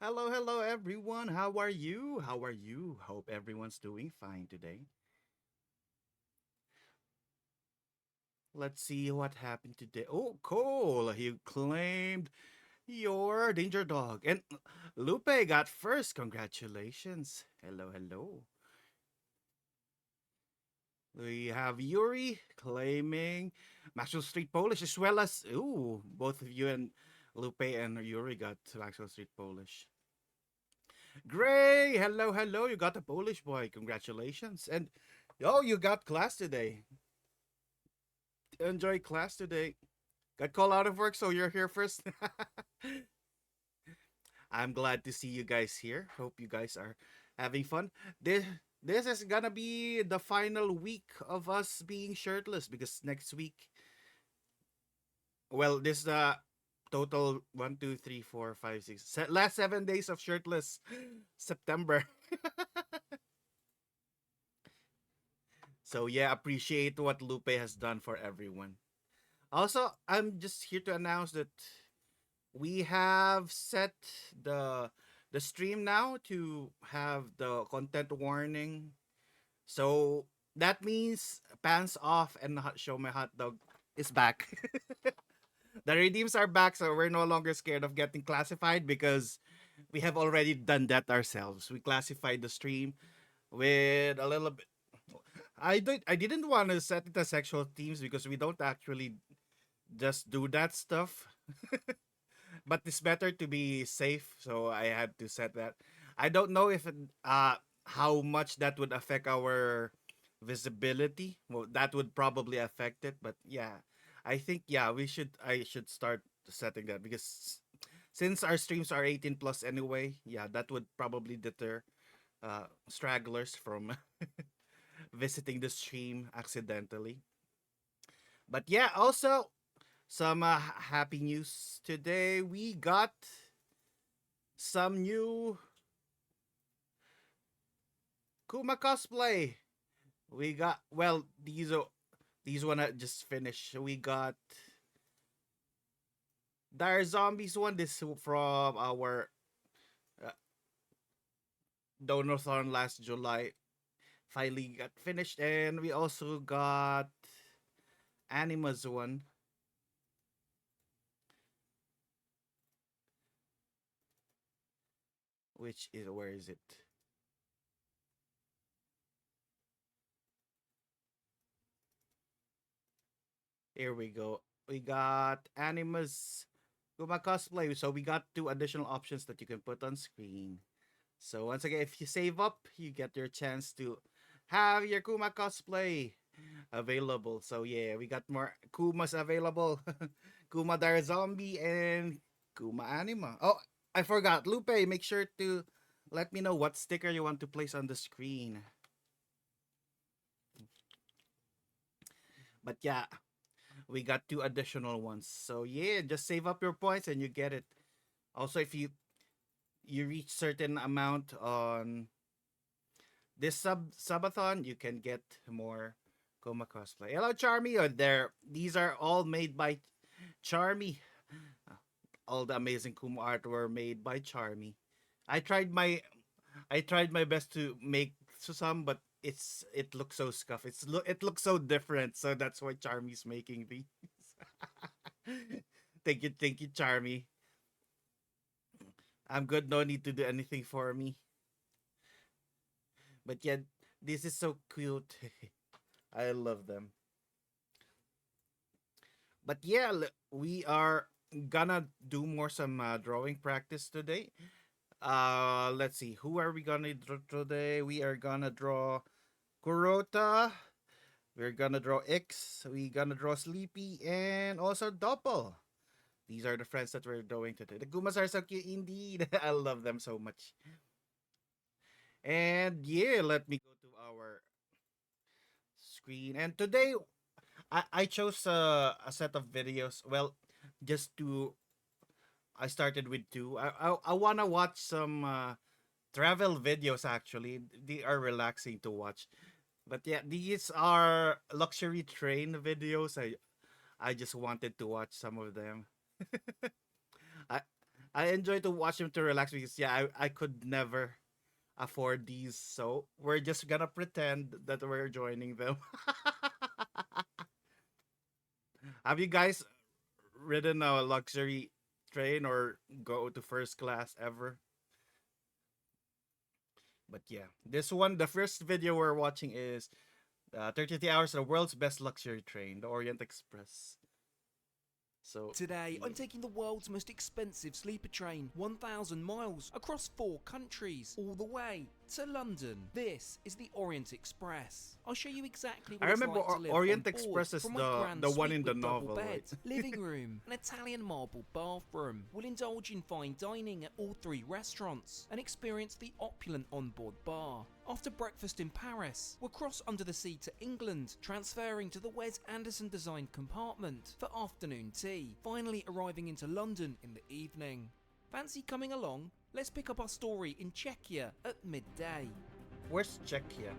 Hello, hello, everyone. How are you? How are you? Hope everyone's doing fine today. Let's see what happened today. Oh, Cole, you claimed your danger dog. And Lupe got first. Congratulations. Hello, hello. We have Yuri claiming Maxwell Street Polish as well as, ooh, both of you and Lupe and Yuri got Maxwell Street Polish. Gray, hello, hello. You got a Polish boy. Congratulations. And oh, you got class today. Enjoy class today. Got called out of work, so you're here first. I'm glad to see you guys here. Hope you guys are having fun. This is gonna be the final week of us being shirtless because next week, well, this is the total 1, 2, 3, 4, 5, 6, last 7 days of shirtless September. So yeah, appreciate what Lupe has done for everyone. Also, I'm just here to announce that we have set the the stream now to have the content warning. So that means pants off and show my hot dog is back. The redeems are back, so we're no longer scared of getting classified because we have already done that ourselves. We classified the stream with a little bit. I didn't want to set it as sexual themes because we don't actually just do that stuff. But it's better to be safe, so I had to set that. I don't know if how much that would affect our visibility. Well, that would probably affect it, but yeah, I think yeah I should start setting that because since our streams are 18 plus anyway, yeah, that would probably deter stragglers from visiting the stream accidentally. But yeah, also some happy news today. We got some new Kuma cosplay. We got well these one I just finished. We got Dire Zombies one. This from our uh, Donathon last July. Finally got finished, and we also got Anima's one, which is where is it? Here we go. We got Anima's Kuma cosplay. So we got two additional options that you can put on screen. So once again, if you save up, you get your chance to have your Kuma cosplay available. So yeah, we got more Kumas available. Kuma Dar Zombie and Kuma Anima. Oh, I forgot. Lupe, make sure to let me know what sticker you want to place on the screen. But yeah, we got two additional ones. So yeah, just save up your points and you get it. Also, if you reach certain amount on this subathon, you can get more Kuma cosplay. Hello, Charmy. There, these are all made by Charmy. All the amazing Kuma art were made by Charmy. I tried my I tried my best to make some, but it looks so scuffed. It looks so different. So that's why Charmy's making these. Thank you, Charmy. I'm good. No need to do anything for me. But yeah, this is so cute. I love them. But yeah, we are gonna do more some drawing practice today. Let's see. Who are we gonna draw today? We are gonna draw Kurota. We're gonna draw X. We're gonna draw Sleepy and also Doppel. These are the friends that we're drawing today. The Gumas are so cute indeed. I love them so much. And yeah, let me go to our screen. And today I chose a set of videos. Well, just to I started with two. I wanna watch some travel videos. Actually, they are relaxing to watch. But yeah, these are luxury train videos. I just wanted to watch some of them. I I enjoy to watch them to relax because yeah, I could never afford these, so we're just gonna pretend that we're joining them. Have you guys ridden a luxury train or go to first class ever? But yeah, this one, the first video we're watching is 33 hours, the world's best luxury train, the Orient Express. So Today, I'm yeah. taking the world's most expensive sleeper train, 1,000 miles, across 4 countries, all the way to London. This is the Orient Express. I'll show you exactly I what it's remember like to live Orient on board, Express is from my grand the one suite in the with double novel, bed, right? living room, an Italian marble bathroom. We'll indulge in fine dining at all 3 restaurants and experience the opulent onboard bar. After breakfast in Paris, we'll cross under the sea to England, transferring to the Wes Anderson designed compartment for afternoon tea, finally arriving into London in the evening. Fancy coming along? Let's pick up our story in Czechia at midday. Where's Czechia?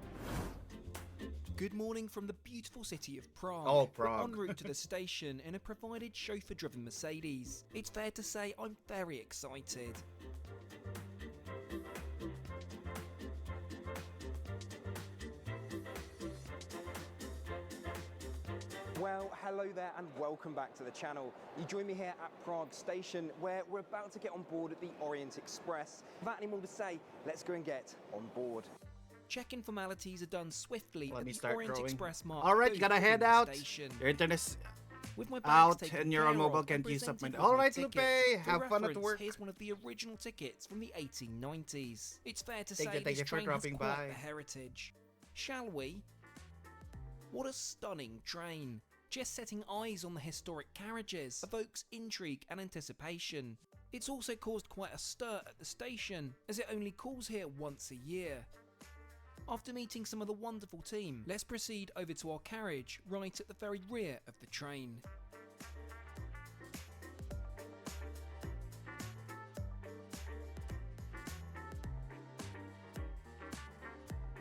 Good morning from the beautiful city of Prague. Oh, We're Prague. en route to the station in a provided chauffeur-driven Mercedes. It's fair to say I'm very excited. Well, hello there and welcome back to the channel. You join me here at Prague Station where we're about to get on board the Orient Express. Without any more to say, let's go and get on board. Check-in formalities are done swiftly Let at me the start Orient growing. Express Mark All right, booth gotta in head the out. station. Your internet's With my bags out taken and you're on care mobile, of and can't use up my... presented with All my right, Lupe, tickets. For have fun at reference, work. Here's one of the original tickets from the 1890s. It's fair to Thank say you this for train has dropping quite by. the heritage. Shall we? What a stunning train. Just setting eyes on the historic carriages evokes intrigue and anticipation. It's also caused quite a stir at the station, as it only calls here once a year. After meeting some of the wonderful team, let's proceed over to our carriage right at the very rear of the train.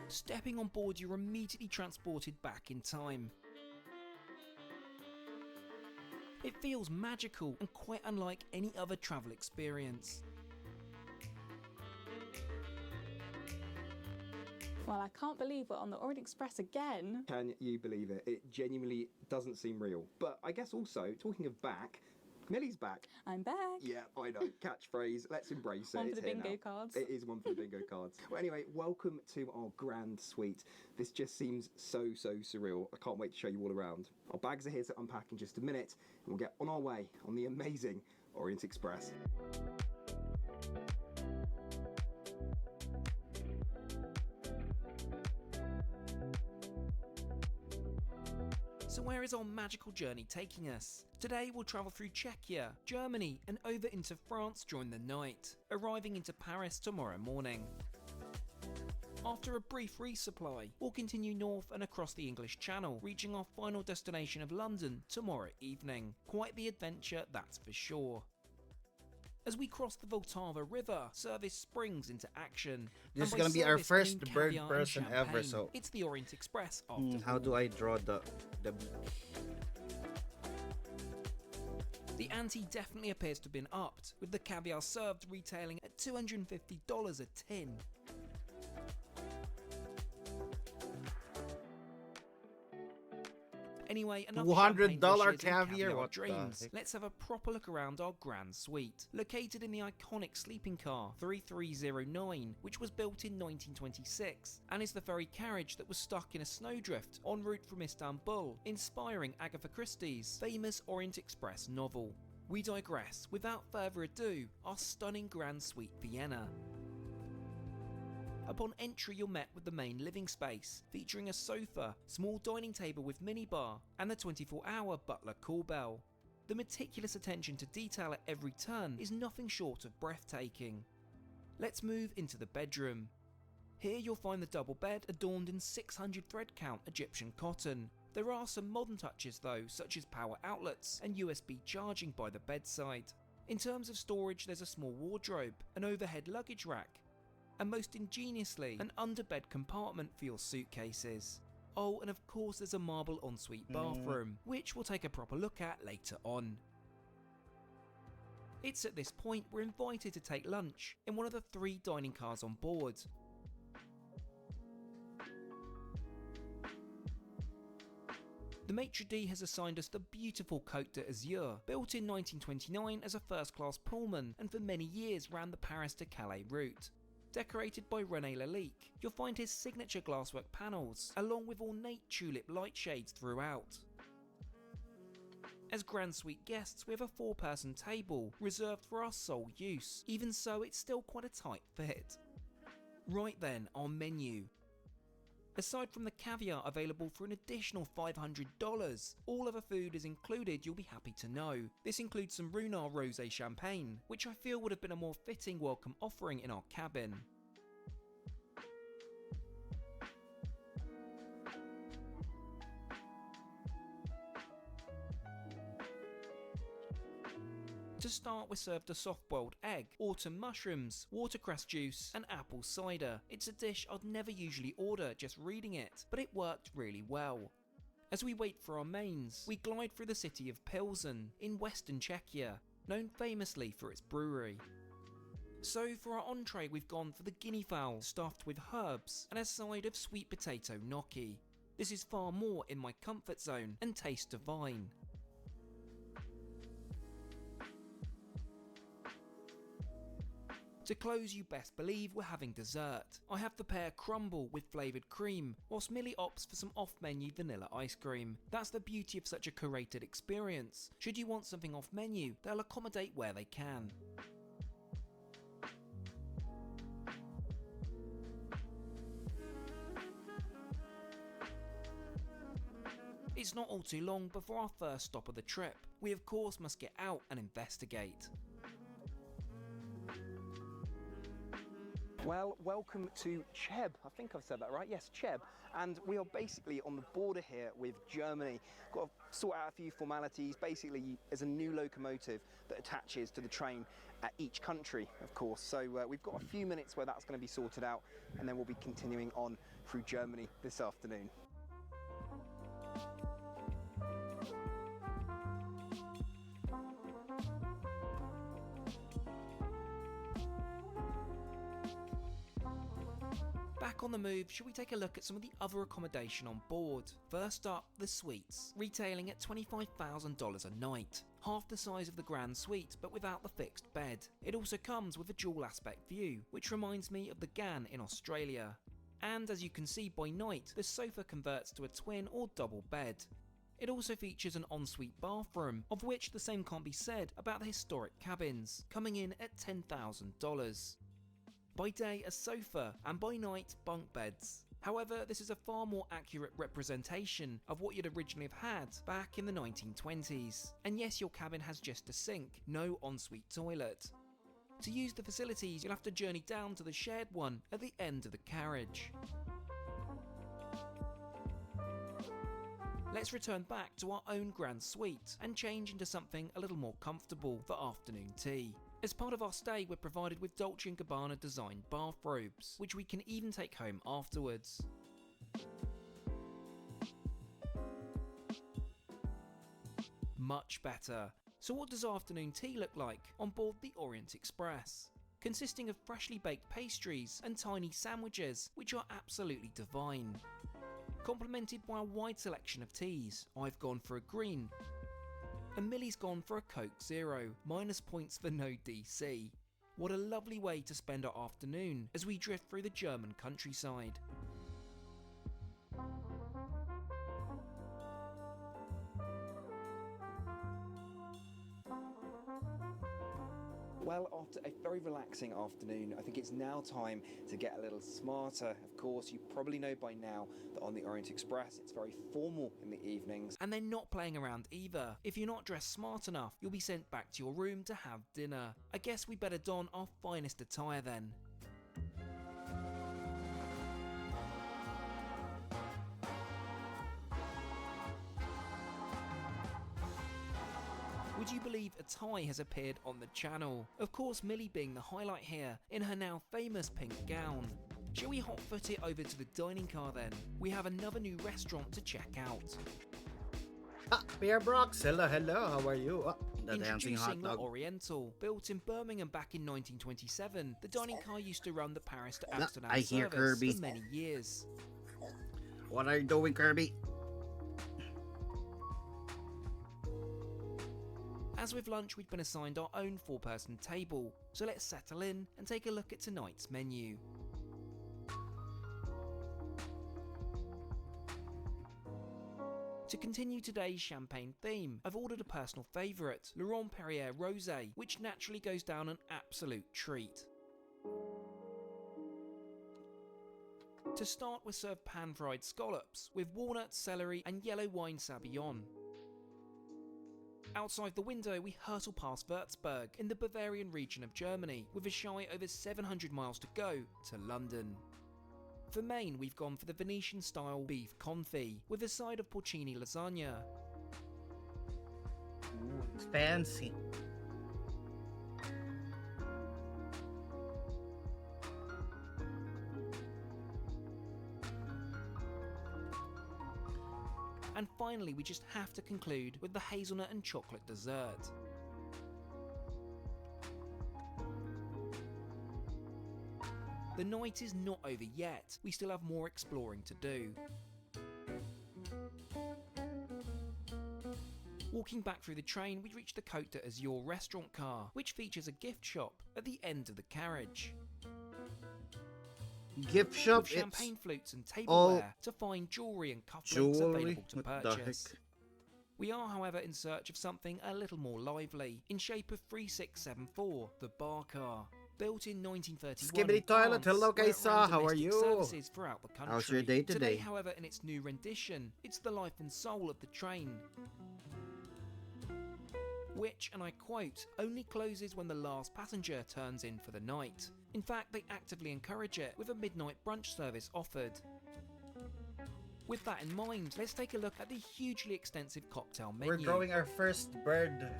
Stepping on board, you're immediately transported back in time. It feels magical and quite unlike any other travel experience. Well, I can't believe we're on the Orient Express again. Can you believe it? It genuinely doesn't seem real. But I guess also, talking of back, Millie's back. I'm back. Yeah, I know. Catchphrase. Let's embrace it. One for It's the here bingo now. cards. It is one for the bingo cards. Well, anyway, welcome to our grand suite. This just seems so surreal. I can't wait to show you all around. Our bags are here to unpack in just a minute, and we'll get on our way on the amazing Orient Express. So where is our magical journey taking us? Today we'll travel through Czechia, Germany and over into France during the night, arriving into Paris tomorrow morning. After a brief resupply, we'll continue north and across the English Channel, reaching our final destination of London tomorrow evening. Quite the adventure, that's for sure. As we cross the Vltava River, service springs into action. This is And by gonna be our service, I first mean bird caviar and person ever, champagne. so... It's the Orient Express after how all. do I draw the... The ante definitely appears to have been upped, with the caviar served retailing at $250 a tin. Anyway, enough $200 champagne dishes and caviar? What the dreams. heck? Let's have a proper look around our grand suite. Located in the iconic sleeping car 3309, which was built in 1926, and is the very carriage that was stuck in a snowdrift en route from Istanbul, inspiring Agatha Christie's famous Orient Express novel. We digress. Without further ado, our stunning grand suite Vienna. Upon entry, you're met with the main living space, featuring a sofa, small dining table with minibar, and the 24-hour butler call bell. The meticulous attention to detail at every turn is nothing short of breathtaking. Let's move into the bedroom. Here you'll find the double bed adorned in 600 thread count Egyptian cotton. There are some modern touches though, such as power outlets and USB charging by the bedside. In terms of storage, there's a small wardrobe, an overhead luggage rack, and most ingeniously, an underbed compartment for your suitcases. Oh, and of course there's a marble ensuite bathroom, which we'll take a proper look at later on. It's at this point we're invited to take lunch in one of the 3 dining cars on board. The maitre d' has assigned us the beautiful Côte d'Azur, built in 1929 as a first-class Pullman and for many years ran the Paris to Calais route. Decorated by René Lalique, you'll find his signature glasswork panels, along with ornate tulip light shades throughout. As Grand Suite guests, we have a 4-person table, reserved for our sole use. Even so, it's still quite a tight fit. Right then, our menu. Aside from the caviar available for an additional $500, all other food is included, you'll be happy to know. This includes some Ruinart Rosé Champagne, which I feel would have been a more fitting welcome offering in our cabin. To start, we're served a soft-boiled egg, autumn mushrooms, watercress juice, and apple cider. It's a dish I'd never usually order just reading it, but it worked really well. As we wait for our mains, we glide through the city of Pilsen in western Czechia, known famously for its brewery. So for our entree, we've gone for the guinea fowl stuffed with herbs and a side of sweet potato gnocchi. This is far more in my comfort zone and tastes divine. To close, you best believe we're having dessert. I have the pear crumble with flavoured cream, whilst Millie opts for some off-menu vanilla ice cream. That's the beauty of such a curated experience. Should you want something off-menu, they'll accommodate where they can. It's not all too long before our first stop of the trip. We of course must get out and investigate. Well, welcome to Cheb. I think I've said that right. Yes, Cheb. And we are basically on the border here with Germany. Got to sort out a few formalities. Basically, there's a new locomotive that attaches to the train at each country, of course. So we've got a few minutes where that's going to be sorted out, and then we'll be continuing on through Germany this afternoon. Back on the move, shall we take a look at some of the other accommodation on board? First up, the suites, retailing at $25,000 a night. Half the size of the Grand Suite, but without the fixed bed. It also comes with a dual aspect view, which reminds me of the GAN in Australia. And as you can see by night, the sofa converts to a twin or double bed. It also features an ensuite bathroom, of which the same can't be said about the historic cabins, coming in at $10,000. By day a sofa, and by night bunk beds. However, this is a far more accurate representation of what you'd originally have had back in the 1920s. And yes, your cabin has just a sink, no ensuite toilet. To use the facilities, you'll have to journey down to the shared one at the end of the carriage. Let's return back to our own Grand Suite and change into something a little more comfortable for afternoon tea. As part of our stay, we're provided with Dolce & Gabbana designed bathrobes, which we can even take home afterwards. Much better. So what does afternoon tea look like on board the Orient Express? Consisting of freshly baked pastries and tiny sandwiches, which are absolutely divine. Complemented by a wide selection of teas. I've gone for a green, and Millie's gone for a Coke Zero, minus points for no DC. What a lovely way to spend our afternoon as we drift through the German countryside. Well, after a very relaxing afternoon, I think it's now time to get a little smarter. Of course, you probably know by now that on the Orient Express, it's very formal in the evenings. And they're not playing around either. If you're not dressed smart enough, you'll be sent back to your room to have dinner. I guess we better don our finest attire then. Would you believe a tie has appeared on the channel? Of course, Millie being the highlight here, in her now famous pink gown. Shall we hot-foot it over to the dining car then? We have another new restaurant to check out. Bear Brox, hello, how are you? The dancing hot Introducing the dog. Oriental. Built in Birmingham back in 1927, the dining car used to run the Paris to Yeah, Amsterdam I hear service Kirby. for many years. What are you doing, Kirby? As with lunch, we'd been assigned our own 4-person table, so let's settle in and take a look at tonight's menu. To continue today's champagne theme, I've ordered a personal favourite, Laurent Perrier Rosé, which naturally goes down an absolute treat. To start, we're served pan-fried scallops with walnut, celery and yellow wine Sauvignon. Outside the window, we hurtle past Würzburg in the Bavarian region of Germany, with a shy over 700 miles to go to London. For main, we've gone for the Venetian-style beef confit, with a side of porcini lasagna. Ooh, it's fancy. And finally, we just have to conclude with the hazelnut and chocolate dessert. The night is not over yet, we still have more exploring to do. Walking back through the train, we reach the Côte d'Azur restaurant car, which features a gift shop at the end of the carriage. Gift shop. With champagne flutes and all tableware to find jewellery and cufflinks jewelry. available to What the purchase. heck? We are, however, in search of something a little more lively, in shape of 3674, the bar car. Built in 1931 Skibbity in toilet, France, hello where it Kaisa, ran how are domestic you? services throughout the country. How's your day today? However, in its new rendition, it's the life and soul of the train. Which, and I quote, only closes when the last passenger turns in for the night. In fact, they actively encourage it, with a midnight brunch service offered. With that in mind, let's take a look at the hugely extensive cocktail menu. We're growing our first bird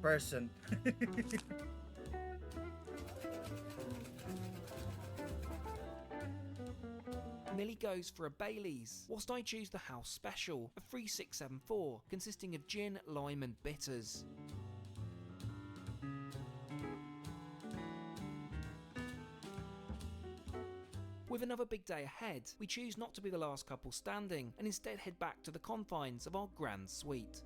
person. Millie goes for a Baileys, whilst I choose the house special, a 3674, consisting of gin, lime and bitters. With another big day ahead, we choose not to be the last couple standing and instead head back to the confines of our grand suite.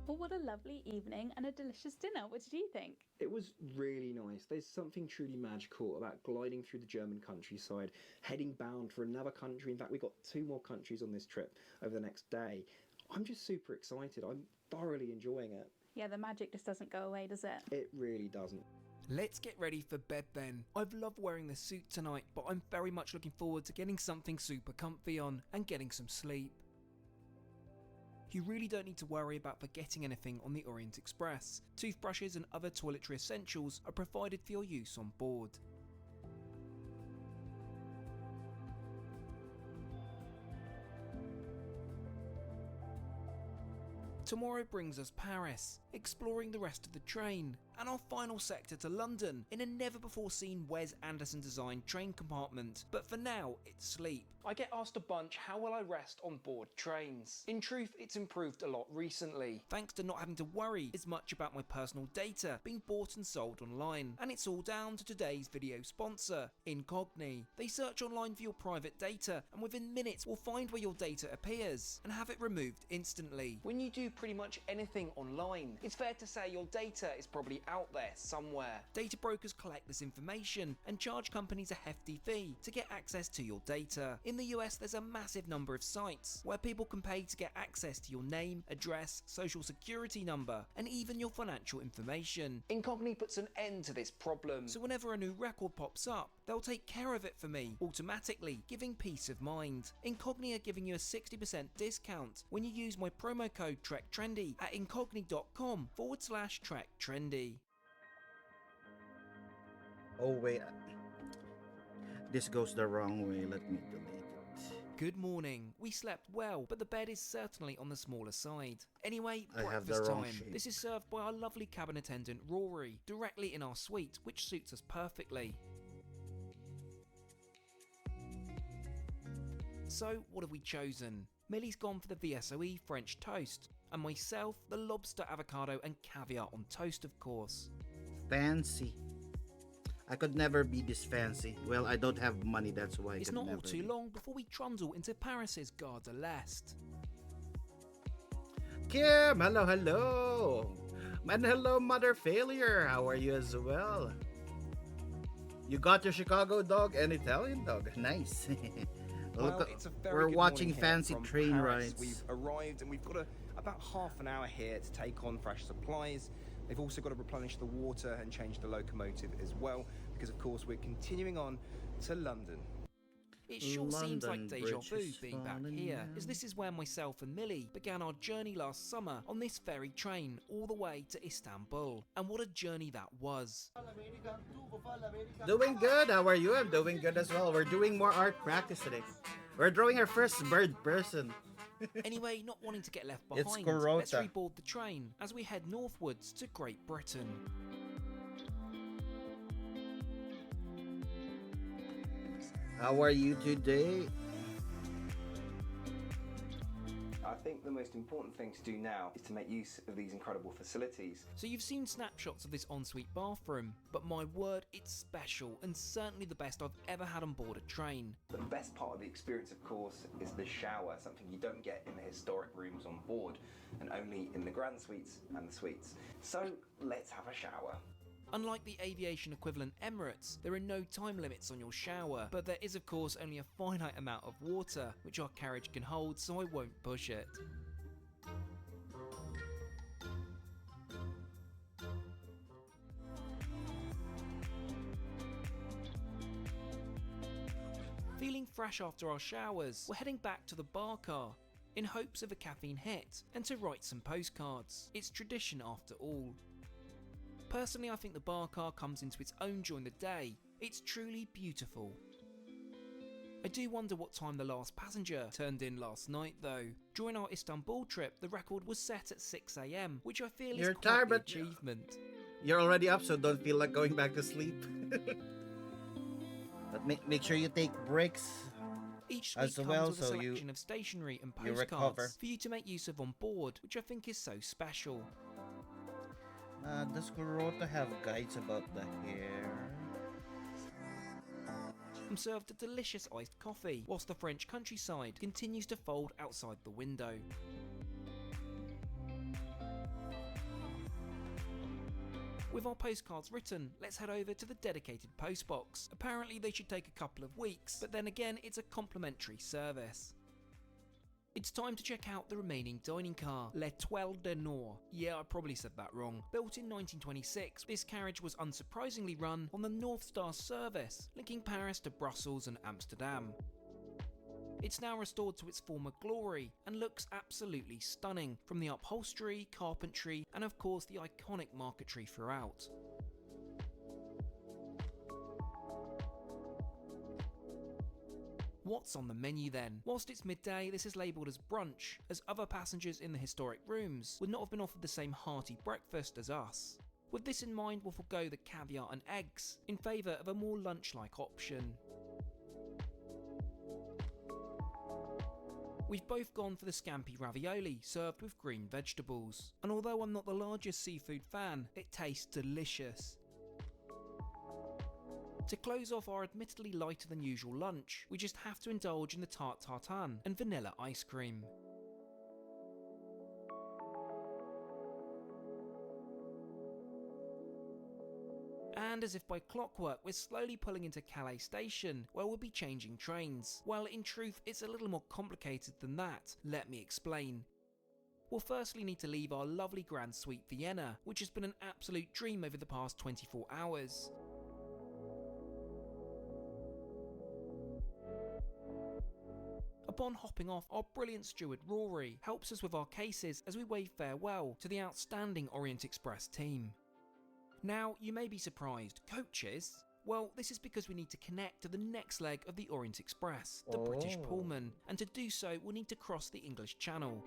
Well, what a lovely evening and a delicious dinner. What did you think? It was really nice. There's something truly magical about gliding through the German countryside, heading bound for another country. In fact, we've got 2 more countries on this trip over the next day. I'm just super excited. I'm thoroughly enjoying it. Yeah, the magic just doesn't go away, does it? It really doesn't. Let's get ready for bed then. I've loved wearing the suit tonight, but I'm very much looking forward to getting something super comfy on and getting some sleep. You really don't need to worry about forgetting anything on the Orient Express. Toothbrushes and other toiletry essentials are provided for your use on board. Tomorrow brings us Paris, exploring the rest of the train, and our final sector to London in a never before seen Wes Anderson designed train compartment. But for now, it's sleep. I get asked a bunch how will I rest on board trains. In truth, it's improved a lot recently, thanks to not having to worry as much about my personal data being bought and sold online. And it's all down to today's video sponsor, Incogni. They search online for your private data and within minutes will find where your data appears and have it removed instantly. When you do pretty much anything online, it's fair to say your data is probably out there somewhere. Data brokers collect this information and charge companies a hefty fee to get access to your data. In the US, there's a massive number of sites where people can pay to get access to your name, address, social security number, and even your financial information. Incogni puts an end to this problem, so whenever a new record pops up, they'll take care of it for me automatically, giving peace of mind. Incogni are giving you a 60% discount when you use my promo code TrekTrendy at incogni.com/TrekTrendy. Oh wait, this goes the wrong way. Let me delete it. Good morning. We slept well, but the bed is certainly on the smaller side. Anyway, I have the breakfast wrong time. shape. This is served by our lovely cabin attendant Rory, directly in our suite, which suits us perfectly. So what have we chosen? Millie's gone for the VSOE French toast, and myself the lobster, avocado and caviar on toast, of course. Fancy. I could never be this fancy. Well, I don't have money, that's why I It's could not all never too be. long before we trundle into Paris's Gare de l'Est. Kim, hello, hello. And hello, Mother Failure. How are you as well? You got your Chicago dog and Italian dog. Nice. Well, Look, it's a very we're good watching morning here fancy from train Paris. rides. We've arrived and we've got about half an hour here to take on fresh supplies. They've also got to replenish the water and change the locomotive as well, because of course we're continuing on to London. It sure seems like London deja Bridge vu is being back falling here, down. as this is where myself and Millie began our journey last summer on this ferry train all the way to Istanbul. And what a journey that was. Doing good. How are you? I'm doing good as well. We're doing more art practice today. We're drawing our first bird person. Anyway, not wanting to get left It's behind, let's Corota. reboard the train as we head northwards to Great Britain. How are you today? I think the most important thing to do now is to make use of these incredible facilities. So you've seen snapshots of this ensuite bathroom, but my word, it's special and certainly the best I've ever had on board a train. But the best part of the experience, of course, is the shower, something you don't get in the historic rooms on board, and only in the grand suites and the suites. So let's have a shower. Unlike the aviation equivalent Emirates, there are no time limits on your shower, but there is of course only a finite amount of water, which our carriage can hold, so I won't push it. Feeling fresh after our showers, we're heading back to the bar car, in hopes of a caffeine hit, and to write some postcards. It's tradition after all. Personally, I think the bar car comes into its own during the day. It's truly beautiful. I do wonder what time the last passenger turned in last night though. During our Istanbul trip, the record was set at 6 AM, which I feel You're is quite tired, the but achievement. you're already up, so don't feel like going back to sleep. But make sure you take breaks. Each suite as comes well, with a so you- selection of stationery and you recover. postcards for you to make use of on board, which I think is so special. Does Corota have guides about the hair? I'm served a delicious iced coffee, whilst the French countryside continues to fold outside the window. With our postcards written, let's head over to the dedicated postbox. Apparently they should take a couple of weeks, but then again it's a complimentary service. It's time to check out the remaining dining car, L'Étoile du Nord. Yeah, I probably said that wrong. Built in 1926, this carriage was unsurprisingly run on the North Star service, linking Paris to Brussels and Amsterdam. It's now restored to its former glory and looks absolutely stunning, from the upholstery, carpentry, and of course the iconic marquetry throughout. What's on the menu then? Whilst it's midday, this is labelled as brunch, as other passengers in the historic rooms would not have been offered the same hearty breakfast as us. With this in mind, we'll forgo the caviar and eggs, in favour of a more lunch-like option. We've both gone for the scampi ravioli, served with green vegetables. And although I'm not the largest seafood fan, it tastes delicious. To close off our admittedly lighter than usual lunch, we just have to indulge in the tart tartan and vanilla ice cream. And as if by clockwork, we're slowly pulling into Calais station, where we'll be changing trains. Well, in truth, it's a little more complicated than that. Let me explain. We'll firstly need to leave our lovely Grand Suite Vienna, which has been an absolute dream over the past 24 hours. Upon hopping off, our brilliant steward Rory helps us with our cases as we wave farewell to the outstanding Orient Express team. Now, you may be surprised, coaches? Well, this is because we need to connect to the next leg of the Orient Express, the British Oh. Pullman, and to do so we'll need to cross the English Channel.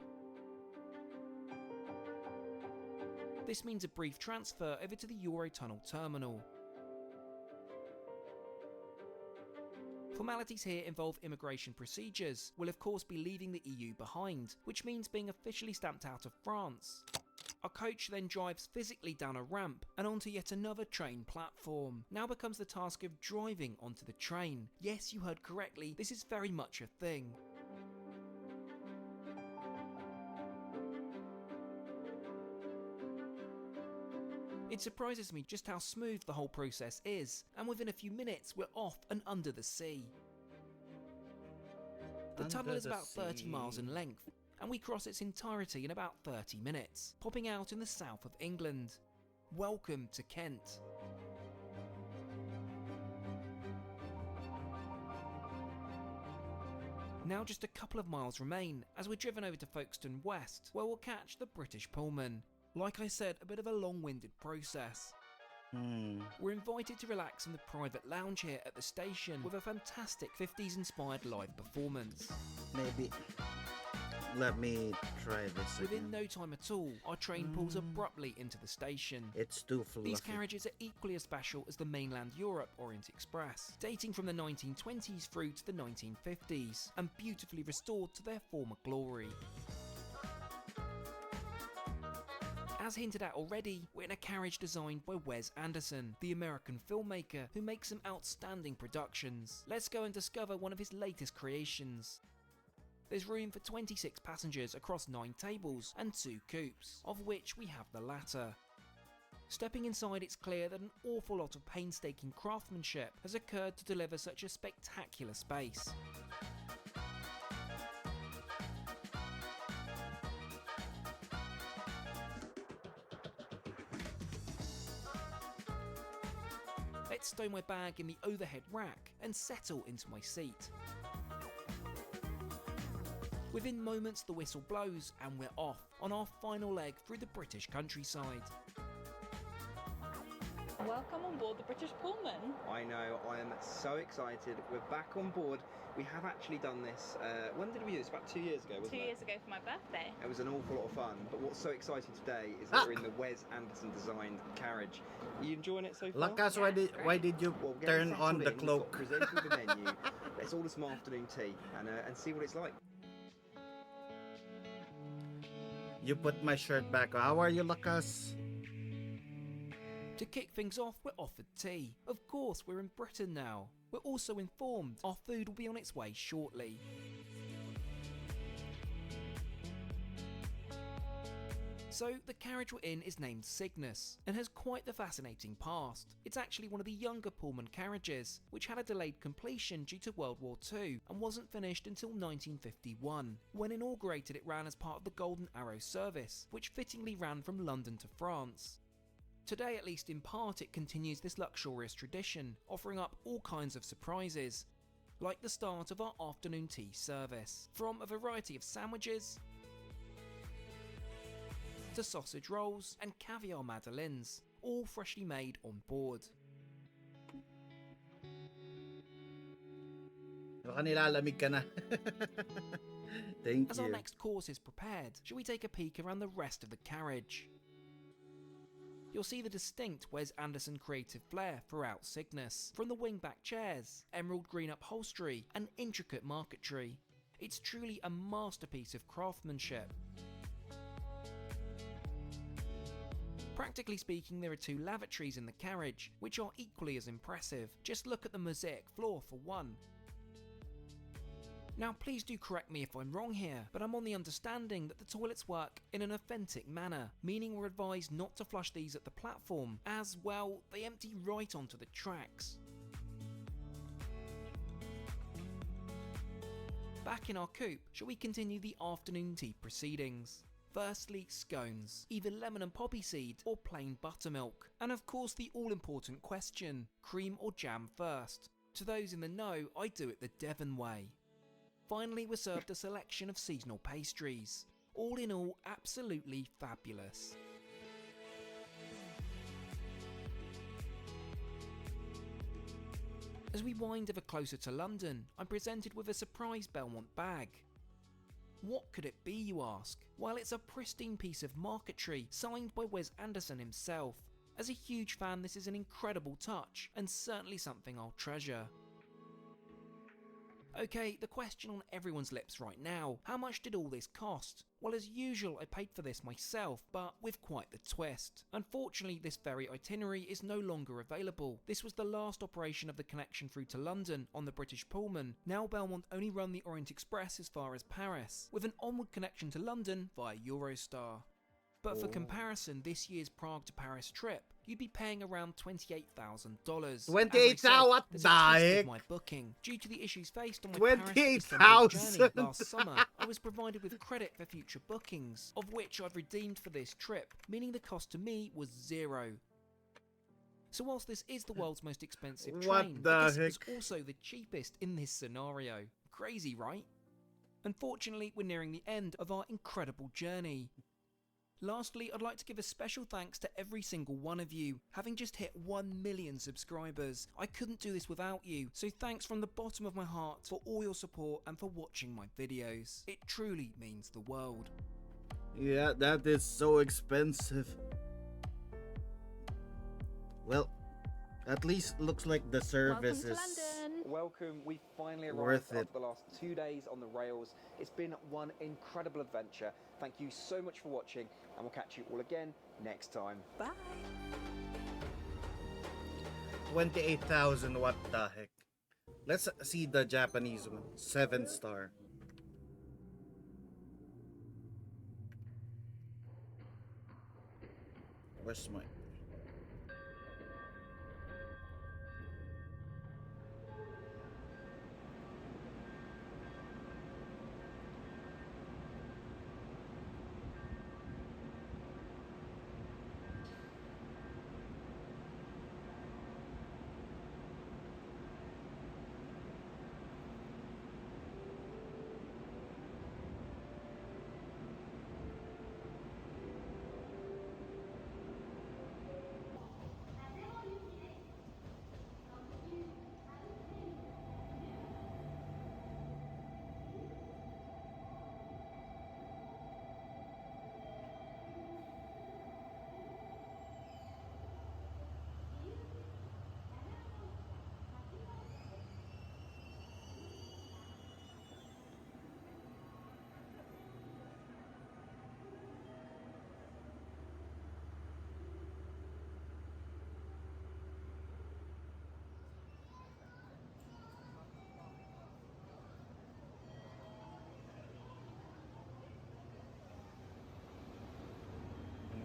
This means a brief transfer over to the Eurotunnel terminal. Formalities here involve immigration procedures. We'll of course be leaving the EU behind, which means being officially stamped out of France. Our coach then drives physically down a ramp and onto yet another train platform. Now becomes the task of driving onto the train. Yes, you heard correctly, this is very much a thing. It surprises me just how smooth the whole process is, and within a few minutes we're off and under the sea. The tunnel is about 30 miles in length, and we cross its entirety in about 30 minutes, popping out in the south of England. Welcome to Kent. Now just a couple of miles remain as we're driven over to Folkestone West, where we'll catch the British Pullman. Like I said, a bit of a long-winded process. We're invited to relax in the private lounge here at the station with a fantastic 50s inspired live performance. Maybe. Let me try this Within again. no time at all, our train pulls abruptly into the station. It's too fluffy. These carriages are equally as special as the mainland Europe Orient Express, dating from the 1920s through to the 1950s, and beautifully restored to their former glory. As hinted at already, we're in a carriage designed by Wes Anderson, the American filmmaker who makes some outstanding productions. Let's go and discover one of his latest creations. There's room for 26 passengers across 9 tables and 2 coupes, of which we have the latter. Stepping inside, it's clear that an awful lot of painstaking craftsmanship has occurred to deliver such a spectacular space. Let's stow my bag in the overhead rack and settle into my seat. Within moments the whistle blows and we're off on our final leg through the British countryside. Welcome on board the British Pullman. I know, I am so excited. We're back on board. We have actually done this. When did we do this? About 2 years ago, wasn't 2 it? years ago for my birthday. It was an awful lot of fun. But what's so exciting today is that we're in the Wes Anderson designed carriage. Are you enjoying it so far? Lucas, why did you Well, we're getting turn settled on the in. cloak? We've got presented the menu. Let's order some afternoon tea and see what it's like. You put my shirt back. How are you, Lucas? To kick things off, we're offered tea. Of course, we're in Britain now. We're also informed our food will be on its way shortly. So, the carriage we're in is named Cygnus, and has quite the fascinating past. It's actually one of the younger Pullman carriages, which had a delayed completion due to World War II, and wasn't finished until 1951. When inaugurated, it ran as part of the Golden Arrow service, which fittingly ran from London to France. Today, at least in part, it continues this luxurious tradition, offering up all kinds of surprises, like the start of our afternoon tea service, from a variety of sandwiches to sausage rolls and caviar madeleines, all freshly made on board. Baka nilalamig ka na. Thank As you. our next course is prepared, shall we take a peek around the rest of the carriage? You'll see the distinct Wes Anderson creative flair throughout Cygnus, from the wingback chairs, emerald green upholstery, and intricate marquetry. It's truly a masterpiece of craftsmanship. Practically speaking, there are 2 lavatories in the carriage, which are equally as impressive. Just look at the mosaic floor for one. Now please do correct me if I'm wrong here, but I'm on the understanding that the toilets work in an authentic manner, meaning we're advised not to flush these at the platform, as, well, they empty right onto the tracks. Back in our coupe, shall we continue the afternoon tea proceedings? Firstly, scones, either lemon and poppy seed or plain buttermilk. And of course the all-important question, cream or jam first. To those in the know, I do it the Devon way. Finally, we're served a selection of seasonal pastries. All in all, absolutely fabulous. As we wind ever closer to London, I'm presented with a surprise Belmont bag. What could it be, you ask? Well, it's a pristine piece of marquetry signed by Wes Anderson himself. As a huge fan, this is an incredible touch, and certainly something I'll treasure. Okay, the question on everyone's lips right now, how much did all this cost? Well, as usual, I paid for this myself, but with quite the twist. Unfortunately, this ferry itinerary is no longer available. This was the last operation of the connection through to London on the British Pullman. Now Belmont only run the Orient Express as far as Paris, with an onward connection to London via Eurostar. But for comparison, this year's Prague to Paris trip, you'd be paying around $28,000. 28,000? What There's the a twist with heck? my booking. Due to the issues faced on my Paris to Istanbul 28,000? journey last summer, I was provided with credit for future bookings, of which I've redeemed for this trip, meaning the cost to me was zero. So whilst this is the world's most expensive What train, the I guess heck? it was also the cheapest in this scenario. Crazy, right? Unfortunately, we're nearing the end of our incredible journey. Lastly, I'd like to give a special thanks to every single one of you. Having just hit 1 million subscribers, I couldn't do this without you, so thanks from the bottom of my heart for all your support and for watching my videos. It truly means the world. Yeah, that is so expensive. Well, at least looks like the service Welcome to is... London. Welcome. We finally arrived Worth it. after the last 2 days on the rails. It's been one incredible adventure. Thank you so much for watching, and we'll catch you all again next time. Bye. 28,000, what the heck? Let's see the Japanese one. 7-star. Where's my...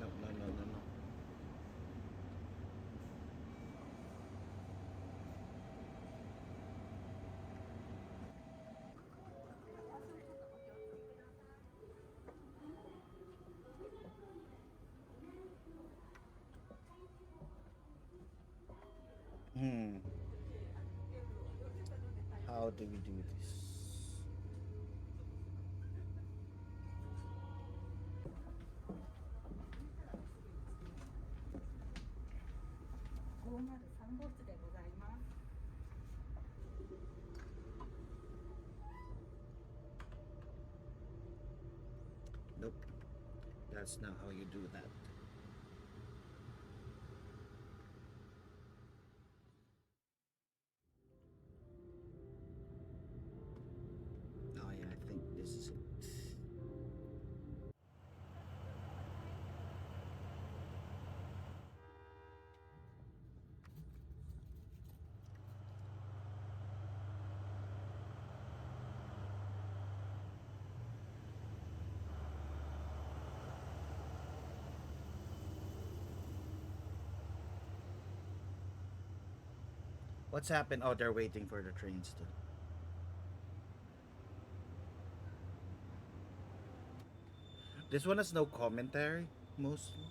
No, no, no, no, no. How do we do this? Nope. That's not how you do that. Oh yeah, I think this is it. What's happened? Oh, they're waiting for the train still. This one has no commentary, mostly.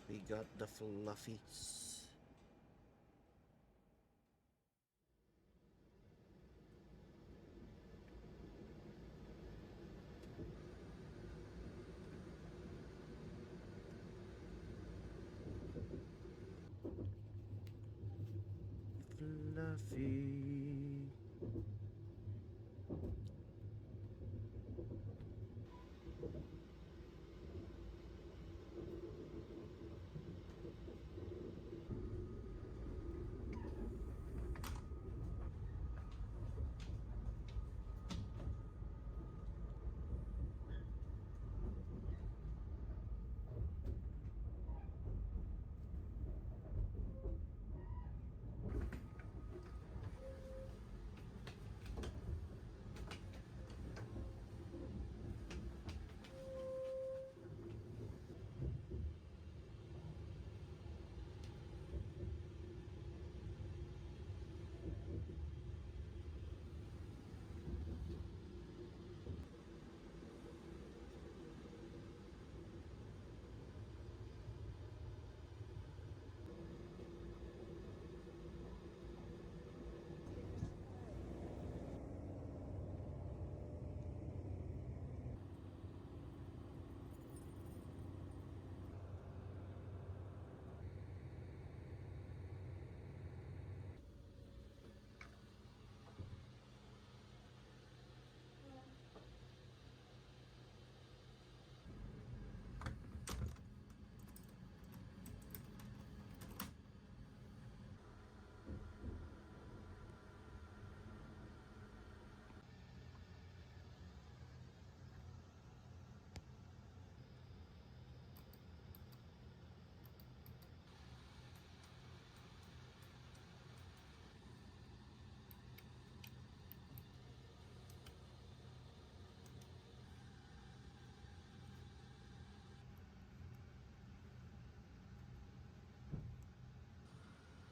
We got the fluffies. fluffy.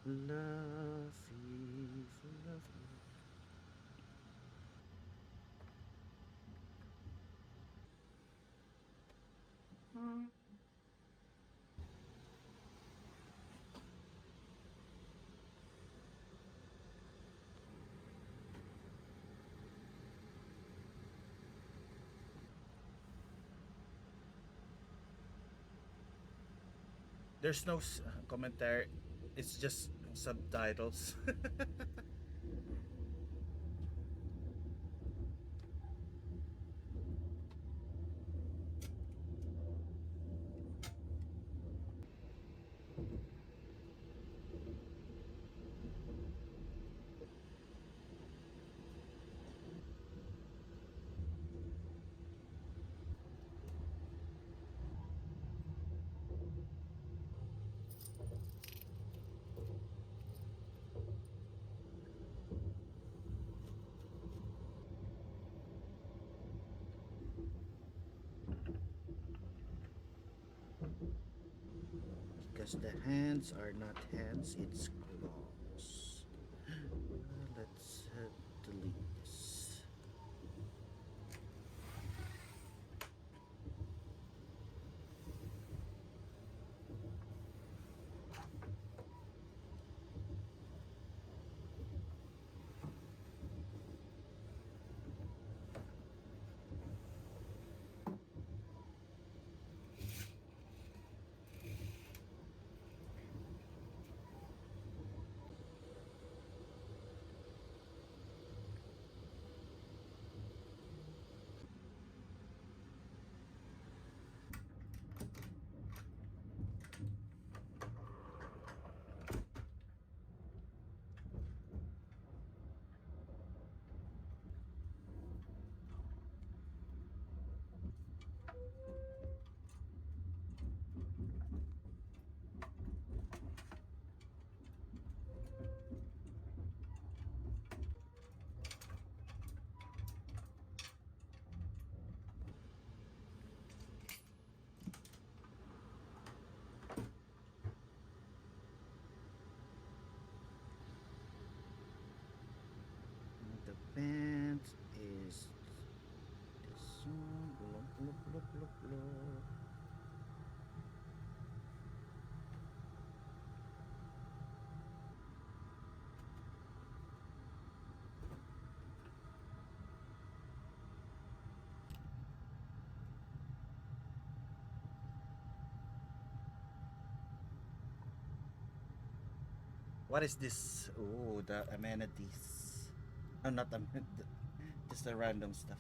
Fluffy, fluffy. There's no commentary. It's just subtitles. Because the hands are not hands, it's claws. Let's delete this. The pants is this one. Blah, blah, blah, blah, blah. What is this? Oh, the amenities. I'm not just the random stuff.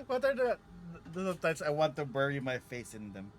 What are the times I want to bury my face in them?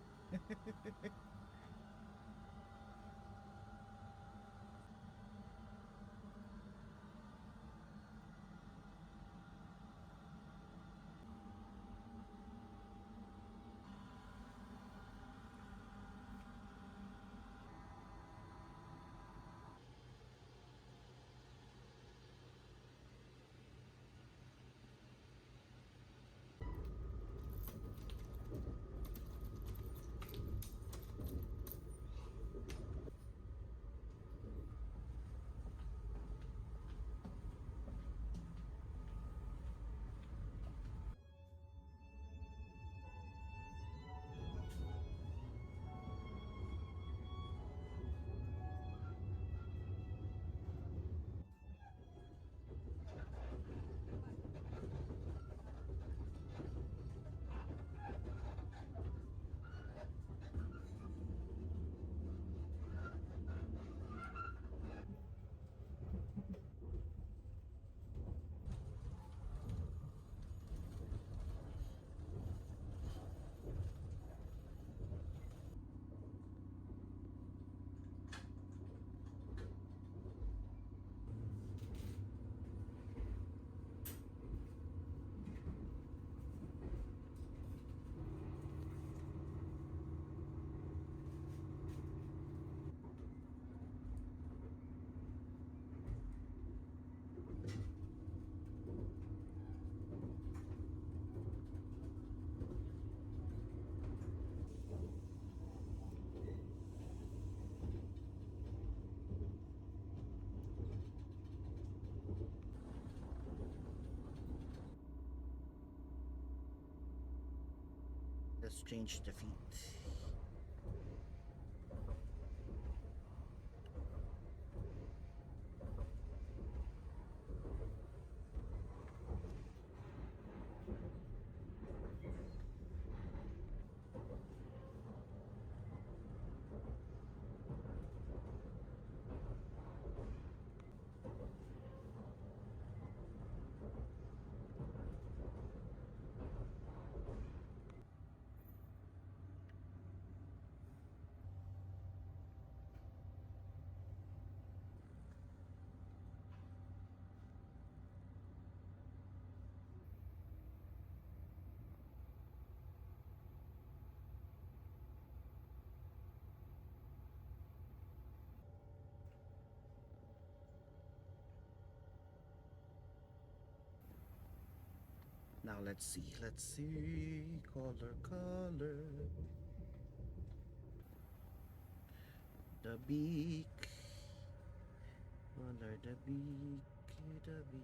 Let's change the feet. Now let's see. Let's see. Color, color. The beak. Color the beak. The beak.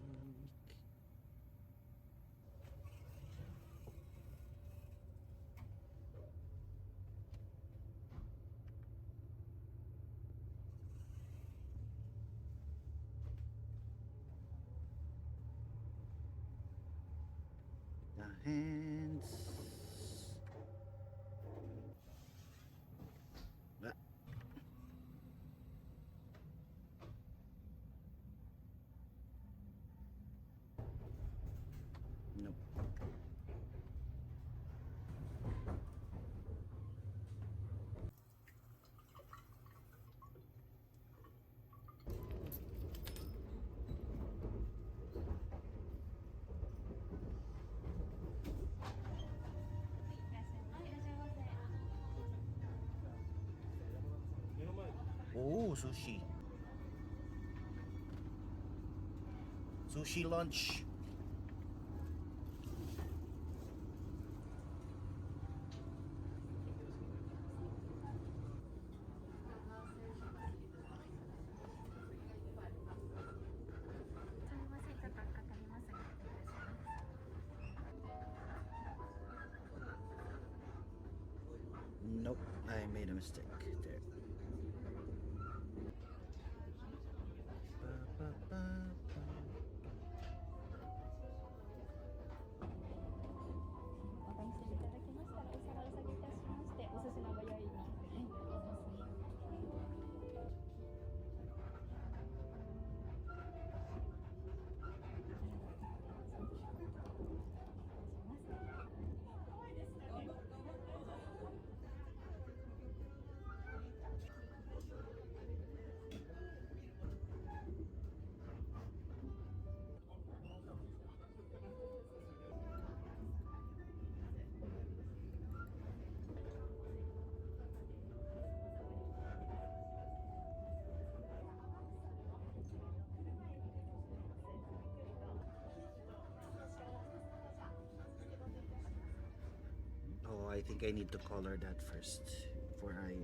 The hands. Ah, nope. Oh, sushi. Sushi lunch. a mistake there. Ba, ba, ba, ba. お楽しみいただけましたらお皿をお下げいたしましてお寿司のご用意に、はい、なりますね。Oh, I think I need to color that first before I.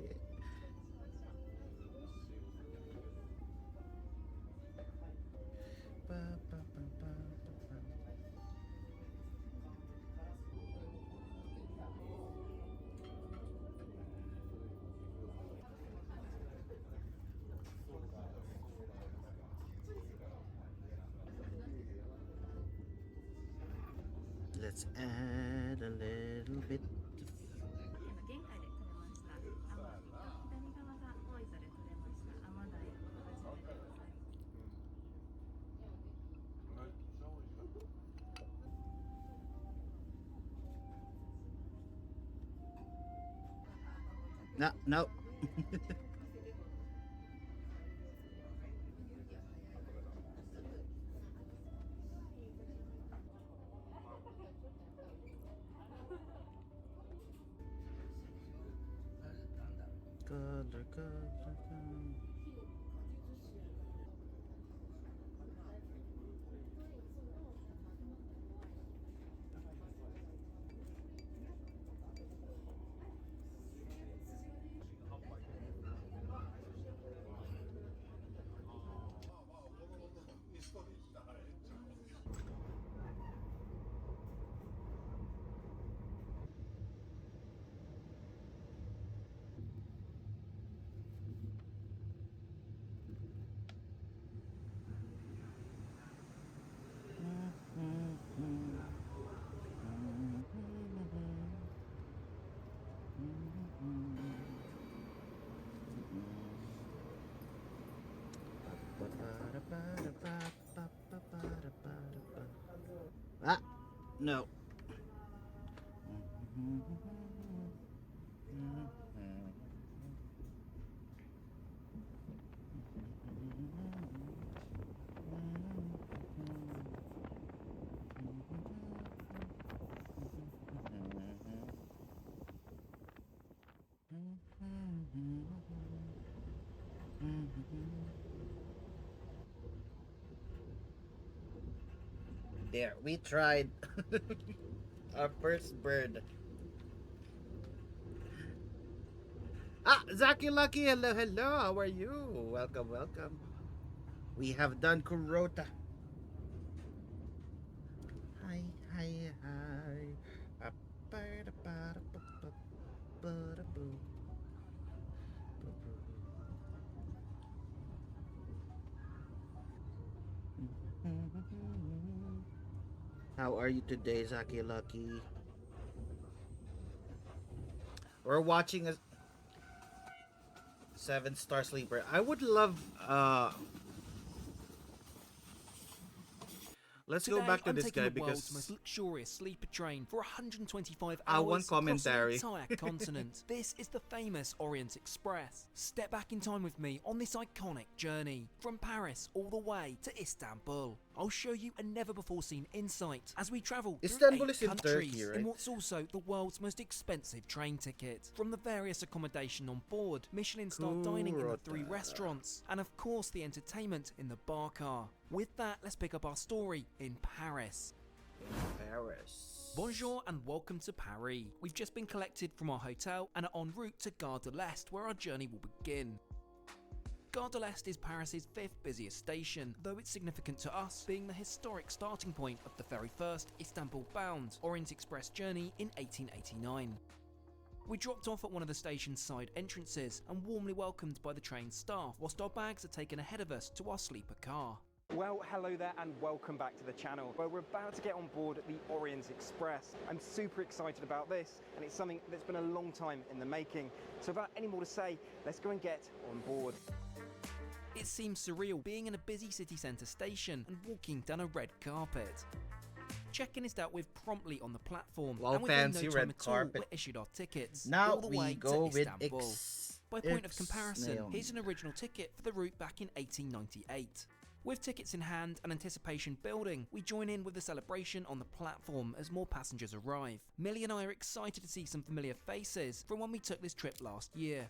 Ba, ba, ba, ba, ba, ba. Let's add a little bit. 玄界で取れましたアワビと左側が大磯で取れましたアマダイをお始めください。No, no. Color, color, color. Ah, no. There, we tried. Our first bird. Ah, Zaki Lucky, hello, hello. How are you? Welcome, welcome. We have done Kurota. Hi, hi, hi. How are you today, Zaki Lucky? We're watching a 7-star sleeper. I would love let's go Today, back to I'm this taking guy the world's most because luxurious sleeper train for 125 I want hours across an commentary. entire continent. This is the famous Orient Express. Step back in time with me on this iconic journey from Paris all the way to Istanbul. I'll show you a never-before-seen insight as we travel through Istanbul 8 is in countries Turkey, right? in what's also the world's most expensive train ticket. From the various accommodation on board, Michelin-star dining in the 3 Kurota. restaurants, and of course the entertainment in the bar car. With that, let's pick up our story in Paris. Paris. Bonjour and welcome to Paris. We've just been collected from our hotel and are en route to Gare de l'Est, where our journey will begin. Gare de l'Est is Paris's 5th busiest station, though it's significant to us, being the historic starting point of the very first Istanbul-bound Orient Express journey in 1889. We dropped off at one of the station's side entrances and warmly welcomed by the train staff, whilst our bags are taken ahead of us to our sleeper car. Well, hello there and welcome back to the channel, where we're about to get on board the Orient Express. I'm super excited about this, and it's something that's been a long time in the making. So without any more to say, let's go and get on board. It seems surreal being in a busy city centre station and walking down a red carpet. Check-in is dealt with promptly on the platform, Wow, and within fancy no red time at all, carpet. we're issued our tickets Now all the way we go to with Istanbul. By point of comparison, Ixnay. here's an original ticket for the route back in 1898. With tickets in hand and anticipation building, we join in with the celebration on the platform as more passengers arrive. Millie and I are excited to see some familiar faces from when we took this trip last year.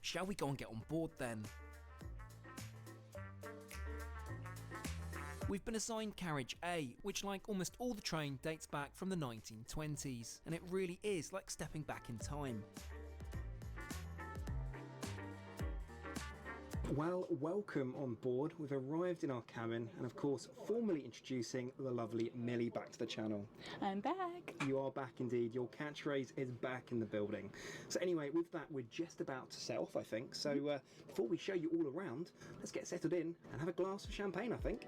Shall we go and get on board then? We've been assigned carriage A, which like almost all the train dates back from the 1920s, and it really is like stepping back in time. Well, welcome on board. We've arrived in our cabin and of course formally introducing the lovely Millie back to the channel. I'm back. You are back indeed. Your catchphrase is back in the building. So anyway, with that, we're just about to set off, I think. So before we show you all around, let's get settled in and have a glass of champagne, I think.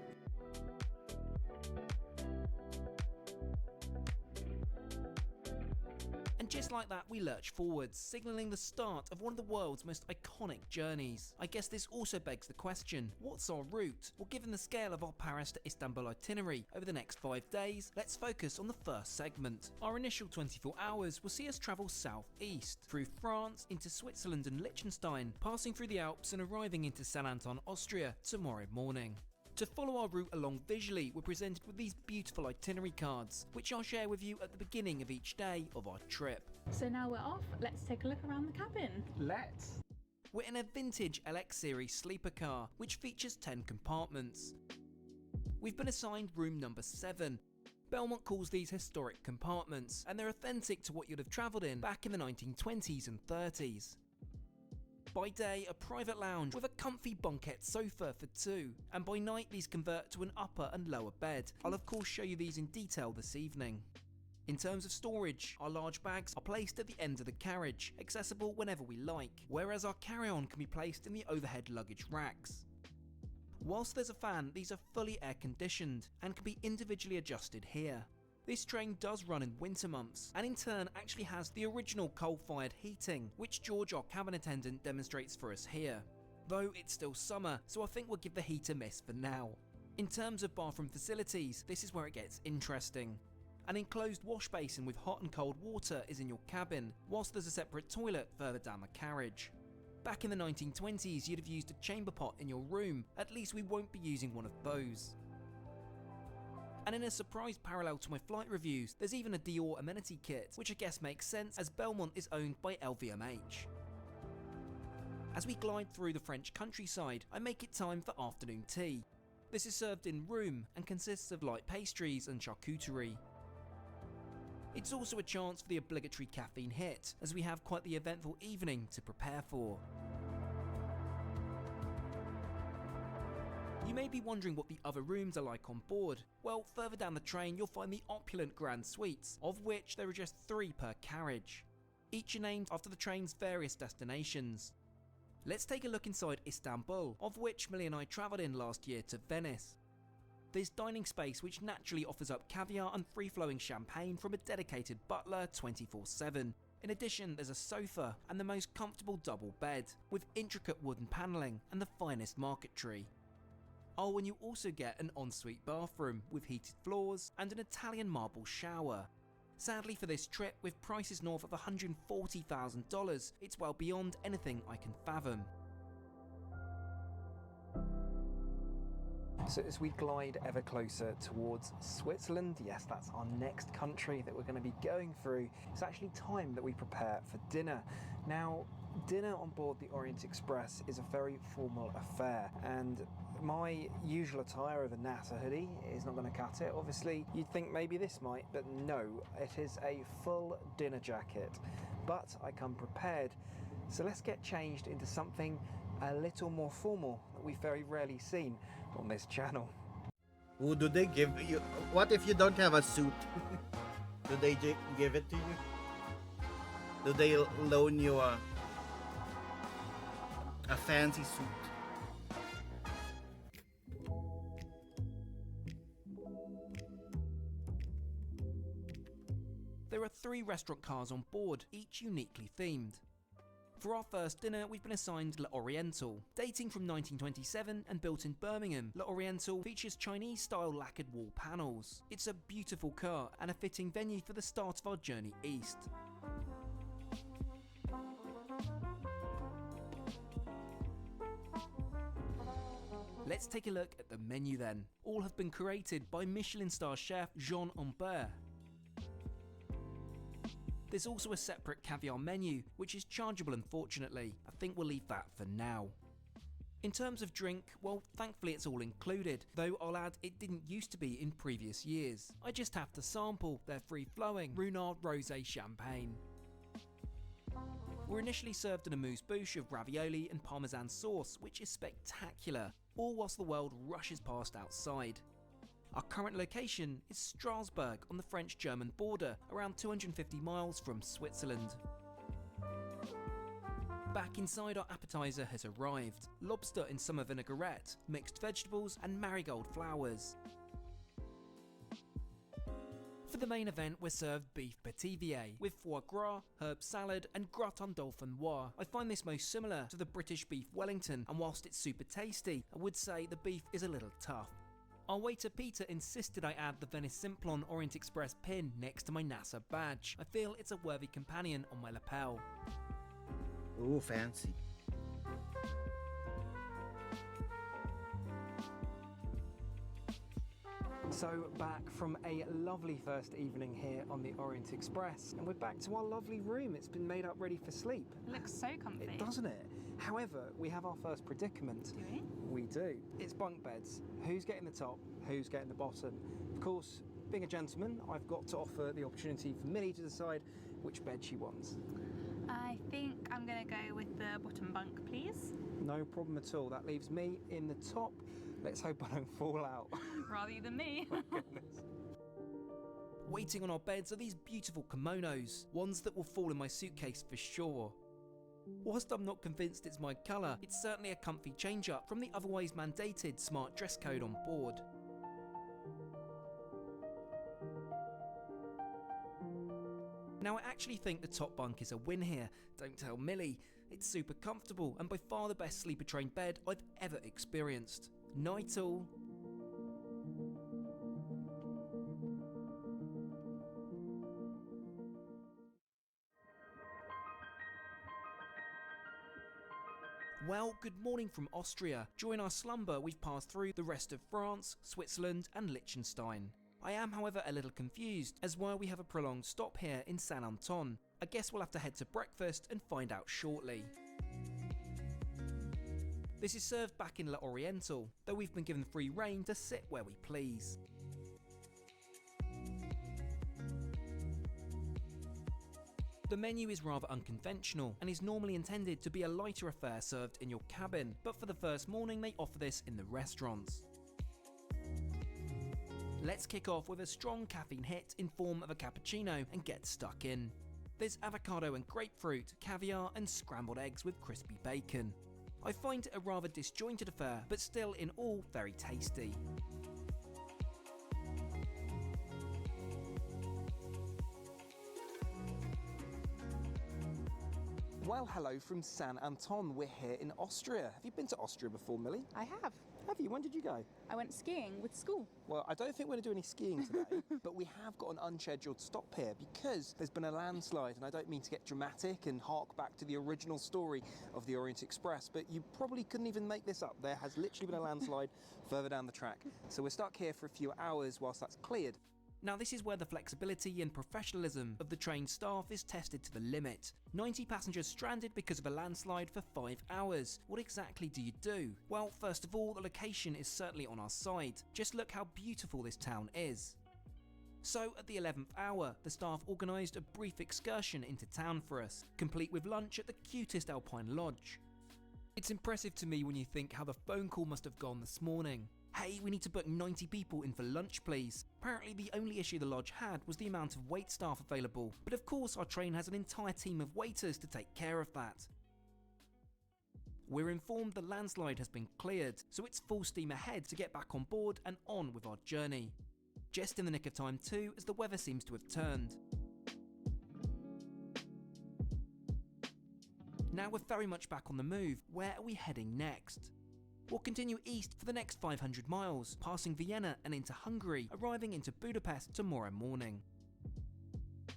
And just like that, we lurch forwards, signalling the start of one of the world's most iconic journeys. I guess this also begs the question, what's our route? Well, given the scale of our Paris to Istanbul itinerary over the next 5 days, let's focus on the first segment. Our initial 24 hours will see us travel southeast, through France, into Switzerland and Liechtenstein, passing through the Alps and arriving into St. Anton, Austria tomorrow morning. To follow our route along visually, we're presented with these beautiful itinerary cards, which I'll share with you at the beginning of each day of our trip. So now we're off. Let's take a look around the cabin. Let's. We're in a vintage LX series sleeper car, which features 10 compartments. We've been assigned room number 7. Belmont calls these historic compartments, and they're authentic to what you'd have travelled in back in the 1920s and 30s. By day, a private lounge with a comfy bunket sofa for 2, and by night these convert to an upper and lower bed. I'll of course show you these in detail this evening. In terms of storage, our large bags are placed at the ends of the carriage, accessible whenever we like, whereas our carry-on can be placed in the overhead luggage racks. Whilst there's a fan, these are fully air conditioned and can be individually adjusted here. This train does run in winter months, and in turn actually has the original coal-fired heating, which George, our cabin attendant, demonstrates for us here. Though it's still summer, so I think we'll give the heat a miss for now. In terms of bathroom facilities, this is where it gets interesting. An enclosed wash basin with hot and cold water is in your cabin, whilst there's a separate toilet further down the carriage. Back in the 1920s, you'd have used a chamber pot in your room. At least we won't be using one of those. And in a surprise parallel to my flight reviews, there's even a Dior amenity kit, which I guess makes sense as Belmont is owned by LVMH. As we glide through the French countryside, I make it time for afternoon tea. This is served in room and consists of light pastries and charcuterie. It's also a chance for the obligatory caffeine hit, as we have quite the eventful evening to prepare for. You may be wondering what the other rooms are like on board. Well, further down the train you'll find the opulent grand suites, of which there are just 3 per carriage. Each are named after the train's various destinations. Let's take a look inside Istanbul, of which Millie and I travelled in last year to Venice. There's dining space which naturally offers up caviar and free-flowing champagne from a dedicated butler 24/7. In addition, there's a sofa and the most comfortable double bed, with intricate wooden panelling and the finest marquetry. Oh, and you also get an ensuite bathroom with heated floors and an Italian marble shower. Sadly for this trip, with prices north of $140,000, it's well beyond anything I can fathom. So as we glide ever closer towards Switzerland, yes, that's our next country that we're going to be going through, it's actually time that we prepare for dinner. Now, dinner on board the Orient Express is a very formal affair, and my usual attire of a NASA hoodie is not going to cut it. Obviously, you'd think maybe this might, but no, it is a full dinner jacket. But I come prepared, so let's get changed into something a little more formal that we've very rarely seen on this channel. Who do they give you? What if you don't have a suit? Do they give it to you? Do they loan you a fancy suit? There are 3 restaurant cars on board, each uniquely themed. For our first dinner, we've been assigned La Oriental. Dating from 1927 and built in Birmingham, La Oriental features Chinese-style lacquered wall panels. It's a beautiful car and a fitting venue for the start of our journey east. Let's take a look at the menu then. All have been curated by Michelin star chef Jean Humbert. There's also a separate caviar menu, which is chargeable unfortunately. I think we'll leave that for now. In terms of drink, well, thankfully it's all included, though I'll add it didn't used to be in previous years. I just have to sample their free-flowing Ruinart Rosé champagne. We're initially served an amuse-bouche of ravioli and parmesan sauce, which is spectacular, all whilst the world rushes past outside. Our current location is Strasbourg on the French-German border, around 250 miles from Switzerland. Back inside, our appetizer has arrived. Lobster in summer vinaigrette, mixed vegetables and marigold flowers. For the main event, we're served beef pétivier with foie gras, herb salad and gratin dauphinois. I find this most similar to the British beef Wellington, and whilst it's super tasty, I would say the beef is a little tough. Our waiter Peter insisted I add the Venice Simplon Orient Express pin next to my NASA badge. I feel it's a worthy companion on my lapel. Ooh, fancy. So back from a lovely first evening here on the Orient Express, and we're back to our lovely room. It's been made up ready for sleep. It looks so comfy. Doesn't it? However, we have our first predicament. Do we? We do. It's bunk beds. Who's getting the top? Who's getting the bottom? Of course, being a gentleman, I've got to offer the opportunity for Millie to decide which bed she wants. I think I'm going to go with the bottom bunk, please. No problem at all. That leaves me in the top. Let's hope I don't fall out. Rather you than me. Waiting on our beds are these beautiful kimonos, ones that will fall in my suitcase for sure. Whilst I'm not convinced it's my colour, it's certainly a comfy change up from the otherwise mandated smart dress code on board. Now I actually think the top bunk is a win here, don't tell Millie. It's super comfortable and by far the best sleeper train bed I've ever experienced. Night all. Well, good morning from Austria. During our slumber, we've passed through the rest of France, Switzerland and Liechtenstein. I am, however, a little confused, as why we have a prolonged stop here in Saint Anton. I guess we'll have to head to breakfast and find out shortly. This is served back in La Oriental, though we've been given free rein to sit where we please. The menu is rather unconventional and is normally intended to be a lighter affair served in your cabin, but for the first morning they offer this in the restaurants. Let's kick off with a strong caffeine hit in form of a cappuccino and get stuck in. There's avocado and grapefruit, caviar and scrambled eggs with crispy bacon. I find it a rather disjointed affair, but still in all very tasty. Well, hello from Saint Anton. We're here in Austria. Have you been to Austria before, Millie? I have. Have you? When did you go? I went skiing with school. Well, I don't think we're going to do any skiing today, but we have got an unscheduled stop here because there's been a landslide, and I don't mean to get dramatic and hark back to the original story of the Orient Express, but you probably couldn't even make this up. There has literally been a landslide further down the track. So we're stuck here for a few hours whilst that's cleared. Now this is where the flexibility and professionalism of the train staff is tested to the limit. 90 passengers stranded because of a landslide for 5 hours. What exactly do you do? Well, first of all, the location is certainly on our side. Just look how beautiful this town is. So at the 11th hour, the staff organised a brief excursion into town for us, complete with lunch at the cutest alpine lodge. It's impressive to me when you think how the phone call must have gone this morning. Hey, we need to book 90 people in for lunch, please. Apparently the only issue the lodge had was the amount of wait staff available, but of course our train has an entire team of waiters to take care of that. We're informed the landslide has been cleared, so it's full steam ahead to get back on board and on with our journey. Just in the nick of time too, as the weather seems to have turned. Now we're very much back on the move. Where are we heading next? We'll continue east for the next 500 miles, passing Vienna and into Hungary, arriving into Budapest tomorrow morning.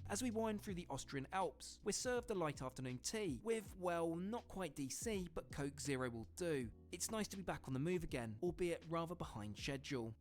As we wind through the Austrian Alps, we're served a light afternoon tea with, well, not quite DC, but Coke Zero will do. It's nice to be back on the move again, albeit rather behind schedule.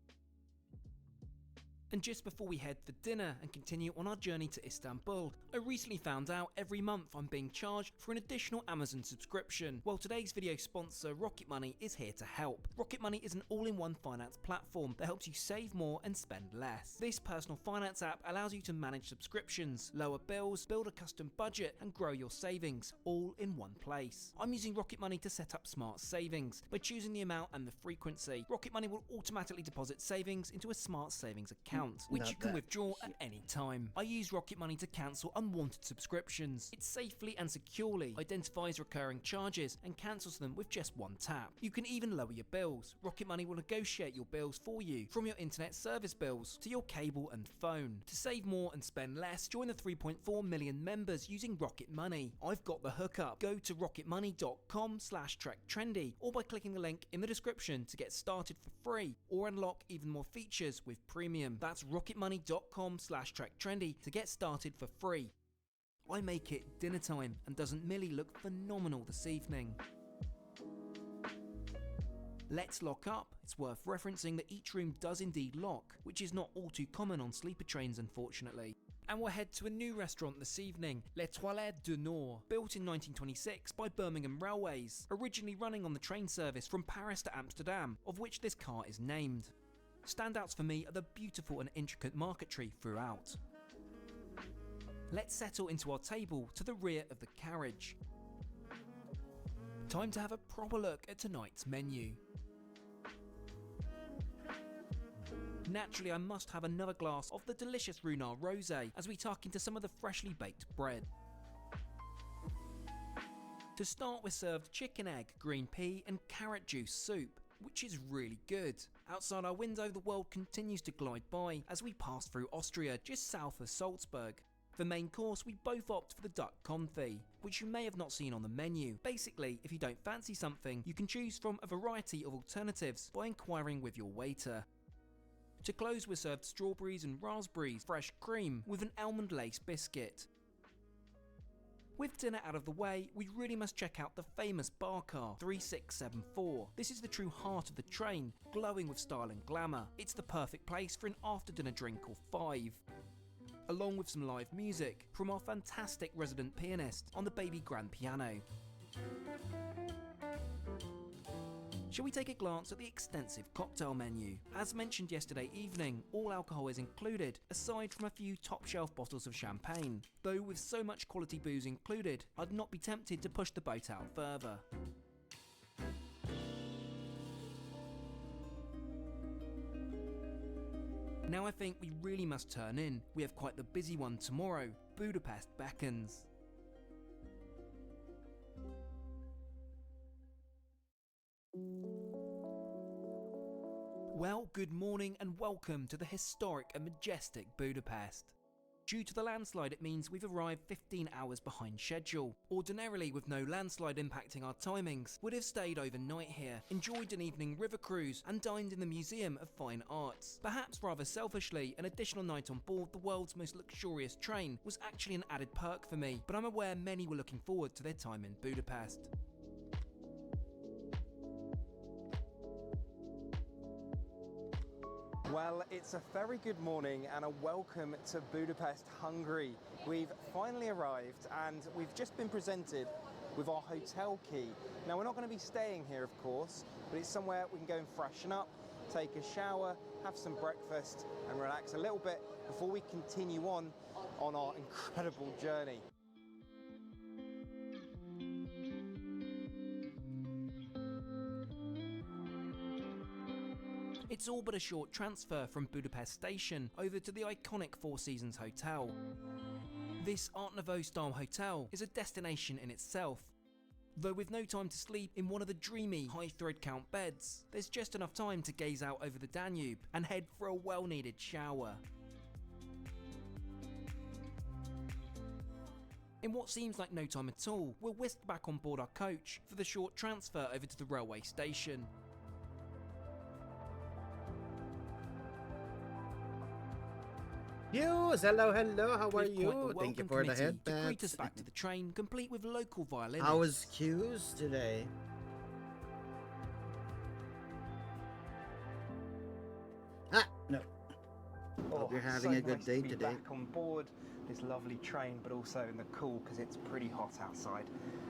And just before we head for dinner and continue on our journey to Istanbul, I recently found out every month I'm being charged for an additional Amazon subscription. Well, today's video sponsor, Rocket Money, is here to help. Rocket Money is an all-in-one finance platform that helps you save more and spend less. This personal finance app allows you to manage subscriptions, lower bills, build a custom budget, and grow your savings, all in one place. I'm using Rocket Money to set up smart savings. By choosing the amount and the frequency, Rocket Money will automatically deposit savings into a smart savings account, which you can withdraw at any time. I use Rocket Money to cancel unwanted subscriptions. It safely and securely identifies recurring charges and cancels them with just one tap. You can even lower your bills. Rocket Money will negotiate your bills for you, from your internet service bills to your cable and phone. To save more and spend less, join the 3.4 million members using Rocket Money. I've got the hookup. Go to rocketmoney.com/trektrendy or by clicking the link in the description to get started for free or unlock even more features with premium. That's rocketmoney.com/trektrendy to get started for free. I make it dinner time and doesn't Millie look phenomenal this evening? Let's lock up. It's worth referencing that each room does indeed lock, which is not all too common on sleeper trains unfortunately. And we'll head to a new restaurant this evening, Les Toilettes du Nord, built in 1926 by Birmingham Railways, originally running on the train service from Paris to Amsterdam, of which this car is named. Standouts for me are the beautiful and intricate marquetry throughout. Let's settle into our table to the rear of the carriage. Time to have a proper look at tonight's menu. Naturally, I must have another glass of the delicious Runar Rosé as we tuck into some of the freshly baked bread. To start, we're served chicken egg, green pea and carrot juice soup, which is really good. Outside our window, the world continues to glide by as we pass through Austria, just south of Salzburg. For main course, we both opt for the duck confit, which you may have not seen on the menu. Basically, if you don't fancy something, you can choose from a variety of alternatives by inquiring with your waiter. To close, we're served strawberries and raspberries, fresh cream, with an almond lace biscuit. With dinner out of the way, we really must check out the famous bar car 3674. This is the true heart of the train, glowing with style and glamour. It's the perfect place for an after dinner drink or five, along with some live music from our fantastic resident pianist on the baby grand piano. Shall we take a glance at the extensive cocktail menu? As mentioned yesterday evening, all alcohol is included, aside from a few top shelf bottles of champagne. Though with so much quality booze included, I'd not be tempted to push the boat out further. Now I think we really must turn in. We have quite the busy one tomorrow. Budapest beckons. Well, good morning and welcome to the historic and majestic Budapest. Due to the landslide, it means we've arrived 15 hours behind schedule. Ordinarily, with no landslide impacting our timings, would have stayed overnight here, enjoyed an evening river cruise, and dined in the Museum of Fine Arts. Perhaps rather selfishly, an additional night on board the world's most luxurious train was actually an added perk for me, but I'm aware many were looking forward to their time in Budapest. Well, it's a very good morning and a welcome to Budapest, Hungary. We've finally arrived and we've just been presented with our hotel key. Now, we're not going to be staying here, of course, but it's somewhere we can go and freshen up, take a shower, have some breakfast and relax a little bit before we continue on our incredible journey. It's all but a short transfer from Budapest station over to the iconic Four Seasons Hotel. This Art Nouveau style hotel is a destination in itself. Though with no time to sleep in one of the dreamy high thread count beds, there's just enough time to gaze out over the Danube and head for a well needed shower. In what seems like no time at all, we're whisked back on board our coach for the short transfer over to the railway station. Hughes, hello, how are With quite you? the Thank you welcome for the committee to greet us headbats. back to the train, complete with local violinists. How was Hughes today? Ah, no. Hope you're having so a good nice day to be today. back on board this lovely train, but also in the cool because it's pretty hot outside.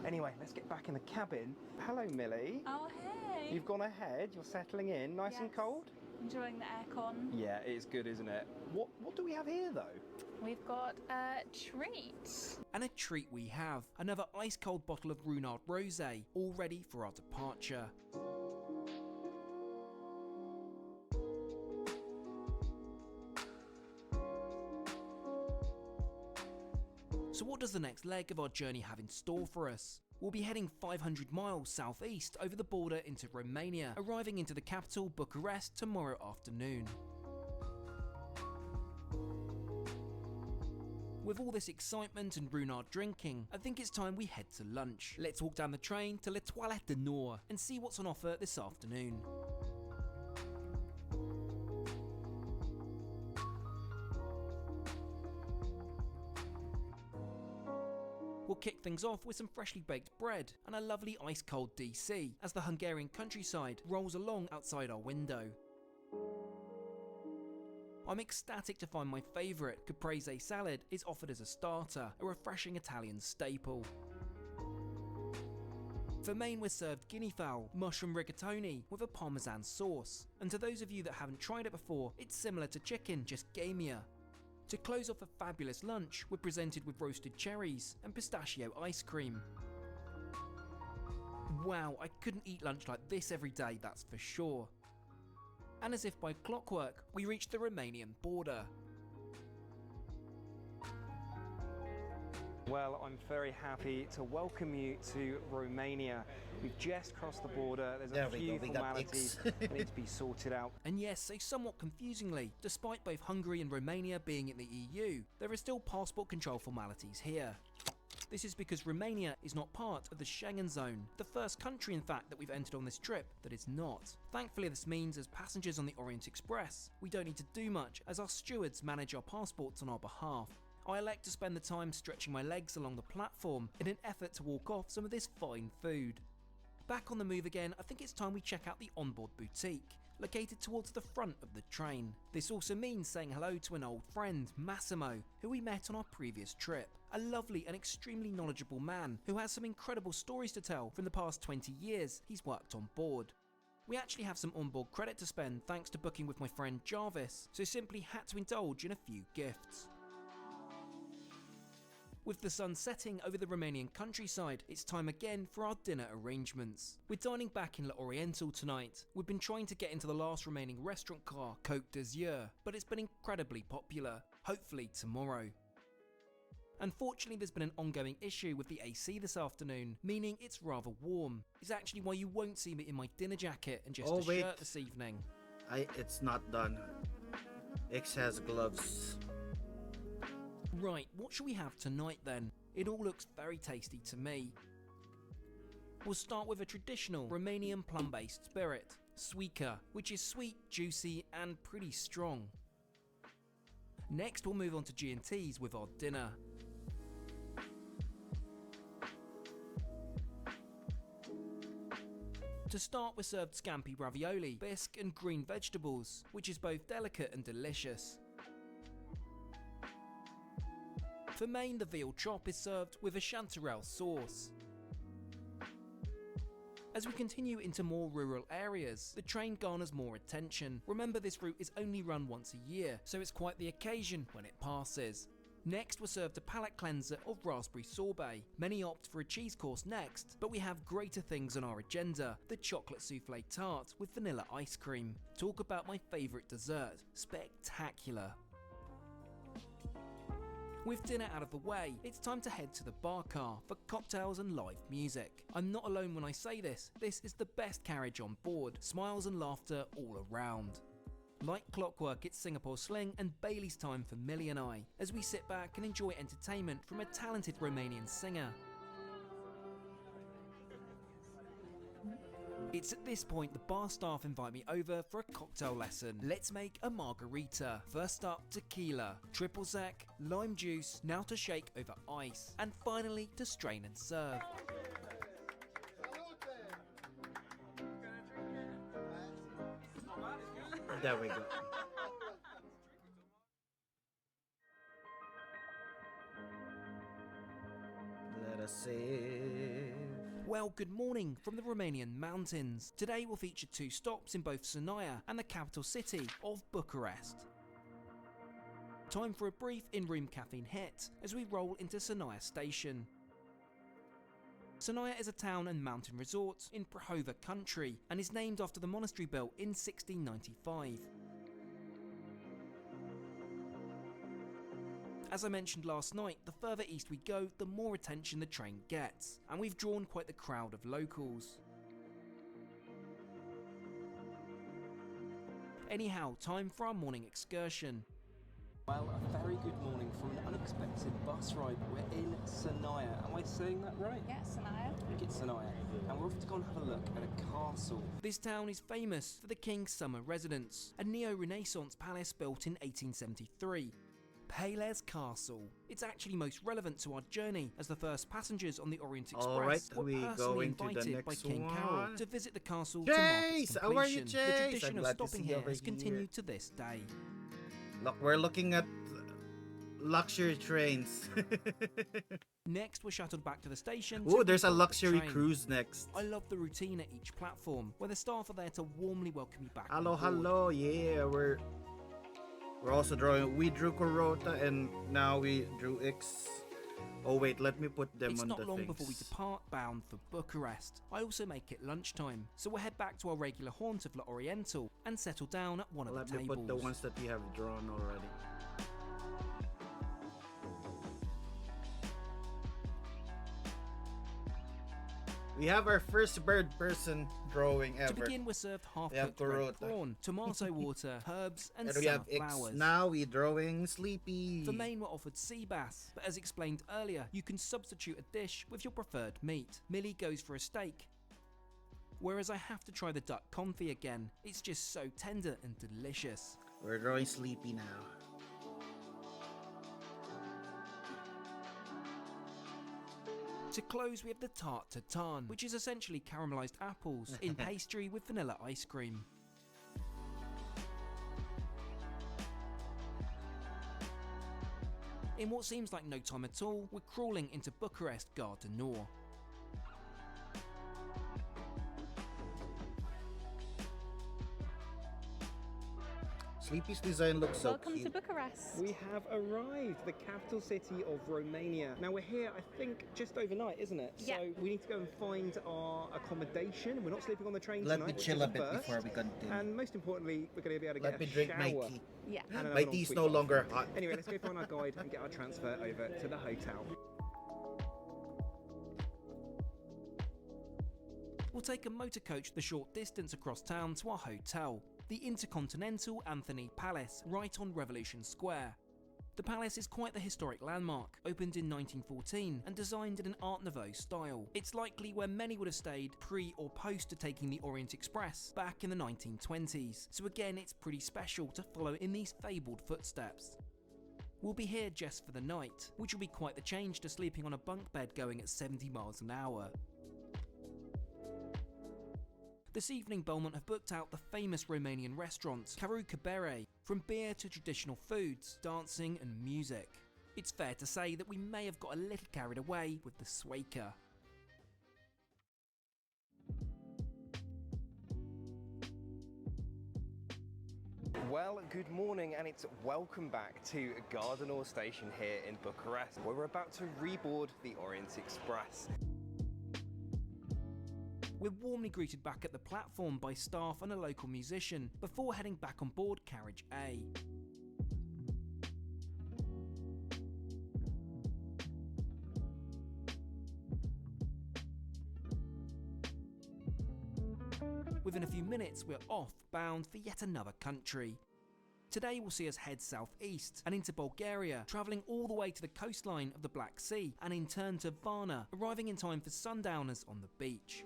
Anyway, let's get back in the cabin. Hello, Millie. Oh, hey. You've gone ahead. You're settling in, nice and Yes. cold. Enjoying the aircon. Yeah, it's good, isn't it? What do we have here though? We've got a treat. And a treat we have, another ice cold bottle of Ruinart Rosé, all ready for our departure. So what does the next leg of our journey have in store for us? We'll be heading 500 miles southeast over the border into Romania, arriving into the capital Bucharest tomorrow afternoon. With all this excitement and Ruinart drinking, I think it's time we head to lunch. Let's walk down the train to La Toilette du Nord and see what's on offer this afternoon. We'll kick things off with some freshly baked bread and a lovely ice-cold DC as the Hungarian countryside rolls along outside our window. I'm ecstatic to find my favourite caprese salad is offered as a starter, a refreshing Italian staple. For main we're served guinea fowl, mushroom rigatoni with a parmesan sauce, and to those of you that haven't tried it before, it's similar to chicken, just gamier. To close off a fabulous lunch, we're presented with roasted cherries and pistachio ice cream. Wow, I couldn't eat lunch like this every day, that's for sure. And as if by clockwork, we reach the Romanian border. Well, I'm very happy to welcome you to Romania. We've just crossed the border. There's There a we few go, we got formalities X. that need to be sorted out. And yes, so somewhat confusingly, despite both Hungary and Romania being in the EU, there are still passport control formalities here. This is because Romania is not part of the Schengen zone, the first country in fact that we've entered on this trip that is not. Thankfully this means as passengers on the Orient Express, we don't need to do much as our stewards manage our passports on our behalf. I elect to spend the time stretching my legs along the platform in an effort to walk off some of this fine food. Back on the move again, I think it's time we check out the onboard boutique, located towards the front of the train. This also means saying hello to an old friend, Massimo, who we met on our previous trip. A lovely and extremely knowledgeable man who has some incredible stories to tell from the past 20 years he's worked on board. We actually have some onboard credit to spend thanks to booking with my friend Jarvis, so simply had to indulge in a few gifts. With the sun setting over the Romanian countryside, it's time again for our dinner arrangements. We're dining back in La Oriental tonight. We've been trying to get into the last remaining restaurant car, Côte d'Azur, but it's been incredibly popular. Hopefully tomorrow. Unfortunately, there's been an ongoing issue with the AC this afternoon, meaning it's rather warm. It's actually why you won't see me in my dinner jacket and just a shirt this evening. It's not done. X has gloves. Right, what should we have tonight then? It all looks very tasty to me. We'll start with a traditional Romanian plum-based spirit, Suica, which is sweet, juicy and pretty strong. Next we'll move on to G&Ts with our dinner. To start, we're served scampi ravioli, bisque and green vegetables, which is both delicate and delicious. For main, the veal chop is served with a chanterelle sauce. As we continue into more rural areas, the train garners more attention. Remember, this route is only run once a year, so it's quite the occasion when it passes. Next, we're served a palate cleanser of raspberry sorbet. Many opt for a cheese course next, but we have greater things on our agenda: the chocolate souffle tart with vanilla ice cream. Talk about my favourite dessert. Spectacular. With dinner out of the way, it's time to head to the bar car for cocktails and live music. I'm not alone when I say this is the best carriage on board, smiles and laughter all around. Like clockwork, it's Singapore sling and Bailey's time for Millie and I, as we sit back and enjoy entertainment from a talented Romanian singer. It's at this point the bar staff invite me over for a cocktail lesson. Let's make a margarita. First up, tequila, triple sec, lime juice, now to shake over ice, and finally to strain and serve. There we go. Let us save. Well, good morning from the Romanian mountains. Today we'll feature 2 stops in both Sinaia and the capital city of Bucharest. Time for a brief in-room caffeine hit as we roll into Sinaia station. Sinaia is a town and mountain resort in Prahova country and is named after the monastery built in 1695. As I mentioned last night, the further east we go, the more attention the train gets, and we've drawn quite the crowd of locals. Anyhow, time for our morning excursion. Well, a very good morning from an unexpected bus ride. We're in Sinaia. Am I saying that right? Yeah, Sinaia. I think it's Sinaia. And we're off to go and have a look at a castle. This town is famous for the King's summer residence, a neo-Renaissance palace built in 1873. Pele's Castle. It's actually most relevant to our journey, as the first passengers on the Orient Express Alright, were we personally going to the invited by next King one. Carol to visit the castle to mark its Chase! How are you, completion. The Chase? tradition I'm of glad to stopping see you here over has here. continued to this day. Look, we're looking at luxury trains. Next, we're shuttled back to the station. Oh, to there's a reboard the luxury train. cruise next. I love the routine at each platform, where the staff are there to warmly welcome you back. Hello, on board. hello. Yeah, we're also drawing. We drew Corota and now we drew X. Oh wait, let me put them It's on not the long things. before we depart bound for Bucharest. I also make it lunchtime, so we'll head back to our regular haunt of La Oriental and settle down at one of Let the me tables. put the ones that we have drawn already. We have our first bird person drawing ever. To begin, we're served We have half-cooked red Corota. prawn, tomato water, herbs, and And we summer have X. flowers. Now we drawing Sleepy. For main, we're offered sea bass, but as explained earlier, you can substitute a dish with your preferred meat. Millie goes for a steak, whereas I have to try the duck confit again. It's just so tender and delicious. We're drawing Sleepy now. To close, we have the tarte tatin, which is essentially caramelised apples in pastry with vanilla ice cream. In what seems like no time at all, we're crawling into Bucharest Gare du Nord. Sleepy's design looks so Welcome cute. to Bucharest. We have arrived, the capital city of Romania. Now we're here, I think, just overnight, isn't it? Yeah. So we need to go and find our accommodation. We're not sleeping on the train Let tonight. me which chill is a bit first. before we continue. And most importantly, we're going to be able to Let get me a drink shower. my tea. Yeah. And My another tea's ensuite no bath. longer hot. Anyway, let's go find our guide and get our transfer over to the hotel. We'll take a motor coach the short distance across town to our hotel, the Intercontinental Anthony Palace, right on Revolution Square. The palace is quite the historic landmark, opened in 1914 and designed in an Art Nouveau style. It's likely where many would have stayed pre or post to taking the Orient Express back in the 1920s, so again it's pretty special to follow in these fabled footsteps. We'll be here just for the night, which will be quite the change to sleeping on a bunk bed going at 70 miles an hour. This evening, Belmont have booked out the famous Romanian restaurant, Caru Cabere, from beer to traditional foods, dancing and music. It's fair to say that we may have got a little carried away with the Swaker. Well, good morning, and it's welcome back to Gardenor Station here in Bucharest, where we're about to reboard the Orient Express. We're warmly greeted back at the platform by staff and a local musician before heading back on board Carriage A. Within a few minutes, we're off, bound for yet another country. Today will see us head southeast and into Bulgaria, travelling all the way to the coastline of the Black Sea and in turn to Varna, arriving in time for sundowners on the beach.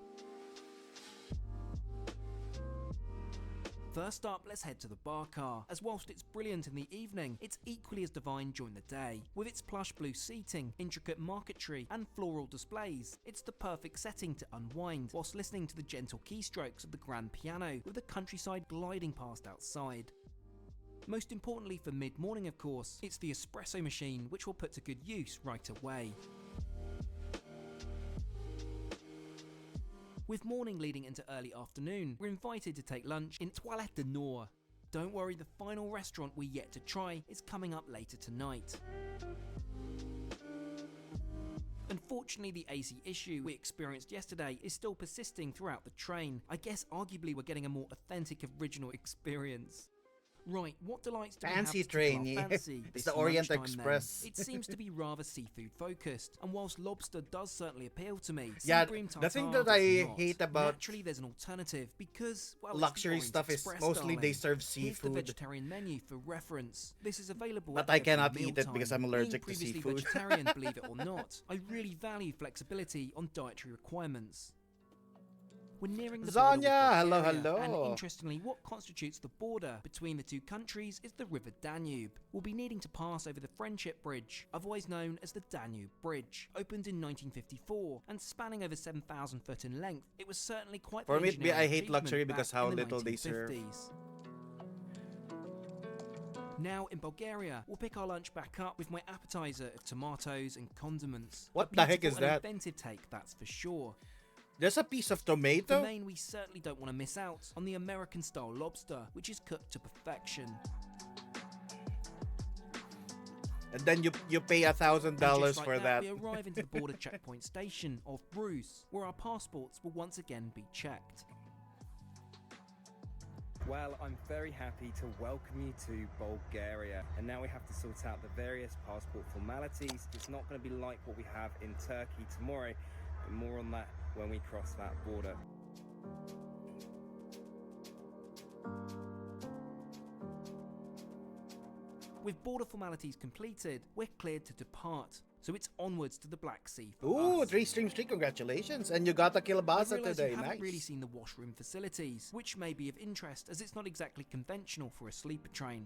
First up, let's head to the bar car, as whilst it's brilliant in the evening, it's equally as divine during the day. With its plush blue seating, intricate marquetry and floral displays, it's the perfect setting to unwind whilst listening to the gentle keystrokes of the grand piano with the countryside gliding past outside. Most importantly for mid-morning, of course, it's the espresso machine which we'll put to good use right away. With morning leading into early afternoon, we're invited to take lunch in Toilette du Nord. Don't worry, the final restaurant we're yet to try is coming up later tonight. Unfortunately, the AC issue we experienced yesterday is still persisting throughout the train. I guess arguably we're getting a more authentic original experience. Right, what delights do Fancy we have to tickle our train, yeah. fancy It's this the Orient lunchtime Express. then? It seems to be rather seafood focused, and whilst lobster does certainly appeal to me, Yeah, sea bream the thing tartare that I does not. hate about Naturally, there's an alternative because, well, it's the luxury Orient stuff is Express, mostly they darling. serve Here's the seafood. vegetarian menu for reference. This is available But at I every cannot eat it mealtime. because I'm Being allergic to previously seafood. vegetarian, believe it or not, I really value flexibility on dietary requirements. We're nearing the border with Zanya, hello, Bulgaria, hello. and interestingly, what constitutes the border between the two countries is the River Danube. We'll be needing to pass over the Friendship Bridge, otherwise known as the Danube Bridge. Opened in 1954 and spanning over 7,000 foot in length, it was certainly quite the For me, engineering I hate achievement luxury back because how in the little they serve. 1950s. Now in Bulgaria, we'll pick our lunch back up with my appetizer of tomatoes and condiments. What A the heck beautiful is and that? inventive take, that's for sure. There's a piece of For tomato? Maine, we certainly don't want to miss out on the American-style lobster, which is cooked to perfection. And then you pay $1,000 And just like for that. we arrive into the border checkpoint station of Bruce, where our passports will once again be checked. Well, I'm very happy to welcome you to Bulgaria, and now we have to sort out the various passport formalities. It's not going to be like what we have in Turkey tomorrow, but more on that when we cross that border. With border formalities completed, we're cleared to depart, so it's onwards to the Black Sea for Ooh, us. 3 stream streak, congratulations. And you got a I kielbasa realise today, you haven't nice. really seen the washroom facilities, which may be of interest as it's not exactly conventional for a sleeper train.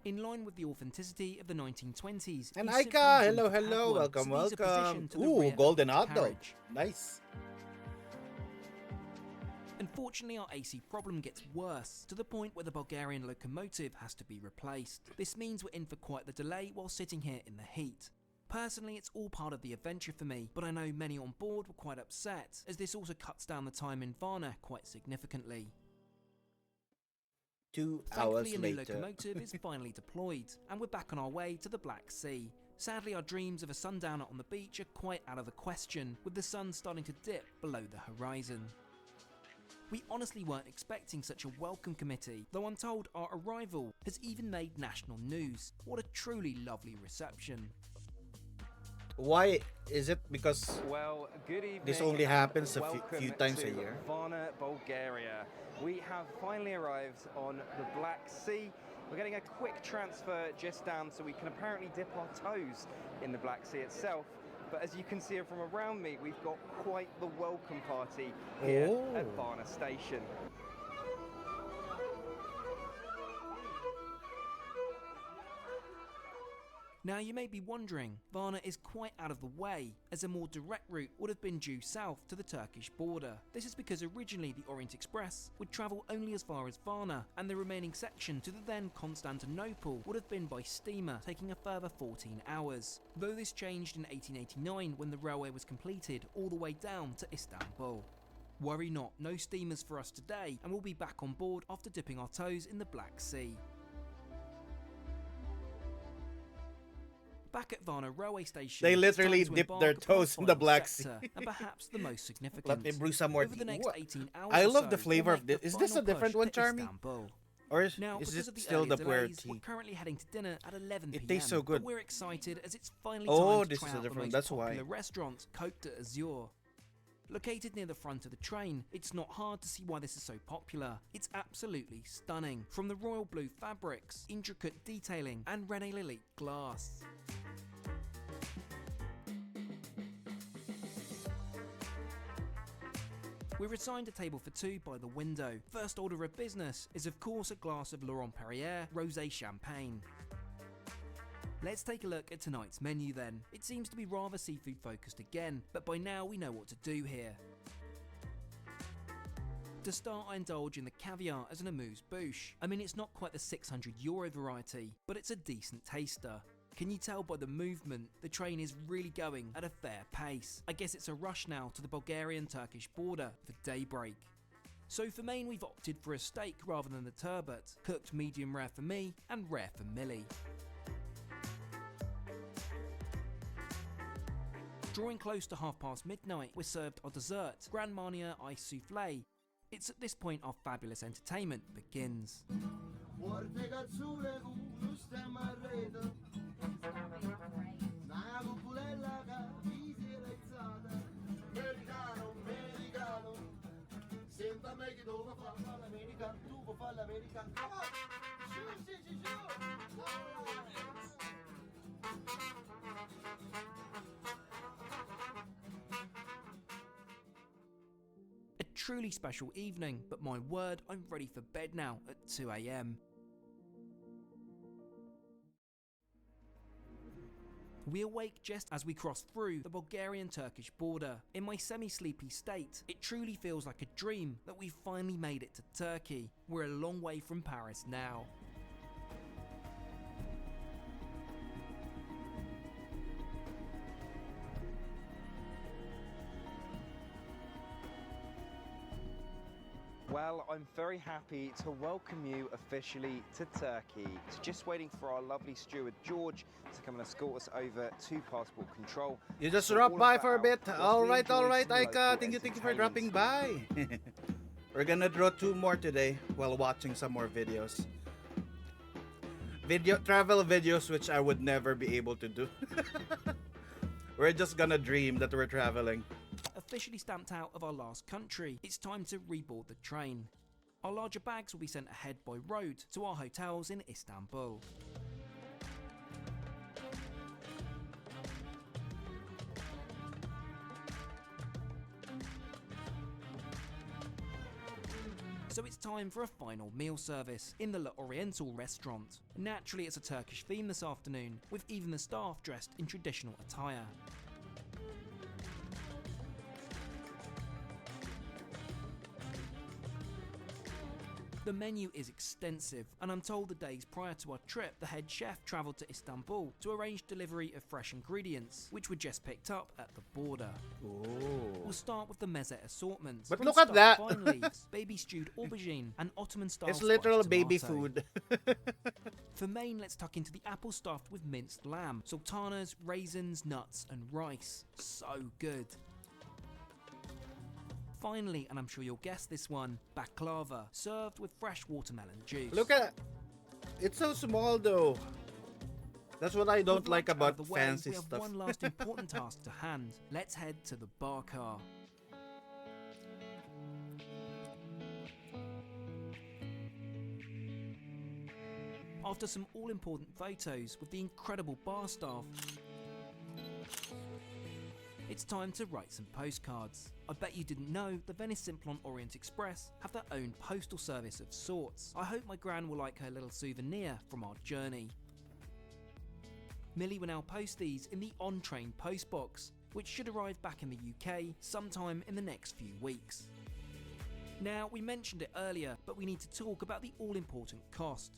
In line with the authenticity of the 1920s, And you simply Aika, jump hello, to hello, Padua, welcome, so these are welcome. positioned to the Ooh, rear of golden each hot dog. carriage. Nice. Unfortunately, our AC problem gets worse, to the point where the Bulgarian locomotive has to be replaced. This means we're in for quite the delay while sitting here in the heat. Personally, it's all part of the adventure for me, but I know many on board were quite upset, as this also cuts down the time in Varna quite significantly. 2 Thankfully, hours a new later. locomotive is finally deployed, and we're back on our way to the Black Sea. Sadly, our dreams of a sundowner on the beach are quite out of the question, with the sun starting to dip below the horizon. We honestly weren't expecting such a welcome committee, though I'm told our arrival has even made national news. What a truly lovely reception. Why is it? Because Well, good evening. this only happens a welcome few times to a year. Varna, Bulgaria. We have finally arrived on the Black Sea. We're getting a quick transfer just down so we can apparently dip our toes in the Black Sea itself. But as you can see from around me, we've got quite the welcome party here at Oh. Varna Station. Now you may be wondering, Varna is quite out of the way, as a more direct route would have been due south to the Turkish border. This is because originally the Orient Express would travel only as far as Varna, and the remaining section to the then Constantinople would have been by steamer, taking a further 14 hours. Though this changed in 1889 when the railway was completed all the way down to Istanbul. Worry not, no steamers for us today, and we'll be back on board after dipping our toes in the Black Sea. Back at Varna railway station, They it's literally time to dipped their embark upon toes in the final Black sector, Sea. and perhaps the most significant. Let me brew some more Over the tea. next What? 18 hours I or love so, the flavor we'll of make this. the Is this a final different push one, to Charmy? Istanbul. Or is Now, it because of the still early the puer delays, we're tea? currently heading to dinner at 11 p.m. It tastes so good. But we're excited as it's finally Oh, time to this try is a out the different- most that's why. popular restaurant, Côte d'Azur. Located near the front of the train, it's not hard to see why this is so popular. It's absolutely stunning, from the royal blue fabrics, intricate detailing, and René Lilly glass. We're assigned a table for two by the window. First order of business is of course a glass of Laurent Perrier Rosé Champagne. Let's take a look at tonight's menu then. It seems to be rather seafood focused again, but by now we know what to do here. To start, I indulge in the caviar as an amuse-bouche. I mean, it's not quite the €600 variety, but it's a decent taster. Can you tell by the movement, the train is really going at a fair pace. I guess it's a rush now to the Bulgarian-Turkish border for daybreak. So for main we've opted for a steak rather than the turbot, cooked medium rare for me and rare for Millie. Drawing close to midnight, we're served our dessert, Grand Marnier Ice Soufflé. It's at this point our fabulous entertainment begins. A truly special evening, but my word, I'm ready for bed now at 2 a.m. We awake just as we cross through the Bulgarian-Turkish border. In my semi-sleepy state, it truly feels like a dream that we've finally made it to Turkey. We're a long way from Paris now. Well, I'm very happy to welcome you officially to Turkey. So just waiting for our lovely steward George to come and escort us over to passport control. You just So dropped all of by that for a out bit. whilst All we right, enjoy some Aika. local Thank you for dropping entertainment. by. We're gonna draw 2 more today while watching some more videos. Travel videos which I would never be able to do. We're just gonna dream that we're traveling. Officially stamped out of our last country, it's time to reboard the train. Our larger bags will be sent ahead by road to our hotels in Istanbul. So it's time for a final meal service in the Le Oriental restaurant. Naturally, it's a Turkish theme this afternoon, with even the staff dressed in traditional attire. The menu is extensive, and I'm told the days prior to our trip, the head chef travelled to Istanbul to arrange delivery of fresh ingredients, which were just picked up at the border. We'll start with the meze assortment. But from look at stuffed that! vine leaves, baby stewed aubergine, and Ottoman-style It's literal spiced baby tomato. food. For main, let's tuck into the apple stuffed with minced lamb, sultanas, raisins, nuts, and rice. So good. Finally, and I'm sure you'll guess this one, baklava, served with fresh watermelon juice. Look at it. It's so small though. That's what I don't With like lunch out about of the way, fancy we have stuff. one last important task to hand. Let's head to the bar car. After some all-important photos with the incredible bar staff, it's time to write some postcards. I bet you didn't know the Venice Simplon Orient Express have their own postal service of sorts. I hope my gran will like her little souvenir from our journey. Millie will now post these in the on-train postbox, which should arrive back in the UK sometime in the next few weeks. Now, we mentioned it earlier, but we need to talk about the all-important cost.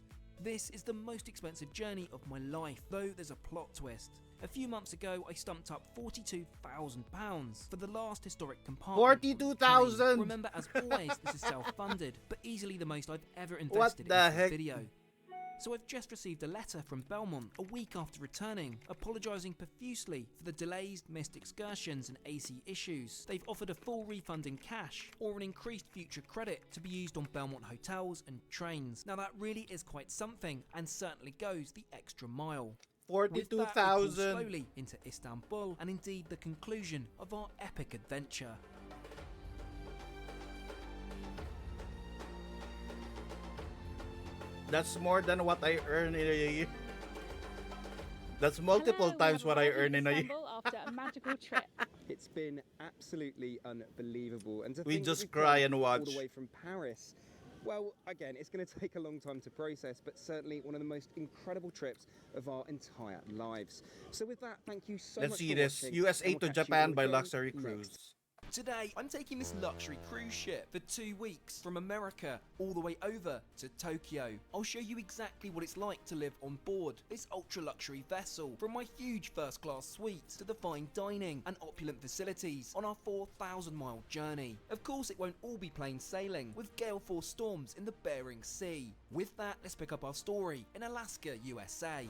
This is the most expensive journey of my life, though there's a plot twist. A few months ago, I stumped up £42,000 for the last historic compartment. 42,000! Remember, as always, this is self-funded, but easily the most I've ever invested in the this heck? video. So I've just received a letter from Belmont a week after returning, apologising profusely for the delays, missed excursions and AC issues. They've offered a full refund in cash or an increased future credit to be used on Belmont hotels and trains. Now that really is quite something and certainly goes the extra mile. With that, we pull 42,000. slowly into Istanbul and indeed the conclusion of our epic adventure. That's more than what I earn in a year. That's multiple Hello, times we what I have arrived earn in a year. Istanbul after a magical trip. It's been absolutely unbelievable. And to We think that just we've cry come and all watch. the way from Paris. Well, again, it's going to take a long time to process, but certainly one of the most incredible trips of our entire lives. So with that, thank you so Let's much see for this. watching, USA and we'll to catch you Japan all by again Luxury next Cruise. Today, I'm taking this luxury cruise ship for 2 weeks from America all the way over to Tokyo. I'll show you exactly what it's like to live on board this ultra luxury vessel, from my huge first class suites to the fine dining and opulent facilities on our 4,000-mile journey. Of course, it won't all be plain sailing with gale force storms in the Bering Sea. With that, let's pick up our story in Alaska, USA.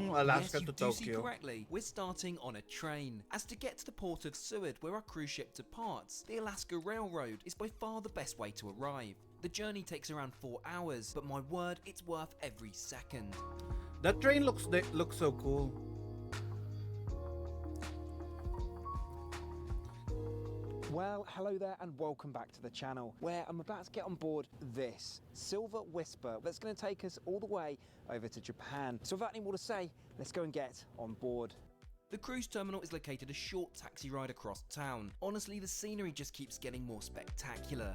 Alaska Yes, you to do see Tokyo. correctly. We're starting on a train. As to get to the port of Seward where our cruise ship departs, the Alaska Railroad is by far the best way to arrive. The journey takes around 4 hours, but my word, it's worth every second. That train looks so cool. Well, hello there and welcome back to the channel, where I'm about to get on board this Silver Whisper that's going to take us all the way over to Japan. So without any more to say, let's go and get on board. The cruise terminal is located a short taxi ride across town. Honestly, the scenery just keeps getting more spectacular.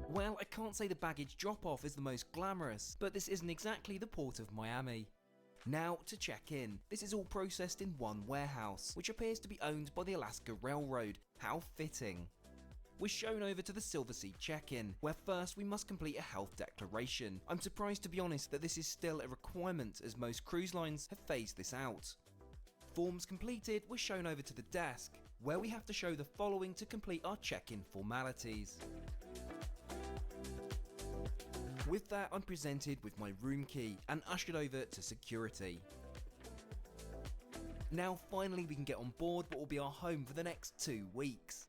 Well, I can't say the baggage drop-off is the most glamorous, but this isn't exactly the port of Miami. Now, to check in. This is all processed in one warehouse, which appears to be owned by the Alaska Railroad. How fitting. We're shown over to the Silversea check-in, where first we must complete a health declaration. I'm surprised, to be honest, that this is still a requirement, as most cruise lines have phased this out. Forms completed, we're shown over to the desk, where we have to show the following to complete our check-in formalities. With that, I'm presented with my room key and ushered over to security. Now finally we can get on board what will be our home for the next 2 weeks.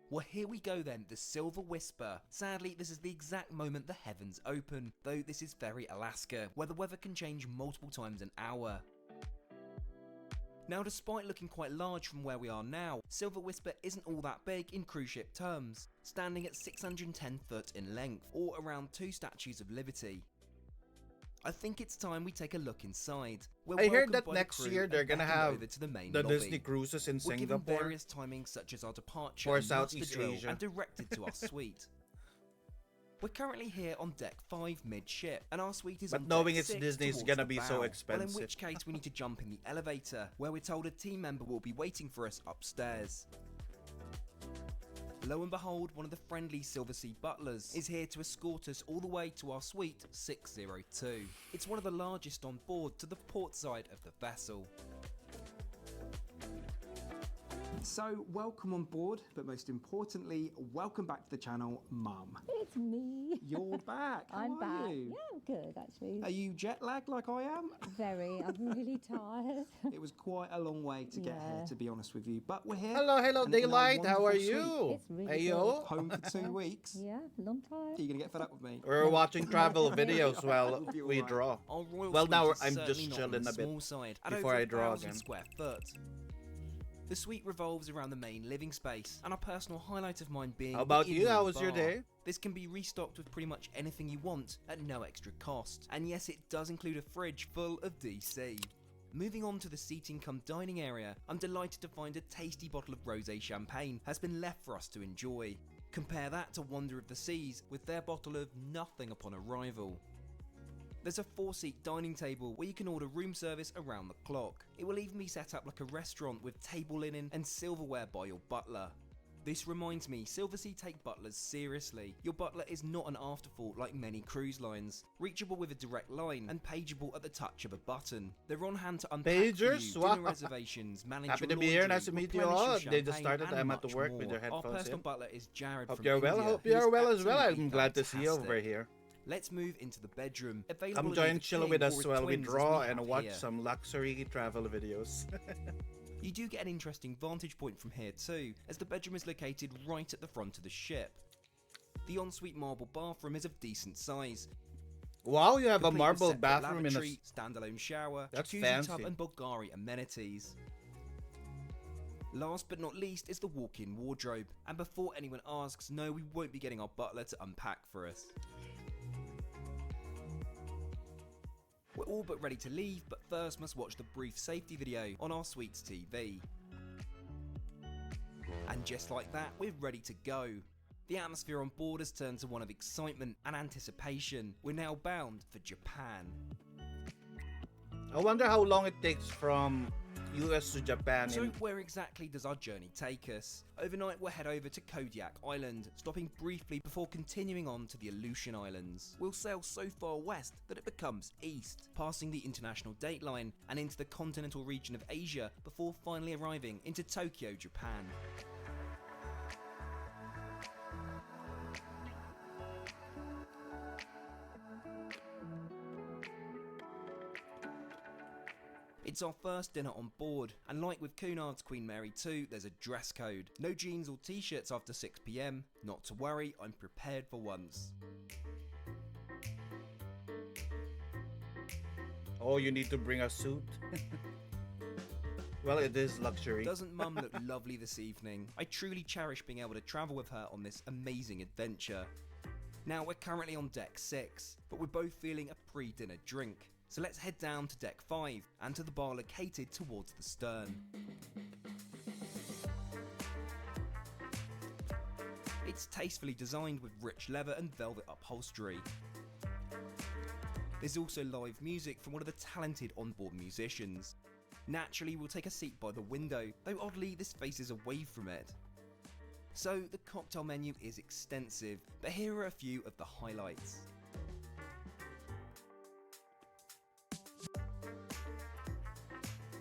Well, here we go then, the Silver Whisper. Sadly, this is the exact moment the heavens open, though this is very Alaska, where the weather can change multiple times an hour. Now, despite looking quite large from where we are now, Silver Whisper isn't all that big in cruise ship terms, standing at 610 foot in length, or around 2 Statues of Liberty. I think it's time we take a look inside. We're I heard welcomed that by the next crew year they're and gonna beckoned have over to the main the lobby. Disney cruises in We're given Singapore various timings such as our departure for and muster Southeast drill Asia. and directed to our suite. We're currently here on deck 5 mid-ship, and our suite is But on knowing deck it's 6 Disney, it's towards gonna the be bow. so Well, in expensive. which case we need to jump in the elevator, where we're told a team member will be waiting for us upstairs. Lo and behold, one of the friendly Silversea butlers is here to escort us all the way to our suite 602. It's one of the largest on board to the port side of the vessel. So welcome on board, but most importantly, welcome back to the channel, Mum. It's me. You're back. How I'm are back. you? Yeah, I'm good actually. Are you jet lagged like I am? Very. I'm really tired. It was quite a long way to get here, Yeah. to be honest with you. But we're here. Hello, and in our Daylight. How are wonderful suite. you? It's really Hey yo. Home for 2 weeks. Yeah, long time. Are you going to get fed up with me? We're watching travel videos while It'll be we alright. draw. Our royal Well, now suite is I'm certainly just not chilling on the a bit small side, at before over I draw 1,000 again. square foot. The suite revolves around the main living space, and a personal highlight of mine being How about the you? How in-room was your bar. day? This can be restocked with pretty much anything you want at no extra cost, and yes, it does include a fridge full of DC. Moving on to the seating cum dining area, I'm delighted to find a tasty bottle of rosé champagne has been left for us to enjoy. Compare that to Wonder of the Seas with their bottle of nothing upon arrival. There's a 4-seat dining table where you can order room service around the clock. It will even be set up like a restaurant with table linen and silverware by your butler. This reminds me, Silversea take butlers seriously. Your butler is not an afterthought like many cruise lines, reachable with a direct line and pageable at the touch of a button. They're on hand to unpack Pagers? for you, dinner Wow. reservations, manage Happy your to be here. laundry, Nice to meet you replenish all. your They just champagne, started. and I'm at the much work more. with their Our headphones personal in. butler is Jared Hope from you're well. India, Hope who you're is well as well. absolutely I'm glad to see you fantastic. over here. Let's move into the bedroom. Available Come in join either chill king with or us while we twins, as draw have and watch here. some luxury travel videos. You do get an interesting vantage point from here too, as the bedroom is located right at the front of the ship. The ensuite marble bathroom is of decent size. Wow, you have a complete with marble separate bathroom in a... lavatory, standalone shower, That's jacuzzi fancy. tub and Bulgari amenities. Last but not least is the walk-in wardrobe, and before anyone asks, no, we won't be getting our butler to unpack for us. We're all but ready to leave, but first must watch the brief safety video on our suite's TV. And just like that, we're ready to go. The atmosphere on board has turned to one of excitement and anticipation. We're now bound for Japan. I wonder how long it takes from US to Japan. So in... where exactly does our journey take us? Overnight we'll head over to Kodiak Island, stopping briefly before continuing on to the Aleutian Islands. We'll sail so far west that it becomes east, passing the international date line and into the continental region of Asia before finally arriving into Tokyo, Japan. It's our first dinner on board, and like with Cunard's Queen Mary 2, there's a dress code. No jeans or t-shirts after 6 PM. Not to worry, I'm prepared for once. Oh, you need to bring a suit? Well, it is luxury. Doesn't Mum look lovely this evening? I truly cherish being able to travel with her on this amazing adventure. Now we're currently on deck 6, but we're both feeling a pre-dinner drink. So let's head down to deck 5 and to the bar located towards the stern. It's tastefully designed with rich leather and velvet upholstery. There's also live music from one of the talented onboard musicians. Naturally, we'll take a seat by the window, though oddly this faces away from it. So the cocktail menu is extensive, but here are a few of the highlights.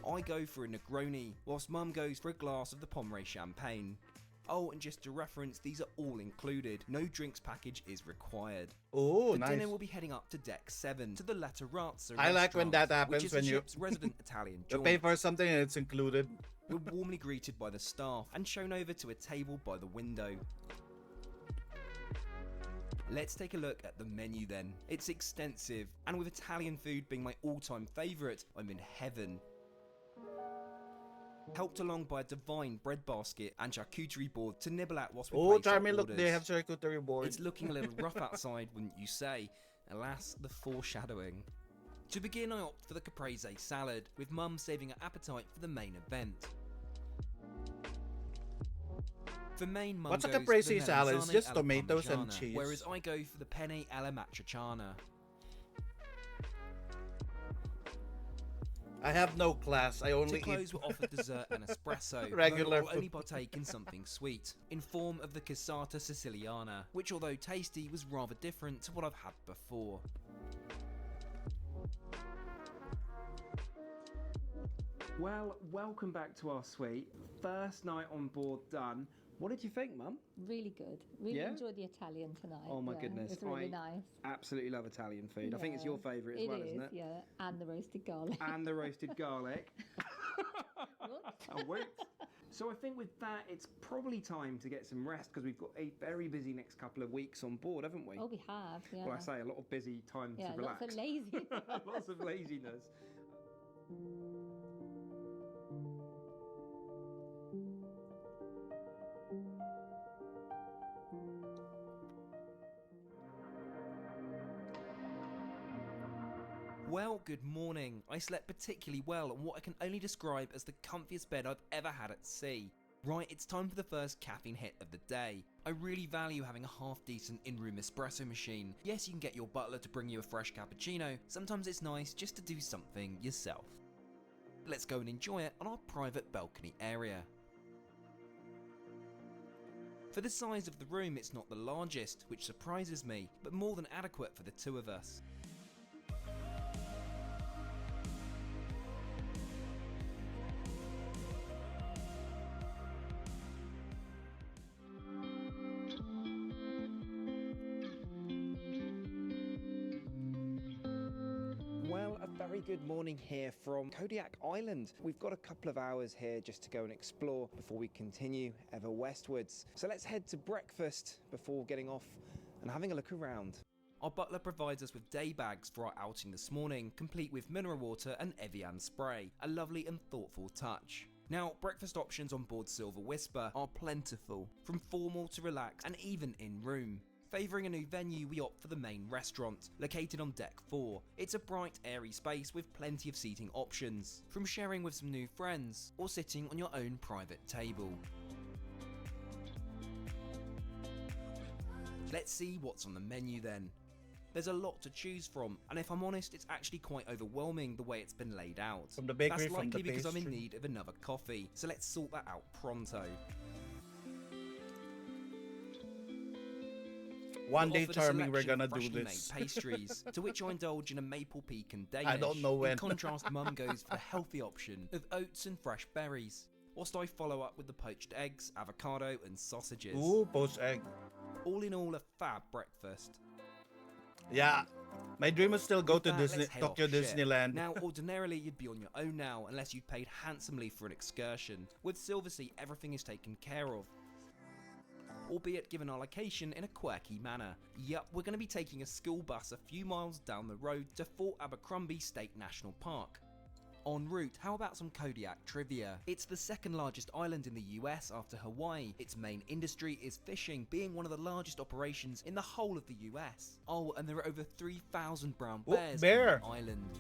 I go for a Negroni, whilst Mum goes for a glass of the Pommery champagne. Oh, and just to reference, these are all included. No drinks package is required. Oh, For nice. dinner, we'll be heading up to deck 7 to the La Terrazza I like when restaurant, that happens, which is when the you- ship's resident Italian You joint. pay for something and it's included. We're warmly greeted by the staff and shown over to a table by the window. Let's take a look at the menu then. It's extensive, and with Italian food being my all-time favourite, I'm in heaven. Helped along by a divine bread basket and charcuterie board to nibble at whilst we Oh, place our Charmy, look, they orders. have charcuterie board. It's looking a little rough outside, wouldn't you say? Alas, the foreshadowing. To begin, I opt for the caprese salad, with Mum saving her appetite for the main event. For main, Mum What's a goes for caprese the salad? It's melanzane just alla tomatoes and parmigiana, cheese. whereas I go for the penne alla matriciana. I have no class. I To only close, eat... we're offered dessert and espresso. Regular though I'll only food. partake in something sweet, in form of the cassata siciliana, which although tasty was rather different to what I've had before. Well, welcome back to our suite. First night on board done. What did you think, Mum? Really good. Really Yeah? enjoyed the Italian tonight. Oh my yeah, goodness, It was really I- nice. Absolutely love Italian food. I think it's your Yeah. favourite as well, isn't it? Yeah, and the roasted garlic. And the roasted garlic. Whoops. And wait. So I think with that, it's probably time to get some rest because we've got a very busy next couple of weeks on board, haven't we? Oh, we have, yeah. Well, I say a lot of busy time yeah, to relax. lots of lazy. Lots of laziness. Well, good morning. I slept particularly well on what I can only describe as the comfiest bed I've ever had at sea. Right, it's time for the first caffeine hit of the day. I really value having a half-decent in-room espresso machine. Yes, you can get your butler to bring you a fresh cappuccino. Sometimes it's nice just to do something yourself. Let's go and enjoy it on our private balcony area. For the size of the room, it's not the largest, which surprises me, but more than adequate for the two of us. Well, a very good morning here from Kodiak Island. We've got a couple of hours here just to go and explore before we continue ever westwards. So let's head to breakfast before getting off and having a look around. Our butler provides us with day bags for our outing this morning, complete with mineral water and Evian spray, a lovely and thoughtful touch. Now, breakfast options on board Silver Whisper are plentiful, from formal to relaxed and even in-room. Favouring a new venue, we opt for the main restaurant, located on deck 4. It's a bright, airy space with plenty of seating options, from sharing with some new friends, or sitting on your own private table. Let's see what's on the menu then. There's a lot to choose from, and if I'm honest, it's actually quite overwhelming the way it's been laid out. From the bakery, That's from likely the because I'm in pastry. need of another coffee, so let's sort that out pronto. One We're day, offered a Charming, we're selection gonna of do freshly this. made pastries, to which I indulge in a maple pecan Danish. I don't know when. In contrast, Mum goes for the healthy option of oats and fresh berries, whilst I follow up with the poached eggs, avocado and sausages. Ooh, poached egg. All in all, a fab breakfast. Yeah, my dream is still go With to that, Disney, let's head off Tokyo ship. Disneyland. Now, ordinarily you'd be on your own now, unless you'd paid handsomely for an excursion. With Silversea, everything is taken care of, albeit given our location in a quirky manner. Yup, we're going to be taking a school bus a few miles down the road to Fort Abercrombie State National Park. En route, how about some Kodiak trivia? It's the second largest island in the US after Hawaii. Its main industry is fishing, being one of the largest operations in the whole of the US. Oh, and there are over 3,000 brown Oh, bears bear. on the island.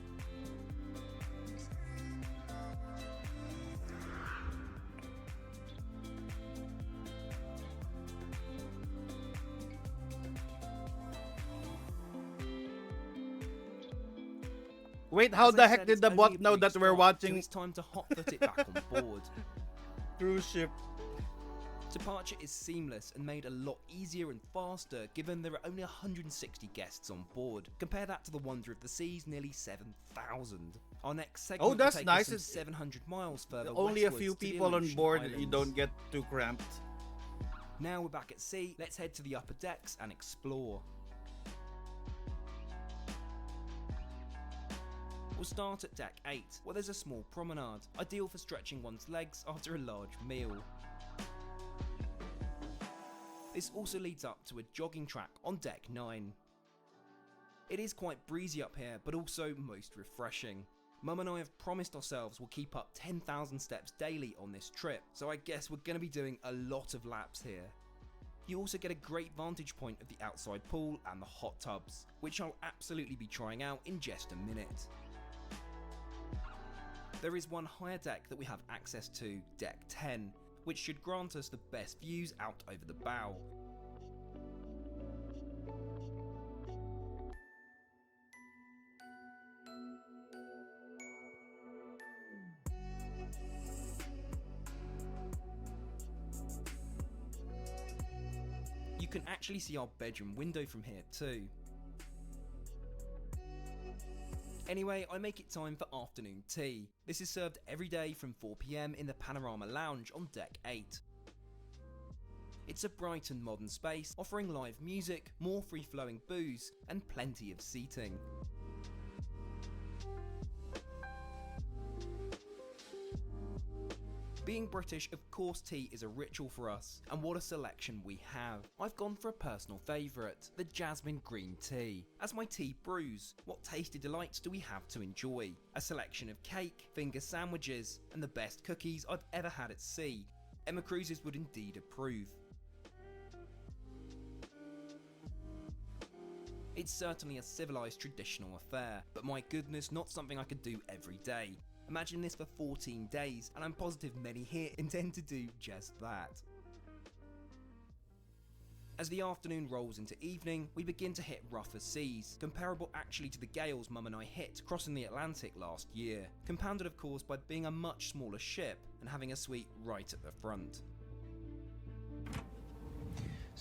Wait, how As the I heck said, did it's the only bot a know brief that we're start, so watching it's time to hotfoot it back on board. cruise ship? Departure is seamless and made a lot easier and faster given there are only 160 guests on board. Compare that to the Wonder of the Seas, nearly 7,000. Our next segment Oh, that's will take nice. us some It's 700 miles further Only a westwards few to the people on Aleutian board. You Islands. don't get too cramped. Now we're back at sea, let's head to the upper decks and explore. We'll start at deck 8, where there's a small promenade, ideal for stretching one's legs after a large meal. This also leads up to a jogging track on deck 9. It is quite breezy up here, but also most refreshing. Mum and I have promised ourselves we'll keep up 10,000 steps daily on this trip, so I guess we're going to be doing a lot of laps here. You also get a great vantage point of the outside pool and the hot tubs, which I'll absolutely be trying out in just a minute. There is one higher deck that we have access to, deck 10, which should grant us the best views out over the bow. You can actually see our bedroom window from here too. Anyway, I make it time for afternoon tea. This is served every day from 4 PM in the Panorama Lounge on deck 8. It's a bright and modern space, offering live music, more free-flowing booze, and plenty of seating. Being British, of course tea is a ritual for us, and what a selection we have. I've gone for a personal favourite, the jasmine green tea. As my tea brews, what tasty delights do we have to enjoy? A selection of cake, finger sandwiches, and the best cookies I've ever had at sea. Emma Cruises would indeed approve. It's certainly a civilised traditional affair, but my goodness, not something I could do every day. Imagine this for 14 days, and I'm positive many here intend to do just that. As the afternoon rolls into evening, we begin to hit rougher seas, comparable actually to the gales Mum and I hit crossing the Atlantic last year, compounded of course by being a much smaller ship and having a suite right at the front.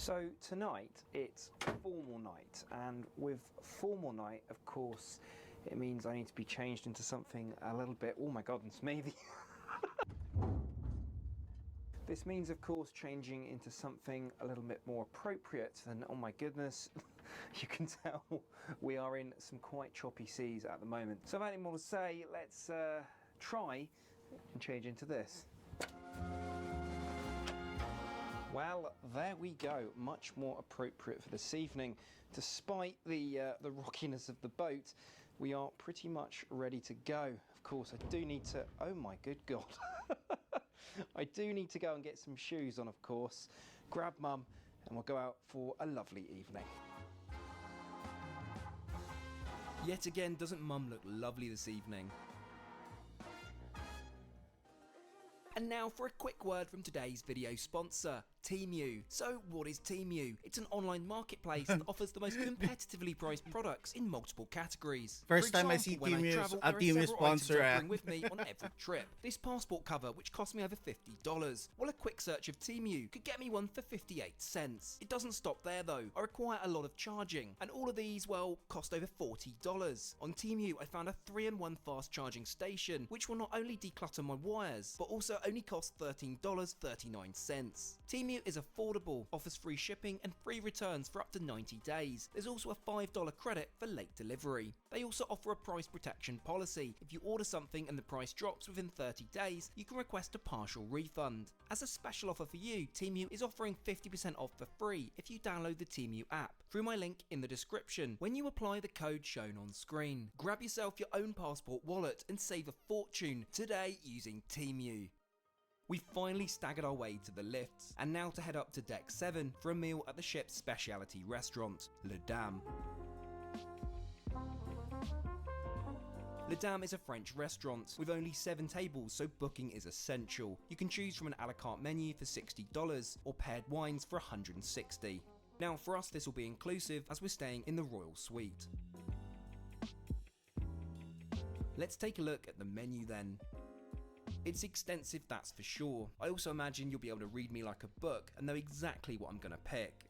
So tonight it's formal night, and with formal night, of course, it means I need to be changed into something a little bit, oh my goodness me, this means of course changing into something a little bit more appropriate than, oh my goodness, you can tell we are in some quite choppy seas at the moment. So without any more to say, let's try and change into this. Well, there we go, much more appropriate for this evening. Despite the rockiness of the boat, we are pretty much ready to go. Of course, I do need to, oh my good God. I do need to go and get some shoes on, of course, grab Mum, and we'll go out for a lovely evening. Yet again, doesn't Mum look lovely this evening? And now for a quick word from today's video sponsor, Temu. So what is Temu? It's an online marketplace that offers the most competitively priced products in multiple categories. First For time I example, see when Temu, travel, a there are Temu several items sponsor. I bring with me on every trip. This passport cover, which cost me over $50. Well, a quick search of Temu could get me one for 58 cents. It doesn't stop there though. I require a lot of charging, and all of these, well, cost over $40. On Temu, I found a 3-in-1 fast charging station, which will not only declutter my wires, but also only cost $13.39. Temu is affordable, offers free shipping and free returns for up to 90 days. There's also a $5 credit for late delivery. They also offer a price protection policy. If you order something and the price drops within 30 days, you can request a partial refund. As a special offer for you, Temu is offering 50% off for free if you download the Temu app through my link in the description when you apply the code shown on screen. Grab yourself your own passport wallet and save a fortune today using Temu. We finally staggered our way to the lifts, and now to head up to deck 7 for a meal at the ship's specialty restaurant, Le Dame. Le Dame is a French restaurant with only 7 tables, so booking is essential. You can choose from an a la carte menu for $60 or paired wines for $160. Now for us this will be inclusive as we're staying in the Royal Suite. Let's take a look at the menu then. It's extensive, that's for sure. I also imagine you'll be able to read me like a book and know exactly what I'm going to pick.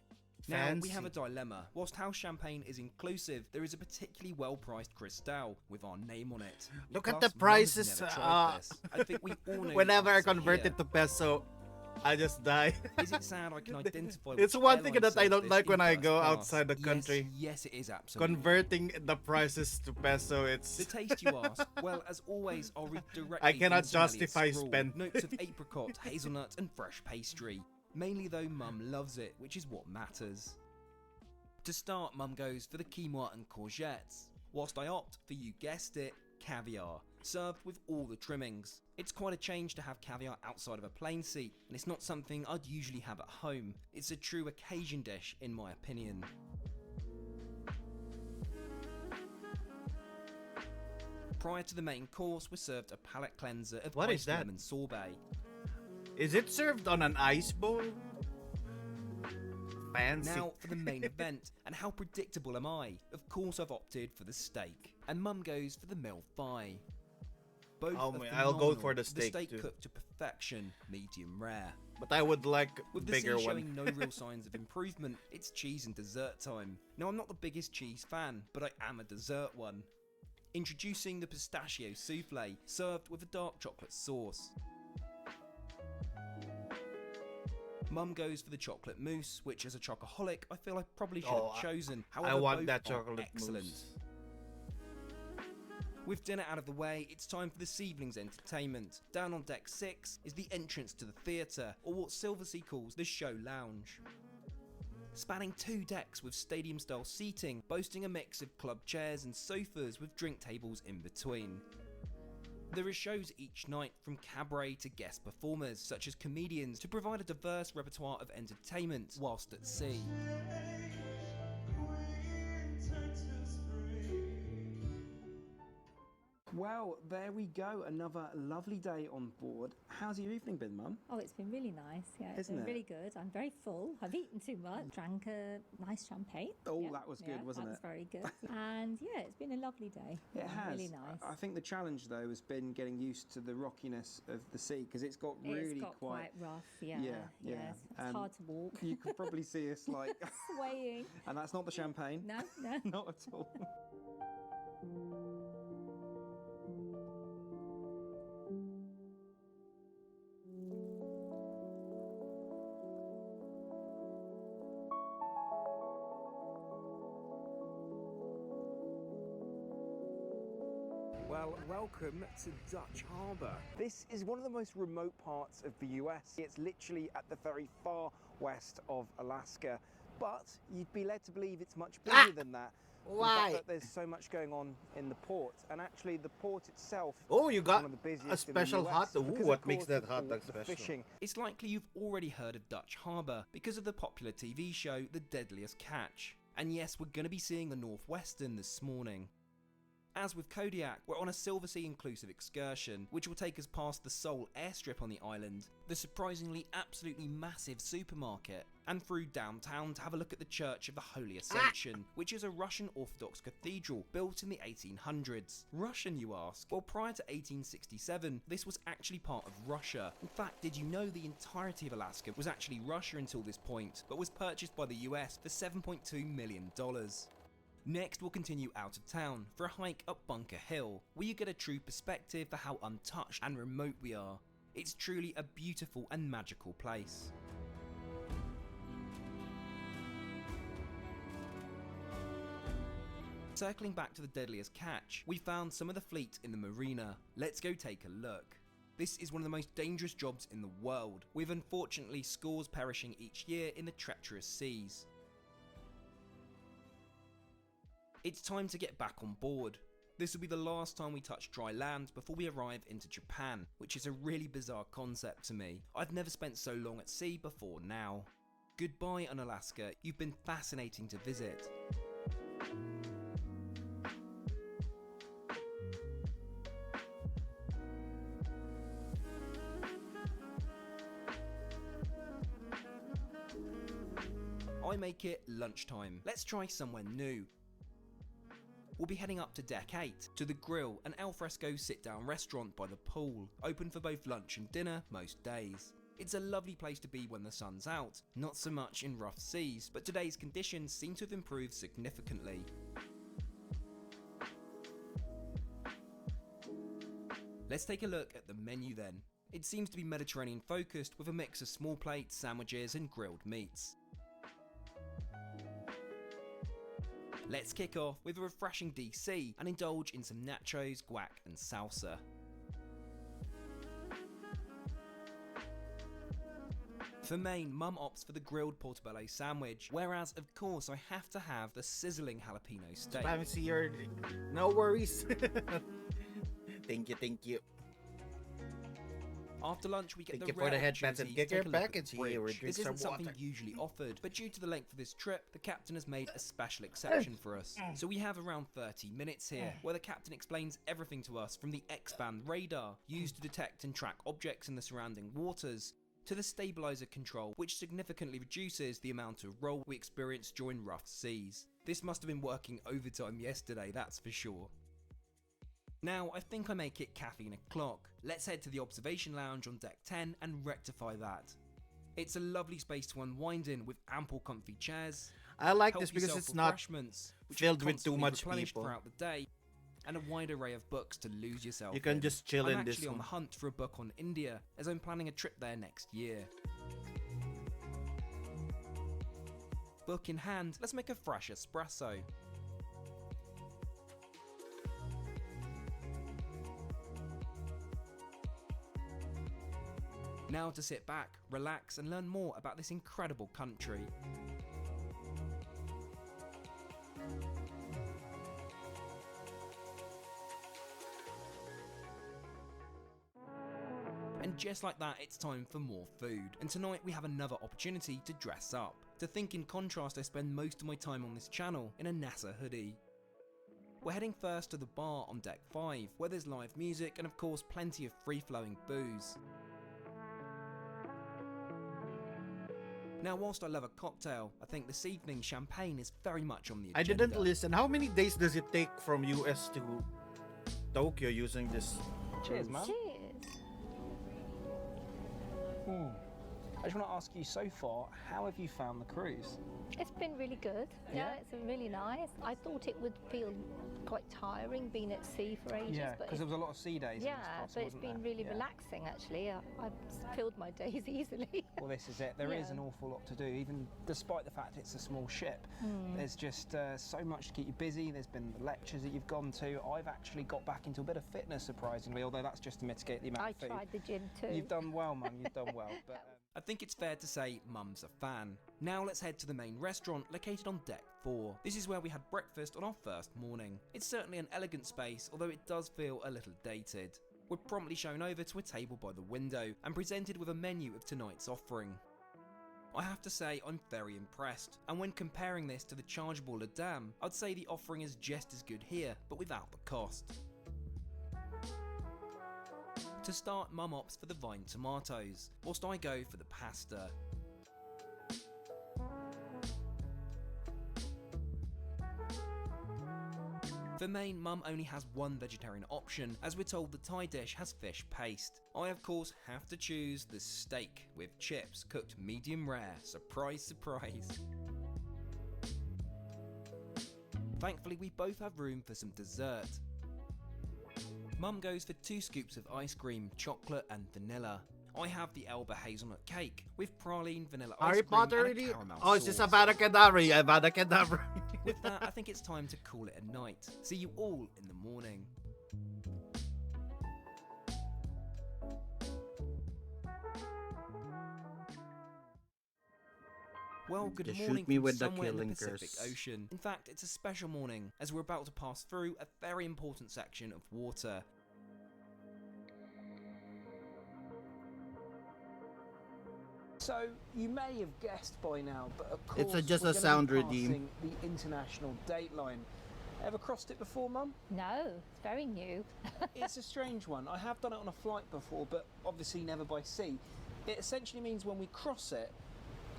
Now, we Fancy. have a dilemma. Whilst house champagne is inclusive, there is a particularly well-priced Cristal with our name on it. Look at Plus, the Mum has prices. never tried this. I think we all know Whenever the I answer convert here. it to peso, I just die. Is it sad I can identify It's which one thing airline that I serves don't this like in when I first go class? outside the country. Yes, it is absolutely. Converting the prices to peso, The it's taste you ask? Well, as always, I'll read directly I cannot from Somalia's justify scroll. spend. Notes of apricot, hazelnut and fresh pastry. Mainly though Mum loves it, which is what matters. To start, Mum goes for the quinoa and courgettes, whilst I opt for, you guessed it, caviar, served with all the trimmings. It's quite a change to have caviar outside of a plain seat, and it's not something I'd usually have at home. It's a true occasion dish in my opinion. Prior to the main course, we're served a palate cleanser of What is iced that? lemon sorbet. Is it served on an ice bowl? Fancy. Now for the main event, and how predictable am I? Of course I've opted for the steak, and Mum goes for the mil fi. Both Oh, are man, I'll go phenomenal. for the The steak steak too. cooked to perfection, medium rare. But I would like With the bigger sea one. showing no real signs of improvement, it's cheese and dessert time. Now I'm not the biggest cheese fan, but I am a dessert one. Introducing the pistachio souffle, served with a dark chocolate sauce. Mum goes for the chocolate mousse, which as a chocoholic, I feel I probably should Oh, have chosen. However, I want both that are chocolate excellent. mousse. With dinner out of the way, it's time for this evening's entertainment. Down on deck 6 is the entrance to the theatre, or what Silversea calls the show lounge. Spanning 2 decks with stadium-style seating, boasting a mix of club chairs and sofas with drink tables in between. There are shows each night, from cabaret to guest performers such as comedians, to provide a diverse repertoire of entertainment whilst at sea. Well, there we go. Another lovely day on board. How's your evening been, Mum? Oh, it's been really nice. Yeah, it's Isn't been it? really good. I'm very full. I've eaten too much. Drank a nice champagne. Oh, Yeah, that was good, yeah, wasn't that it? was very good. And yeah, it's been a lovely day. It Yeah, has. really nice. I think the challenge, though, has been getting used to the rockiness of the sea because it's got really It's got quite rough. Yeah, Yeah, yeah. yeah. It's And hard to walk. You could probably see us like, Swaying. and that's not the champagne. No, no. Not at all. Well, welcome to Dutch Harbour. This is one of the most remote parts of the US. It's literally at the very far west of Alaska, but you'd be led to believe it's much bigger than that. The fact Why? that there's so much going on in the port, and actually the port itself Oh, you is got one of the busiest a special in the US hot dog. Ooh, because, what of makes course, that of hot all dog the special? fishing. It's likely you've already heard of Dutch Harbour because of the popular TV show The Deadliest Catch. And yes, we're going to be seeing the Northwestern this morning. As with Kodiak, we're on a Silversea inclusive excursion, which will take us past the sole airstrip on the island, the surprisingly absolutely massive supermarket, and through downtown to have a look at the Church of the Holy Ascension, which is a Russian Orthodox cathedral built in the 1800s. Russian, you ask? Well, prior to 1867, this was actually part of Russia. In fact, did you know the entirety of Alaska was actually Russia until this point, but was purchased by the US for $7.2 million? Next, we'll continue out of town for a hike up Bunker Hill, where you get a true perspective for how untouched and remote we are. It's truly a beautiful and magical place. Circling back to the Deadliest Catch, we found some of the fleet in the marina. Let's go take a look. This is one of the most dangerous jobs in the world, with unfortunately scores perishing each year in the treacherous seas. It's time to get back on board. This will be the last time we touch dry land before we arrive into Japan, which is a really bizarre concept to me. I've never spent so long at sea before now. Goodbye, Unalaska. You've been fascinating to visit. I make it lunchtime. Let's try somewhere new. We'll be heading up to Deck 8, to the Grill, an alfresco sit-down restaurant by the pool, open for both lunch and dinner most days. It's a lovely place to be when the sun's out, not so much in rough seas, but today's conditions seem to have improved significantly. Let's take a look at the menu then. It seems to be Mediterranean focused with a mix of small plates, sandwiches and grilled meats. Let's kick off with a refreshing DC and indulge in some nachos, guac and salsa. For main, Mum opts for the grilled portobello sandwich, whereas of course I have to have the sizzling jalapeno steak. Fancy your... No worries. Thank you. After lunch, we get Thank the you for rare the headbands opportunity and get to your take a look at package the here. bridge. Drink This some isn't something water. usually offered, but due to the length of this trip, the captain has made a special exception for us. So we have around 30 minutes here, where the captain explains everything to us from the X-band radar, used to detect and track objects in the surrounding waters, to the stabilizer control, which significantly reduces the amount of roll we experience during rough seas. This must have been working overtime yesterday, that's for sure. Now, I think I make it caffeine o'clock. Let's head to the observation lounge on deck 10 and rectify that. It's a lovely space to unwind in with ample comfy chairs. I like help this because yourself it's not refreshments, which filled are with too constantly much replenished people. throughout the day, and a wide array of books to lose yourself You can in. just chill I'm in this actually on the one. hunt for a book on India, as I'm planning a trip there next year. Book in hand, let's make a fresh espresso. Now to sit back, relax and learn more about this incredible country. And just like that, it's time for more food. And tonight we have another opportunity to dress up. To think in contrast, I spend most of my time on this channel in a NASA hoodie. We're heading first to the bar on deck 5, where there's live music and of course plenty of free-flowing booze. Now, whilst I love a cocktail, I think this evening champagne is very much on the I agenda. didn't listen. How many days does it take from US to Tokyo using this? Cheers, man. Cheers. I just want to ask you, so far, how have you found the cruise? It's been really good. Yeah? It's really nice. I thought it would feel quite tiring being at sea for ages. Yeah, but because there was a lot of sea days. yeah, in this castle, but it's wasn't been there? really Yeah. relaxing actually. I've filled my days easily. Well, this is it. There is Yeah. an awful lot to do, even despite the fact it's a small ship. There's just so much to keep you busy. There's been the lectures that you've gone to. I've actually got back into a bit of fitness, surprisingly, although that's just to mitigate the amount I of food. tried the gym too. You've done well, Mum. You've done well. But I think it's fair to say Mum's a fan. Now let's head to the main restaurant located on deck 4. This is where we had breakfast on our first morning. It's certainly an elegant space, although it does feel a little dated. We're promptly shown over to a table by the window and presented with a menu of tonight's offering. I have to say I'm very impressed, and when comparing this to the chargeable Le Dame, I'd say the offering is just as good here, but without the cost. To start, Mum opts for the vine tomatoes, whilst I go for the pasta. For main, Mum only has one vegetarian option, as we're told the Thai dish has fish paste. I of course have to choose the steak with chips cooked medium rare, surprise surprise. Thankfully we both have room for some dessert. Mum goes for 2 scoops of ice cream, chocolate and vanilla. I have the Elba hazelnut cake with praline, vanilla ice Harry cream Potter and a already? caramel Oh, it's just sauce. Avada Kedavra. Yeah, Avada Kedavra. With that, I think it's time to call it a night. See you all in the morning. Well, good Just morning shoot me from with the somewhere in the killing Pacific curse. Ocean. In fact, it's a special morning, as we're about to pass through a very important section of water. so you may have guessed by now, but of course It's just we're a gonna sound be redeem. passing the international date line. Ever crossed it before, Mum? No, it's very new. It's a strange one. I have done it on a flight before, but obviously never by sea. It essentially means when we cross it,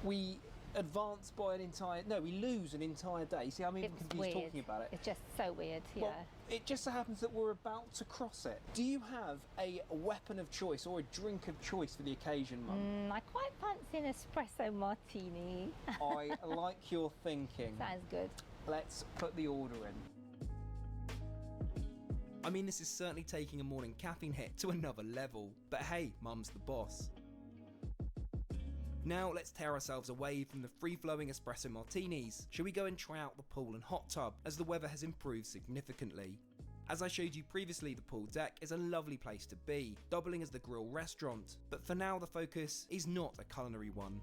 we advance by an entire... No, we lose an entire day. See, I'm even It's confused weird. talking about it. It's just so weird. Yeah. Well, it just so happens that we're about to cross it. Do you have a weapon of choice or a drink of choice for the occasion, Mum? I quite fancy an espresso martini. I like your thinking. Sounds good. Let's put the order in. I mean, this is certainly taking a morning caffeine hit to another level, but hey, Mum's the boss. Now let's tear ourselves away from the free-flowing espresso martinis. Shall we go and try out the pool and hot tub, as the weather has improved significantly? As I showed you previously, the pool deck is a lovely place to be, doubling as the grill restaurant, but for now the focus is not a culinary one.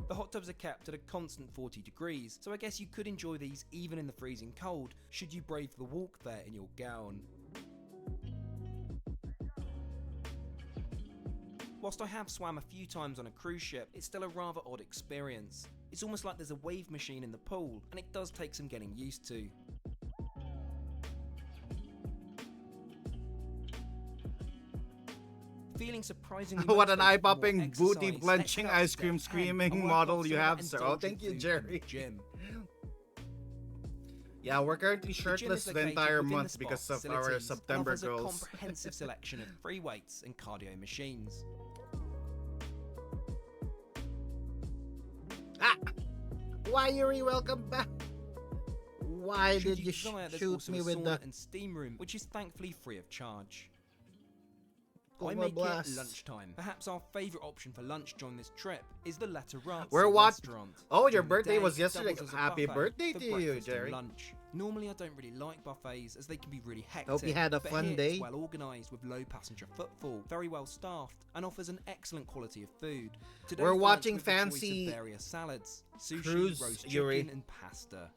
The hot tubs are kept at a constant 40 degrees, so I guess you could enjoy these even in the freezing cold, should you brave the walk there in your gown. Whilst I have swam a few times on a cruise ship, it's still a rather odd experience. It's almost like there's a wave machine in the pool, and it does take some getting used to. Feeling surprisingly What an motivated for more ing-eye-popping, exercise, booty-clenching, let's head up ice to cream deck 10 screaming and work model off you some have, of sir. that Oh, thank you, indulgent food from Jerry. the gym. Yeah, we're currently The gym is shirtless the located entire within the month spa because of our facilities and September offers a goals. comprehensive selection of free weights and cardio machines. Ah! Why, Yuri? Welcome back. Why Should did you desire, there's shoot also me a with sauna the and steam room, which is thankfully free of charge. I Coma make Blast? it lunchtime. Perhaps our favourite option for lunch during this trip is the La Terrazza We're what? restaurant. Oh, your During the birthday day, was it yesterday. doubles as a Happy buffet birthday for to you, breakfast and Jerry. lunch. Normally, I don't really like buffets as they can be really hectic. Hope you had a but fun here day. It's well organised with low passenger footfall, very well staffed, and offers an excellent quality of food. Today, We're for lunch, watching with the choice of fancy various salads, sushi, cruise, roast chicken, Yuri. and pasta.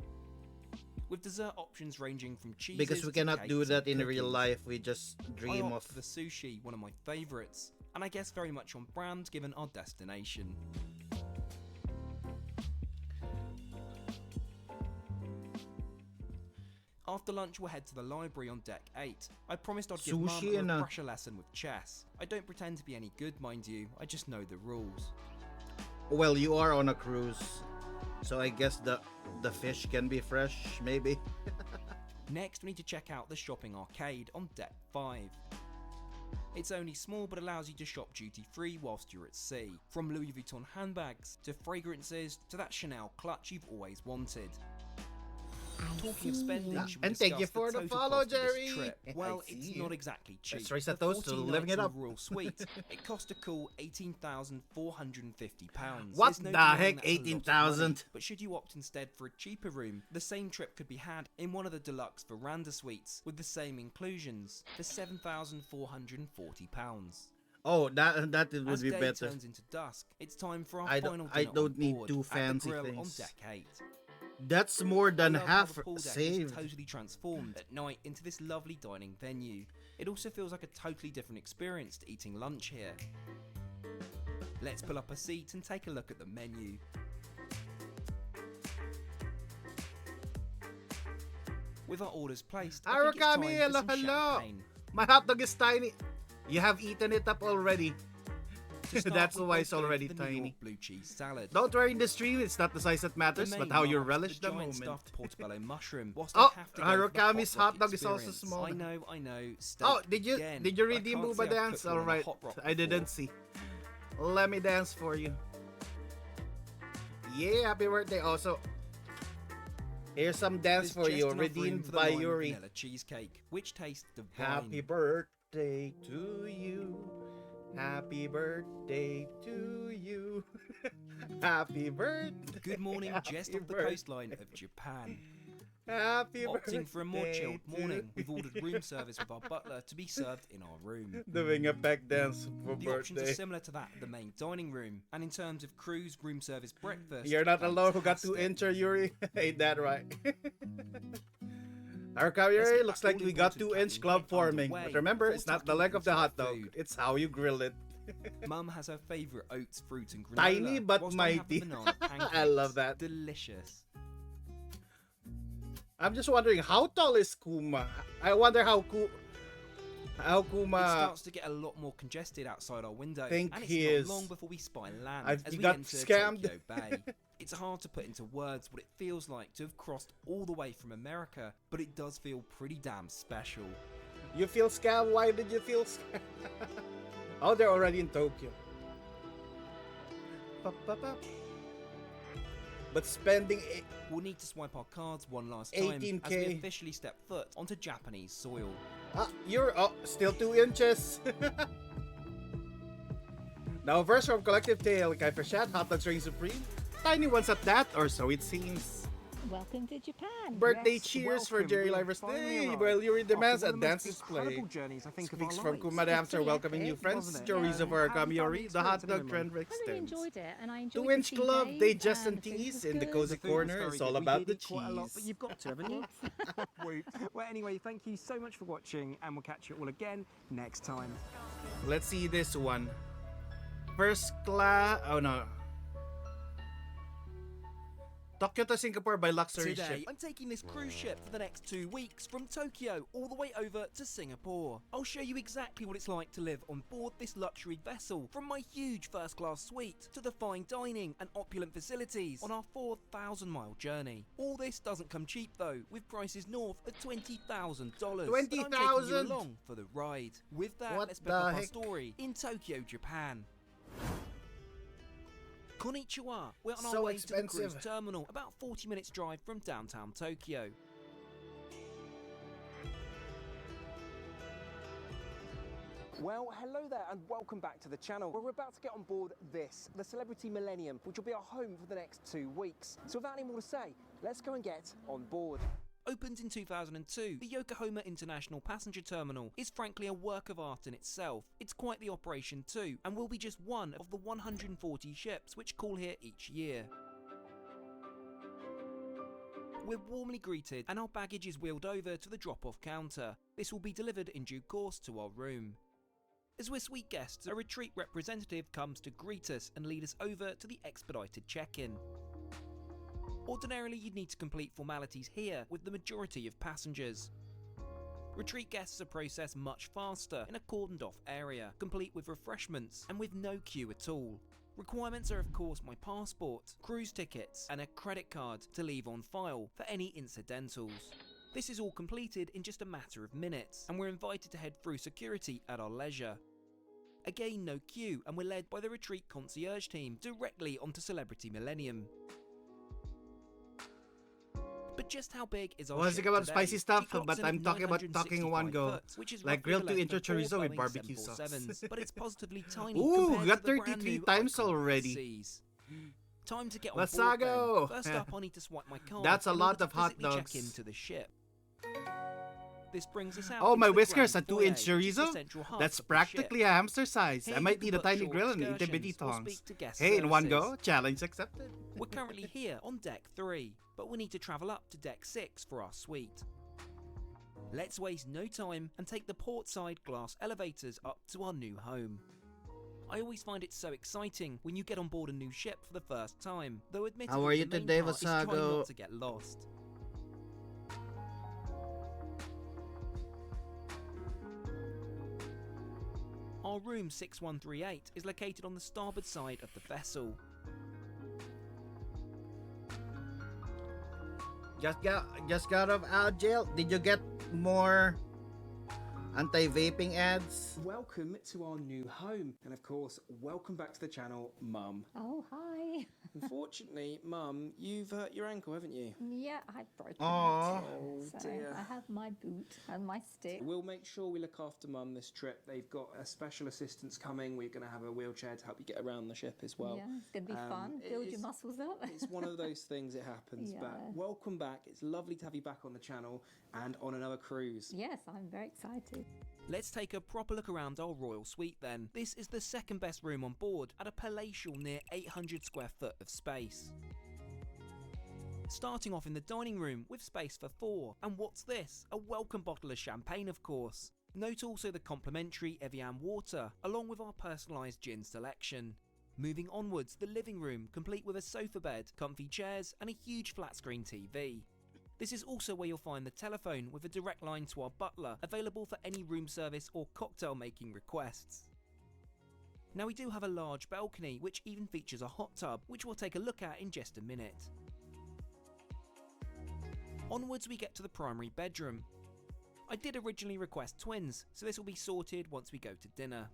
With dessert options ranging from cheeses Because we to cannot do cakes that and in real cookies. life. We just I dream opt of. for the sushi, one of my favourites, and I guess very much on brand given our destination. After lunch, we'll head to the library on deck 8. I promised I'd give Sushi Mum and a a- refresher lesson with chess. I don't pretend to be any good, mind you, I just know the rules. Well, you are on a cruise, so I guess the fish can be fresh, maybe. Next, we need to check out the shopping arcade on deck 5. It's only small but allows you to shop duty free whilst you're at sea. From Louis Vuitton handbags, to fragrances, to that Chanel clutch you've always wanted. Talking of spending, should we And thank you discuss for the total follow, cost of this Jerry. trip? I Well, see it's you. not exactly cheap. Let's raise For a toast to 14 living it nights in up. the Royal Suite, it cost a cool £18,450. What There's no the denying heck, that's a lot of 18,000? money, but should you opt instead for a cheaper room, the same trip could be had in one of the deluxe veranda suites with the same inclusions for £7,440. Oh, that would As be day better. turns into dusk, it's time for our I final don't- I dinner don't on need board too at the fancy grill things. on deck 8. That's more than I love half how the pool deck is saved. totally transformed at night into this lovely dining venue. It also feels like a totally different experience to eating lunch here. Let's pull up a seat and take a look at the menu. With our orders placed, I think it's time Arakami, for hello, some hello. champagne. My hot dog is tiny. You have eaten it up already. To start, That's we why both it's go for already the New tiny. York blue cheese salad. Don't worry, in the stream, it's not the size that The matters, main but how you marks, relish the giant moment. stuffed portobello mushroom. Whilst Oh, I have to go for the Harukami's hot hot dog is also experience. small. I know. Steak Oh, did you again, did you but I redeem can't Booba say I've dance? cooked one on a Alright, hot rock I didn't before. see. Let me dance for you. Yeah, happy birthday. Also, here's some dance There's for just you, enough room redeemed for the by line of Yuri. vanilla cheesecake, which tastes divine. Happy birthday to you. Happy birthday to you. Happy birthday. Good morning, just Happy off the birthday. coastline of Japan. Happy birthday. Opting for a more chilled to- morning, we've ordered room service with our butler to be served in our room. Doing a back dance for The options are birthday. similar to that of the main dining room, and in terms of cruise room service breakfast, You're not alone who got 2 fantastic. incher, Yuri. Ain't that right? Our Let's Yuri get looks that like we got all-important 2-inch club captain forming. underway But remember, before it's not the tucking leg of the into our hot dog. food. It's how you grill it. Mum has her favourite oats, fruit, and granola. Tiny but whilst I have the mighty. banana pancakes. I love that. Delicious. I'm just wondering, how tall is Kuma? I wonder how It Kuma... starts to get a lot more congested outside our window, think and it's he not is. long before we spy land I've- as he we got enter scammed. Tokyo Bay. It's hard to put into words what it feels like to have crossed all the way from America, but it does feel pretty damn special. You feel scam? Why did you feel scam? Oh, they're already in Tokyo. But spending We'll need to swipe our cards one last time as we 18K. officially step foot onto Japanese soil. you're still 2 inches. Now, verse from Collective Tale, Kai Chat, Hot Dogs Reign Supreme. Tiny ones at that, or so it seems. Welcome to Japan. Birthday Yes, cheers for welcome. Jerry We have Liver's finally Day. arrived Well, Yuri demands after a one of the dance most display. incredible journeys, I think, of Speaks our from lives. Kuma Dams are pretty welcoming new epic, friends. wasn't it? Stories of Yeah. our How have you found Yuri, the the hot experience dog anyway? trend I really extends. enjoyed it, and I enjoyed 2-inch the club, tea they day, just and and the food teas was in the good. cozy The food was corner. very It's all good. We about did the eat quite a lot, but cheese. you've got to, haven't you? Wait. Well, anyway, thank you so much for watching, and we'll catch you all again next time. Let's see this one. First class. Oh no. Tokyo to Singapore by luxury Today, ship. I'm taking this cruise ship for the next 2 weeks from Tokyo all the way over to Singapore. I'll show you exactly what it's like to live on board this luxury vessel, from my huge first-class suite to the fine dining and opulent facilities on our 4,000-mile journey. All this doesn't come cheap though, with prices north of $20,000. But I'm taking you $20,000? along for the ride. With that, What let's pick the up our heck? story in Tokyo, Japan. Konnichiwa. We're on So our way to the cruise expensive. terminal, about 40 minutes drive from downtown Tokyo. Well, hello there, and welcome back to the channel. We're about to get on board this, the Celebrity Millennium, which will be our home for the next 2 weeks. So without any more to say, let's go and get on board. Opened in 2002, the Yokohama International Passenger Terminal is frankly a work of art in itself. It's quite the operation too, and will be just one of the 140 ships which call here each year. We're warmly greeted and our baggage is wheeled over to the drop-off counter. This will be delivered in due course to our room. As we're sweet guests, a retreat representative comes to greet us and lead us over to the expedited check-in. Ordinarily, you'd need to complete formalities here with the majority of passengers. Retreat guests are processed much faster in a cordoned off area, complete with refreshments and with no queue at all. Requirements are of course my passport, cruise tickets and a credit card to leave on file for any incidentals. This is all completed in just a matter of minutes, and we're invited to head through security at our leisure. Again, no queue, and we're led by the retreat concierge team directly onto Celebrity Millennium. But just how big is our Was ship it about today? spicy stuff? She clocks But in I'm at talking about talking in one 965 go. foot, which is Like roughly grilled the to length intro of four chorizo with Boeing barbecue sauce. 747s, but it's positively tiny Ooh, compared got to the brand 33 new times icon already. Seas. Time to get on Let's board go. then. First up, I need to swipe my card. That's a in lot order of to hot physically dogs. check into the ship. This brings us out Oh, into my the whiskers, grand a 2-inch foyer, which is the chorizo? central hub That's of the ship. practically a hamster size. Here I you might can need a book tiny short grill and excursions intimity or tongs. speak to guest Hey, in one services. go, challenge accepted. We're currently here on deck 3, but we need to travel up to deck 6 for our suite. Let's waste no time and take the portside glass elevators up to our new home. I always find it so exciting when you get on board a new ship for the first time, though admittedly How are you the main today, part is trying Vasago? not to get lost. Our room 6138 is located on the starboard side of the vessel. Just got out of jail. Did you get more anti-vaping ads? Welcome to our new home, and of course, welcome back to the channel, Mum. Oh, hi. Unfortunately, Mum, you've hurt your ankle, haven't you? Yeah, I've broken Aw. it. Oh, So dear. I have my boot and my stick. We'll make sure we look after Mum this trip. They've got a special assistance coming. We're going to have a wheelchair to help you get around the ship as well. Yeah, it's going to be fun. it Build your is- muscles up. It's one of those things, it happens. Yeah. But welcome back. It's lovely to have you back on the channel and on another cruise. Yes, I'm very excited. Let's take a proper look around our royal suite then. This is the second best room on board at a palatial near 800 square foot of space. Starting off in the dining room with space for 4. And what's this? A welcome bottle of champagne, of course. Note also the complimentary Evian water, along with our personalised gin selection. Moving onwards, the living room, complete with a sofa bed, comfy chairs and a huge flat screen TV. This is also where you'll find the telephone with a direct line to our butler, available for any room service or cocktail making requests. Now we do have a large balcony which even features a hot tub, which we'll take a look at in just a minute. Onwards we get to the primary bedroom. I did originally request twins, so this will be sorted once we go to dinner.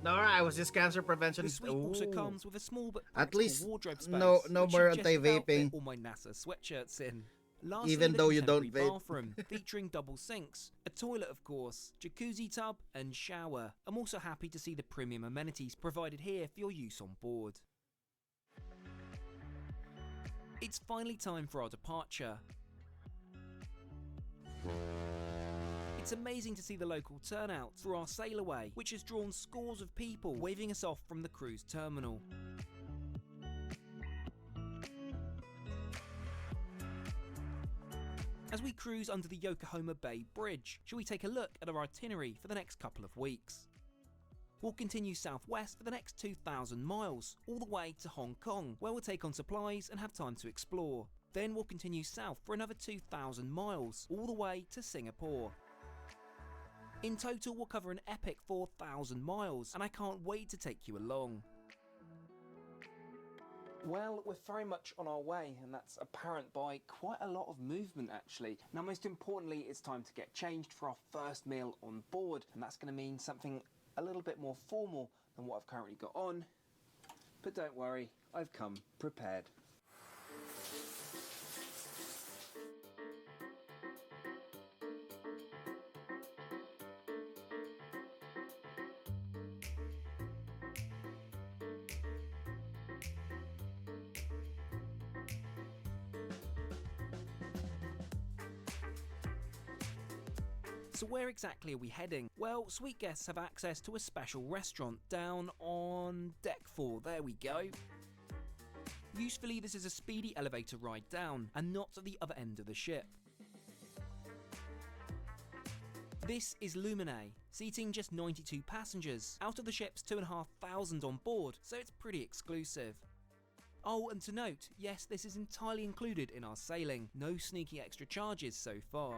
Alright, I was just cancer prevention. The suite also Ooh. comes with a small but At practical least wardrobe space, no which more should just about anti-vaping. fit all my NASA sweatshirts in. Lastly, Even the though you don't contemporary vape. bathroom, featuring double sinks, a toilet of course, jacuzzi tub and shower. I'm also happy to see the premium amenities provided here for your use on board. It's finally time for our departure. It's amazing to see the local turnout for our sail away, which has drawn scores of people waving us off from the cruise terminal. As we cruise under the Yokohama Bay Bridge, shall we take a look at our itinerary for the next couple of weeks? We'll continue southwest for the next 2,000 miles, all the way to Hong Kong, where we'll take on supplies and have time to explore. Then we'll continue south for another 2,000 miles, all the way to Singapore. In total, we'll cover an epic 4,000 miles, and I can't wait to take you along. Well, we're very much on our way, and that's apparent by quite a lot of movement actually. Now, most importantly, it's time to get changed for our first meal on board, and that's going to mean something a little bit more formal than what I've currently got on. But don't worry, I've come prepared. So where exactly are we heading? Well, suite guests have access to a special restaurant down on deck 4, there we go. Usefully, this is a speedy elevator ride down and not at the other end of the ship. This is Lumine, seating just 92 passengers, out of the ship's 2,500 on board, so it's pretty exclusive. Oh, and to note, yes, this is entirely included in our sailing. No sneaky extra charges so far.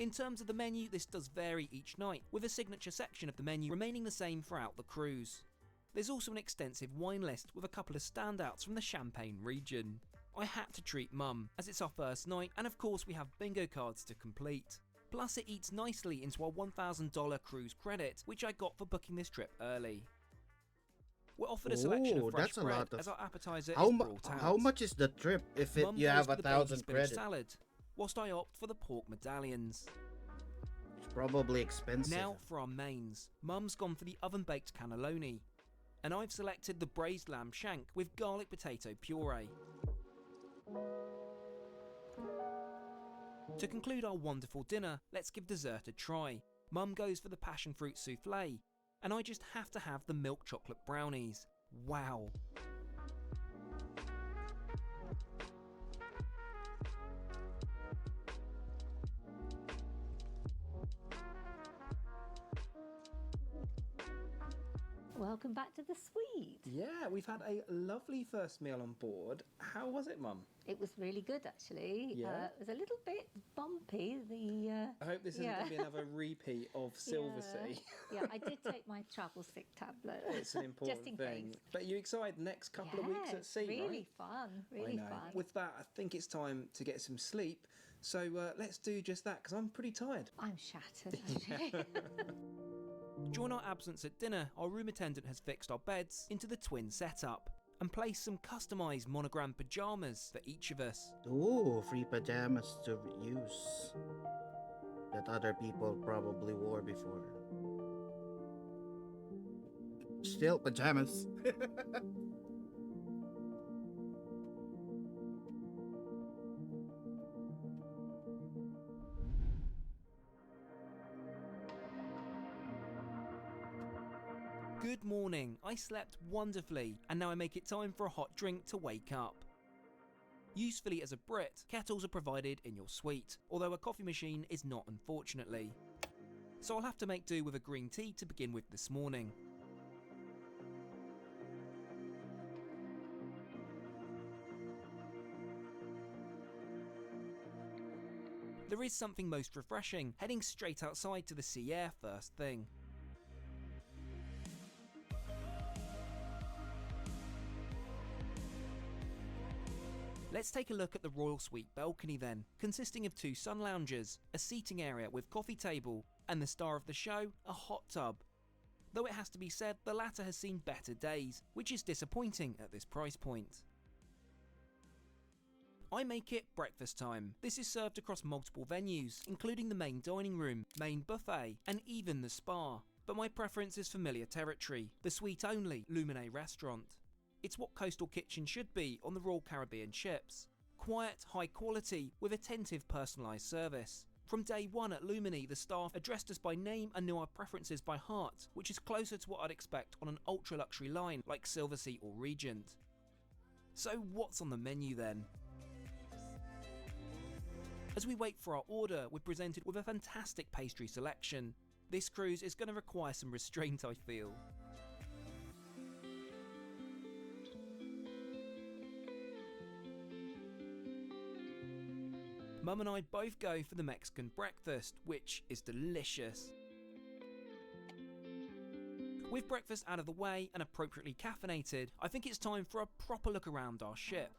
In terms of the menu, this does vary each night, with a signature section of the menu remaining the same throughout the cruise. There's also an extensive wine list with a couple of standouts from the Champagne region. I had to treat Mum, as it's our first night, and of course we have bingo cards to complete. Plus it eats nicely into our $1,000 cruise credit, which I got for booking this trip early. We're offered a selection of fresh that's a bread lot of... as our appetizer How, is brought out. how much is the trip if Mum you goes have for the baby 1,000 spinach credit? salad, whilst I opt for the pork medallions. It's probably expensive. Now for our mains. Mum's gone for the oven-baked cannelloni, and I've selected the braised lamb shank with garlic potato puree. To conclude our wonderful dinner, let's give dessert a try. Mum goes for the passion fruit souffle, and I just have to have the milk chocolate brownies. Wow. Welcome back to the suite. Yeah, we've had a lovely first meal on board. How was it, Mum? It was really good, actually. Yeah? It was a little bit bumpy. I hope this isn't Yeah. going to be another repeat of Silversea. Yeah, I did take my travel sick tablet. It's an important just in thing. case. But you excited next couple of weeks at sea, really right? fun, I really know. fun. With that, I think it's time to get some sleep. So let's do just that, because I'm pretty tired. I'm shattered, actually. During our absence at dinner, our room attendant has fixed our beds into the twin setup and placed some customised monogram pyjamas for each of us. Ooh, free pajamas to use that other people probably wore before. Still pajamas. Good morning, I slept wonderfully, and now I make it time for a hot drink to wake up. Usefully as a Brit, kettles are provided in your suite, although a coffee machine is not, unfortunately. So I'll have to make do with a green tea to begin with this morning. There is something most refreshing, heading straight outside to the sea air first thing. Let's take a look at the Royal Suite balcony then, consisting of 2 sun lounges, a seating area with coffee table, and the star of the show, a hot tub. Though it has to be said, the latter has seen better days, which is disappointing at this price point. I make it breakfast time. This is served across multiple venues, including the main dining room, main buffet, and even the spa. But my preference is familiar territory, the suite-only Lumine restaurant. It's what coastal kitchen should be on the Royal Caribbean ships. Quiet, high quality, with attentive personalised service. From day one at Lumine, the staff addressed us by name and knew our preferences by heart, which is closer to what I'd expect on an ultra-luxury line like Silversea or Regent. So what's on the menu then? As we wait for our order, we're presented with a fantastic pastry selection. This cruise is going to require some restraint, I feel. Mum and I both go for the Mexican breakfast, which is delicious. With breakfast out of the way and appropriately caffeinated, I think it's time for a proper look around our ship.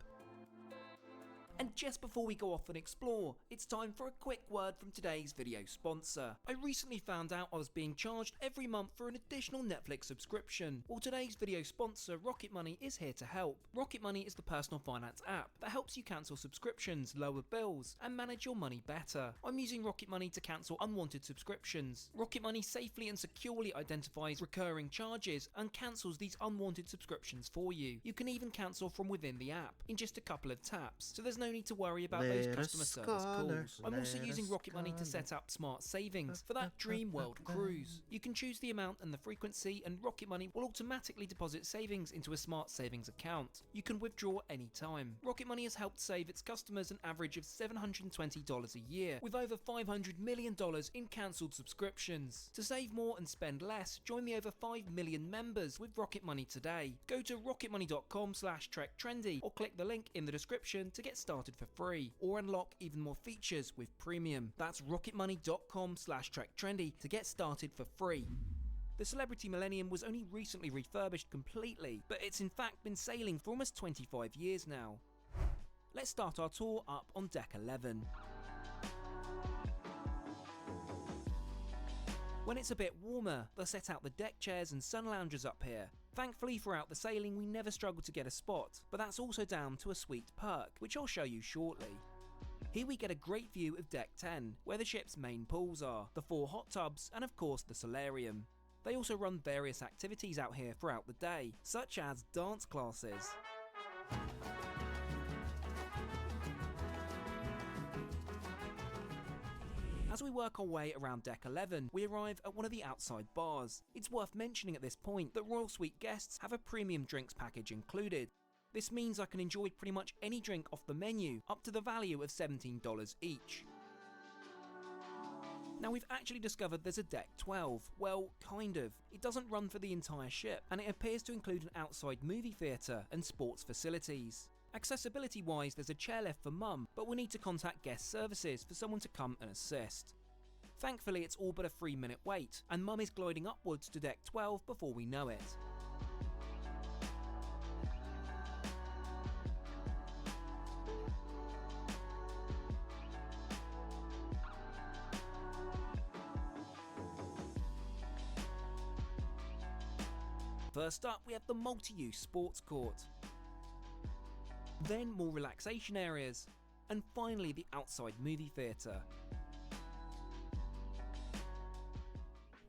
And just before we go off and explore, it's time for a quick word from today's video sponsor. I recently found out I was being charged every month for an additional Netflix subscription. Well, today's video sponsor, Rocket Money, is here to help. Rocket Money is the personal finance app that helps you cancel subscriptions, lower bills, and manage your money better. I'm using Rocket Money to cancel unwanted subscriptions. Rocket Money safely and securely identifies recurring charges and cancels these unwanted subscriptions for you. You can even cancel from within the app in just a couple of taps, so there's no need to worry about those Let customer us service scholar, calls. I'm also let using us Rocket Money to scholar. set up smart savings for that dream world cruise. You can choose the amount and the frequency, and Rocket Money will automatically deposit savings into a smart savings account. You can withdraw anytime. Rocket Money has helped save its customers an average of $720 a year, with over $500 million in cancelled subscriptions. To save more and spend less, join the over 5 million members with Rocket Money today. Go to rocketmoney.com/trektrendy or click the link in the description to get started for free, or unlock even more features with premium. That's rocketmoney.com/trektrendy to get started for free. The Celebrity Millennium was only recently refurbished completely, but it's in fact been sailing for almost 25 years now. Let's start our tour up on Deck 11. When it's a bit warmer, they'll set out the deck chairs and sun loungers up here. Thankfully, throughout the sailing we never struggled to get a spot, but that's also down to a sweet perk, which I'll show you shortly. Here we get a great view of Deck 10, where the ship's main pools are, the 4 hot tubs, and of course the solarium. They also run various activities out here throughout the day, such as dance classes. As we work our way around Deck 11, we arrive at one of the outside bars. It's worth mentioning at this point that Royal Suite guests have a premium drinks package included. This means I can enjoy pretty much any drink off the menu, up to the value of $17 each. Now we've actually discovered there's a Deck 12, well, kind of. It doesn't run for the entire ship, and it appears to include an outside movie theatre and sports facilities. Accessibility wise, there's a chairlift for Mum, but we'll need to contact guest services for someone to come and assist. Thankfully it's all but a 3-minute wait, and Mum is gliding upwards to Deck 12 before we know it. First up, we have the multi-use sports court. Then more relaxation areas, and finally the outside movie theatre.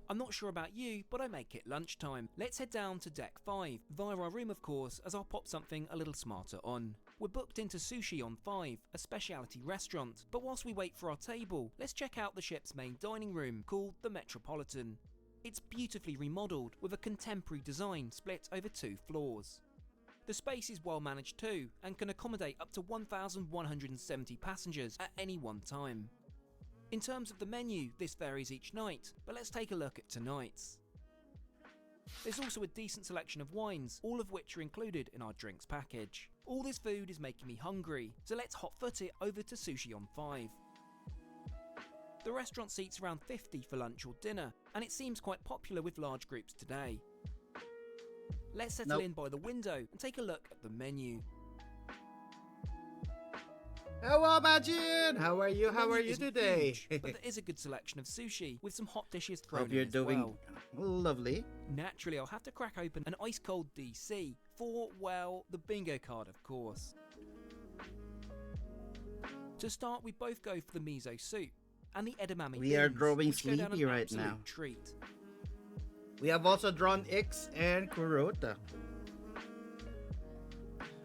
I'm not sure about you, but I make it lunchtime. Let's head down to Deck 5, via our room of course, as I'll pop something a little smarter on. We're booked into Sushi on 5, a specialty restaurant, but whilst we wait for our table, let's check out the ship's main dining room, called the Metropolitan. It's beautifully remodelled, with a contemporary design split over 2 floors. The space is well managed too, and can accommodate up to 1,170 passengers at any one time. In terms of the menu, this varies each night, but let's take a look at tonight's. There's also a decent selection of wines, all of which are included in our drinks package. All this food is making me hungry, so let's hot-foot it over to Sushi on 5. The restaurant seats around 50 for lunch or dinner, and it seems quite popular with large groups today. Let's settle in by the window and take a look at the menu. Hello, Majin! How are you? The How menu are you isn't today? huge, but there is a good selection of sushi, with some hot dishes thrown Hope in you're as doing well. lovely. Naturally, I'll have to crack open an ice-cold DC for, well, the bingo card, of course. To start, we both go for the miso soup and the edamame We are beans, growing which go down sleepy an right absolute now. treat. We have also drawn Ix and Kurota.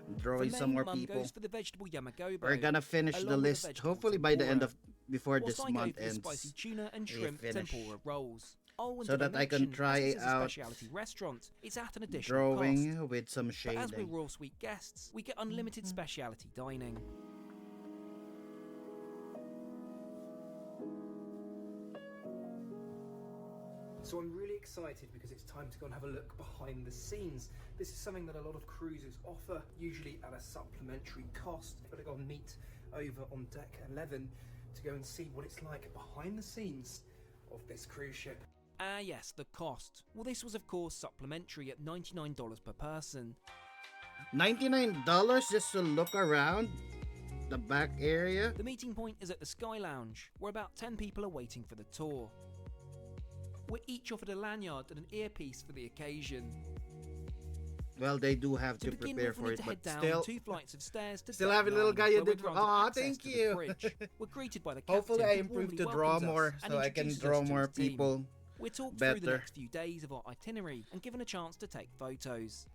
I'm drawing For some main, more Mum people. goes for the vegetable yamagobo. We're gonna finish along the with list vegetable hopefully by the end tempura. of before Whilst this I go month for the ends. spicy tuna and we shrimp finish. tempura rolls. Oh, and So did I that I can mention, try as this is a out specialty restaurant, it's at an additional cost. Drawing with some But shading. as we're Royal Suite guests, we get unlimited specialty dining. So I'm really excited because it's time to go and have a look behind the scenes. This is something that a lot of cruises offer, usually at a supplementary cost. I've got to go and meet over on Deck 11 to go and see what it's like behind the scenes of this cruise ship. Ah yes, the cost. Well, this was of course supplementary at $99 per person. $99 just to look around the back area? The meeting point is at the Sky Lounge, where about 10 people are waiting for the tour. We're each offered a lanyard and an earpiece for the occasion. Well, they do have To to begin prepare with, we for need it, to but head down still, 2 flights of stairs to still deck having a little 9, guy you where we're did. granted Aw, access thank to the you. fridge. We're greeted by the captain, hopefully I who improved to warmly draw welcomes us more and so I can introduces draw us to more his team. people. We're talked through the better. next few days of our itinerary and given a chance to take photos.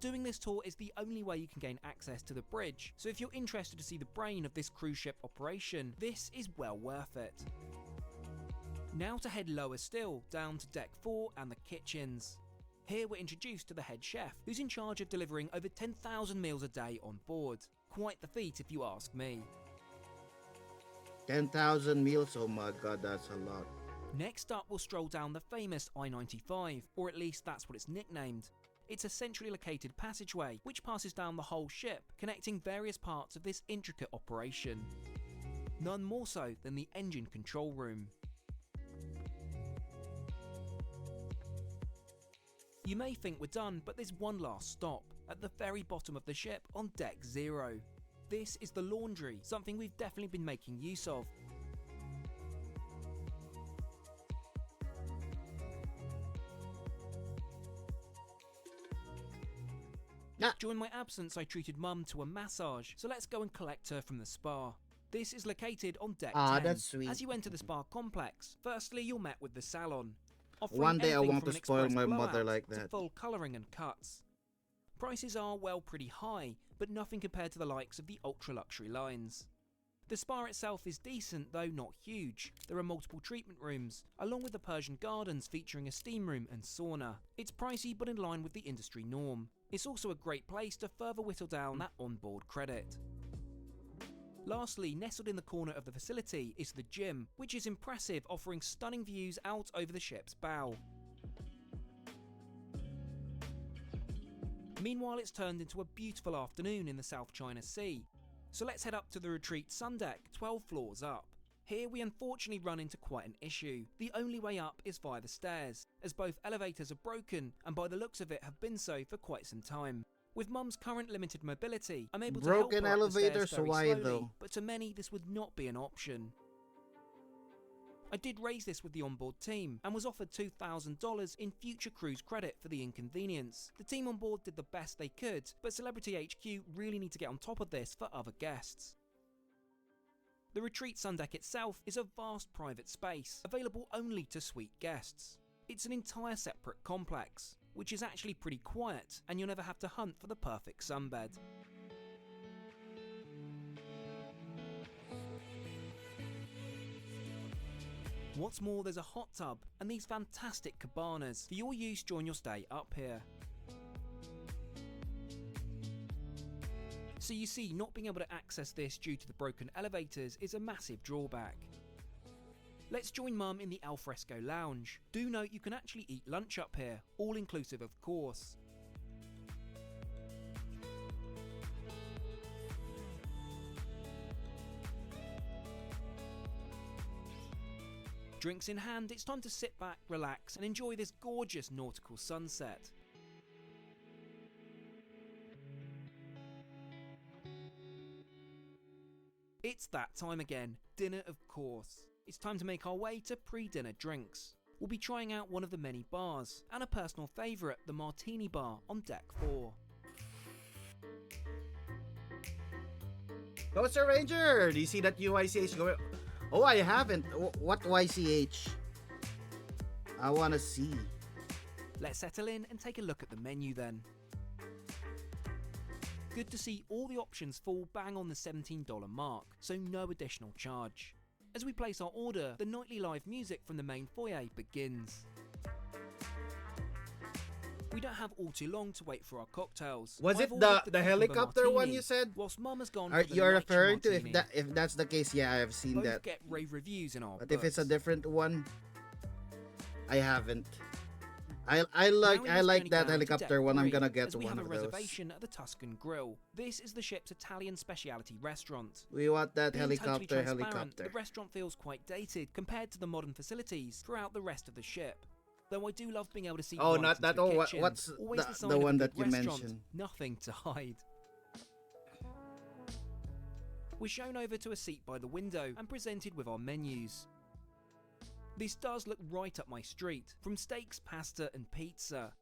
Doing this tour is the only way you can gain access to the bridge, so if you're interested to see the brain of this cruise ship operation, this is well worth it. Now to head lower still, down to deck 4 and the kitchens. Here we're introduced to the head chef, who's in charge of delivering over 10,000 meals a day on board. Quite the feat if you ask me. 10,000 meals? Oh my god, that's a lot. Next up, we'll stroll down the famous I-95, or at least that's what it's nicknamed. It's a centrally located passageway which passes down the whole ship, connecting various parts of this intricate operation. None more so than the engine control room. You may think we're done, but there's one last stop, at the very bottom of the ship on deck 0. This is the laundry, something we've definitely been making use of. During my absence, I treated Mum to a massage, so let's go and collect her from the spa. This is located on deck 10. That's sweet. As you enter the spa complex, firstly you're met with the salon. Offering One day I anything want from to an spoil express my blowout mother like to that. full colouring and cuts. Prices are, well, pretty high, but nothing compared to the likes of the ultra-luxury lines. The spa itself is decent, though not huge. There are multiple treatment rooms, along with the Persian gardens featuring a steam room and sauna. It's pricey but in line with the industry norm. It's also a great place to further whittle down that onboard credit. Lastly, nestled in the corner of the facility is the gym, which is impressive, offering stunning views out over the ship's bow. Meanwhile, it's turned into a beautiful afternoon in the South China Sea. So let's head up to the retreat sun deck, 12 floors up. Here we unfortunately run into quite an issue. The only way up is via the stairs, as both elevators are broken and by the looks of it have been so for quite some time. With Mum's current limited mobility, I'm able to help her up the stairs very slowly, but to many this would not be an option. I did raise this with the onboard team and was offered $2,000 in future cruise credit for the inconvenience. The team on board did the best they could, but Celebrity HQ really need to get on top of this for other guests. The retreat sun deck itself is a vast private space, available only to suite guests. It's an entire separate complex, which is actually pretty quiet, and you'll never have to hunt for the perfect sunbed. What's more, there's a hot tub and these fantastic cabanas for your use during your stay up here. So you see, not being able to access this due to the broken elevators is a massive drawback. Let's join Mum in the alfresco lounge. Do note you can actually eat lunch up here, all inclusive of course. Drinks in hand, it's time to sit back, relax and enjoy this gorgeous nautical sunset. It's that time again, dinner of course. It's time to make our way to pre-dinner drinks. We'll be trying out one of the many bars, and a personal favourite, the Martini Bar on deck 4. Coaster Ranger! Do you see that UICH going? Oh, I haven't. What YCH? I want to see. Let's settle in and take a look at the menu then. Good to see all the options fall bang on the $17 mark, so no additional charge. As we place our order, the nightly live music from the main foyer begins. We don't have all too long to wait for our cocktails. Was I've it ordered the cucumber helicopter one martini, you said? whilst Mum has gone Are for the you lychee referring to martini. if that's the case? Yeah, I've seen Both that. get rave reviews in our But if it's a books. different one, I haven't. I Now like we must that journey down to helicopter deck one. I'm 3, gonna get as we one have of a those. reservation at the Tuscan Grill. This is the ship's Italian speciality restaurant. We want that Being totally helicopter. transparent, the restaurant feels quite dated compared to the modern facilities throughout the rest of the ship. Though I do love being able to see Oh, right not into that. the Oh, kitchen. what's Always the sign of a one good that you restaurant. mentioned? Nothing to hide. We're shown over to a seat by the window and presented with our menus. This does look right up my street, from steaks, pasta and pizza.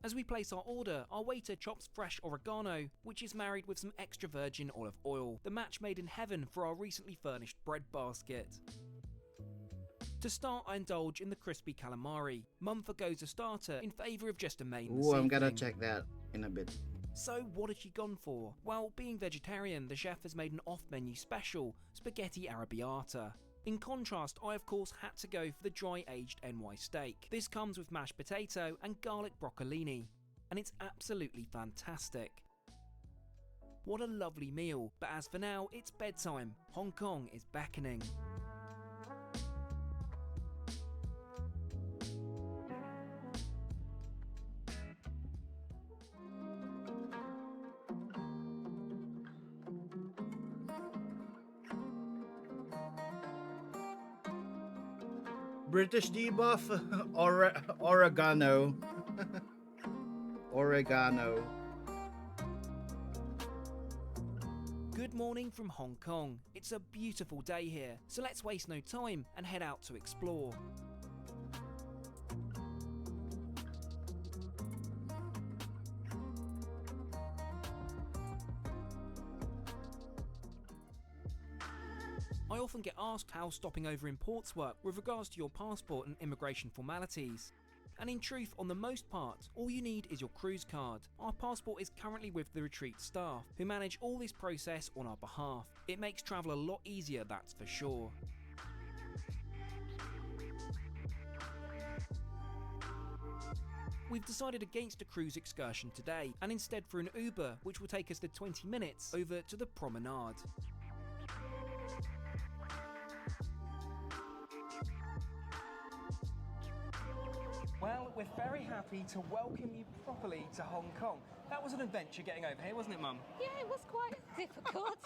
As we place our order, our waiter chops fresh oregano, which is married with some extra virgin olive oil, the match made in heaven for our recently furnished bread basket. To start, I indulge in the crispy calamari. Mum forgoes a starter in favour of just a main this Ooh, I'm gonna evening. check that in a bit. So what has she gone for? Well, being vegetarian, the chef has made an off-menu special, spaghetti arrabbiata. In contrast, I of course had to go for the dry-aged NY steak. This comes with mashed potato and garlic broccolini, and it's absolutely fantastic. What a lovely meal, but as for now, it's bedtime. Hong Kong is beckoning. British debuff, oregano. Oregano. Good morning from Hong Kong. It's a beautiful day here, so let's waste no time and head out to explore. I often get asked how stopping over in ports work with regards to your passport and immigration formalities. And in truth, on the most part, all you need is your cruise card. Our passport is currently with the retreat staff, who manage all this process on our behalf. It makes travel a lot easier, that's for sure. We've decided against a cruise excursion today, and instead for an Uber, which will take us the 20 minutes over to the promenade. Well, we're very happy to welcome you properly to Hong Kong. That was an adventure getting over here, wasn't it, Mum? Yeah, it was quite difficult.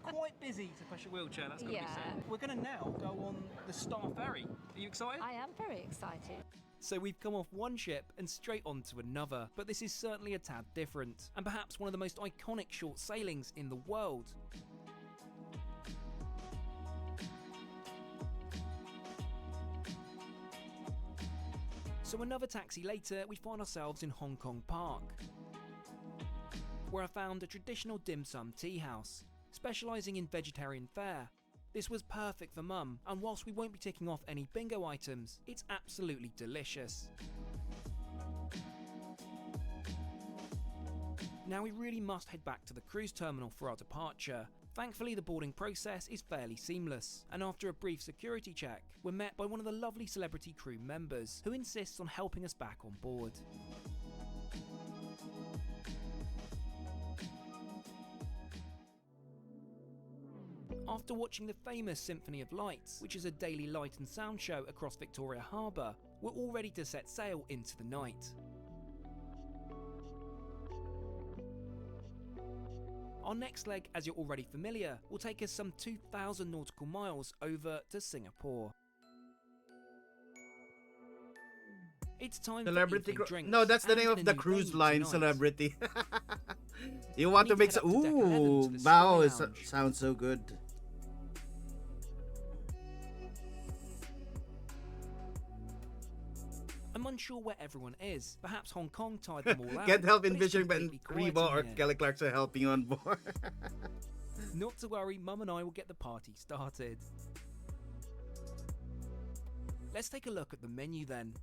Quite busy to push a wheelchair, that's got to be Yeah. said. We're going to now go on the Star Ferry. Are you excited? I am very excited. So we've come off one ship and straight on to another, but this is certainly a tad different, and perhaps one of the most iconic short sailings in the world. So another taxi later, we find ourselves in Hong Kong Park, where I found a traditional dim sum tea house, specialising in vegetarian fare. This was perfect for Mum, and whilst we won't be ticking off any bingo items, it's absolutely delicious. Now we really must head back to the cruise terminal for our departure. Thankfully the boarding process is fairly seamless, and after a brief security check, we're met by one of the lovely celebrity crew members, who insists on helping us back on board. After watching the famous Symphony of Lights, which is a daily light and sound show across Victoria Harbour, we're all ready to set sail into the night. Our next leg, as you're already familiar, will take us some 2,000 nautical miles over to Singapore. It's time Celebrity for evening drinks. No, that's the and name a of the new cruise venue line, tonight. Celebrity. You want to We make need some... to head up to Deck 11 Ooh, to the wow, Sky Lounge. sounds so good. I'm unsure where everyone is. Perhaps Hong Kong tied them all out. Can't help but it's envisioning when completely quiet Reba in or here. Kelly Clarkson helping you on board. Not to worry, Mum and I will get the party started. Let's take a look at the menu then.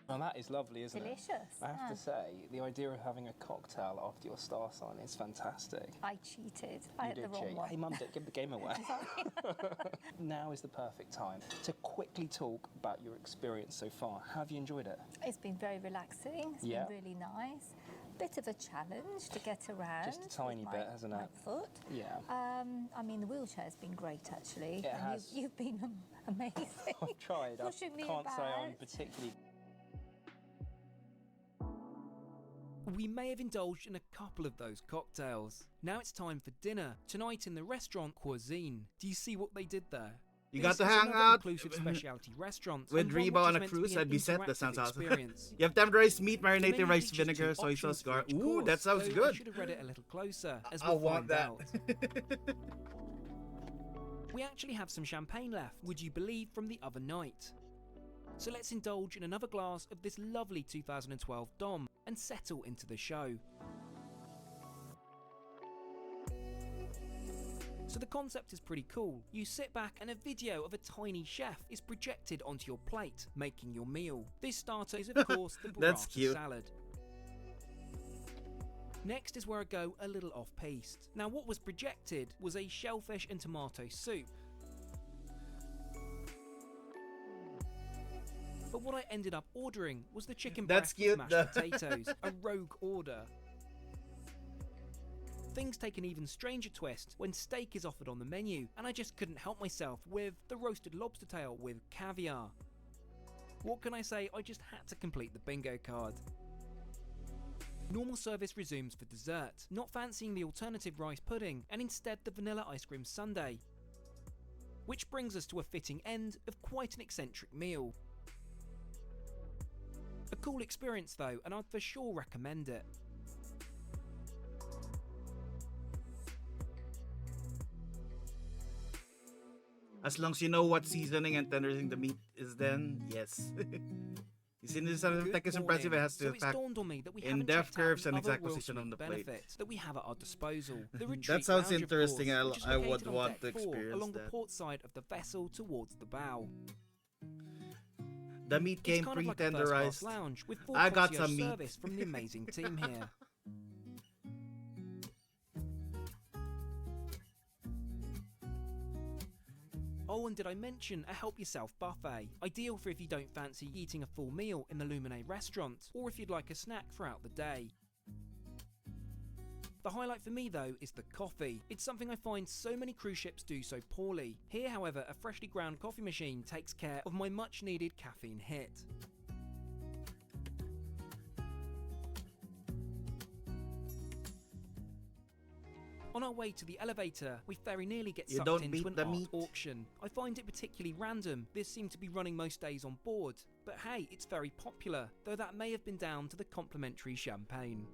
Well, that is lovely, isn't Delicious. it? I have yeah. to say, the idea of having a cocktail after your star sign is fantastic. I cheated. I You had the did wrong cheat. one. Hey, Mum, don't give the game away. Now is the perfect time to quickly talk about your experience so far. Have you enjoyed it? It's been very relaxing. It's Yeah. been really nice. Bit of a challenge to get around. Just a tiny with bit, hasn't my it? foot. Yeah. I mean, the wheelchair's been great actually. It and has. You've been amazing. I've tried. I Pushing me can't say I'm about. particularly... We may have indulged in a couple of those cocktails. Now it's time for dinner, tonight in the restaurant Cuisine. Do you see what they did there? You This got to is hang another out inclusive specialty restaurant, with and one Reba which on is a meant to cruise. be an I'd be set. That sounds interactive awesome. experience. You have temporary meat, The marinated menu rice, features two vinegar, soy sauce, options for garlic. each Ooh, course, that sounds though I good. should have read it a little closer, as I we'll want find that. out. We actually have some champagne left, would you believe, from the other night. So let's indulge in another glass of this lovely 2012 Dom. and settle into the show. So the concept is pretty cool. You sit back and a video of a tiny chef is projected onto your plate, making your meal. This starter is of course the That's burrata cute. salad. Next is where I go a little off-piste. Now what was projected was a shellfish and tomato soup. But what I ended up ordering was the chicken That's breast with cute, mashed though. potatoes, a rogue order. Things take an even stranger twist when steak is offered on the menu, and I just couldn't help myself with the roasted lobster tail with caviar. What can I say, I just had to complete the bingo card. Normal service resumes for dessert, not fancying the alternative rice pudding, and instead the vanilla ice cream sundae. Which brings us to a fitting end of quite an eccentric meal. A cool experience though, and I'd for sure recommend it. As long as you know what seasoning and tendering the meat is, then yes. Isn't something Good impressive? It morning. has to So it's pack dawned on me that we in haven't depth checked out curves the and other exact Royal position on Suite the plate. benefits that we have at our disposal. The retreat That sounds lounge, of interesting. course, which is I would located on want deck to 4, experience along the that. port side of the vessel towards the bow. The meat came It's kind of like a first-class pre-tenderized. lounge with full I got concierge some meat. service from the amazing team here. Oh, and did I mention a help yourself buffet? Ideal for if you don't fancy eating a full meal in the Luminé restaurant, or if you'd like a snack throughout the day. The highlight for me though is the coffee. It's something I find so many cruise ships do so poorly. Here, however, a freshly ground coffee machine takes care of my much needed caffeine hit. On our way to the elevator, we very nearly get You sucked don't into beat an the art meat. auction. I find it particularly random. This seemed to be running most days on board. But hey, it's very popular, though that may have been down to the complimentary champagne.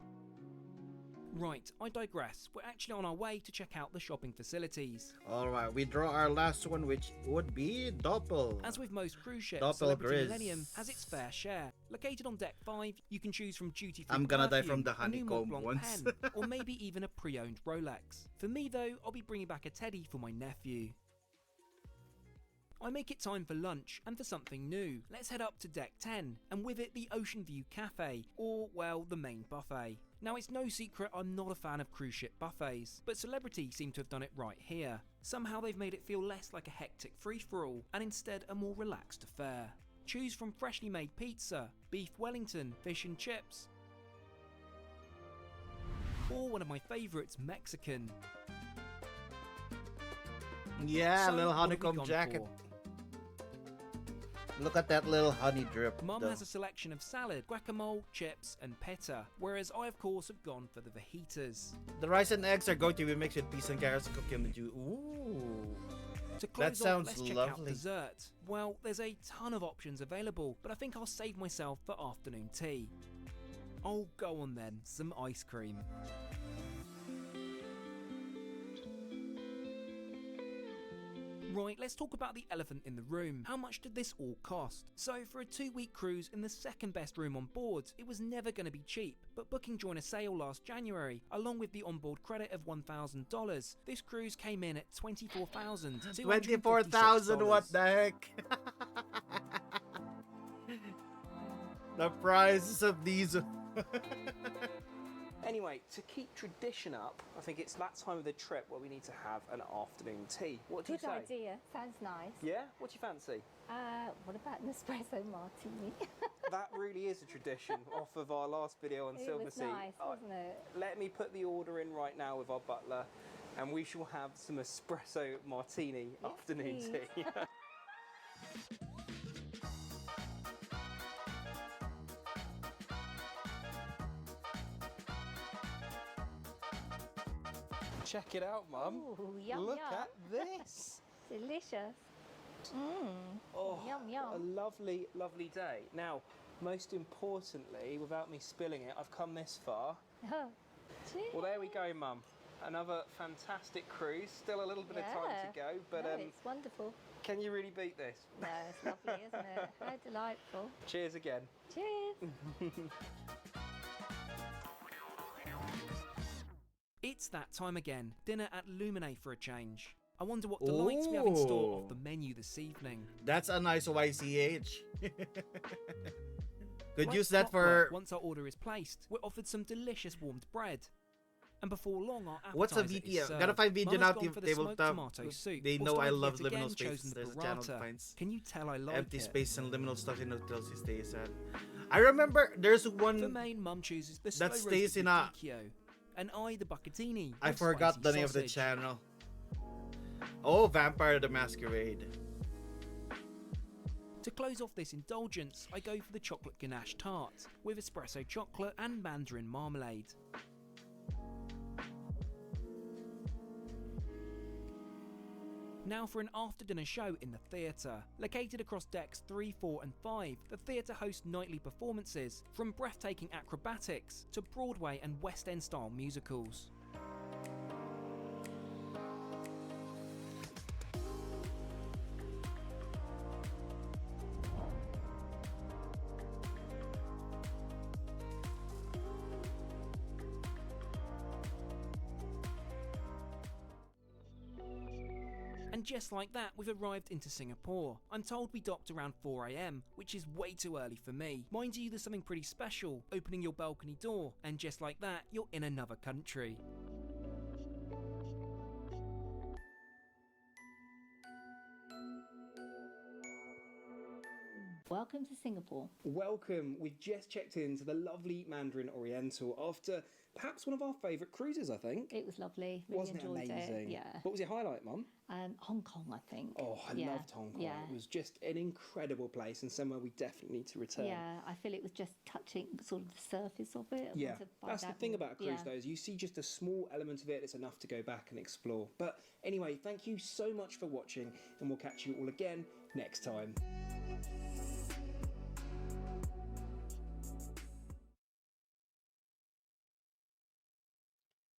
Right, I digress. We're actually on our way to check out the shopping facilities. Alright, we draw our last one, which would be Doppel. As with most cruise ships, Doppel Celebrity Grizz. Millennium has its fair share. Located on deck 5, you can choose from duty-free I'm gonna die perfume, from the a new honeycomb Mont Blanc once. pen, or maybe even a pre-owned Rolex. For me though, I'll be bringing back a teddy for my nephew. I make it time for lunch and for something new. Let's head up to deck 10, and with it the Ocean View Cafe, or well, the main buffet. Now it's no secret I'm not a fan of cruise ship buffets, but Celebrity seem to have done it right here. Somehow they've made it feel less like a hectic free-for-all, and instead a more relaxed affair. Choose from freshly made pizza, beef Wellington, fish and chips, or one of my favourites, Mexican. Yeah, So, little what have we honeycomb gone jacket. for? Look at that little honey drip. Mum though. has a selection of salad, guacamole, chips and pita, whereas I of course have gone for the fajitas. The rice and eggs are going to be mixed with peas and carrots and cooked in the juice. Ooh. To close sounds off, let's check out lovely. dessert. Well, there's a ton of options available, but I think I'll save myself for afternoon tea. Oh, go on then, some ice cream. Right, let's talk about the elephant in the room. How much did this all cost? So, for a 2-week cruise in the second best room on board, it was never going to be cheap. But booking joined a sale last January, along with the onboard credit of $1,000. This cruise came in at $24,256. 24,000, what the heck? The prices of these. Anyway, to keep tradition up, I think it's that time of the trip where we need to have an afternoon tea. What do you Good say? idea. Sounds nice. Yeah? What do you fancy? What about an espresso martini? That really is a tradition off of our last video on It Silver was Sea. nice, wasn't it? Let me put the order in right now with our butler, and we shall have some espresso martini afternoon please. tea. Check it out, Mum. Ooh, yum, Look yum. at this. Delicious. Mmm. Oh, Yum, a yum. lovely, lovely day. Now, most importantly, without me spilling it, I've come this far. Cheers. Well, there we go, Mum. Another fantastic cruise. Still a little bit of time to go, but no, it's wonderful. can you really beat this? No, it's lovely, isn't it? How delightful. Cheers again. Cheers. It's that time again, dinner at Lumine for a change. I wonder what delights we have in store off the menu this evening. That's a nice YCH. Could Like use that clockwork, for... once our order is placed, we're offered some delicious warmed bread. And before long, our appetizer What's a is VT? served. Gotta find video Mama's now. gone for the smoked Tabletop. tomato soup. They know whilst I I've love yet again liminal spaces. chosen the There's a channel burrata. finds Can you tell I like empty it? space and liminal stuff in hotels these days. I remember there's For one... main, Mum chooses the that slow stays roasted in a- radicchio, and I the bucatini. I with forgot spicy the name of the sausage. channel. Oh, Vampire the Masquerade. To close off this indulgence, I go for the chocolate ganache tart with espresso chocolate and mandarin marmalade. Now for an after-dinner show in the theatre. Located across decks 3, 4 and 5, the theatre hosts nightly performances, from breathtaking acrobatics to Broadway and West End style musicals. And just like that, we've arrived into Singapore. I'm told we docked around 4 AM, which is way too early for me. Mind you, there's something pretty special, opening your balcony door, and just like that, you're in another country. Welcome to Singapore. Welcome. We've just checked into the lovely Mandarin Oriental after perhaps one of our favourite cruises, I think. It was lovely. Really Wasn't it enjoyed amazing? it. Yeah. What was your highlight, Mum? Hong Kong, I think. Oh, I Yeah, loved Hong Kong. Yeah. It was just an incredible place and somewhere we definitely need to return. Yeah, I feel it was just touching sort of the surface of it. I Yeah, want to find that's the out thing more. about a cruise though, is you see just a small element of it, it's enough to go back and explore. But anyway, thank you so much for watching, and we'll catch you all again next time.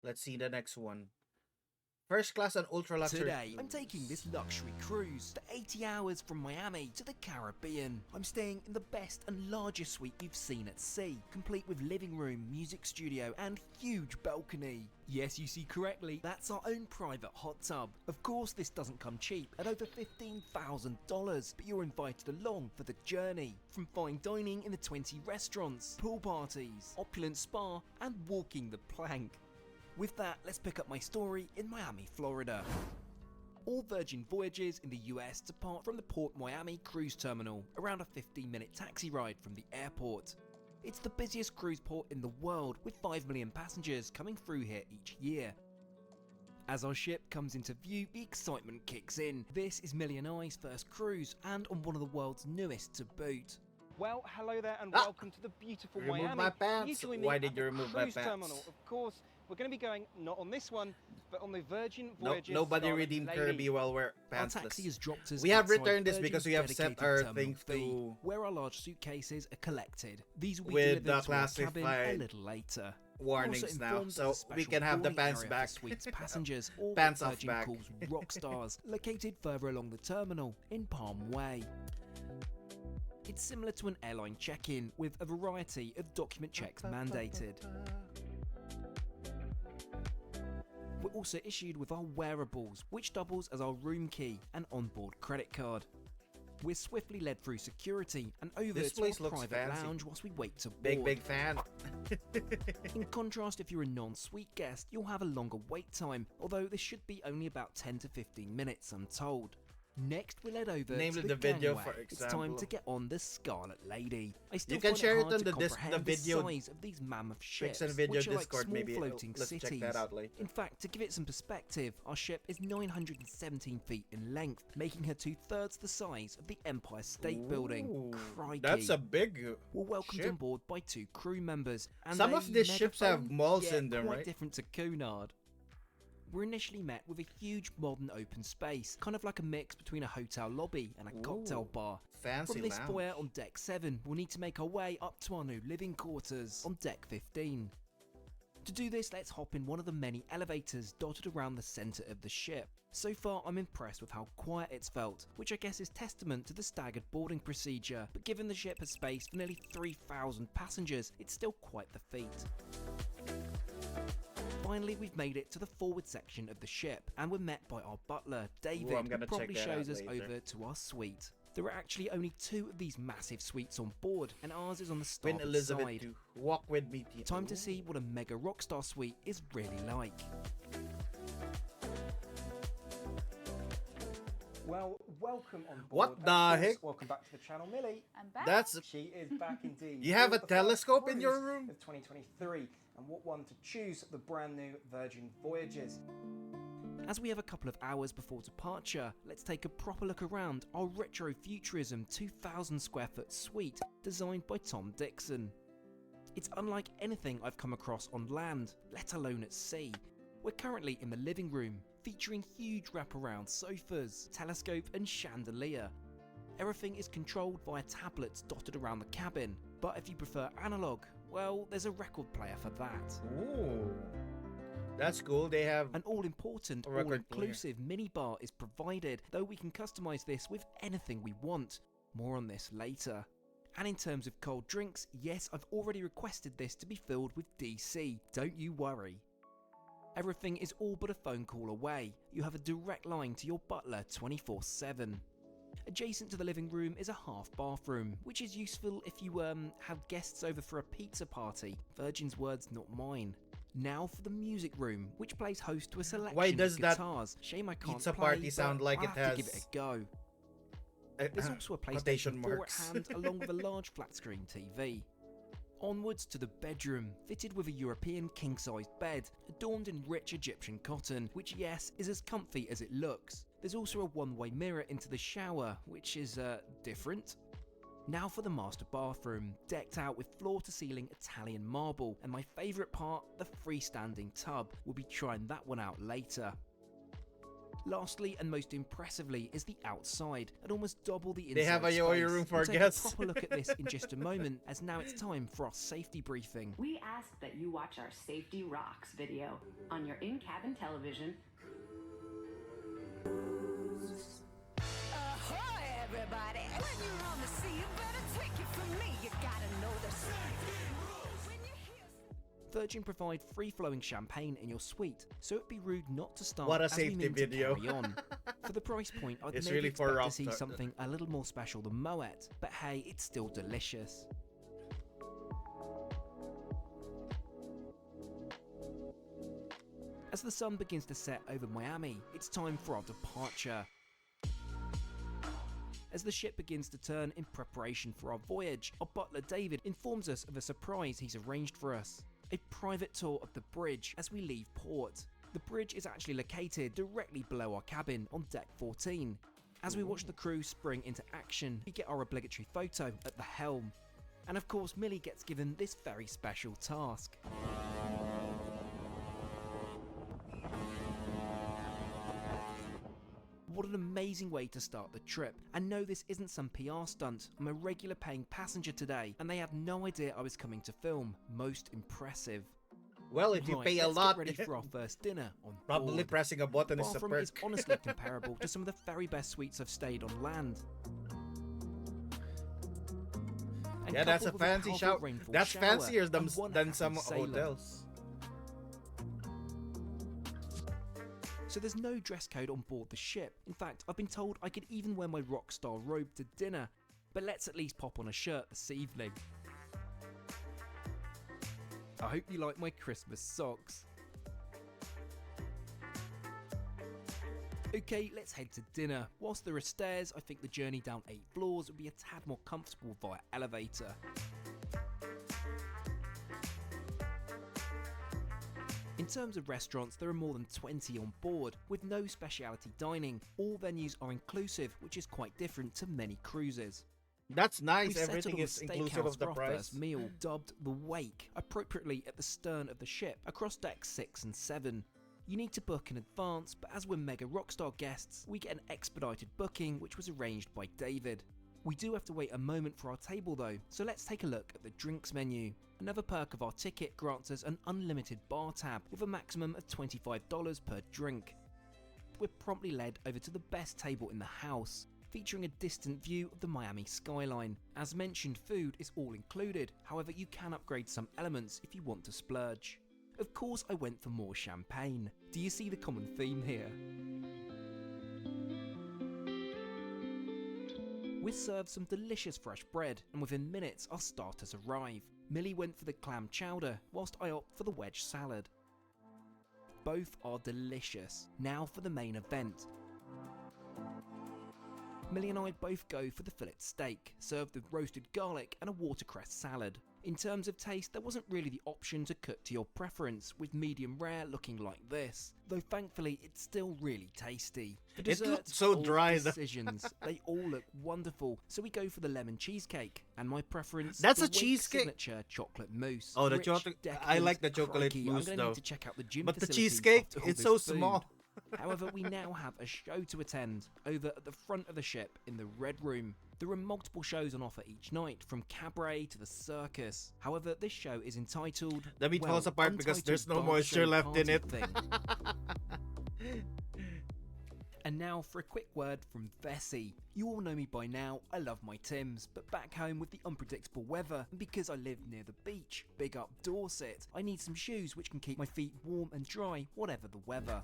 Let's see the next one. First class and ultra luxury. Today, I'm taking this luxury cruise to 80 hours from Miami to the Caribbean. I'm staying in the best and largest suite you've seen at sea, complete with living room, music studio, and huge balcony. Yes, you see correctly, that's our own private hot tub. Of course, this doesn't come cheap at over $15,000, but you're invited along for the journey. From fine dining in the 20 restaurants, pool parties, opulent spa, and walking the plank. With that, let's pick up my story in Miami, Florida. All Virgin voyages in the US depart from the Port Miami cruise terminal, around a 15-minute taxi ride from the airport. It's the busiest cruise port in the world, with 5 million passengers coming through here each year. As our ship comes into view, the excitement kicks in. This is Millie and I's first cruise, and on one of the world's newest to boot. Well, hello there and Ah! welcome to the beautiful Remove Miami. my pants. You join me Why at did you the remove my cruise pants? terminal. Of course, we're going to be going not on this one, but on the Virgin No, Voyages. nobody Scarlet redeemed Lady. Kirby while we're Our pantsless. taxi has dropped us We have outside returned this Virgin's because we have set dedicated our terminal things B, to- where our large suitcases are collected. These will be With delivered the to our cabin a classified little later. warnings Also now, informed so there's a we special can have the boarding pants area back. for suites passengers, or Pants what off Virgin back. calls rock stars, located further along the terminal in Palm Way. It's similar to an airline check-in, with a variety of document checks mandated. We're also issued with our wearables, which doubles as our room key and onboard credit card. We're swiftly led through security and over This to place our looks private fancy. lounge whilst we wait to board. Big fan. In contrast, if you're a non-suite guest, you'll have a longer wait time, although this should be only about 10 to 15 minutes, I'm told. Next, we're led over Namely to the the video, gangway. for It's time example. to get on the Scarlet Lady. I still You can find share it hard on to the comprehend video the size of these mammoth ships, and video which are Discord, like small maybe. floating Let's cities. check that out later. In fact, to give it some perspective, our ship is 917 feet in length, making her 2/3 the size of the Empire State Building. Ooh, Crikey. That's a big We're welcomed ship. on board by 2 crew members. And Some a of these ships have megaphone? malls Yeah, in them, quite right? different to Cunard. We're initially met with a huge modern open space, kind of like a mix between a hotel lobby and a cocktail Ooh, bar. Fancy From this lounge. foyer on deck 7, we'll need to make our way up to our new living quarters on deck 15. To do this, let's hop in one of the many elevators dotted around the centre of the ship. So far, I'm impressed with how quiet it's felt, which I guess is testament to the staggered boarding procedure, but given the ship has space for nearly 3,000 passengers, it's still quite the feat. Finally, we've made it to the forward section of the ship, and we're met by our butler, David, I'm who gonna promptly check that shows out us later. over to our suite. There are actually only 2 of these massive suites on board, and ours is on the Queen starboard Elizabeth side. II. Walk with me, Tito. Time to see what a mega rockstar suite is really like. Well, welcome on board. What and the of course, heck? Welcome back to the channel, Millie. I'm back. That's She is back indeed. You have For a the first telescope in your cruise room? Of 2023, and what one to choose the brand new Virgin Voyages. As we have a couple of hours before departure, let's take a proper look around our retro-futurism 2,000 square foot suite designed by Tom Dixon. It's unlike anything I've come across on land, let alone at sea. We're currently in the living room, featuring huge wraparound sofas, telescope and chandelier. Everything is controlled via tablets dotted around the cabin, but if you prefer analog, well, there's a record player for that. Ooh. That's cool. They have An all-important, A record all-inclusive minibar is provided, though we can customise this with anything we want. More on this later. And in terms of cold drinks, yes, I've already requested this to be filled with DC, don't you worry. Everything is all but a phone call away. You have a direct line to your butler 24/7. Adjacent to the living room is a half bathroom, which is useful if you have guests over for a pizza party. Virgin's words, not mine. Now for the music room, which plays host to a selection Why does of that guitars. Shame I can't pizza play, party but sound like I'll it have to give has- it a go. There's also a quotation PlayStation 4 at marks. hand, along with a large flat screen TV. Onwards to the bedroom, fitted with a European king-sized bed, adorned in rich Egyptian cotton, which yes, is as comfy as it looks. There's also a one-way mirror into the shower, which is, different. Now for the master bathroom, decked out with floor-to-ceiling Italian marble, and my favourite part, the freestanding tub. We'll be trying that one out later. Lastly, and most impressively, is the outside, at almost double the inside They have a yoyo space. room for We'll take guests. a proper look at this in just a moment, as now it's time for our safety briefing. We ask that you watch our Safety Rocks video on your in-cabin television. Ahoy, everybody! When you're on the sea, you better take it from me. You gotta know the safety rules. When you hear... Virgin provide free-flowing champagne in your suite, so it'd be rude not to start What a as we safety mean to video. carry on. For the price point, I'd It's maybe really for expect to see rockstar. something a little more special than Moet, but hey, it's still delicious. As the sun begins to set over Miami, it's time for our departure. As the ship begins to turn in preparation for our voyage, our butler David informs us of a surprise he's arranged for us. A private tour of the bridge as we leave port. The bridge is actually located directly below our cabin on deck 14. As we watch the crew spring into action, we get our obligatory photo at the helm. And of course, Millie gets given this very special task. What an amazing way to start the trip. And no, this isn't some PR stunt. I'm a regular paying passenger today, and they had no idea I was coming to film. Most impressive. Well, if you Right, pay a let's lot, get ready for our first dinner on probably board. pressing a button is a Bathroom perk. is honestly comparable to some of the very best suites I've stayed on land. And Yeah, that's a coupled with fancy powerful shower. rainfall That's shower fancier and one than happy some sailor. hotels. So there's no dress code on board the ship. In fact, I've been told I could even wear my rockstar robe to dinner. But let's at least pop on a shirt this evening. I hope you like my Christmas socks. Okay, let's head to dinner. Whilst there are stairs, I think the journey down 8 floors would be a tad more comfortable via elevator. In terms of restaurants, there are more than 20 on board, with no specialty dining. All venues are inclusive, which is quite different to many cruises. That's nice. We've settled Everything on a is inclusive steakhouse of the for our price. first meal, dubbed the Wake, appropriately at the stern of the ship, across decks 6 and 7. You need to book in advance, but as we're mega rockstar guests, we get an expedited booking, which was arranged by David. We do have to wait a moment for our table though, so let's take a look at the drinks menu. Another perk of our ticket grants us an unlimited bar tab with a maximum of $25 per drink. We're promptly led over to the best table in the house, featuring a distant view of the Miami skyline. As mentioned, food is all included, however you can upgrade some elements if you want to splurge. Of course, I went for more champagne. Do you see the common theme here? We're served some delicious fresh bread, and within minutes our starters arrive. Millie went for the clam chowder, whilst I opt for the wedge salad. Both are delicious. Now for the main event. Millie and I both go for the fillet steak, served with roasted garlic and a watercress salad. In terms of taste, there wasn't really the option to cook to your preference, with medium rare looking like this, though thankfully it's still really tasty. For It desserts, looked so bold dry though. decisions. They all look wonderful, so we go for the lemon cheesecake, and my preference, That's the a Wake cheesecake? signature chocolate mousse. Oh, the Rich, chocolate. I decadent, like the chocolate crikey, mousse I'm gonna though. need to check out the gym But the facility cheesecake, after all it's this so food. small. However, we now have a show to attend over at the front of the ship in the Red Room. There are multiple shows on offer each night, from cabaret to the circus. However, this show is entitled... The meat well, falls apart because Untitled there's no Dance moisture Show left in Party it. Thing. And now for a quick word from Vessi. You all know me by now, I love my Tims, but back home with the unpredictable weather, and because I live near the beach, big up Dorset, I need some shoes which can keep my feet warm and dry, whatever the weather.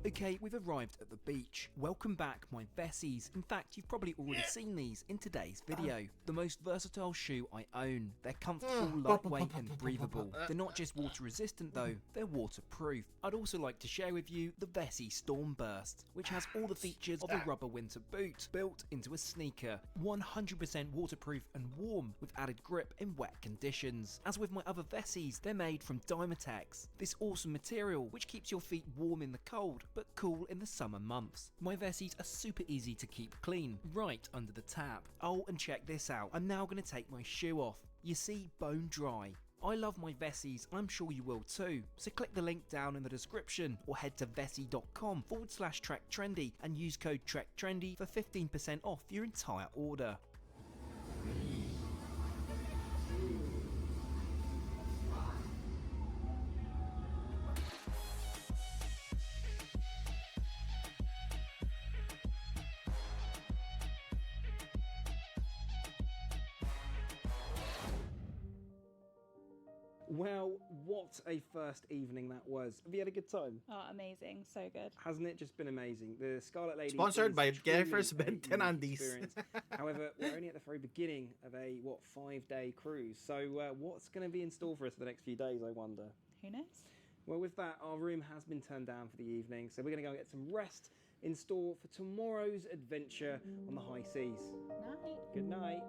Okay, we've arrived at the beach. Welcome back, my Vessies. In fact, you've probably already seen these in today's video. The most versatile shoe I own. They're comfortable, lightweight and breathable. They're not just water resistant though, they're waterproof. I'd also like to share with you the Vessi Stormburst, which has all the features of a rubber winter boot, built into a sneaker. 100% waterproof and warm, with added grip in wet conditions. As with my other Vessies, they're made from Dymatex, this awesome material which keeps your feet warm in the cold, but cool in the summer months. My Vessies are super easy to keep clean, right under the tap. Oh, and check this out, I'm now going to take my shoe off. You see, bone dry. I love my Vessies, I'm sure you will too, so click the link down in the description or head to vessi.com/TrekTrendy and use code TrekTrendy for 15% off your entire order. Well, what a first evening that was. Have you had a good time? Oh, amazing. So good. Hasn't it just been amazing? The Scarlet Lady Sponsored is by truly Gaffer's a Ben 10 unique Undies. experience. However, we're only at the very beginning of a, 5-day cruise. So what's going to be in store for us for the next few days, I wonder? Who knows? Well, with that, our room has been turned down for the evening, so we're going to go and get some rest in store for tomorrow's adventure on the high seas. Night. Good night.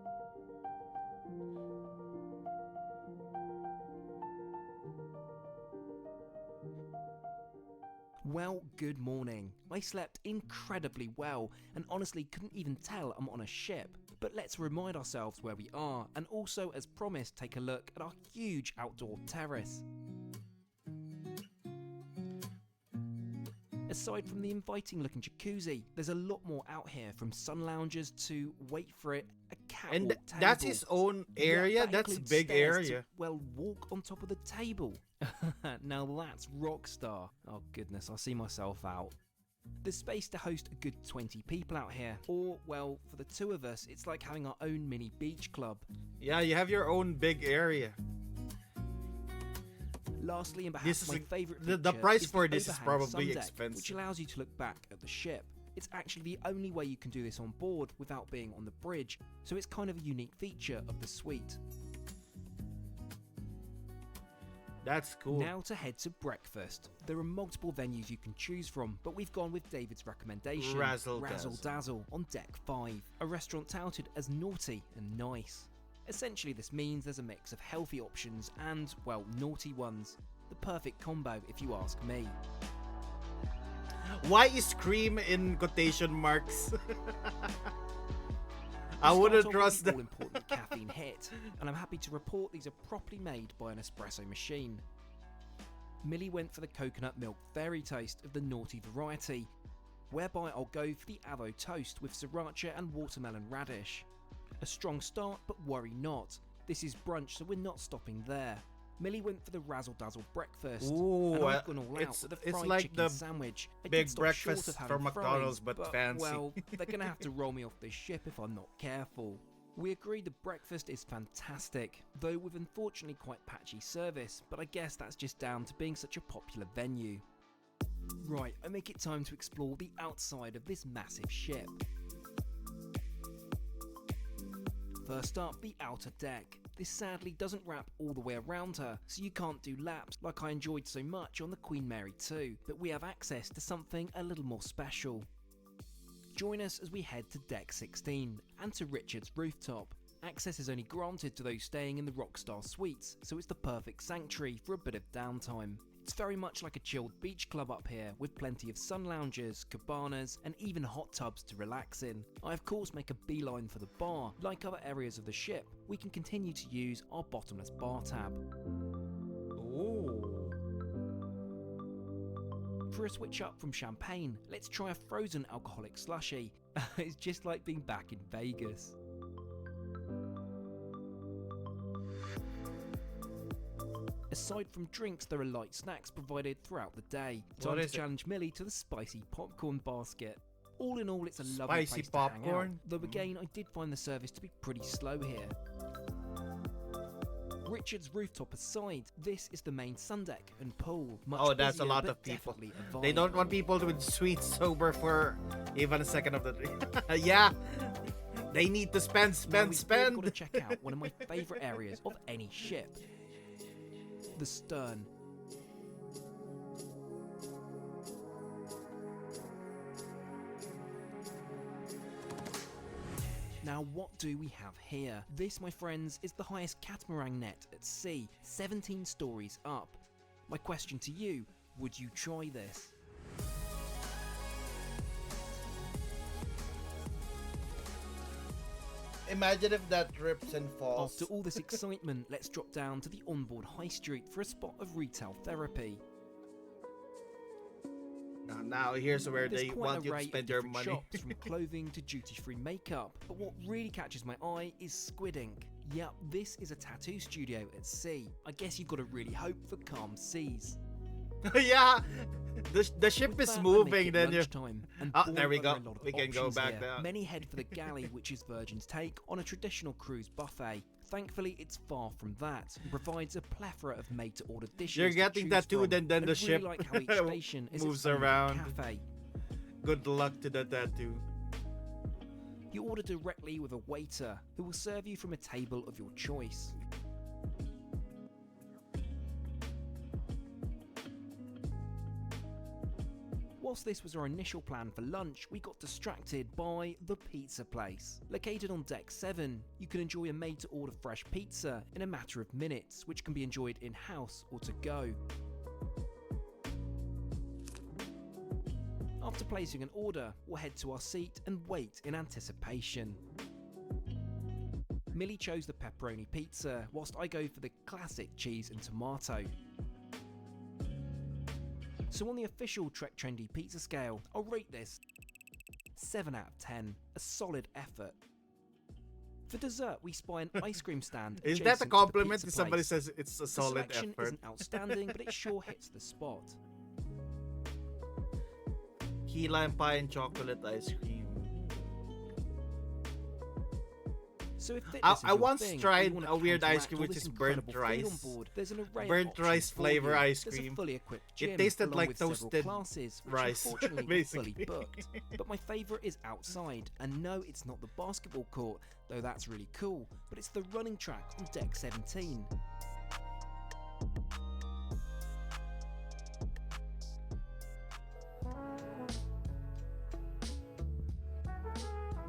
Well, good morning. I slept incredibly well and honestly couldn't even tell I'm on a ship. But let's remind ourselves where we are and also, as promised, take a look at our huge outdoor terrace. Aside from the inviting looking jacuzzi, there's a lot more out here, from sun loungers to, wait for it, a catwalk And table. that's his own area. Yeah, that That's a includes big stairs area. to, well, walk on top of the table. Now that's rockstar. Oh goodness, I see myself out. There's space to host a good 20 people out here, or, well, for the two of us, it's like having our own mini beach club. Yeah, you have your own big area. Lastly, and This perhaps is my a- favourite the feature price is for the this is overhang probably sundeck, expensive. which allows you to look back at the ship. It's actually the only way you can do this on board without being on the bridge, so it's kind of a unique feature of the suite. That's cool. Now to head to breakfast. There are multiple venues you can choose from, but we've gone with David's recommendation, Razzle Dazzle on Deck 5, a restaurant touted as naughty and nice. Essentially this means there's a mix of healthy options and, well, naughty ones. The perfect combo if you ask me. Why is cream in quotation marks? I We wouldn't start off trust with the that. all-important caffeine hit, and I'm happy to report these are properly made by an espresso machine. Millie went for the coconut milk fairy taste of the naughty variety, whereby I'll go for the avo toast with sriracha and watermelon radish. A strong start, but worry not. This is brunch, so we're not stopping there. Millie went for the razzle dazzle breakfast, Ooh, and I've gone all out it's- with the it's fried like chicken the sandwich. I did big stop short breakfast of having from McDonald's, fries, but fancy. well, they're gonna have to roll me off this ship if I'm not careful. We agree the breakfast is fantastic, though with unfortunately quite patchy service, but I guess that's just down to being such a popular venue. Right, I make it time to explore the outside of this massive ship. First up, the outer deck. This sadly doesn't wrap all the way around her, so you can't do laps like I enjoyed so much on the Queen Mary 2, but we have access to something a little more special. Join us as we head to deck 16 and to Richard's rooftop. Access is only granted to those staying in the Rockstar suites, so it's the perfect sanctuary for a bit of downtime. It's very much like a chilled beach club up here, with plenty of sun lounges, cabanas, and even hot tubs to relax in. I of course make a beeline for the bar. Like other areas of the ship, we can continue to use our bottomless bar tab. Ooh. For a switch up from champagne, let's try a frozen alcoholic slushie. It's just like being back in Vegas. Aside from drinks, there are light snacks provided throughout the day. Time to challenge Millie to the spicy popcorn basket. All in all, it's a lovely Spicy place to hang out. popcorn? Though again, I did find the service to be pretty slow here. Richard's rooftop aside, this is the main sun deck and pool. Much Oh, that's a busier, lot but of people. definitely a vibe. They don't want people with sweet sober for even a second of the day. Yeah. They need to spend. Now we've really got to check out one of my favourite areas of any ship. The stern. Now what do we have here? This, my friends, is the highest catamaran net at sea, 17 stories up. My question to you, would you try this? Imagine if that rips and falls. After all this excitement, let's drop down to the onboard high street for a spot of retail therapy. Now here's where There's they quite want an you to array spend of your different money. shops, from clothing to duty-free makeup, but what really catches my eye is squid ink. Yep, this is a tattoo studio at sea. I guess you've got to really hope for calm seas. Yeah, the ship With is that, I make moving. it Then you. lunchtime, and Oh, boy, there we are there go. a lot of We can go options back here. there. Many head for the galley, which is Virgin's take on a traditional cruise buffet. Thankfully, it's far from that, and provides a plethora of made-to-order dishes. You're to getting choose tattooed, from. and then I the really ship like how each station is moves its own around. cafe. Good luck to the tattoo. You order directly with a waiter, who will serve you from a table of your choice. Whilst this was our initial plan for lunch, we got distracted by the pizza place. Located on deck 7, you can enjoy a made-to-order fresh pizza in a matter of minutes, which can be enjoyed in-house or to go. After placing an order, we'll head to our seat and wait in anticipation. Millie chose the pepperoni pizza, whilst I go for the classic cheese and tomato. So on the official Trek Trendy pizza scale, I'll rate this 7 out of 10, a solid effort. For dessert, we spy an ice cream stand. Is that adjacent a to the compliment pizza if somebody place. says it's a The solid selection effort? isn't outstanding, but it sure hits the spot. Key lime pie and chocolate ice cream. So if fitness I is your once thing, tried or you wanna a weird ice counteract cream all which this is burnt incredible food rice. on board, there's an array of Burnt options rice for flavor you. ice There's a cream. fully equipped It gym, tasted along like with several toasted classes, which rice, unfortunately were fully basically. booked. But my favourite is outside, and no, it's not the basketball court, though that's really cool, but it's the running track on deck 17.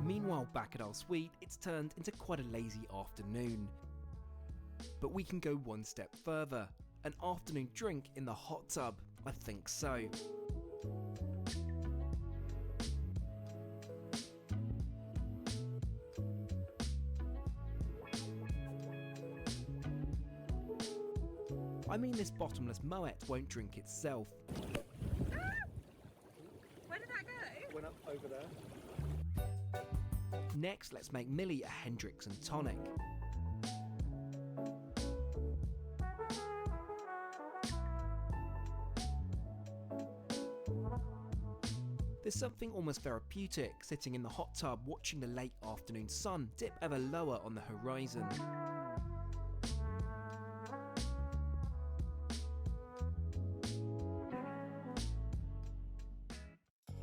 Meanwhile, back at our suite, it's turned into quite a lazy afternoon. But we can go one step further. An afternoon drink in the hot tub? I think so. I mean, this bottomless moet won't drink itself. Where did that go? Went up over there. Next, let's make Millie a Hendrix and tonic. The There's something almost therapeutic sitting in the hot tub watching the late afternoon sun dip ever lower on the horizon.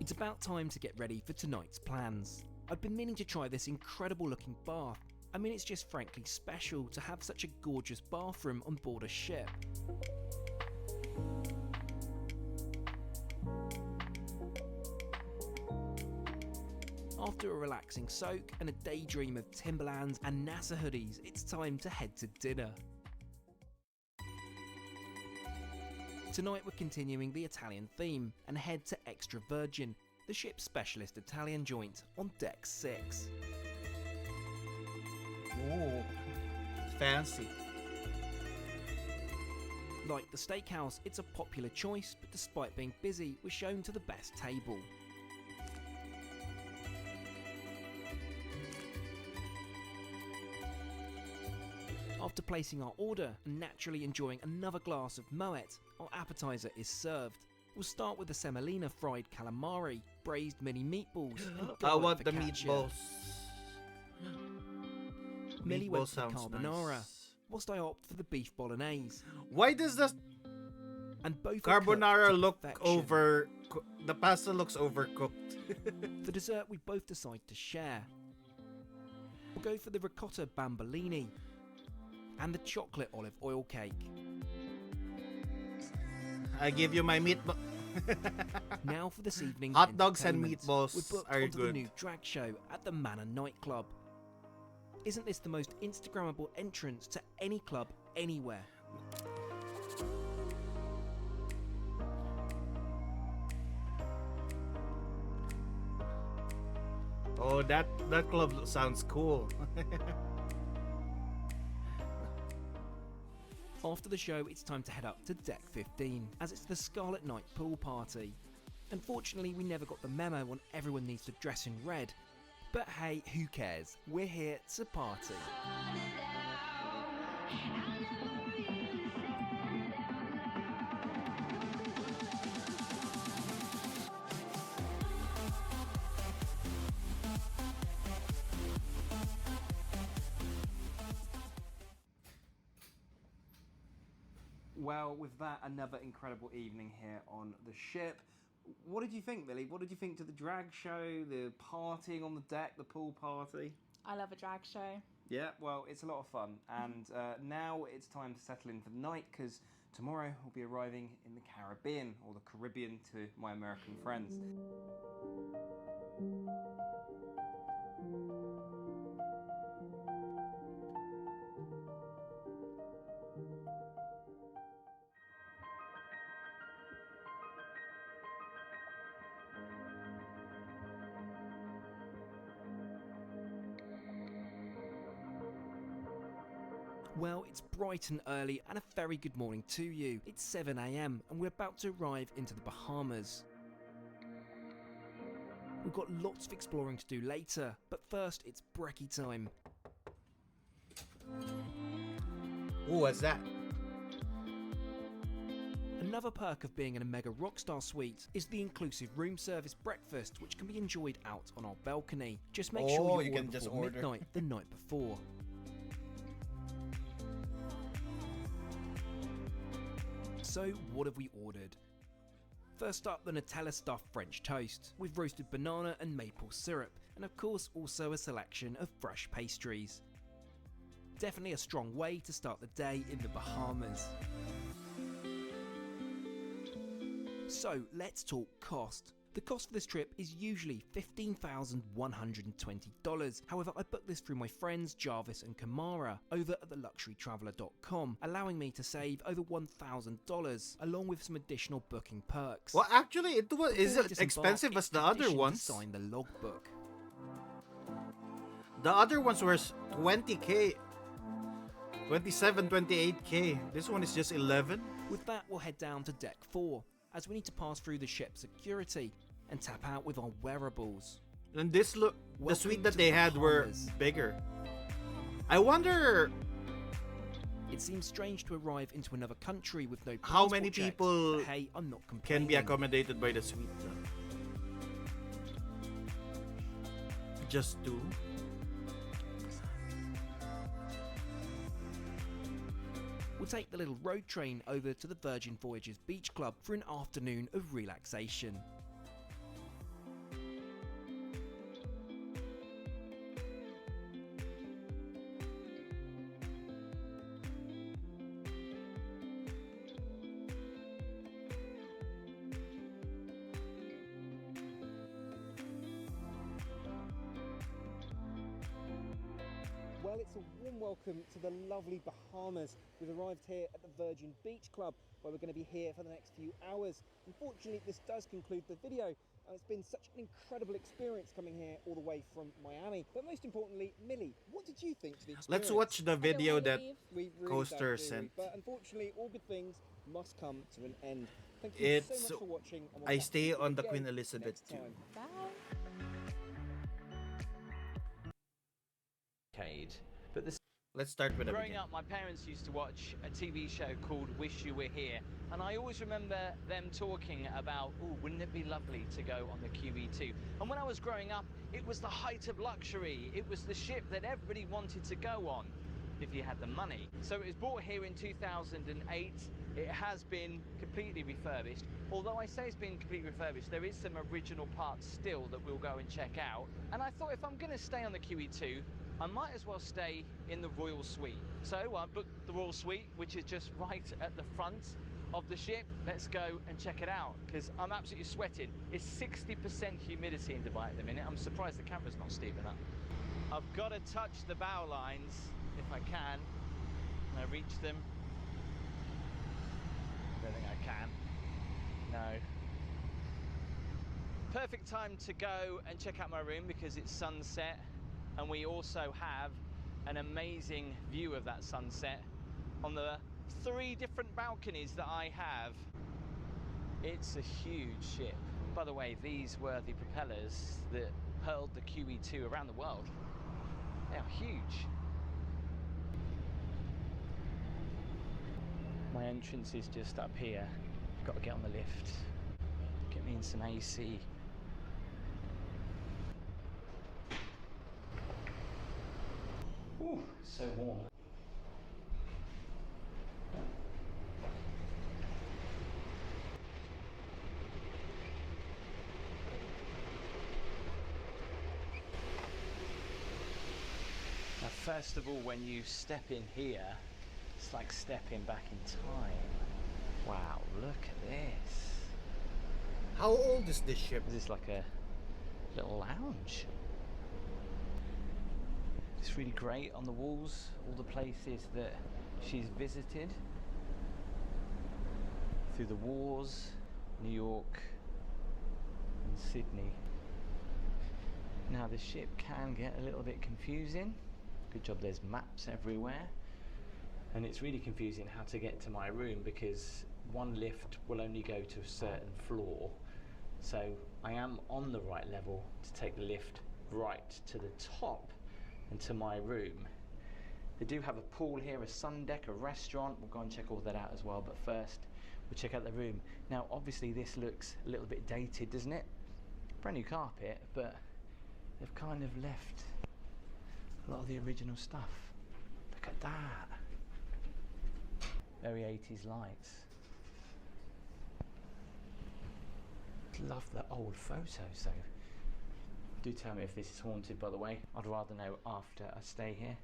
It's about time to get ready for tonight's plans. I've been meaning to try this incredible looking bath. I mean, it's just frankly special to have such a gorgeous bathroom on board a ship. After a relaxing soak and a daydream of Timberlands and NASA hoodies, it's time to head to dinner. Tonight we're continuing the Italian theme and head to Extra Virgin, the ship's specialist Italian joint on Deck 6. Ooh, fancy. Like the steakhouse, it's a popular choice, but despite being busy, we're shown to the best table. After placing our order and naturally enjoying another glass of Moet, our appetizer is served. We'll start with the semolina fried calamari, braised mini meatballs, and I want the focaccia. meatballs. Millie went Meatball for the sounds carbonara, nice. whilst I opt for the beef bolognese. Why does the And both are cooked carbonara to look perfection. the pasta looks overcooked? For dessert, we both decide to share. We'll go for the ricotta bambolini and the chocolate olive oil cake. I give you my meatball. Now for this evening's Hot dogs and entertainment. meatballs We're booked are onto the good. new drag show at the Manor nightclub. Isn't this the most Instagrammable entrance to any club anywhere? Oh, that club sounds cool. After the show, it's time to head up to Deck 15, as it's the Scarlet Night pool party. Unfortunately, we never got the memo on everyone needs to dress in red. But hey, who cares? We're here to party. Well, with that, another incredible evening here on the ship. What did you think, Millie? What did you think to the drag show, the partying on the deck, the pool party? I love a drag show. Yeah, well, it's a lot of fun. And now it's time to settle in for the night because tomorrow we'll be arriving in the Caribbean, or the Caribbean to my American friends. Well, it's bright and early, and a very good morning to you. It's 7 AM and we're about to arrive into the Bahamas. We've got lots of exploring to do later, but first it's brekkie time. Ooh, what's that? Another perk of being in a mega rockstar suite is the inclusive room service breakfast, which can be enjoyed out on our balcony. Just make sure Oh, you you order can just before order. midnight the night before. So, what have we ordered? First up, the Nutella stuffed French toast with roasted banana and maple syrup, and of course also a selection of fresh pastries. Definitely a strong way to start the day in the Bahamas. So, let's talk cost. The cost for this trip is usually $15,120. However, I booked this through my friends Jarvis and Kamara over at theluxurytraveler.com, allowing me to save over $1,000 along with some additional booking perks. Well, actually, is Before we it disembark, expensive it's as the other tradition to ones? sign the logbook. The other ones were 20k, 27, 28k. This one is just 11. With that, we'll head down to Deck 4, as we need to pass through the ship's security and tap out with our wearables. And this the Welcome suite that to they the had were Bahamas. bigger. I wonder It seems strange to arrive into another country with no how passport many checks, people but hey, I'm not can complaining. be accommodated by the suite. just two. We'll take the little road train over to the Virgin Voyages Beach Club for an afternoon of relaxation. Well, it's a warm welcome to the lovely Bahamas. We've arrived here at the Virgin Beach Club, where we're going to be here for the next few hours. Unfortunately, this does conclude the video. It's been such an incredible experience coming here all the way from Miami. But most importantly, Millie, what did you think to the experience? Let's watch the video that We really Coaster don't, do we? sent. But unfortunately, all good things must come to an end. Thank you so It's much for watching. And we'll I catch stay you on the again Queen Elizabeth next too. time. Bye. But the Let's start with the growing beginning. up, my parents used to watch a TV show called Wish You Were Here, and I always remember them talking about, oh, wouldn't it be lovely to go on the QE2? And when I was growing up, it was the height of luxury. It was the ship that everybody wanted to go on if you had the money. So it was bought here in 2008. It has been completely refurbished. Although I say it's been completely refurbished, there is some original parts still that we'll go and check out. And I thought if I'm going to stay on the QE2, I might as well stay in the Royal Suite. So I booked the Royal Suite, which is just right at the front of the ship. Let's go and check it out, because I'm absolutely sweating. It's 60% humidity in Dubai at the minute. I'm surprised the camera's not steep enough. I've got to touch the bow lines if I can. Can I reach them? Don't think I can. No. Perfect time to go and check out my room because it's sunset, and we also have an amazing view of that sunset on the 3 different balconies that I have. It's a huge ship. By the way, these were the propellers that hurled the QE2 around the world. They are huge. My entrance is just up here. Got to get on the lift. Get me in some AC. Ooh, so warm. Now, first of all, when you step in here, it's like stepping back in time. Wow, look at this. How old is this ship? Is this like a little lounge? It's really great on the walls, all the places that she's visited through the wars, New York and Sydney. Now the ship can get a little bit confusing. Good job there's maps everywhere. And it's really confusing how to get to my room because one lift will only go to a certain floor. So I am on the right level to take the lift right to the top and to my room. They do have a pool here, a sun deck, a restaurant. We'll go and check all that out as well, but first we'll check out the room. Now obviously this looks a little bit dated, doesn't it? Brand new carpet, but they've kind of left a lot of the original stuff. Look at that. Very 80s lights. Love the old photos though. Do tell me if this is haunted, by the way. I'd rather know after I stay here.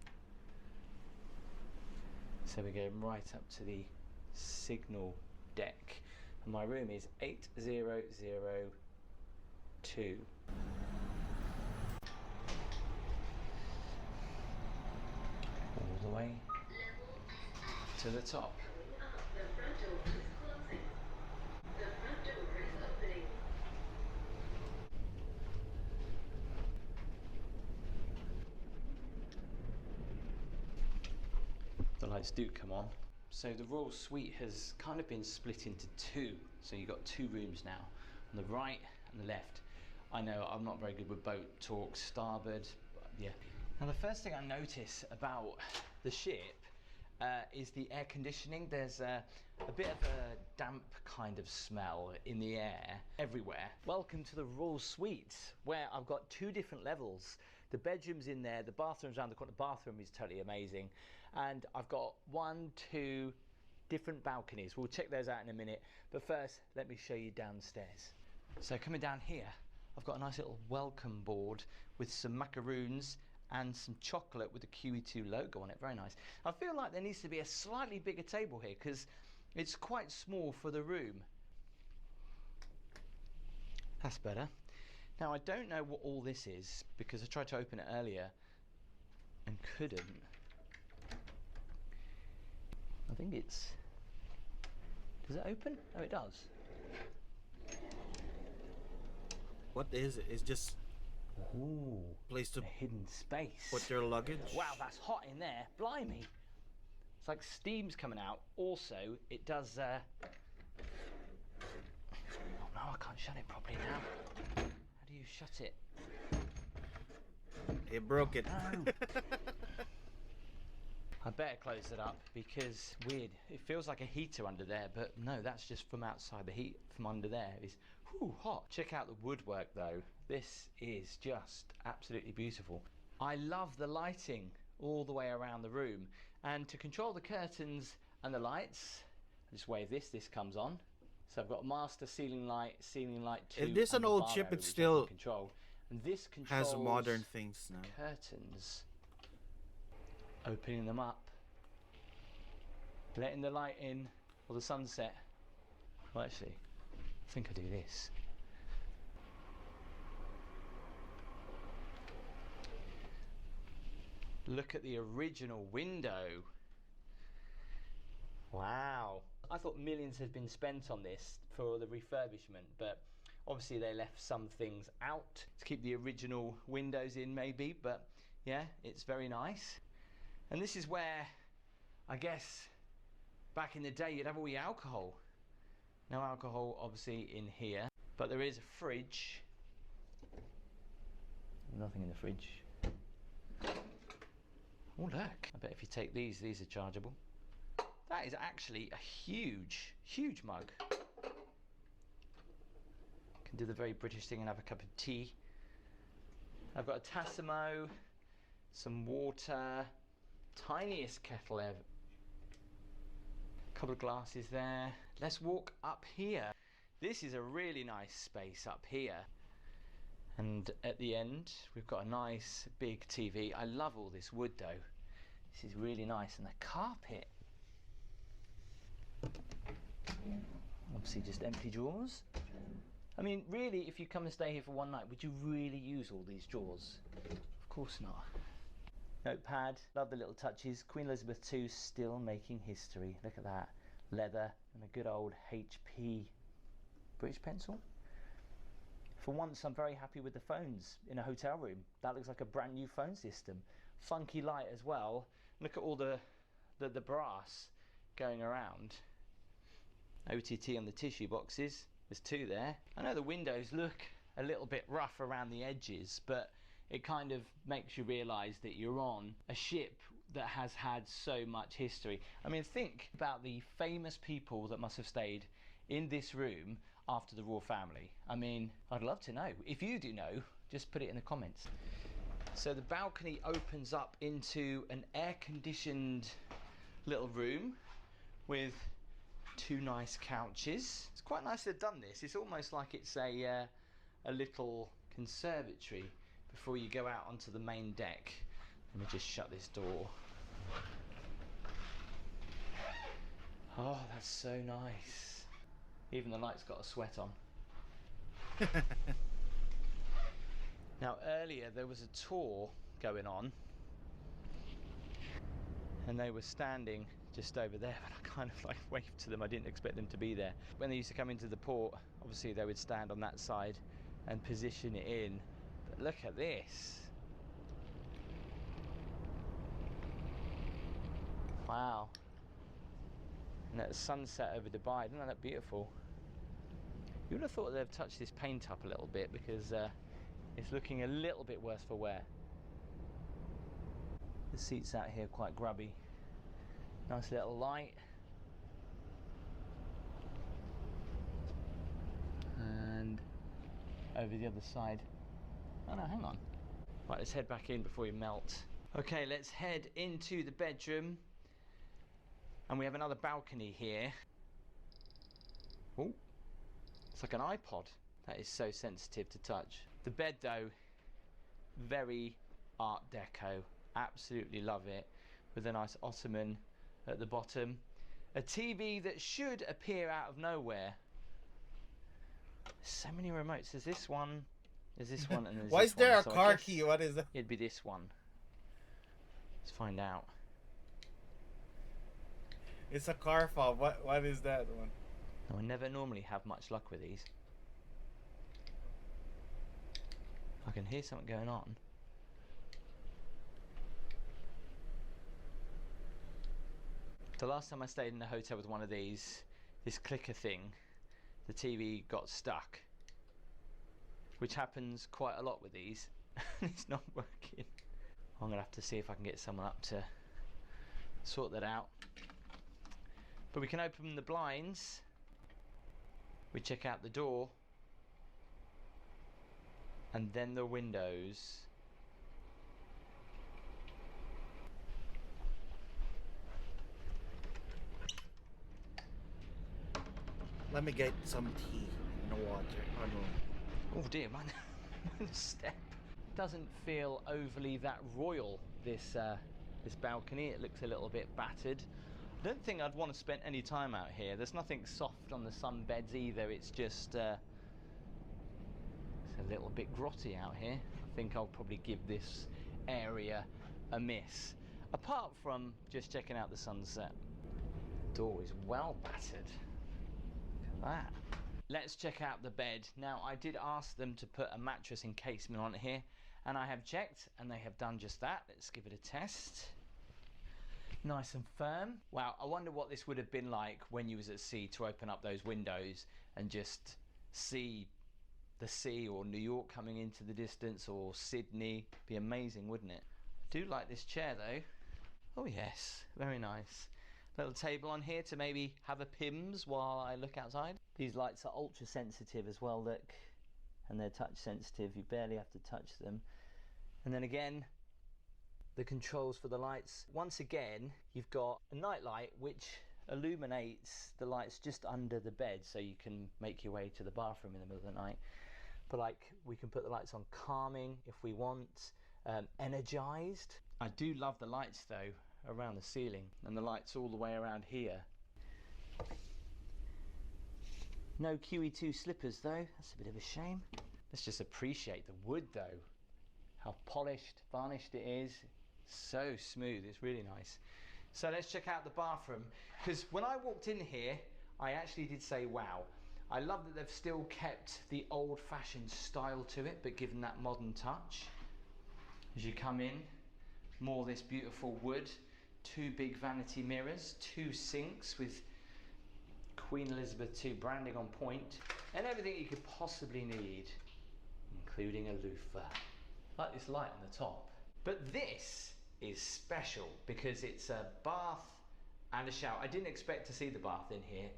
So we're going right up to the signal deck. And my room is 8002. All the way to the top. The front door is closing. The front door is opening. The lights do come on. So the Royal Suite has kind of been split into 2. So you've got 2 rooms now, on the right and the left. I know I'm not very good with boat talk, starboard, but yeah. Now the first thing I notice about the ship is the air conditioning. There's a bit of a damp kind of smell in the air everywhere. Welcome to the Royal Suite, where I've got 2 different levels. The bedroom's in there, the bathroom's around the corner. The bathroom is totally amazing. And I've got 1, 2 different balconies. We'll check those out in a minute. But first, let me show you downstairs. So coming down here, I've got a nice little welcome board with some macaroons and some chocolate with the QE2 logo on it. Very nice. I feel like there needs to be a slightly bigger table here because it's quite small for the room. That's better. Now I don't know what all this is because I tried to open it earlier and couldn't. I think it's... Does it open? Oh, it does. What is it? It's just Ooh, place to a hidden space. put your luggage. Wow, that's hot in there. Blimey. It's like steam's coming out. Also, it does... Oh no, I can't shut it properly now. How do you shut it? It broke it. No. I better close it up because weird. It feels like a heater under there, but no, that's just from outside. The heat from under there is hot. Check out the woodwork though. This is just absolutely beautiful. I love the lighting all the way around the room. And to control the curtains and the lights, I just wave this comes on. So I've got master ceiling light 2. If this is and an the old bar chip, area, it's which I still can control. And this controls has modern things now. curtains. Opening them up, letting the light in, or the sunset. Well, actually, I think I do this. Look at the original window. Wow. I thought millions had been spent on this for the refurbishment, but obviously they left some things out to keep the original windows in maybe, but yeah, it's very nice. And this is where, I guess, back in the day you'd have all your alcohol. No alcohol obviously in here, but there is a fridge. Nothing in the fridge. Oh look, I bet if you take these are chargeable. That is actually a huge mug. Can do the very British thing and have a cup of tea. I've got a Tassimo, some water, tiniest kettle ever. Couple of glasses there. Let's walk up here. This is a really nice space up here. And at the end, we've got a nice big TV. I love all this wood though. This is really nice. And the carpet. Obviously just empty drawers. I mean, really, if you come and stay here for one night, would you really use all these drawers? Of course not. Notepad, love the little touches. Queen Elizabeth II still making history. Look at that. Leather and a good old HP British pencil. For once, I'm very happy with the phones in a hotel room. That looks like a brand new phone system. Funky light as well. Look at all the brass going around. OTT on the tissue boxes. There's 2 there. I know the windows look a little bit rough around the edges, but it kind of makes you realise that you're on a ship that has had so much history. I mean, think about the famous people that must have stayed in this room after the royal family. I mean, I'd love to know. If you do know, just put it in the comments. So the balcony opens up into an air-conditioned little room with 2 nice couches. It's quite nice they've done this. It's almost like it's a little conservatory before you go out onto the main deck. Let me just shut this door. Oh, that's so nice. Even the light's got a sweat on. Now earlier there was a tour going on and they were standing just over there, but I kind of like waved to them. I didn't expect them to be there. When they used to come into the port, obviously they would stand on that side and position it in. But look at this. Wow. And that sunset over Dubai, isn't that beautiful? You would have thought they'd touched this paint up a little bit because it's looking a little bit worse for wear. The seats out here quite grubby. Nice little light. And over the other side. Oh no, hang on. Right, let's head back in before we melt. Okay, let's head into the bedroom. And we have another balcony here. Oh, it's like an iPod. That is so sensitive to touch. The bed though, very Art Deco. Absolutely love it. With a nice ottoman at the bottom. A TV that should appear out of nowhere. So many remotes. There's this one. There's this one and there's Why this is there one. a So I car guess key? What is that? it'd be this one. Let's find out. It's a car fob. What is that one? Now, I never normally have much luck with these. I can hear something going on. The last time I stayed in a hotel with one of these, this clicker thing, the TV got stuck. Which happens quite a lot with these. It's not working. I'm gonna have to see if I can get someone up to sort that out. But we can open the blinds. We check out the door. And then the windows. Let me get some tea and water. Oh no. Oh dear, man. One step. Doesn't feel overly that royal, this balcony. It looks a little bit battered. I don't think I'd want to spend any time out here. There's nothing soft on the sunbeds either. It's just it's a little bit grotty out here. I think I'll probably give this area a miss. Apart from just checking out the sunset. Door is well battered. Look at that. Let's check out the bed. Now, I did ask them to put a mattress encasement on here, and I have checked, and they have done just that. Let's give it a test. Nice and firm. Wow, I wonder what this would have been like when you was at sea, to open up those windows and just see the sea, or New York coming into the distance, or Sydney. Be amazing, wouldn't it? I do like this chair though. Oh yes, very nice. Little table on here to maybe have a Pims while I look outside. These lights are ultra sensitive as well, look. And they're touch sensitive, you barely have to touch them. And then again, the controls for the lights. Once again, you've got a night light which illuminates the lights just under the bed, so you can make your way to the bathroom in the middle of the night. But like, we can put the lights on calming if we want, energized. I do love the lights though, around the ceiling, and the lights all the way around here. No QE2 slippers though, that's a bit of a shame. Let's just appreciate the wood though. How polished, varnished it is. So smooth, it's really nice. So let's check out the bathroom, because when I walked in here, I actually did say wow. I love that they've still kept the old-fashioned style to it, but given that modern touch. As you come in, more this beautiful wood, 2 big vanity mirrors, 2 sinks with Queen Elizabeth II branding on point, and everything you could possibly need, including a loofah. Like this light on the top. But this is special because it's a bath and a shower. I didn't expect to see the bath in here,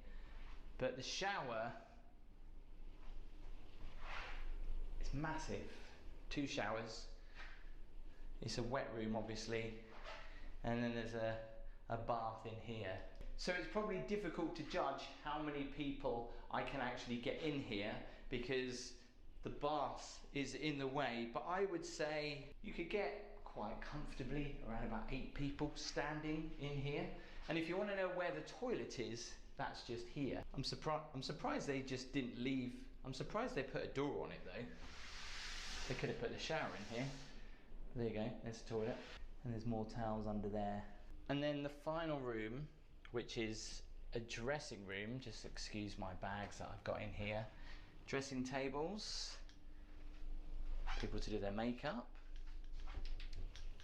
but the shower is massive. 2 showers. It's a wet room obviously, and then there's a bath in here. So it's probably difficult to judge how many people I can actually get in here because the bath is in the way, but I would say you could get quite comfortably around about 8 people standing in here. And if you want to know where the toilet is, that's just here. I'm surprised they just didn't leave. I'm surprised they put a door on it though. They could have put the shower in here. There you go, there's the toilet. And there's more towels under there. And then the final room, which is a dressing room. Just excuse my bags that I've got in here. Dressing tables. People to do their makeup.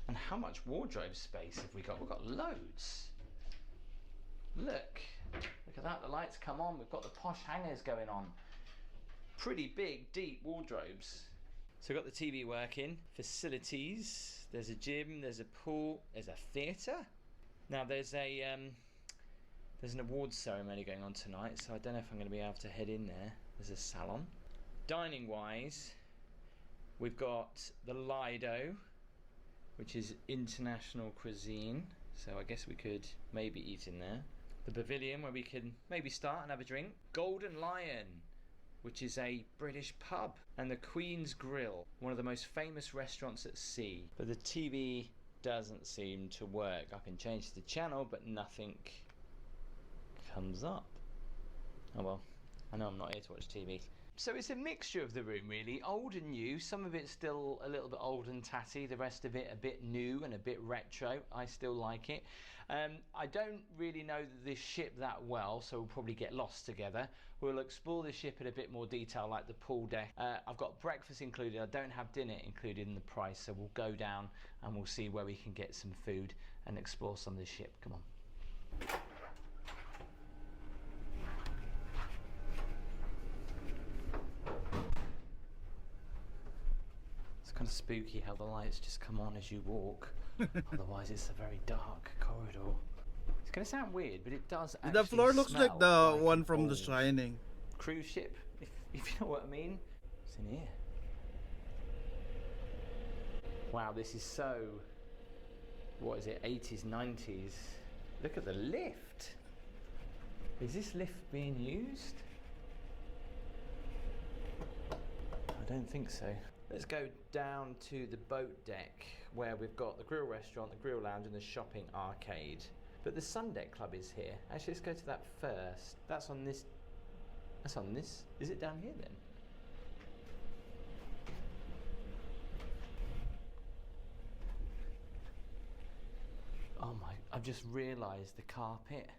And how much wardrobe space have we got? We've got loads. Look at that, the lights come on. We've got the posh hangers going on. Pretty big, deep wardrobes. So we've got the TV working, facilities. There's a gym, there's a pool, there's a theatre. Now there's an awards ceremony going on tonight, so I don't know if I'm going to be able to head in there. There's a salon. Dining wise, We've got the Lido, which is international cuisine, so I guess we could maybe eat in there. The Pavilion, where we can maybe start and have a drink. Golden Lion, which is a British pub. And the Queen's Grill, one of the most famous restaurants at sea. But the TV doesn't seem to work. I can change the channel, but nothing comes up. Oh well, I know I'm not here to watch TV. So it's a mixture of the room really, old and new. Some of it's still a little bit old and tatty, the rest of it a bit new and a bit retro. I still like it. I don't really know this ship that well, so we'll probably get lost together. We'll explore the ship in a bit more detail, like the pool deck. I've got breakfast included, I don't have dinner included in the price, so we'll go down and we'll see where we can get some food and explore some of the ship. Come on. It's kind of spooky how the lights just come on as you walk. Otherwise it's a very dark corridor. It's going to sound weird, but it does actually The floor looks like the one from The old Shining. cruise ship, if you know what I mean. What's in here? Wow, this is so, what is it, 80s, 90s. Look at the lift. Is this lift being used? I don't think so. Let's go down to the boat deck where we've got the grill restaurant, the grill lounge and the shopping arcade. But the Sun Deck Club is here. Actually, let's go to that first. That's on this. That's on this. Is it down here then? Oh my, I've just realised the carpet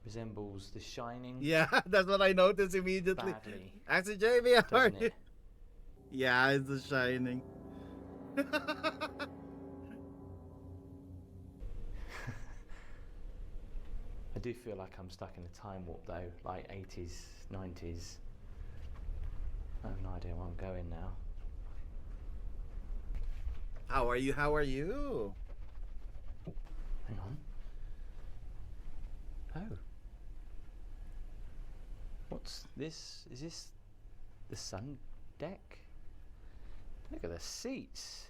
resembles The Shining. Yeah, that's what I noticed immediately. Badly. Actually, Jamie, how are Doesn't you? it? Yeah, it's The Shining. I do feel like I'm stuck in a time warp though, like 80s, 90s. I have no idea where I'm going now. How are you? How are you? Hang on. Oh. What's this? Is this the Sun Deck? Look at the seats.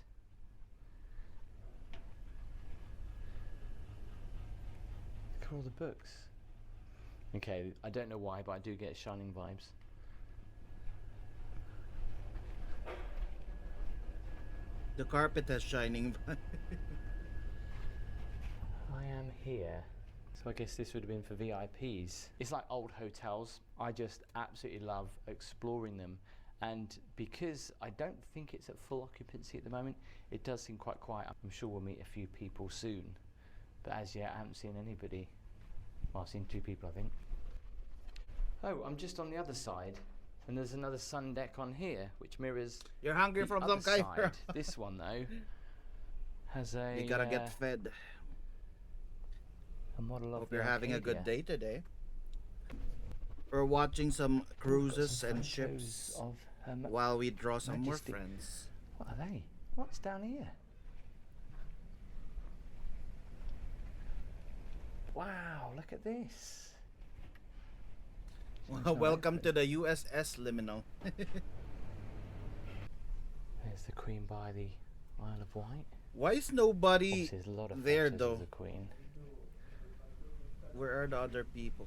Look at all the books. Okay, I don't know why, but I do get Shining vibes. The carpet has Shining. I am here. So I guess this would have been for VIPs. It's like old hotels. I just absolutely love exploring them. And because I don't think it's at full occupancy at the moment, it does seem quite quiet. I'm sure we'll meet a few people soon. But as yet, I haven't seen anybody. Well, I've seen 2 people, I think. Oh, I'm just on the other side. And there's another Sun Deck on here, which mirrors You're hungry the from other some kind. side. This one, though, has a... You gotta get fed. a model of Hope the you're having a good Arcadia. day today. We're watching some Got cruises some and photos ships of Her while we draw some more Majesty. friends. What are they? What's down here? Wow, look at this. Well, welcome to the USS Liminal. There's the Queen by the Isle of Wight. Why is nobody Obviously, there's a lot of there photos though? of the Queen. Where are the other people?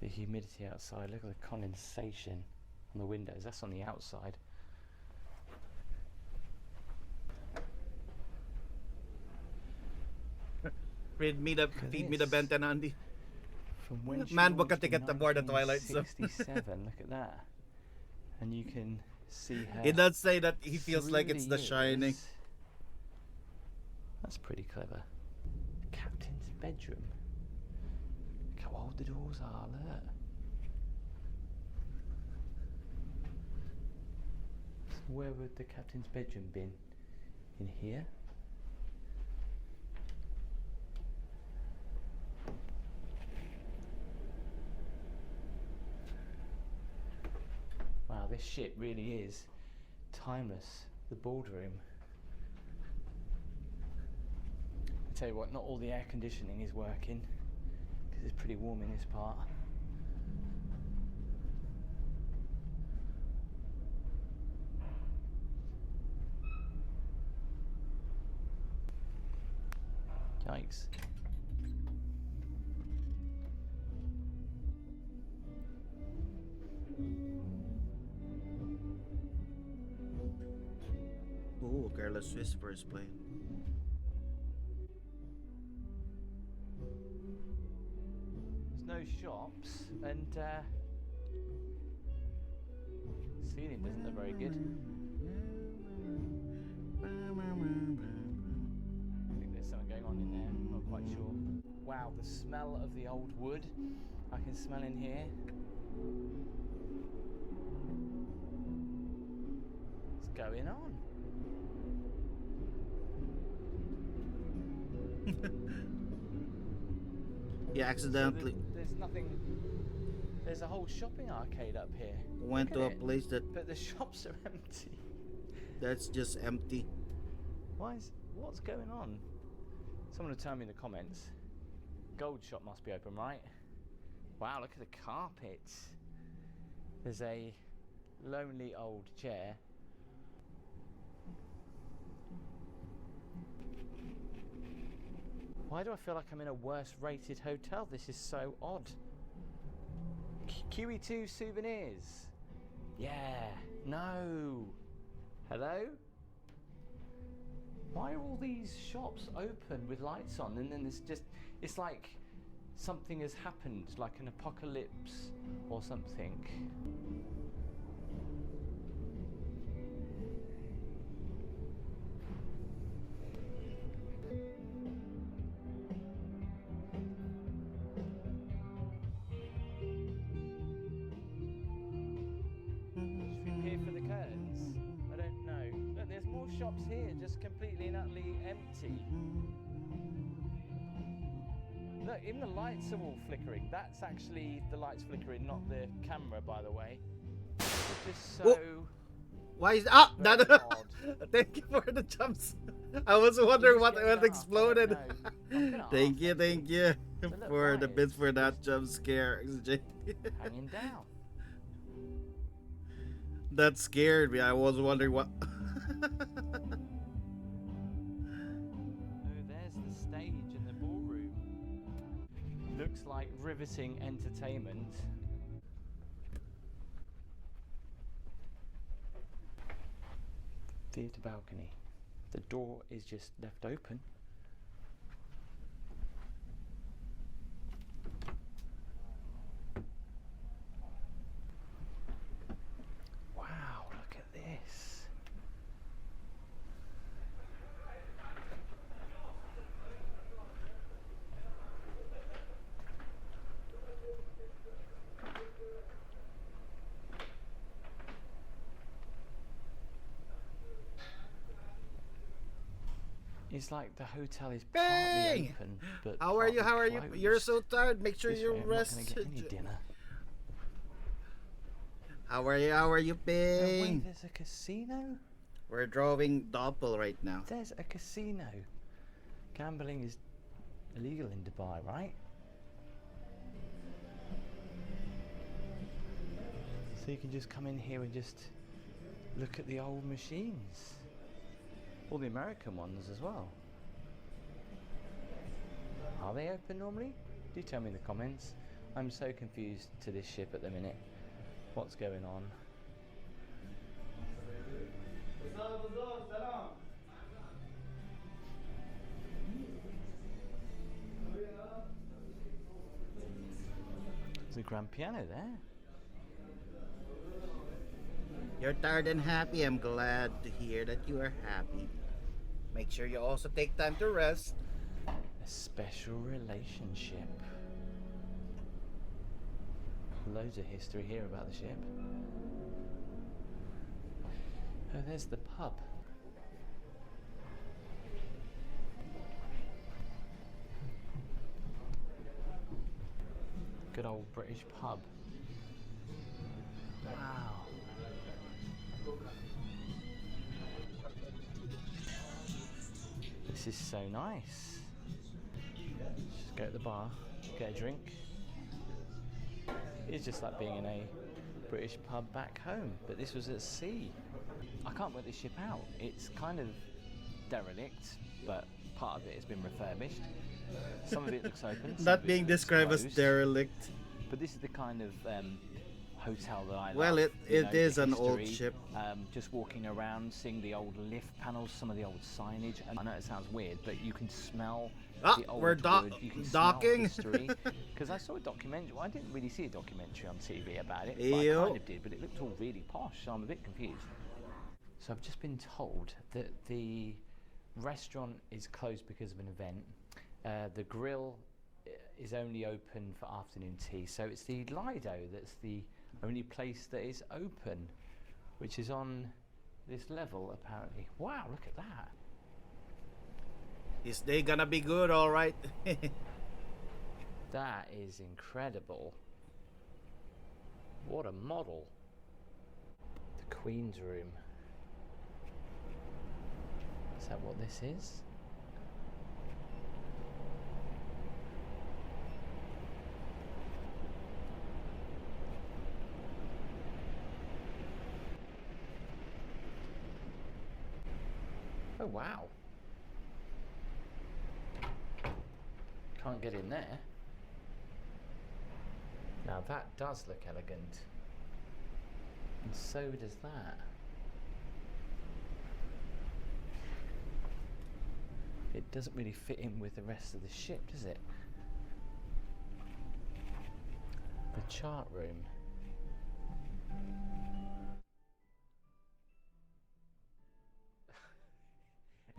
The humidity outside, look at the condensation on the windows. That's on the outside. Feed me the Benten Andy. From when she Man book a launched in ticket aboard the Twilight Zone. 1967, look at that. And you can see her. He does say that he feels through like it's The Shining. years. That's pretty clever. The captain's bedroom. Look how old the doors are, look. So where would the captain's bedroom been? In here? Wow, this ship really is timeless. The boardroom. I tell you what, not all the air conditioning is working because it's pretty warm in this part. Yikes. Ooh, Careless Whisper is playing. There's no shops, and ceiling doesn't look very good. I think there's something going on in there, I'm not quite sure. Wow, the smell of the old wood. I can smell in here. What's going on? He accidentally So there's nothing. There's a whole shopping arcade up here. went Look to at a it. place that But the shops are empty. that's just empty. What's going on? Someone will tell me in the comments. Gold shop must be open, right? Wow, look at the carpet. There's a lonely old chair. Why do I feel like I'm in a worse rated hotel? This is so odd. QE2 souvenirs. Yeah. No. Hello? Why are all these shops open with lights on, and then it's like something has happened, like an apocalypse or something. Should we peer for the curtains? I don't know. Look, there's more shops here, just completely and utterly empty. Look, even the lights are all flickering. That's actually the lights flickering, not the camera, by the way. It's just so... Why is very odd. Thank you for the jumps. I was wondering what Just getting exploded. up, I don't know. Thank you look, for the right, bits for it's that jump scare. hanging down. That scared me. I was wondering what. Oh, there's the stage in the ballroom. Looks like riveting entertainment. Theatre balcony. The door is just left open. Wow, look at this. It's like the hotel is partly Bang! open, but How are you? How are partly you? You're closed. so tired. Make sure This you way I'm rest. not gonna get any dinner. How are you? How are you, Oh, wait, Bing? there's a casino? We're drawing Doppel right now. There's a casino. Gambling is illegal in Dubai, right? So you can just come in here and just look at the old machines. All the American ones as well. Are they open normally? Do tell me in the comments. I'm so confused to this ship at the minute. What's going on? There's a grand piano there. You're tired and happy. I'm glad to hear that you are happy. Make sure you also take time to rest. A special relationship. Loads of history here about the ship. Oh, there's the pub. Good old British pub. Wow. This is so nice. Just go to the bar, get a drink. It's just like being in a British pub back home, but this was at sea. I can't work this ship out. It's kind of derelict, but part of it has been refurbished. Some of it looks open. some Not of it being looks described as closed. derelict. But this is the kind of hotel that I Well, love. it The is an old history, ship. just walking around, seeing the old lift panels, some of the old signage. And I know it sounds weird, but you can smell the old we're wood. You can docking. smell history. Because I saw a documentary. Well, I didn't really see a documentary on TV about it. But Ew. I kind of did, but it looked all really posh, so I'm a bit confused. So I've just been told that the restaurant is closed because of an event. The grill is only open for afternoon tea, so it's the Lido that's the only place that is open, which is on this level apparently. Wow, look at that. Is they gonna be good, all right? That is incredible. What a model. The Queen's room. Is that what this is? Oh wow. Can't get in there. Now that does look elegant. And so does that. It doesn't really fit in with the rest of the ship, does it? The chart room.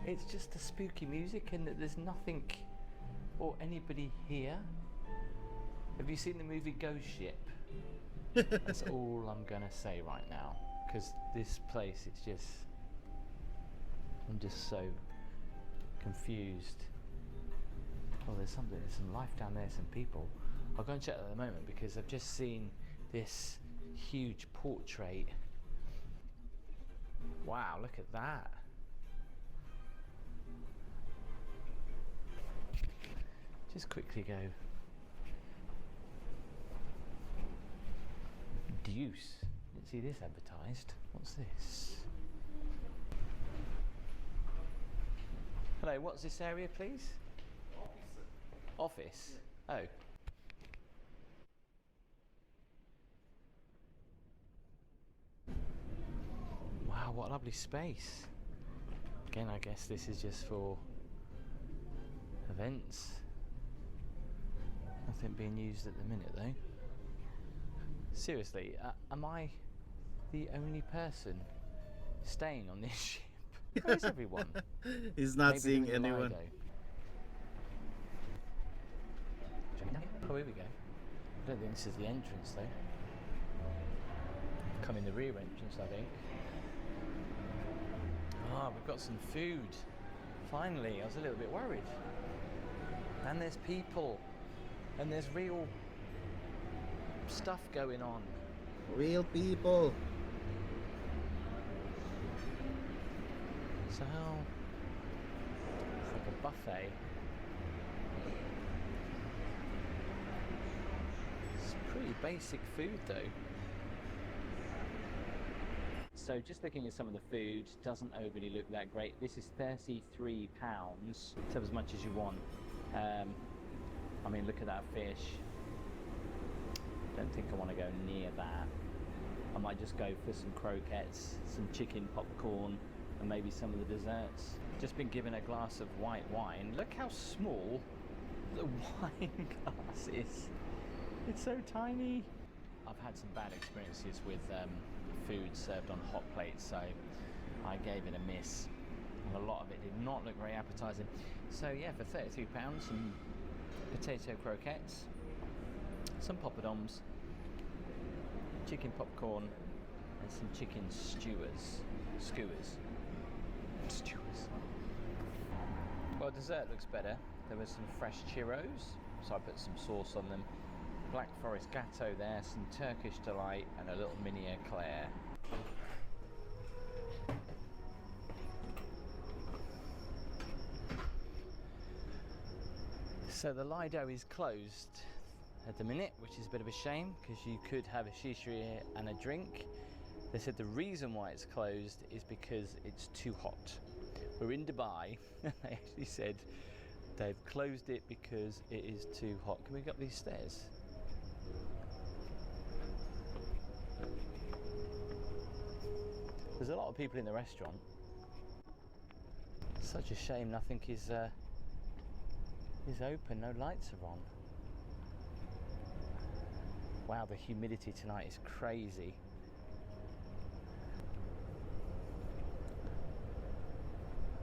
It's just the spooky music and that there's nothing or anybody here. Have you seen the movie Ghost Ship? That's all I'm gonna say right now, because this place, it's just, I'm just so confused. Oh, there's some life down there, some people. I'll go and check that at the moment because I've just seen this huge portrait. Wow, look at that. Just quickly go. Deuce. Didn't see this advertised. What's this? Hello, what's this area, please? Office. Oh. Wow, what a lovely space. Again, I guess this is just for events. Nothing being used at the minute though. Seriously, am I the only person staying on this ship? Where's everyone? He's not Maybe seeing they're in the anyone. Lido. Oh, here we go. I don't think this is the entrance though. Come in the rear entrance, I think. Ah, we've got some food. Finally, I was a little bit worried. And there's people. And there's real stuff going on. Real people. So how? It's like a buffet. It's pretty basic food though. So just looking at some of the food, doesn't overly look that great. This is £33. So as much as you want. I mean, look at that fish. Don't think I want to go near that. I might just go for some croquettes, some chicken popcorn, and maybe some of the desserts. Just been given a glass of white wine. Look how small the wine glass is. It's so tiny. I've had some bad experiences with food served on hot plates, so I gave it a miss. And a lot of it did not look very appetizing. So yeah, for £33, some potato croquettes, some poppadoms, chicken popcorn, and some chicken skewers. Well, dessert looks better. There was some fresh churros, so I put some sauce on them. Black Forest Gatto there, some Turkish Delight, and a little mini eclair. So the Lido is closed at the minute, which is a bit of a shame because you could have a shisha here and a drink. They said the reason why it's closed is because it's too hot, We're in Dubai, and they actually said they've closed it because it is too hot. Can we go up these stairs? There's a lot of people in the restaurant. Such a shame nothing is open, no lights are on. Wow, the humidity tonight is crazy.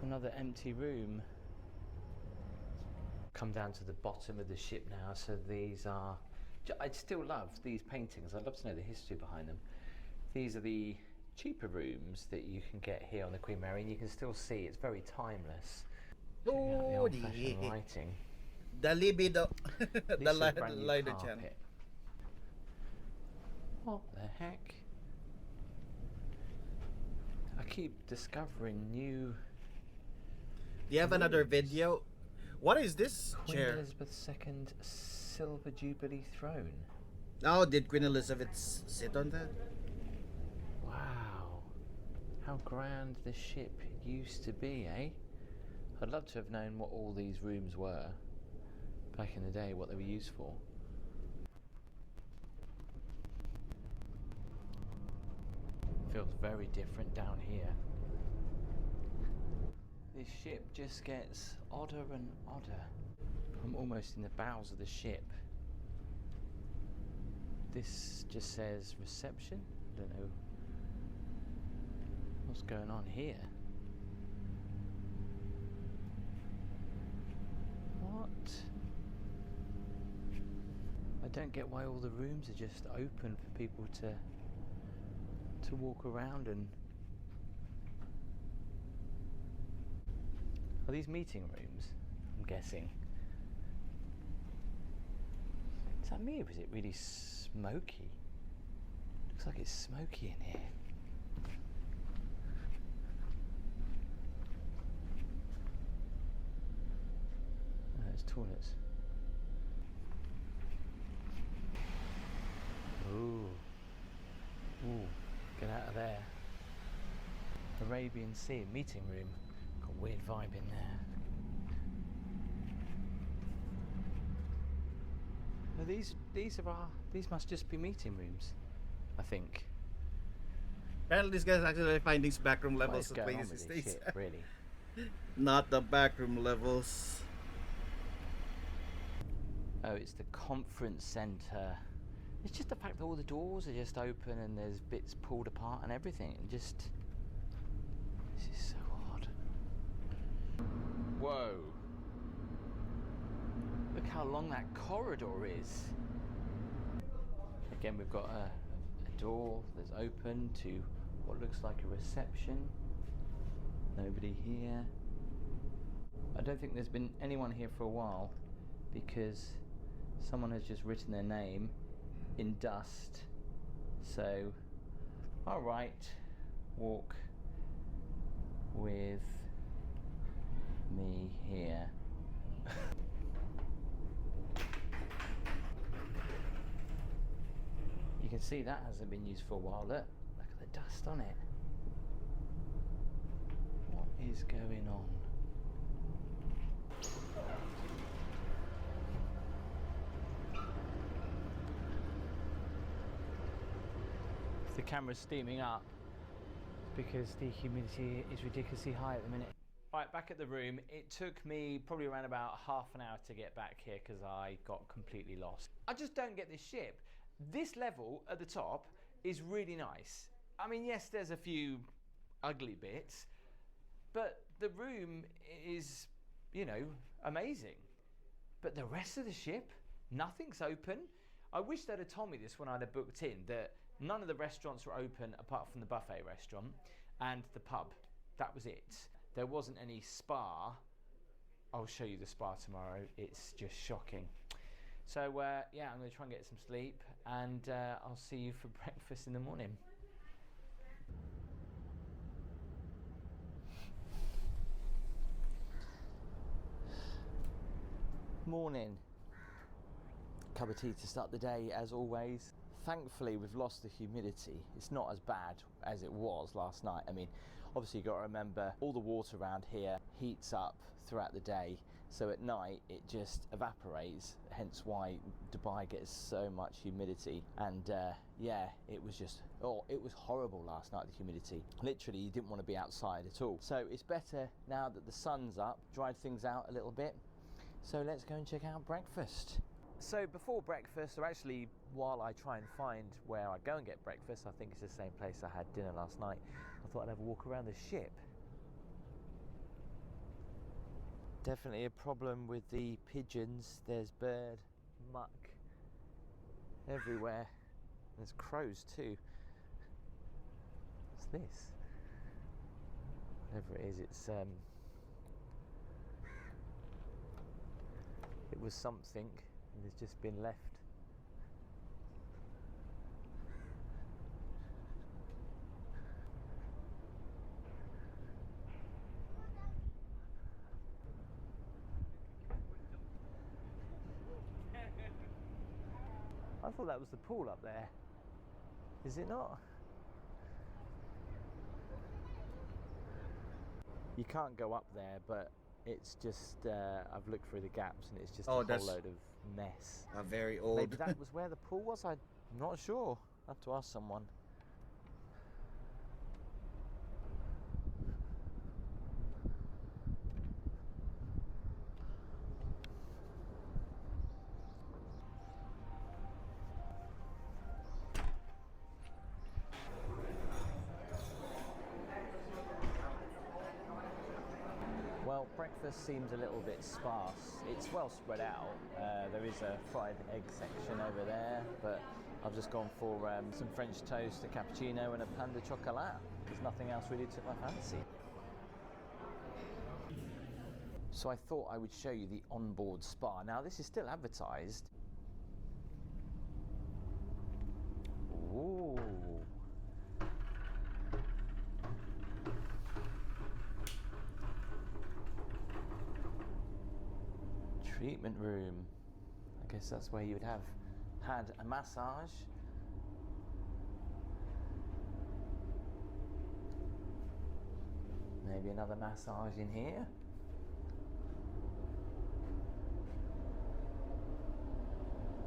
Another empty room. Come down to the bottom of the ship now, so these are... I'd still love these paintings, I'd love to know the history behind them. These are the cheaper rooms that you can get here on the Queen Mary, and you can still see it's very timeless. Check out the old-fashioned lighting. The libido. The brand new lighter carpet. channel. What the heck? I keep discovering new... Do you have another video? What is this Queen chair? Elizabeth II Silver Jubilee throne. Oh, did Queen Elizabeth sit on that? Wow. How grand this ship used to be, eh? I'd love to have known what all these rooms were back in the day, what they were used for. Feels very different down here. This ship just gets odder and odder. I'm almost in the bowels of the ship. This just says reception. I don't know what's going on here. What? I don't get why all the rooms are just open for people to walk around and... Are these meeting rooms? I'm guessing. Is that me or is it really smoky? Looks like it's smoky in here. Oh, there's toilets. Ooh. Ooh. Get out of there. Arabian Sea meeting room. Got a weird vibe in there. Now these must just be meeting rooms, I think. Apparently this guy's actually finding these backroom What levels is to going play on these with this days. ship, really? Not the backroom levels. Oh, it's the conference centre. It's just the fact that all the doors are just open and there's bits pulled apart and everything. And just... This is so odd. Whoa. Look how long that corridor is. Again, we've got a door that's open to what looks like a reception. Nobody here. I don't think there's been anyone here for a while because someone has just written their name in dust. So, alright, walk with me here. You can see that hasn't been used for a while. Look at the dust on it. What is going on? The camera's steaming up because the humidity is ridiculously high at the minute. Right, back at the room. It took me probably around about half an hour to get back here because I got completely lost. I just don't get this ship. This level at the top is really nice. I mean, yes, there's a few ugly bits, but the room is, you know, amazing. But the rest of the ship, nothing's open. I wish they'd have told me this when I'd have booked in, that none of the restaurants were open apart from the buffet restaurant and the pub. That was it. There wasn't any spa. I'll show you the spa tomorrow. It's just shocking. So yeah, I'm going to try and get some sleep, and I'll see you for breakfast in the morning. Morning. Cup of tea to start the day as always. Thankfully we've lost the humidity. It's not as bad as it was last night. I mean, Obviously you've got to remember all the water around here heats up throughout the day, so at night it just evaporates, hence why Dubai gets so much humidity. And yeah, it was horrible last night, the humidity. Literally you didn't want to be outside at all. So it's better now that the sun's up, dried things out a little bit. So let's go and check out breakfast. So before breakfast, or actually while I try and find where I go and get breakfast, I think it's the same place I had dinner last night, I thought I'd have a walk around the ship. Definitely a problem with the pigeons. There's bird muck everywhere. There's crows too. What's this? Whatever it is, it was something and it's just been left. I thought that was the pool up there. Is it not? You can't go up there, but it's just, I've looked through the gaps and it's just a whole load of mess. Very old. Maybe that was where the pool was, I'm not sure. I'll have to ask someone. Well, breakfast seems a little bit sparse. It's well spread out. There is a fried egg section over there, but I've just gone for some French toast, a cappuccino and a pain de chocolat. There's nothing else really took my fancy. So I thought I would show you the onboard spa. Now this is still advertised. Ooh. Treatment room. I guess that's where you would have had a massage. Maybe another massage in here.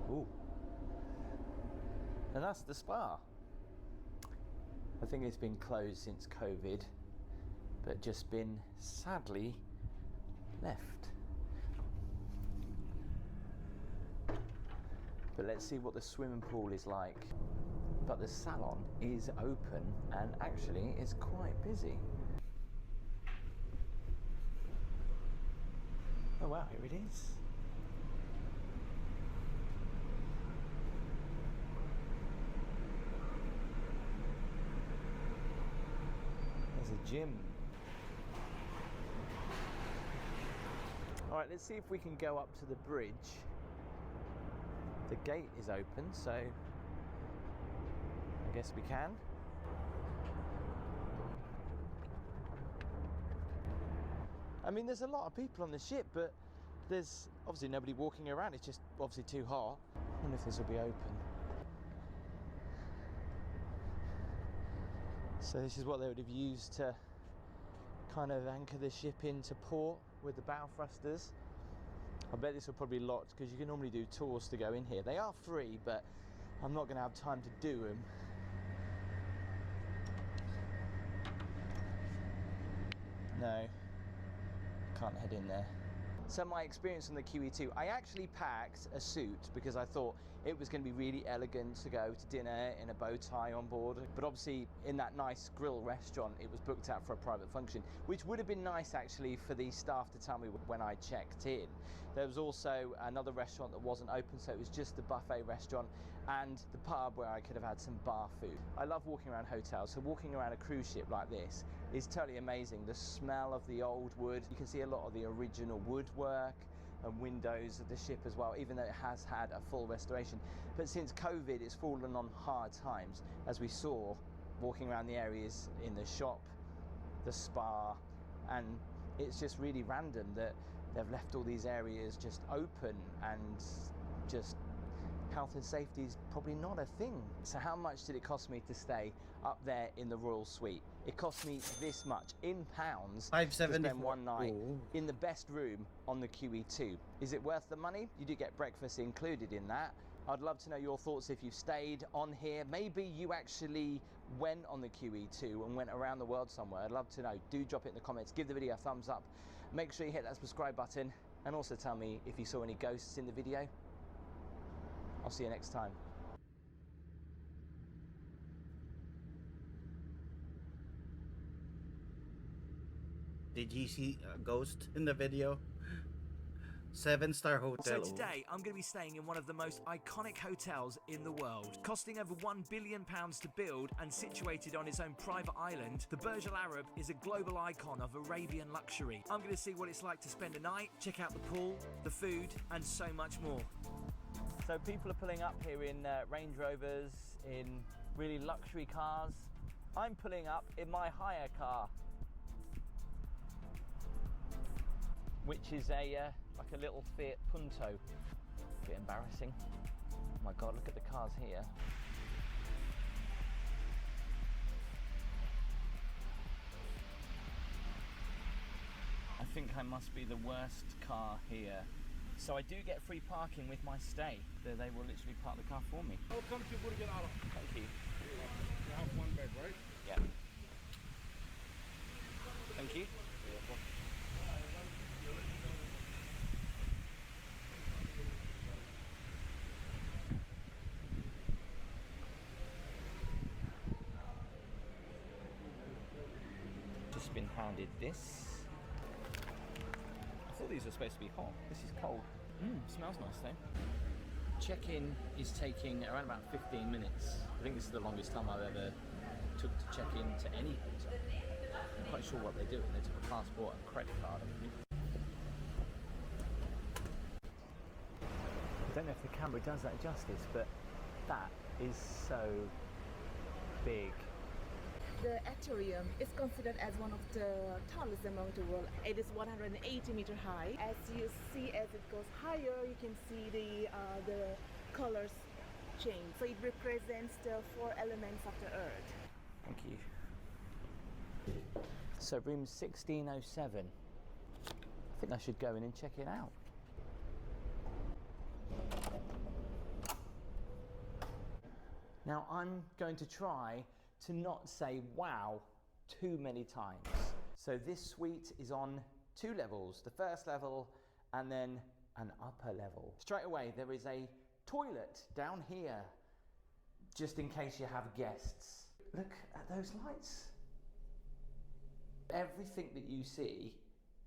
Ooh. And that's the spa. I think it's been closed since COVID, but just been sadly left. But let's see what the swimming pool is like. But the salon is open and actually is quite busy. Oh wow, here it is. There's a gym. All right, let's see if we can go up to the bridge. The gate is open, so I guess we can. I mean, there's a lot of people on the ship, but there's obviously nobody walking around. It's just obviously too hot. I wonder if this will be open. So this is what they would have used to kind of anchor the ship into port with the bow thrusters. I bet this will probably be locked because you can normally do tours to go in here. They are free, but I'm not going to have time to do them. No, can't head in there. So my experience on the QE2, I actually packed a suit because I thought it was going to be really elegant to go to dinner in a bow tie on board. But obviously in that nice grill restaurant, it was booked out for a private function, which would have been nice actually for the staff to tell me when I checked in. There was also another restaurant that wasn't open, so it was just the buffet restaurant and the pub where I could have had some bar food. I love walking around hotels, so walking around a cruise ship like this is totally amazing. The smell of the old wood, you can see a lot of the original woodwork and windows of the ship as well, even though it has had a full restoration. But since COVID, it's fallen on hard times, as we saw walking around the areas in the shop, the spa, and it's just really random that they've left all these areas just open and just health and safety is probably not a thing. So how much did it cost me to stay up there in the Royal Suite? It cost me this much in pounds to spend one night in the best room on the QE2. Is it worth the money? You do get breakfast included in that. I'd love to know your thoughts if you've stayed on here. Maybe you actually went on the QE2 and went around the world somewhere. I'd love to know. Do drop it in the comments. Give the video a thumbs up. Make sure you hit that subscribe button and also tell me if you saw any ghosts in the video. I'll see you next time. Did you see a ghost in the video? 7-star hotel. So today I'm going to be staying in one of the most iconic hotels in the world. Costing over £1 billion to build and situated on its own private island, the Burj Al Arab is a global icon of Arabian luxury. I'm going to see what it's like to spend a night, check out the pool, the food and so much more. So people are pulling up here in Range Rovers, in really luxury cars. I'm pulling up in my hire car, which is a like a little Fiat Punto. A bit embarrassing. Oh my God, look at the cars here. I think I must be the worst car here. So I do get free parking with my stay. They will literally park the car for me. Welcome to Burj Al Arab. Thank you. You have one bed, right? Yeah. Thank you. Just been handed this. I thought these were supposed to be hot. This is cold. Smells nice though. Check-in is taking around about 15 minutes. I think this is the longest time I've ever took to check in to any hotel. I'm quite sure what they do. They took a passport and credit card. I don't know if the camera does that justice, but that is so big. The atrium is considered as one of the tallest among the world. It is 180 meters high. As you see, as it goes higher, you can see the colors change. So it represents the 4 elements of the earth. Thank you. So room 1607. I think I should go in and check it out. Now I'm going to try to not say wow too many times. So this suite is on 2 levels, the first level and then an upper level. Straight away there is a toilet down here, just in case you have guests. Look at those lights. Everything that you see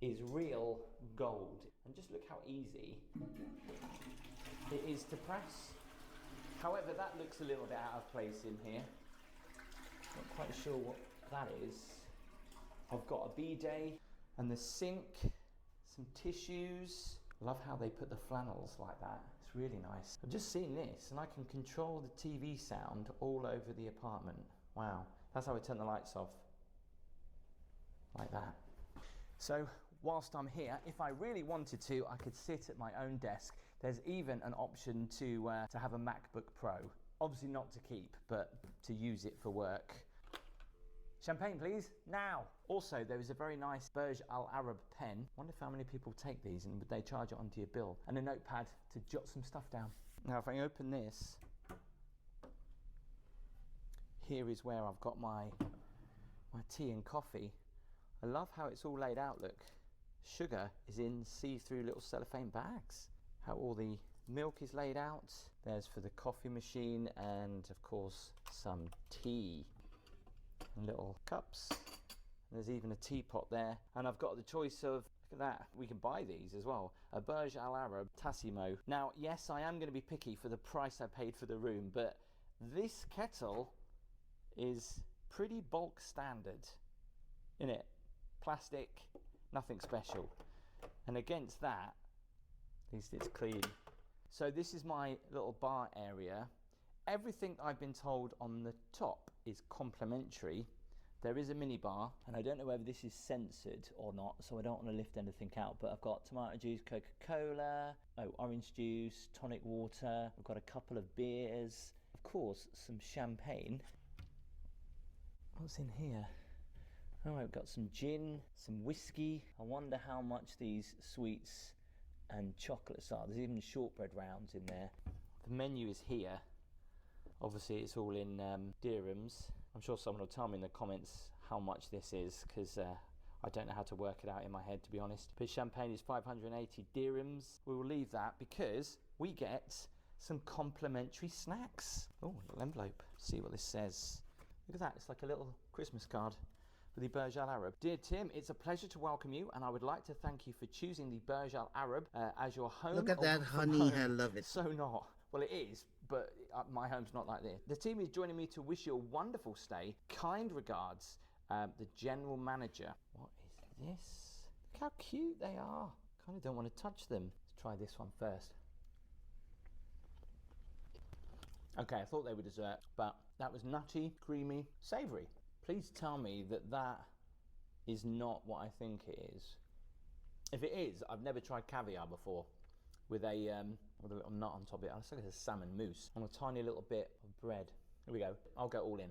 is real gold. And just look how easy it is to press. However, that looks a little bit out of place in here. Not quite sure what that is. I've got a bidet and the sink, some tissues. Love how they put the flannels like that. It's really nice. I've just seen this and I can control the TV sound all over the apartment. Wow, that's how I turn the lights off. Like that. So whilst I'm here, if I really wanted to, I could sit at my own desk. There's even an option to have a MacBook Pro. Obviously not to keep, but to use it for work. Champagne, please, now. Also, there is a very nice Burj Al Arab pen. Wonder how many people take these and would they charge it onto your bill? And a notepad to jot some stuff down. Now, if I open this, here is where I've got my tea and coffee. I love how it's all laid out, look. Sugar is in see-through little cellophane bags. How all the milk is laid out. There's for the coffee machine and of course some tea. And little cups. There's even a teapot there. And I've got the choice of, look at that, we can buy these as well. A Burj Al Arab Tassimo. Now, yes, I am going to be picky for the price I paid for the room, but this kettle is pretty bulk standard, innit? Plastic, nothing special. And against that, at least it's clean. So this is my little bar area. Everything I've been told on the top is complimentary. There is a minibar, and I don't know whether this is censored or not, so I don't want to lift anything out, but I've got tomato juice, Coca-Cola, orange juice, tonic water, I've got a couple of beers, of course, some champagne. What's in here? Oh, I've got some gin, some whiskey. I wonder how much these sweets and chocolates are. There's even shortbread rounds in there. The menu is here. Obviously, it's all in dirhams. I'm sure someone will tell me in the comments how much this is, because I don't know how to work it out in my head, to be honest. But champagne is 580 dirhams. We will leave that because we get some complimentary snacks. Oh, a little envelope. See what this says. Look at that, it's like a little Christmas card for the Burj Al Arab. Dear Tim, it's a pleasure to welcome you, and I would like to thank you for choosing the Burj Al Arab as your home. Look at that, honey, home. I love it. So not. Well, it is, but my home's not like this. The team is joining me to wish you a wonderful stay. Kind regards, the general manager. What is this? Look how cute they are. Kind of don't want to touch them. Let's try this one first. Okay, I thought they were dessert, but that was nutty, creamy, savoury. Please tell me that that is not what I think it is. If it is, I've never tried caviar before with a little nut on top of it. It's like a salmon mousse on a tiny little bit of bread. Here we go. I'll go all in.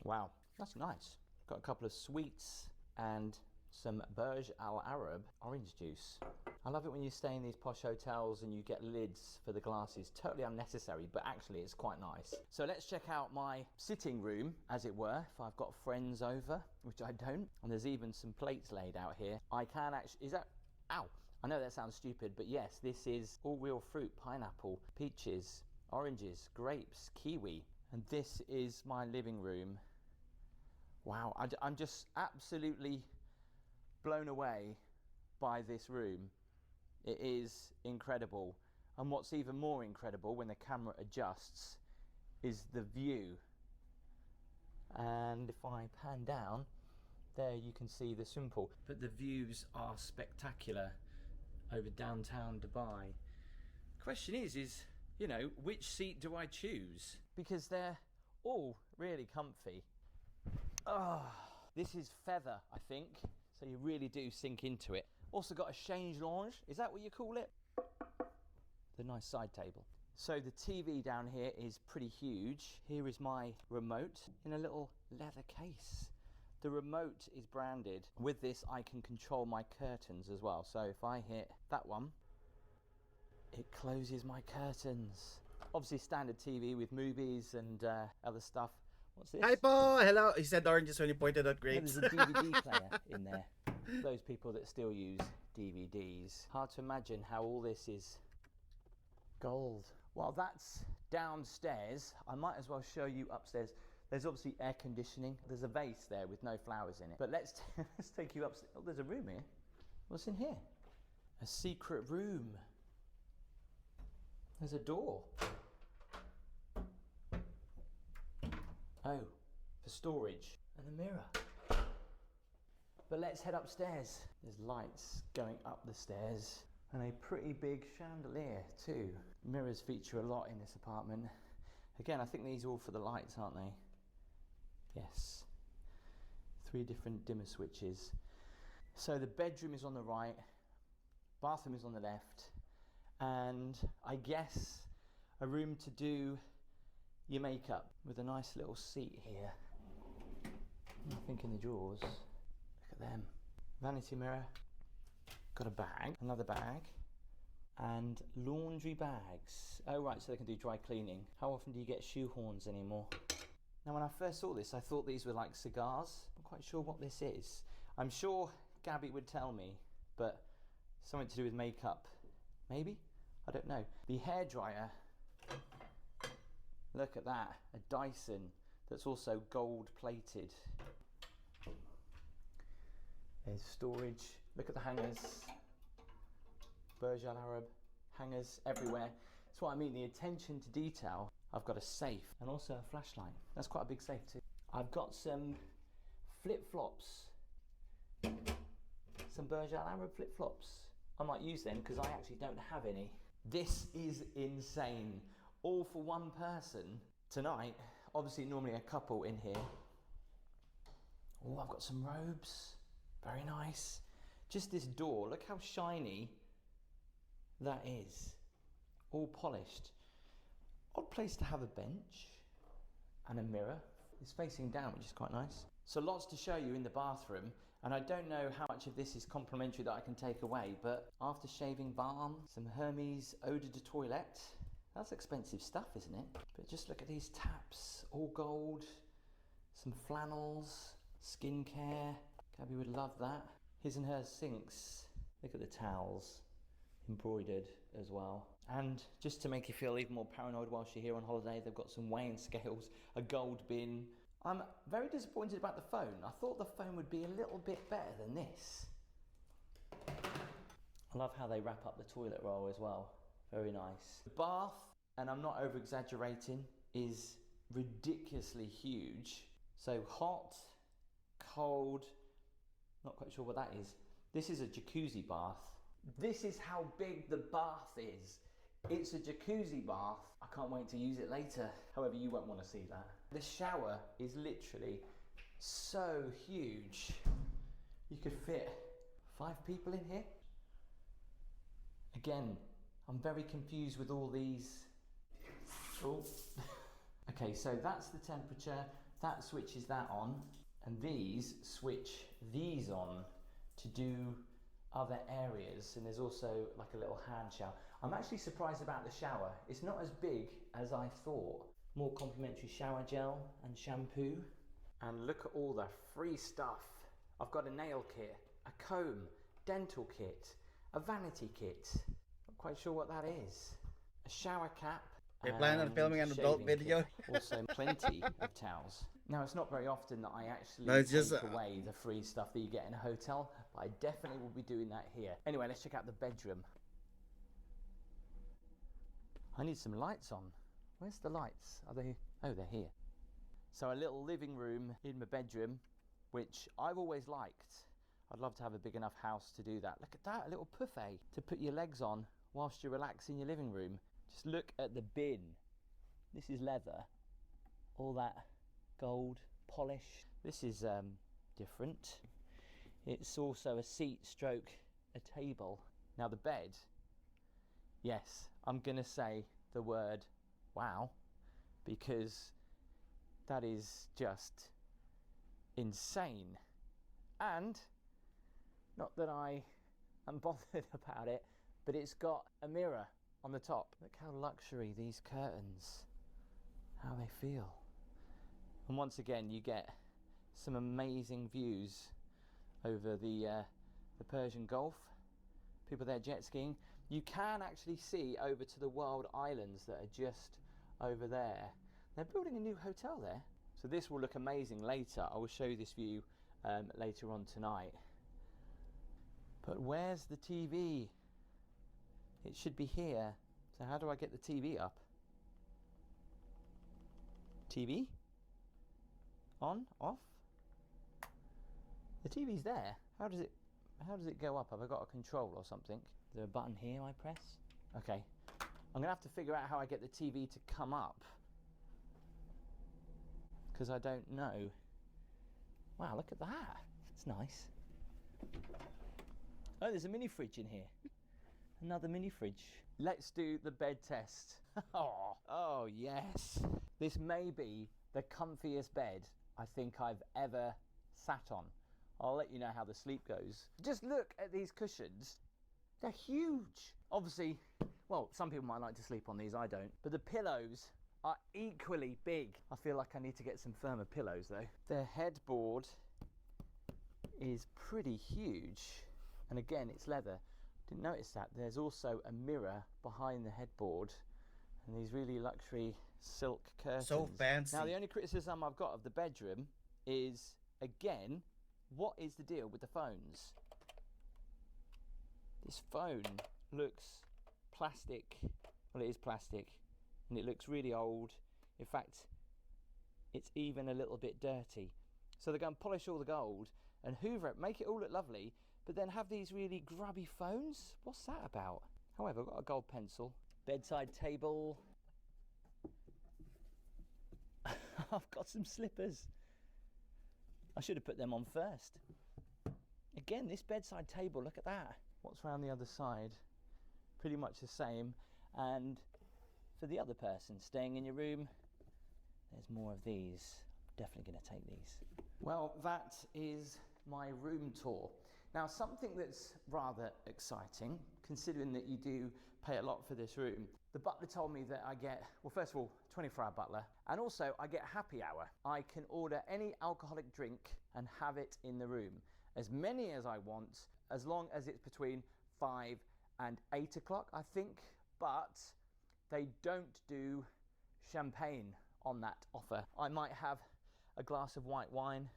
Wow, that's nice. Got a couple of sweets and some Burj Al Arab orange juice. I love it when you stay in these posh hotels and you get lids for the glasses. Totally unnecessary, but actually it's quite nice. So let's check out my sitting room, as it were, if I've got friends over, which I don't. And there's even some plates laid out here. I can actually, is that, ow. I know that sounds stupid, but yes, this is all real fruit, pineapple, peaches, oranges, grapes, kiwi. And this is my living room. Wow, I'm just absolutely blown away by this room. It is incredible. And what's even more incredible when the camera adjusts is the view. And if I pan down, there you can see the swimming pool. But the views are spectacular over downtown Dubai. Question is, you know, which seat do I choose? Because they're all really comfy. Oh, this is feather, I think. So you really do sink into it. Also got a change lounge, is that what you call it? The nice side table. So the TV down here is pretty huge. Here is my remote in a little leather case. The remote is branded. With this I can control my curtains as well. So if I hit that one, it closes my curtains. Obviously standard TV with movies and other stuff. What's this? Hi, Paul. Hello. He said oranges when he pointed out grapes. There's a DVD player in there. Those people that still use DVDs. Hard to imagine how all this is gold. Well, that's downstairs. I might as well show you upstairs. There's obviously air conditioning. There's a vase there with no flowers in it. But let's take you upstairs. Oh, there's a room here. What's in here? A secret room. There's a door. Oh, for storage. And a mirror. But let's head upstairs. There's lights going up the stairs. And a pretty big chandelier too. Mirrors feature a lot in this apartment. Again, I think these are all for the lights, aren't they? Yes. 3 different dimmer switches. So the bedroom is on the right, bathroom is on the left, and I guess a room to do your makeup with a nice little seat here. Nothing in the drawers. Look at them. Vanity mirror. Got a bag, another bag, and laundry bags. Oh right, so they can do dry cleaning. How often do you get shoehorns anymore? Now when I first saw this, I thought these were like cigars. I'm quite sure what this is. I'm sure Gabby would tell me, but something to do with makeup. Maybe? I don't know. The hairdryer, look at that, a Dyson that's also gold plated. There's storage. Look at the hangers. Burj Al Arab hangers everywhere. That's what I mean, the attention to detail. I've got a safe and also a flashlight. That's quite a big safe too. I've got some flip-flops. Some Burj Al Arab flip-flops. I might use them because I actually don't have any. This is insane. All for one person tonight. Obviously normally a couple in here. Oh, I've got some robes. Very nice. Just this door, look how shiny that is. All polished. Odd place to have a bench and a mirror. It's facing down, which is quite nice. So lots to show you in the bathroom, and I don't know how much of this is complimentary that I can take away, but after shaving balm, some Hermes eau de toilette. That's expensive stuff, isn't it? But just look at these taps, all gold, some flannels, skincare. Gabby would love that. His and her sinks. Look at the towels, embroidered as well. And just to make you feel even more paranoid whilst you're here on holiday, they've got some weighing scales, a gold bin. I'm very disappointed about the phone. I thought the phone would be a little bit better than this. I love how they wrap up the toilet roll as well. Very nice. The bath, and I'm not over exaggerating, is ridiculously huge. So hot, cold, not quite sure what that is. This is a jacuzzi bath. This is how big the bath is. It's a jacuzzi bath. I can't wait to use it later. However, you won't want to see that. The shower is literally so huge. You could fit 5 people in here. Again, I'm very confused with all these. Oh. Okay, so that's the temperature. That switches that on. And these switch these on to do other areas. And there's also like a little hand shower. I'm actually surprised about the shower. It's not as big as I thought. More complimentary shower gel and shampoo. And look at all the free stuff. I've got a nail kit, a comb, dental kit, a vanity kit. Not quite sure what that is. A shower cap. You're planning on filming an adult video? Also plenty of towels. Now, it's not very often that I actually take away the free stuff that you get in a hotel, but I definitely will be doing that here. Anyway, let's check out the bedroom. I need some lights on. Where's the lights? Are they? Oh, they're here. So a little living room in my bedroom, which I've always liked. I'd love to have a big enough house to do that. Look at that, a little buffet to put your legs on whilst you relax in your living room. Just look at the bin. This is leather. All that gold polish. This is different. It's also a seat stroke a table. Now the bed, yes, I'm gonna say the word wow, because that is just insane. And not that I am bothered about it, but it's got a mirror on the top. Look how luxury these curtains, how they feel. And once again, you get some amazing views over the Persian Gulf. People there jet skiing. You can actually see over to the Wild Islands that are just over there. They're building a new hotel there. So this will look amazing later. I will show you this view later on tonight. But where's the TV? It should be here. So how do I get the TV up? TV? On? Off? The TV's there. How does it go up? Have I got a control or something? Is there a button here I press? Okay. I'm gonna have to figure out how I get the TV to come up, because I don't know. Wow, look at that. It's nice. Oh, there's a mini fridge in here. Another mini fridge. Let's do the bed test. Oh yes. This may be the comfiest bed I think I've ever sat on. I'll let you know how the sleep goes. Just look at these cushions. They're huge. Obviously, well, some people might like to sleep on these, I don't. But the pillows are equally big. I feel like I need to get some firmer pillows though. The headboard is pretty huge. And again, it's leather. Didn't notice that. There's also a mirror behind the headboard and these really luxury silk curtains. So fancy. Now, the only criticism I've got of the bedroom is, again, what is the deal with the phones? This phone looks plastic. Well, it is plastic, and it looks really old. In fact, it's even a little bit dirty. So they're going to polish all the gold and hoover it, make it all look lovely, but then have these really grubby phones? What's that about? However, I've got a gold pencil. Bedside table. I've got some slippers. I should have put them on first. Again, this bedside table, look at that. What's around the other side? Pretty much the same. And for the other person staying in your room, there's more of these. Definitely going to take these. Well, that is my room tour. Now, something that's rather exciting, considering that you do pay a lot for this room, the butler told me that I get, well, first of all, 24-hour butler, and also I get happy hour. I can order any alcoholic drink and have it in the room, as many as I want, as long as it's between 5 and 8 o'clock, I think, but they don't do champagne on that offer. I might have a glass of white wine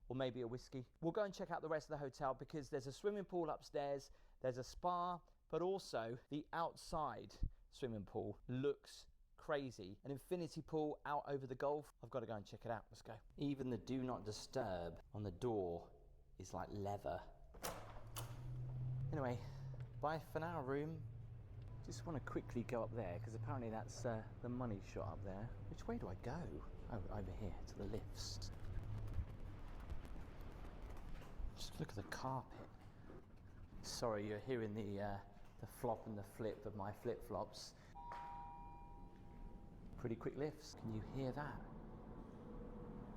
or maybe a whiskey. We'll go and check out the rest of the hotel because there's a swimming pool upstairs, there's a spa, but also the outside swimming pool looks crazy. An infinity pool out over the Gulf. I've got to go and check it out. Let's go. Even the do not disturb on the door is like leather. Anyway, bye for now, room. Just want to quickly go up there because apparently that's the money shot up there. Which way do I go? Oh, over here to the lifts. Just look at the carpet. Sorry, you're hearing the flop and the flip of my flip-flops. Pretty quick lifts. Can you hear that?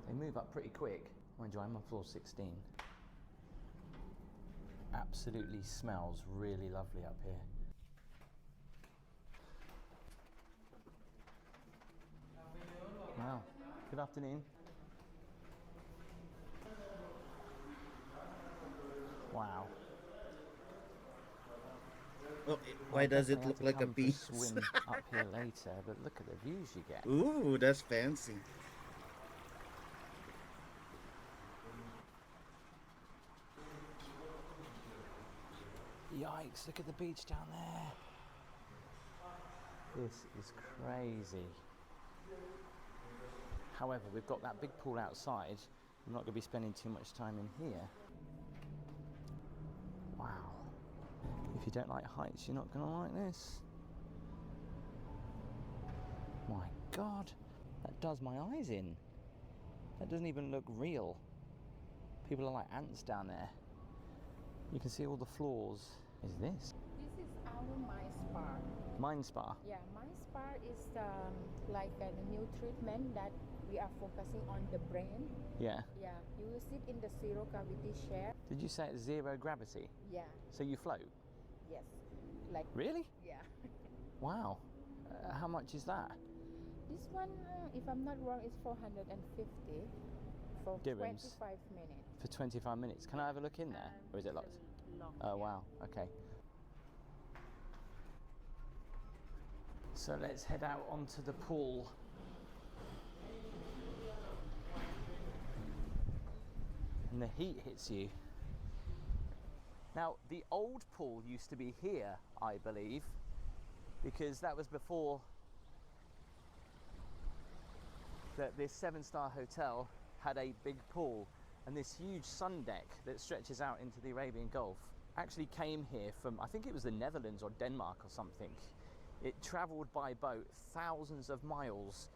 They move up pretty quick. Mind you, I'm on floor 16. Absolutely smells really lovely up here. Wow, good afternoon. Wow. Oh, why does it look like a beach? Swim up here later, but look at the views you get. Ooh, that's fancy. Yikes, look at the beach down there. This is crazy. However, we've got that big pool outside. I'm not going to be spending too much time in here. Wow. If you don't like heights, you're not going to like this. My God, that does my eyes in. That doesn't even look real. People are like ants down there. You can see all the floors. Is this? This is our Mind Spa. Mind Spa? Yeah, Mind Spa is like a new treatment that we are focusing on the brain. Yeah. Yeah, you will sit in the zero gravity chair. Did you say it's zero gravity? Yeah. So you float? Yes. Like. Really? Yeah. Wow. How much is that? This one, if I'm not wrong, is 450 for Dirhams. 25 minutes. For 25 minutes. Can I have a look in there? Or is it locked? Oh, wow. Okay. So let's head out onto the pool. And the heat hits you. Now, the old pool used to be here, I believe, because that was before that this 7-star hotel had a big pool, and this huge sun deck that stretches out into the Arabian Gulf actually came here from, I think it was the Netherlands or Denmark or something. It travelled by boat thousands of miles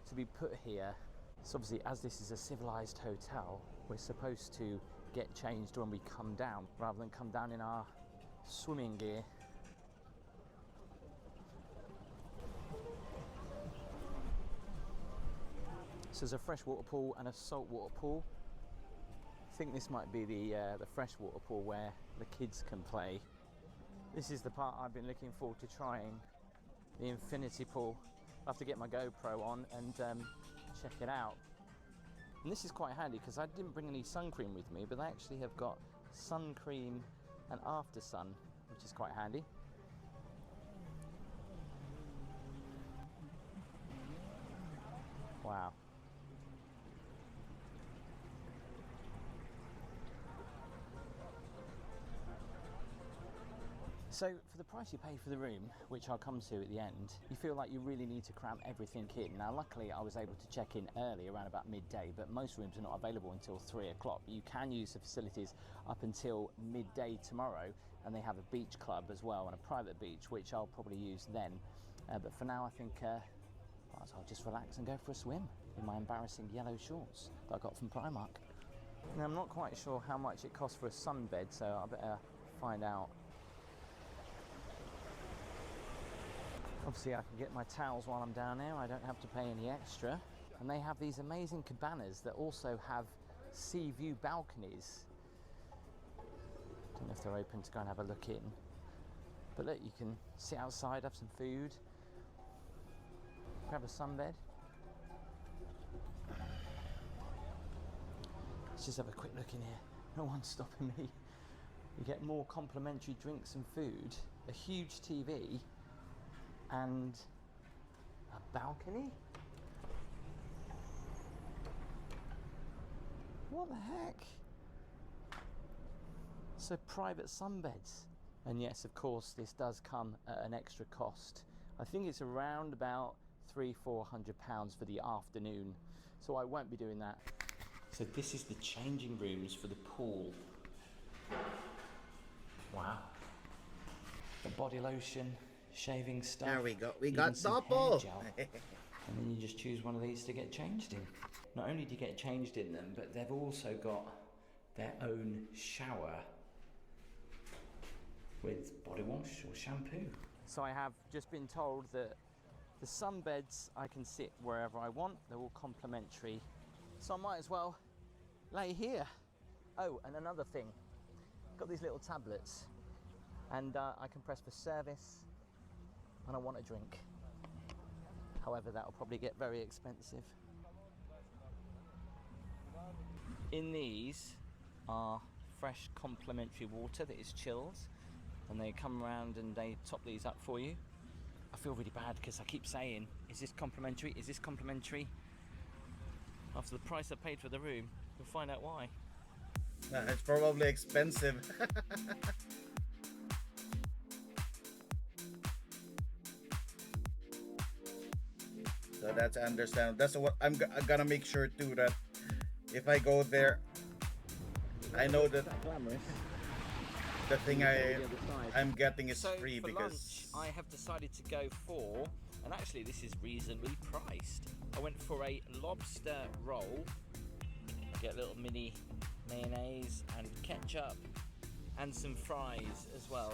to be put here. So obviously, as this is a civilized hotel, we're supposed to get changed when we come down rather than come down in our swimming gear. So there's a freshwater pool and a saltwater pool. I think this might be the freshwater pool where the kids can play. This is the part I've been looking forward to trying, the infinity pool. I have to get my GoPro on and check it out. And this is quite handy because I didn't bring any sun cream with me, but they actually have got sun cream and after sun, which is quite handy. Wow. So for the price you pay for the room, which I'll come to at the end, you feel like you really need to cram everything in. Now luckily I was able to check in early, around about midday, but most rooms are not available until 3 o'clock. You can use the facilities up until midday tomorrow, and they have a beach club as well, and a private beach, which I'll probably use then. But for now I think I'll just relax and go for a swim in my embarrassing yellow shorts that I got from Primark. Now, I'm not quite sure how much it costs for a sunbed, so I better find out. Obviously, I can get my towels while I'm down there. I don't have to pay any extra. And they have these amazing cabanas that also have sea view balconies. Don't know if they're open to go and have a look in. But look, you can sit outside, have some food, grab a sunbed. Let's just have a quick look in here. No one's stopping me. You get more complimentary drinks and food, a huge TV, and a balcony? What the heck? So private sunbeds. And yes, of course, this does come at an extra cost. I think it's around about £300–400 for the afternoon. So I won't be doing that. So this is the changing rooms for the pool. Wow. The body lotion, shaving stuff. There we go. We even got some double. hair gel. And then you just choose one of these to get changed in. Not only do you get changed in them, but they've also got their own shower with body wash or shampoo. So I have just been told that the sunbeds, I can sit wherever I want. They're all complimentary. So I might as well lay here. Oh, and another thing. Got these little tablets. And I can press for service when I want a drink. However, that'll probably get very expensive. In these are fresh complimentary water that is chilled, and they come around and they top these up for you. I feel really bad because I keep saying, is this complimentary? Is this complimentary? After the price I paid for the room, we'll find out why. It's probably expensive. So that's understandable. That's what I'm gonna make sure too, that if I go there, I know that the thing I'm getting is So free for because lunch, I have decided to go for, and actually this is reasonably priced. I went for a lobster roll. I get a little mini mayonnaise and ketchup and some fries as well.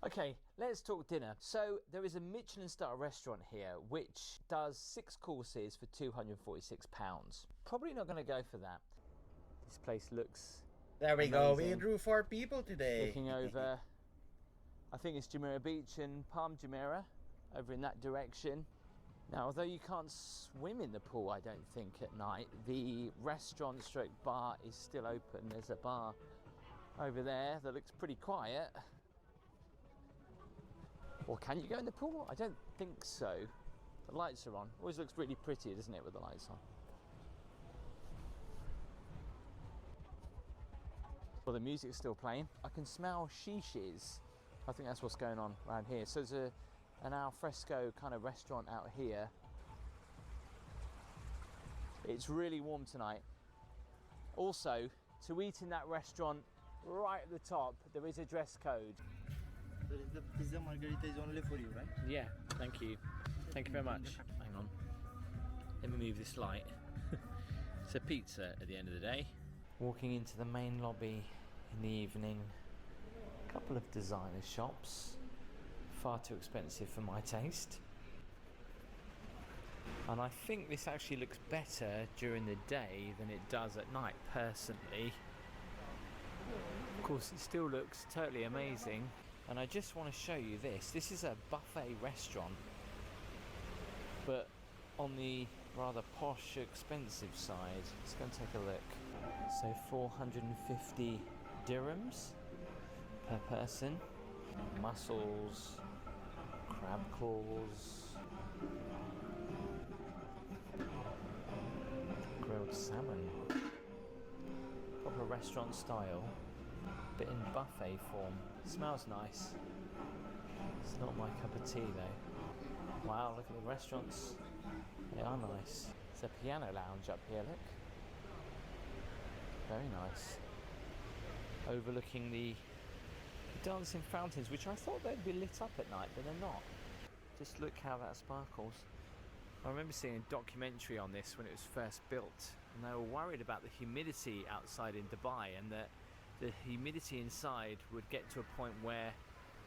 Okay, let's talk dinner. So there is a Michelin star restaurant here which does 6 courses for £246. Probably not going to go for that. This place looks there we go. We amazing. drew 4 people today. Looking over, I think it's Jumeirah Beach and Palm Jumeirah, over in that direction. Now, although you can't swim in the pool, I don't think, at night, the restaurant stroke bar is still open. There's a bar over there that looks pretty quiet. Or can you go in the pool? I don't think so. The lights are on. Always looks really pretty, doesn't it, with the lights on? Well, the music's still playing. I can smell shishes. I think that's what's going on around here. So there's an al fresco kind of restaurant out here. It's really warm tonight. Also, to eat in that restaurant right at the top, there is a dress code. The pizza margarita is only for you, right? Yeah, thank you. Thank you very much. Hang on. Let me move this light. It's a pizza at the end of the day. Walking into the main lobby in the evening. A couple of designer shops. Far too expensive for my taste. And I think this actually looks better during the day than it does at night, personally. Of course, it still looks totally amazing. And I just want to show you this. This is a buffet restaurant, but on the rather posh, expensive side. Let's go and take a look. So 450 dirhams per person. Mussels, crab claws, grilled salmon. Proper restaurant style, but in buffet form. Smells nice. It's not my cup of tea though. Wow, look at the restaurants. They are nice. There's a piano lounge up here, look. Very nice. Overlooking the dancing fountains, which I thought they'd be lit up at night, but they're not. Just look how that sparkles. I remember seeing a documentary on this when it was first built and they were worried about the humidity outside in Dubai, and that the humidity inside would get to a point where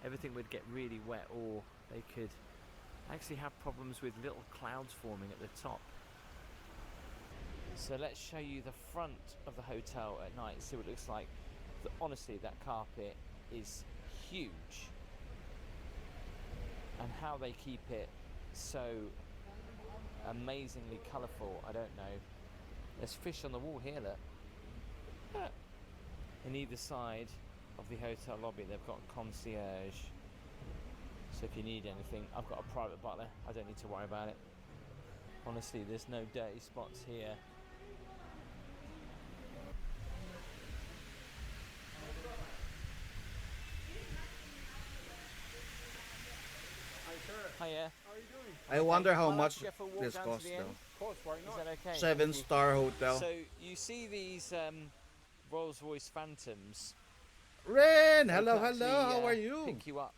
everything would get really wet, or they could actually have problems with little clouds forming at the top. So let's show you the front of the hotel at night, see what it looks like. Honestly, that carpet is huge, and how they keep it so amazingly colourful, I don't know. There's fish on the wall here, look. Ah. In either side of the hotel lobby they've got a concierge, so if you need anything, I've got a private butler, I don't need to worry about it. Honestly, there's no dirty spots here. Hiya. How are you doing? I wonder how I'll much go for a walk this down to costs the end. though. Of course, why not? Is that okay? 7-star hotel. So you see these Rolls-Royce Phantoms. Ren, They hello, can hello. actually, How are you? Pick you up.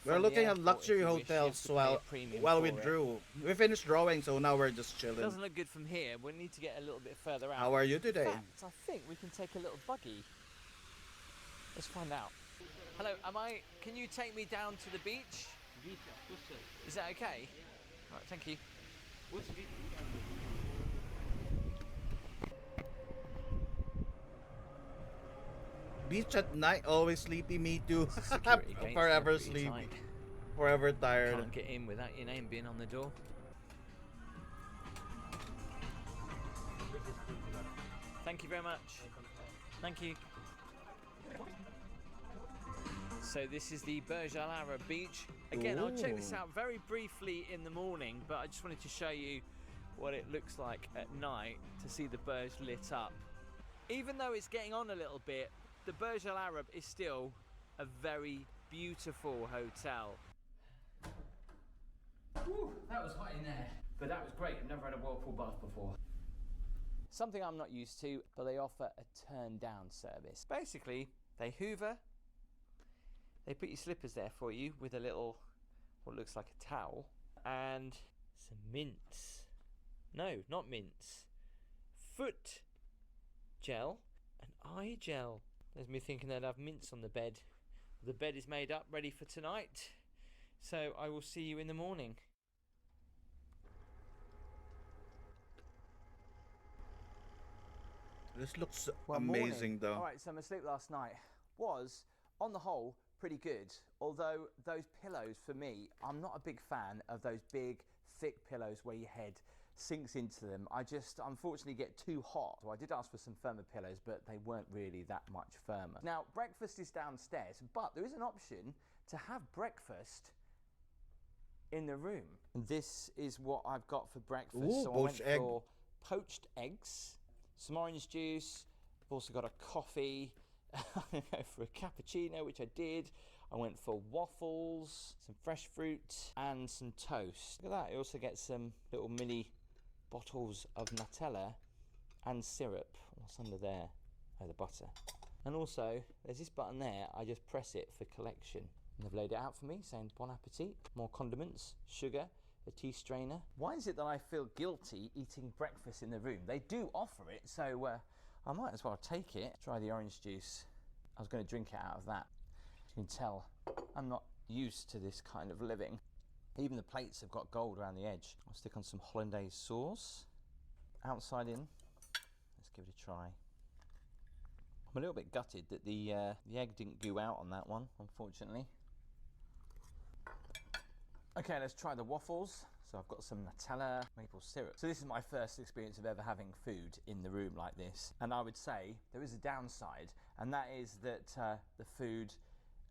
We're from the looking at airport luxury if you wish. You have hotels to pay a while premium we for it. drew. We finished drawing, so now we're just chilling. Doesn't look good from here. We need to get a little bit further out. How are you today? In fact, I think we can take a little buggy. Let's find out. Hello, can you take me down to the beach? Is that okay? Right, thank you. Beach at night, always sleepy. Me too. Security gate's Forever pretty sleepy. tight. Forever tired. Can't get in without your name being on the door. Thank you very much. Thank you. So this is the Burj Al Arab beach. Again, I'll check this Ooh. out very briefly in the morning, but I just wanted to show you what it looks like at night to see the Burj lit up. Even though it's getting on a little bit, the Burj Al Arab is still a very beautiful hotel. Whew, that was hot in there, but that was great. I've never had a whirlpool bath before. Something I'm not used to, but they offer a turn down service. Basically, they hoover, they put your slippers there for you with a little, what looks like a towel, and some mints. No, not mints. Foot gel and eye gel. There's me thinking they'd have mints on the bed. The bed is made up, ready for tonight. So I will see you in the morning. This looks Well, amazing morning. though. Alright, so my sleep last night was, on the whole, pretty good. Although those pillows, for me, I'm not a big fan of those big, thick pillows where your head sinks into them. I just, unfortunately, get too hot. So I did ask for some firmer pillows, but they weren't really that much firmer. Now, breakfast is downstairs, but there is an option to have breakfast in the room. This is what I've got for breakfast. Ooh, So I went poached egg. for poached eggs, some orange juice. I've also got a coffee. I'm going to go for a cappuccino, which I did. I went for waffles, some fresh fruit, and some toast. Look at that. You also get some little mini bottles of Nutella and syrup. What's under there? Oh, the butter. And also, there's this button there. I just press it for collection. And they've laid it out for me, saying bon appetit. More condiments, sugar, a tea strainer. Why is it that I feel guilty eating breakfast in the room? They do offer it, so I might as well take it. Try the orange juice. I was going to drink it out of that. You can tell I'm not used to this kind of living. Even the plates have got gold around the edge. I'll stick on some hollandaise sauce. Outside in. Let's give it a try. I'm a little bit gutted that the egg didn't goo out on that one, unfortunately. Okay, let's try the waffles. So I've got some Nutella, maple syrup. So this is my first experience of ever having food in the room like this. And I would say there is a downside, and that is that the food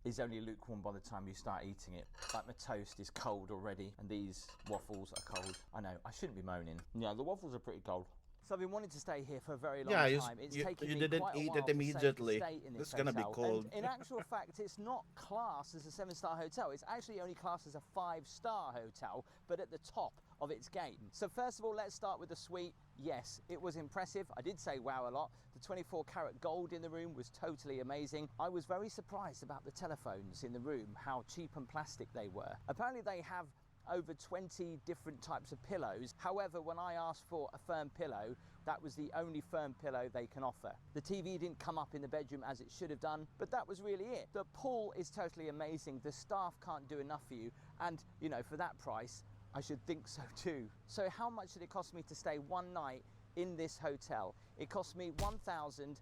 is only lukewarm by the time you start eating it. Like my toast is cold already, and these waffles are cold. I know, I shouldn't be moaning. Yeah, the waffles are pretty cold. So I've been wanting to stay here for a very long time. It's taken you me didn't quite a eat while it to immediately. stay in this It's gonna be hotel. cold. And in actual fact, it's not classed as a 7-star hotel. It's actually only classed as a 5-star hotel, but at the top of its game. So first of all, let's start with the suite. Yes, it was impressive. I did say wow a lot. The 24 karat gold in the room was totally amazing. I was very surprised about the telephones in the room, how cheap and plastic they were. Apparently they have over 20 different types of pillows. However, when I asked for a firm pillow, that was the only firm pillow they can offer. The TV didn't come up in the bedroom as it should have done, but that was really it. The pool is totally amazing. The staff can't do enough for you. And, you know, for that price, I should think so too. So how much did it cost me to stay one night in this hotel? It cost me £1,500.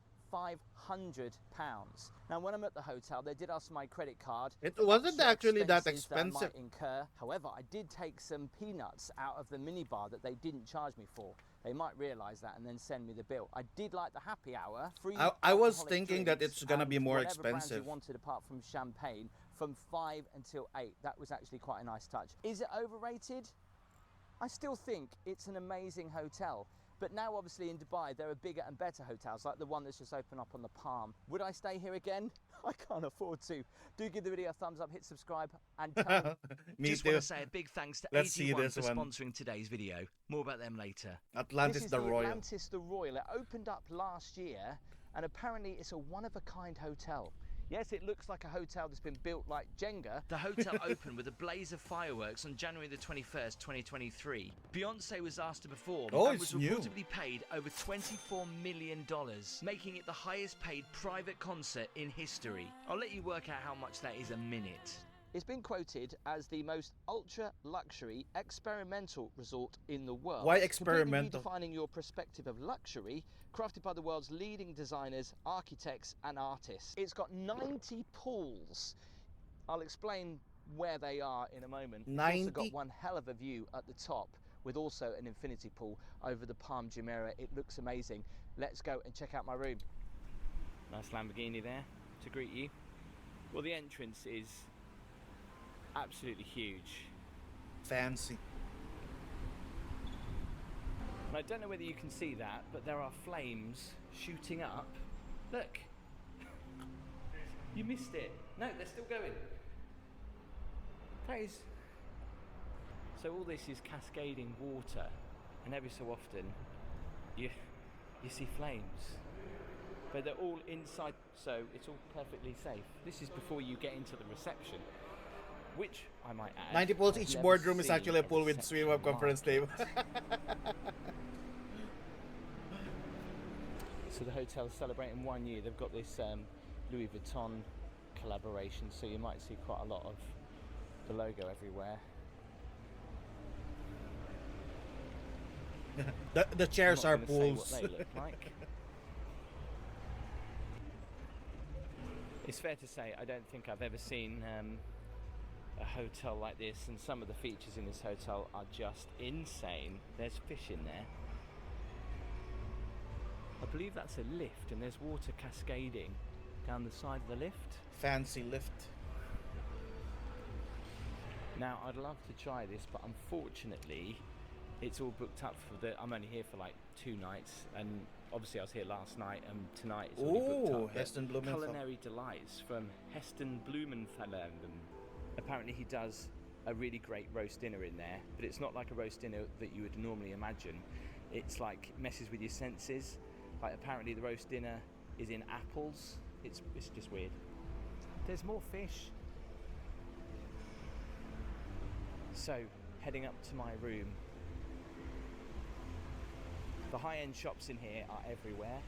Now, when I'm at the hotel, they did ask my credit card. It wasn't Extra actually that expenses that I expensive. might incur. However, I did take some peanuts out of the minibar that they didn't charge me for. They might realise that and then send me the bill. I did like the happy hour. Free I was alcoholic thinking that drinks it's gonna be and more whatever brands expensive. you wanted apart from champagne from 5 until 8. That was actually quite a nice touch. Is it overrated? I still think it's an amazing hotel. But now, obviously, in Dubai, there are bigger and better hotels, like the one that's just opened up on the Palm. Would I stay here again? I can't afford to. Do give the video a thumbs up, hit subscribe, and tell me. Just want to say a big thanks to Let's see AG1 this for one. sponsoring today's video. More about them later. Atlantis This is the Royal. Atlantis the Royal. It opened up last year, and apparently it's a one-of-a-kind hotel. Yes, it looks like a hotel that's been built like Jenga. The hotel opened with a blaze of fireworks on January the 21st, 2023. Beyonce was asked to perform and was it's new. reportedly paid over $24 million, making it the highest paid private concert in history. I'll let you work out how much that is a minute. It's been quoted as the most ultra-luxury experimental resort in the world. Why experimental? Completely redefining your perspective of luxury, crafted by the world's leading designers, architects and artists. It's got 90 pools. I'll explain where they are in a moment. It's 90? also got one hell of a view at the top, with also an infinity pool over the Palm Jumeirah. It looks amazing. Let's go and check out my room. Nice Lamborghini there to greet you. Well, the entrance is absolutely huge. Fancy. And I don't know whether you can see that, but there are flames shooting up. Look. You missed it. No, they're still going. That is... So all this is cascading water, and every so often you see flames. But they're all inside, so it's all perfectly safe. This is before you get into the reception, which I might add, 90 pools. I've Each never boardroom is seen actually a pool with reception swim-up conference table. So the hotel's celebrating 1 year. They've got this Louis Vuitton collaboration, so you might see quite a lot of the logo everywhere. the chairs are I'm not gonna say pools. what they look like. It's fair to say I don't think I've ever seen a hotel like this, and some of the features in this hotel are just insane. There's fish in there. I believe that's a lift, and there's water cascading down the side of the lift. Fancy lift. Now, I'd love to try this, but unfortunately, it's all booked up for the... I'm only here for like 2 nights, and obviously I was here last night, and tonight it's already booked Ooh, up. Heston Blumenthal. Culinary Delights from Heston Blumenthal. Apparently he does a really great roast dinner in there, but it's not like a roast dinner that you would normally imagine. It's like messes with your senses. Like apparently the roast dinner is in apples. It's just weird. There's more fish. So, heading up to my room. The high-end shops in here are everywhere.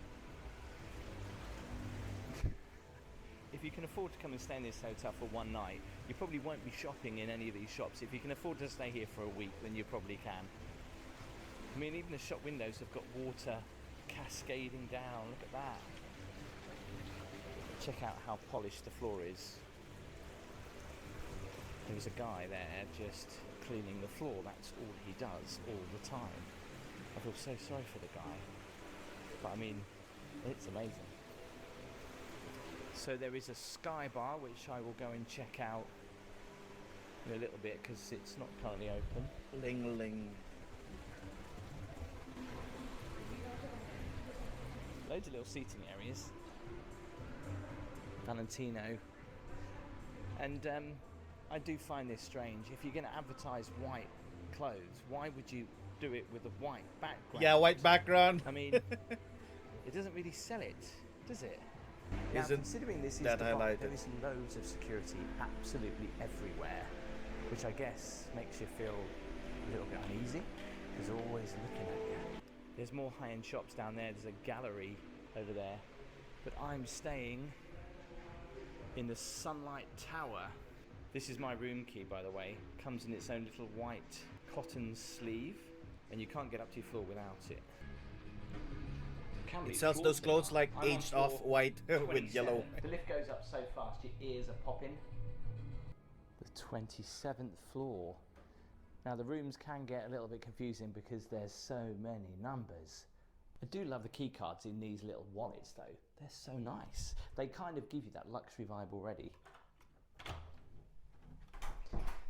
If you can afford to come and stay in this hotel for 1 night, you probably won't be shopping in any of these shops. If you can afford to stay here for a week, then you probably can. I mean, even the shop windows have got water cascading down. Look at that. Check out how polished the floor is. There's a guy there just cleaning the floor. That's all he does all the time. I feel so sorry for the guy. But I mean, it's amazing. So there is a sky bar, which I will go and check out in a little bit because it's not currently open. Ling ling. Loads of little seating areas. Valentino. And I do find this strange. If you're going to advertise white clothes, why would you do it with a white background? Yeah, white background. I mean, it doesn't really sell it, does it? Now, Isn't considering this is that Dubai, highlighted? there is loads of security absolutely everywhere. which I guess makes you feel a little bit uneasy because they're always looking at you. There's more high-end shops down there. There's a gallery over there, but I'm staying in the Sunlight Tower. This is my room key, by the way. Comes in its own little white cotton sleeve, and you can't get up to your floor without it. It sells those clothes like aged off white with yellow. The lift goes up so fast your ears are popping. The 27th floor. Now the rooms can get a little bit confusing because there's so many numbers. I do love the key cards in these little wallets though. They're so nice. They kind of give you that luxury vibe already.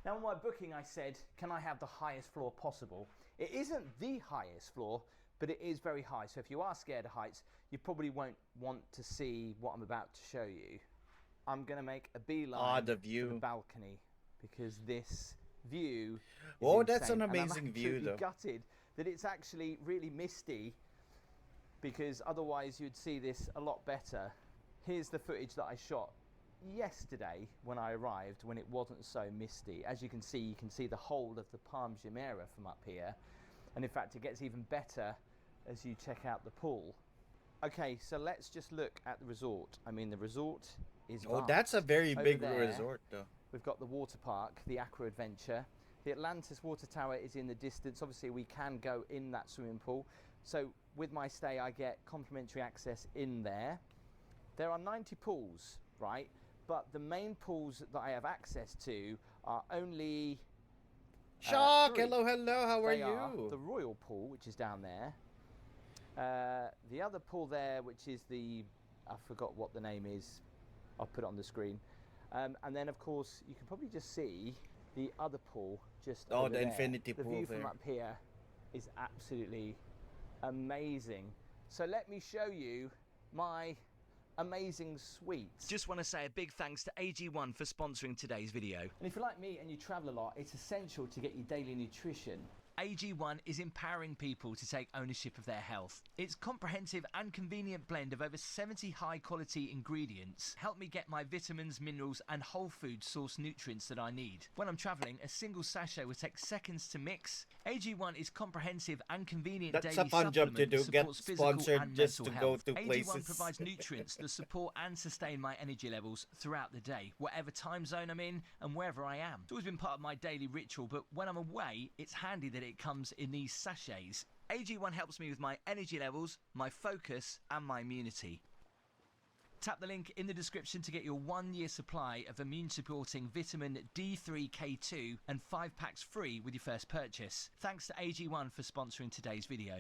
Now on my booking I said, can I have the highest floor possible? It isn't the highest floor, but it is very high. So if you are scared of heights, you probably won't want to see what I'm about to show you. I'm going to make a beeline the view. to the balcony because this view is oh, that's insane. an amazing view though. I'm gutted that it's actually really misty because otherwise you'd see this a lot better. Here's the footage that I shot yesterday when I arrived, when it wasn't so misty. As you can see the whole of the Palm Jumeirah from up here, and in fact it gets even better as you check out the pool. Okay, so let's just look at the resort. I mean, the resort is vast. That's a very Over big there, resort though. We've got the water park, the Aqua Adventure. The Atlantis water tower is in the distance. Obviously we can go in that swimming pool, so with my stay I get complimentary access in there. There are 90 pools, right? But the main pools that I have access to are only Shock! 3. Hello, how are They are you? the Royal Pool, which is down there. The other pool there, which is the, I forgot what the name is, I'll put it on the screen. And then of course you can probably just see the other pool just over the there. infinity The pool view there. from up here is absolutely amazing. So let me show you my amazing suites. Just want to say a big thanks to AG1 for sponsoring today's video. And if you're like me and you travel a lot, it's essential to get your daily nutrition. AG1 is empowering people to take ownership of their health. Its comprehensive and convenient blend of over 70 high-quality ingredients help me get my vitamins, minerals and whole food source nutrients that I need. When I'm travelling, a single sachet will take seconds to mix. AG1 is comprehensive and convenient That's daily a fun job to supplement do, that get supports physical sponsored and just mental to go health. to AG1 places. provides nutrients that support and sustain my energy levels throughout the day, whatever time zone I'm in and wherever I am. It's always been part of my daily ritual, but when I'm away, it's handy that it comes in these sachets. AG1 helps me with my energy levels, my focus and my immunity. Tap the link in the description to get your 1-year supply of immune supporting vitamin D3K2 and 5 packs free with your first purchase. Thanks to AG1 for sponsoring today's video.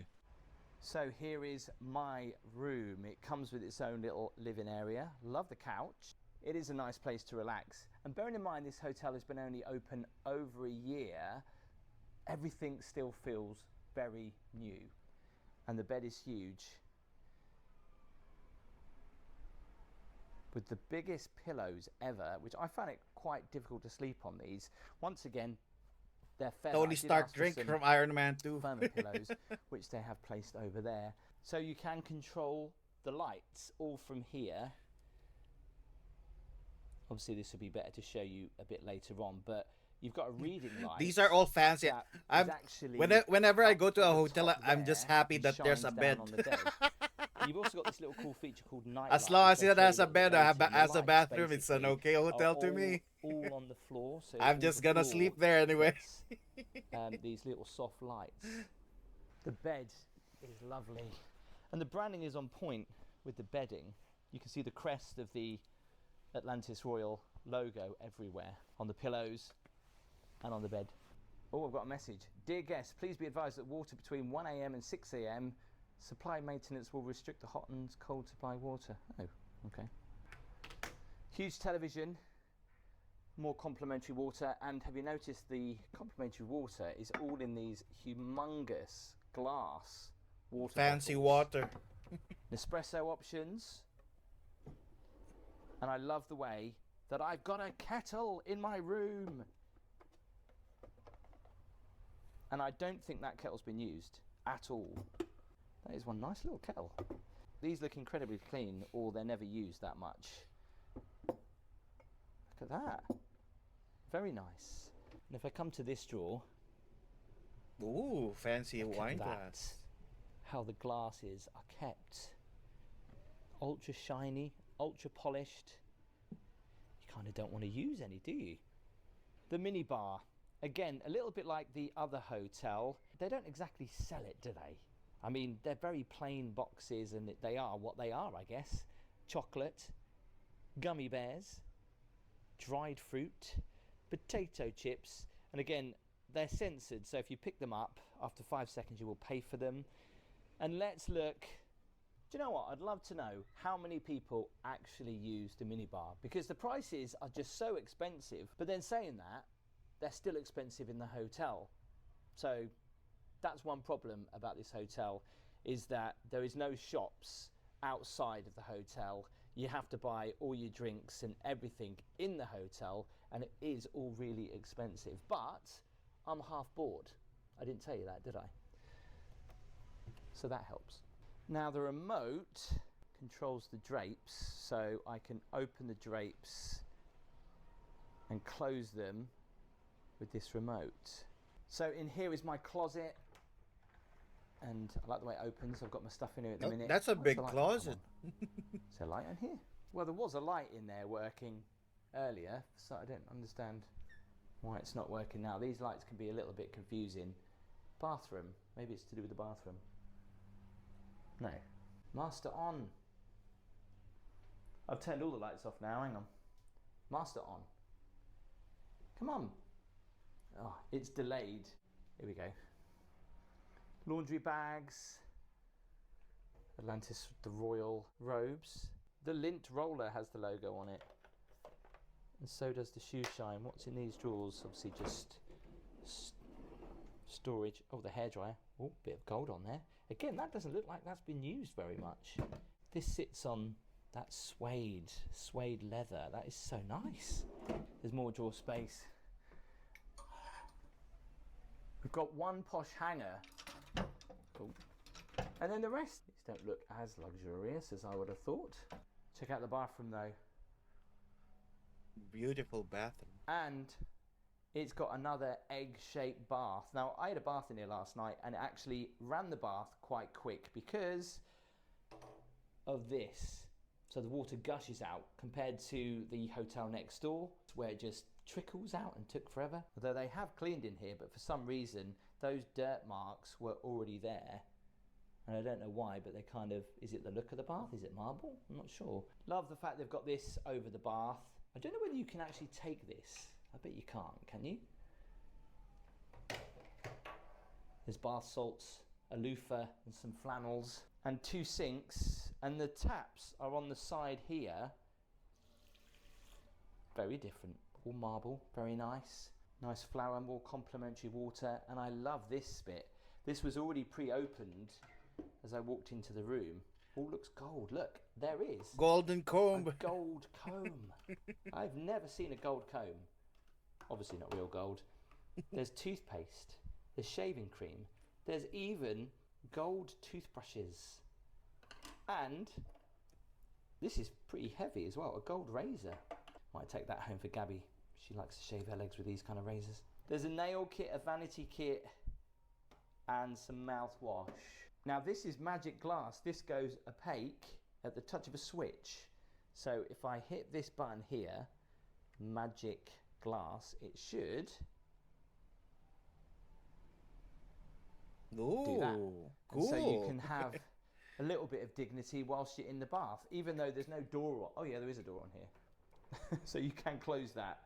So here is my room. It comes with its own little living area. Love the couch. It is a nice place to relax. And bearing in mind this hotel has been only open over a year, everything still feels very new. And the bed is huge, with the biggest pillows ever, which I found it quite difficult to sleep on these. Once again, they're feather. Tony Stark drink from Iron Man 2. Firmer pillows, which they have placed over there. So you can control the lights all from here. Obviously this would be better to show you a bit later on, but you've got a reading light. These are all fancy. Whenever I go to a hotel, I'm just happy that there's a bed. You've also got this little cool feature called night As light, long as which it I'll has show a you bed, later. has The a lights bathroom, it's an basically okay hotel to are me. all on the floor. So I'm all just the gonna floor sleep there anyway. gets, these little soft lights. The bed is lovely, and the branding is on point with the bedding. You can see the crest of the Atlantis Royal logo everywhere on the pillows and on the bed. Oh, I've got a message. Dear guests, please be advised that water between 1 AM and 6 AM supply maintenance will restrict the hot and cold supply water. Oh, okay. Huge television, more complimentary water, and have you noticed the complimentary water is all in these humongous glass water Fancy bottles. water. Nespresso options. And I love the way that I've got a kettle in my room. And I don't think that kettle's been used at all. That is one nice little kettle. These look incredibly clean, or they're never used that much. Look at that. Very nice. And if I come to this drawer, Ooh, fancy look at wine that. glass. How the glasses are kept. Ultra shiny, ultra polished. You kind of don't want to use any, do you? The mini bar. Again, a little bit like the other hotel. They don't exactly sell it, do they? I mean, they're very plain boxes, and they are what they are, I guess. Chocolate, gummy bears, dried fruit, potato chips, and again, they're censored, so if you pick them up, after 5 seconds you will pay for them. And let's look. Do you know what? I'd love to know how many people actually use the minibar, because the prices are just so expensive. But then saying that, they're still expensive in the hotel. So that's one problem about this hotel, is that there is no shops outside of the hotel. You have to buy all your drinks and everything in the hotel, and it is all really expensive. But I'm half board. I didn't tell you that, did I? So that helps. Now the remote controls the drapes, so I can open the drapes and close them with this remote. So in here is my closet, and I like the way it opens. I've got my stuff in here at the minute. That's a Where's big the light closet. come on? Is there a light in here? Well, there was a light in there working earlier, so I don't understand why it's not working now. These lights can be a little bit confusing. Bathroom. Maybe it's to do with the bathroom. No. Master on. I've turned all the lights off now. Hang on. Master on. Come on. Oh, it's delayed. Here we go. Laundry bags. Atlantis, the royal robes. The lint roller has the logo on it. And so does the shoe shine. What's in these drawers? Obviously just storage. Oh, the hairdryer. Oh, bit of gold on there. Again, that doesn't look like that's been used very much. This sits on that suede leather. That is so nice. There's more drawer space. We've got one posh hanger. Oh. And then the rest. These don't look as luxurious as I would have thought. Check out the bathroom though. Beautiful bathroom. And it's got another egg-shaped bath. Now, I had a bath in here last night, and it actually ran the bath quite quick because of this. So the water gushes out compared to the hotel next door, where it just trickles out and took forever. Although they have cleaned in here, but for some reason, those dirt marks were already there. And I don't know why, but they kind of, is it the look of the bath? Is it marble? I'm not sure. Love the fact they've got this over the bath. I don't know whether you can actually take this. I bet you can't, can you? There's bath salts, a loofah and some flannels, and 2 sinks, and the taps are on the side here. Very different, all marble, very nice. Nice flower, more complimentary water, and I love this bit. This was already pre-opened as I walked into the room. All looks gold. Look, there is. Golden comb. A gold comb. I've never seen a gold comb. Obviously not real gold. There's toothpaste. There's shaving cream. There's even gold toothbrushes. And this is pretty heavy as well. A gold razor. Might take that home for Gabby. She likes to shave her legs with these kind of razors. There's a nail kit, a vanity kit, and some mouthwash. Now this is magic glass. This goes opaque at the touch of a switch. So if I hit this button here, magic glass, it should do that. Cool. And so you can have a little bit of dignity whilst you're in the bath, even though there's no door. Oh yeah, there is a door on here. So you can close that,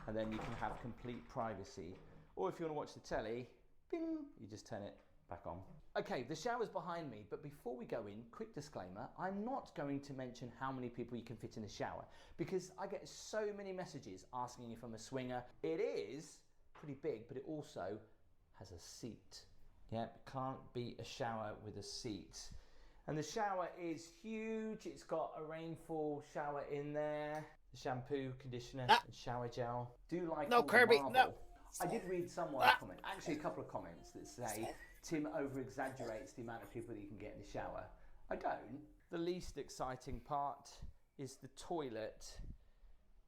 and then you can have complete privacy. Or if you want to watch the telly, bing, you just turn it back on. Okay, the shower's behind me, but before we go in, quick disclaimer, I'm not going to mention how many people you can fit in the shower, because I get so many messages asking if I'm a swinger. It is pretty big, but it also has a seat. Yeah, can't be a shower with a seat. And the shower is huge. It's got a rainfall shower in there, the shampoo, conditioner, and shower gel. Do like No, all the Kirby, marble. no. I did read someone's comment, actually a couple of comments that say Tim over-exaggerates the amount of people that you can get in the shower. I don't. The least exciting part is the toilet.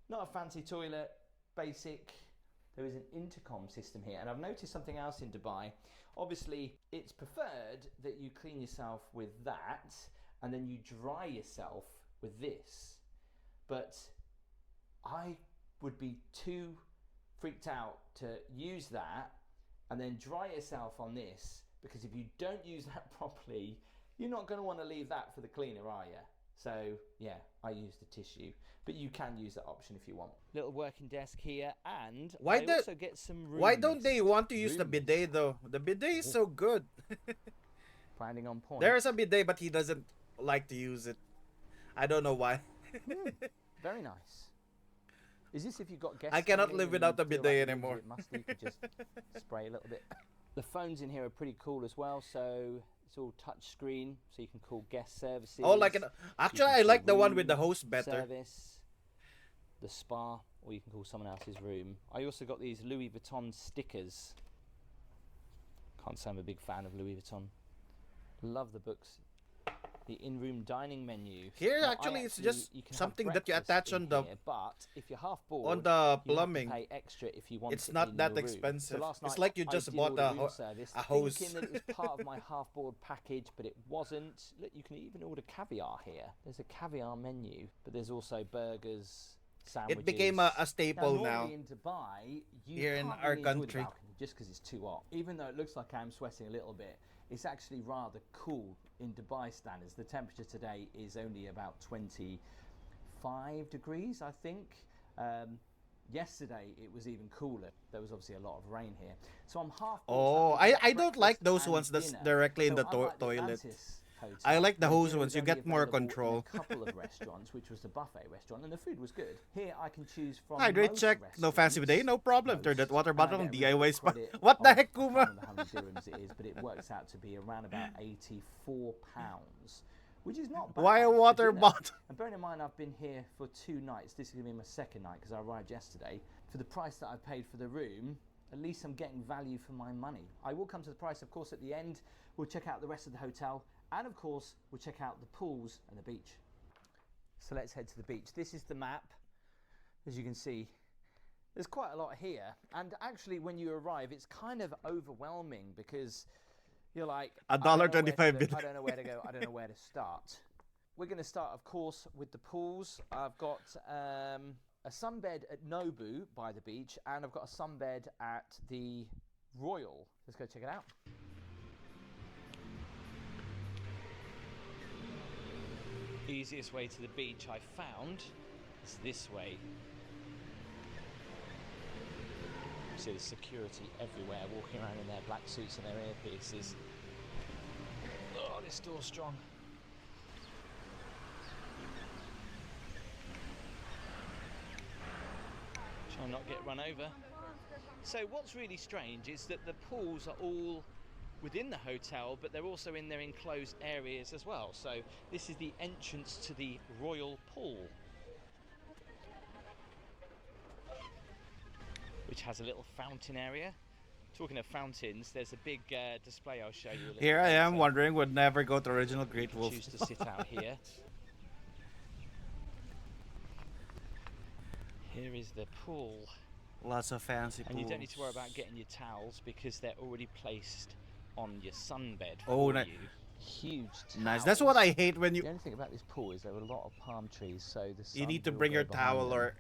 Not a fancy toilet, basic. there is an intercom system here. And I've noticed something else in Dubai. Obviously, it's preferred that you clean yourself with that and then you dry yourself with this. But I would be too freaked out to use that and then dry yourself on this, because if you don't use that properly, you're not going to want to leave that for the cleaner, are you? So yeah, I use the tissue, but you can use that option if you want. Little working desk here, and I also get some room Why don't they mist. want to use the bidet though? The bidet is so good. Branding on point. There is a bidet, but he doesn't like to use it. I don't know why. Very nice. Is this if you've got guests? I cannot coming live and without you the feel bidet like it's anymore. a bit musty, you could just spray a little bit. The phones in here are pretty cool as well. So it's all touch screen, so you can call guest services. Oh, like an actually, I like the one with the host better. Service, the spa, or you can call someone else's room. I also got these Louis Vuitton stickers. Can't say I'm a big fan of Louis Vuitton. Love the books. The in-room dining menu. Here, Now, actually, it's you just can have something that you breakfast attach in on the here, but if you're half board, on the you plumbing. have to pay extra if you want It's it not in that your room. expensive. So last It's night like you I just did bought order a room service, a hose. thinking that it was part of my half board package, but it wasn't. Look, you can even order caviar here. There's a caviar menu, but there's also burgers, sandwiches. It became a staple now. Normally in Dubai, you here in can't our really enjoy the country. balcony just because it's too hot. Even though it looks like I'm sweating a little bit, it's actually rather cool in Dubai standards. The temperature today is only about 25 degrees, I think. Yesterday it was even cooler. There was obviously a lot of rain here. So I'm half. Oh, I don't like those ones that's directly in the toilet. I like the hose ones. You get more control. A couple of restaurants, which was the buffet restaurant, and the food was good. Here I can choose from. Hydrate most check. No fancy bidet. No problem. Turn that water bottle on and I get a DIY spa. credit What the of- heck, I can't Kuma? remember how many dirhams it is, but it works out to be around about £84, which is not bad. Why a for water dinner. bottle? And bearing in mind I've been here for 2 nights. This is going to be my second night because I arrived yesterday. For the price that I paid for the room, at least I'm getting value for my money. I will come to the price, of course, at the end. We'll check out the rest of the hotel, and of course, we'll check out the pools and the beach. So let's head to the beach. This is the map. As you can see, there's quite a lot here. And actually, when you arrive, it's kind of overwhelming because you're like, $1.25 bid. I don't know where to go. I don't know where to start. We're going to start, of course, with the pools. I've got a sunbed at Nobu by the beach, and I've got a sunbed at the Royal. Let's go check it out. Easiest way to the beach I found is this way. See the security everywhere, walking around in their black suits and their earpieces. Oh, this door's strong. Try and not get run over. So what's really strange is that the pools are all within the hotel, but they're also in their enclosed areas as well. So this is the entrance to the Royal Pool, which has a little fountain area. Talking of fountains, there's a big display I'll show you. A little Here I am later. wondering, would never go to original Great Wolf. Choose to sit out here. Here is the pool. Lots of fancy pools. And you don't need to worry about getting your towels because they're already placed on your sunbed Oh, for nice. you. Huge towels. Nice. That's what I hate when you. The only thing about this pool is there are a lot of palm trees, so the sun You need to will bring go your behind towel them. or.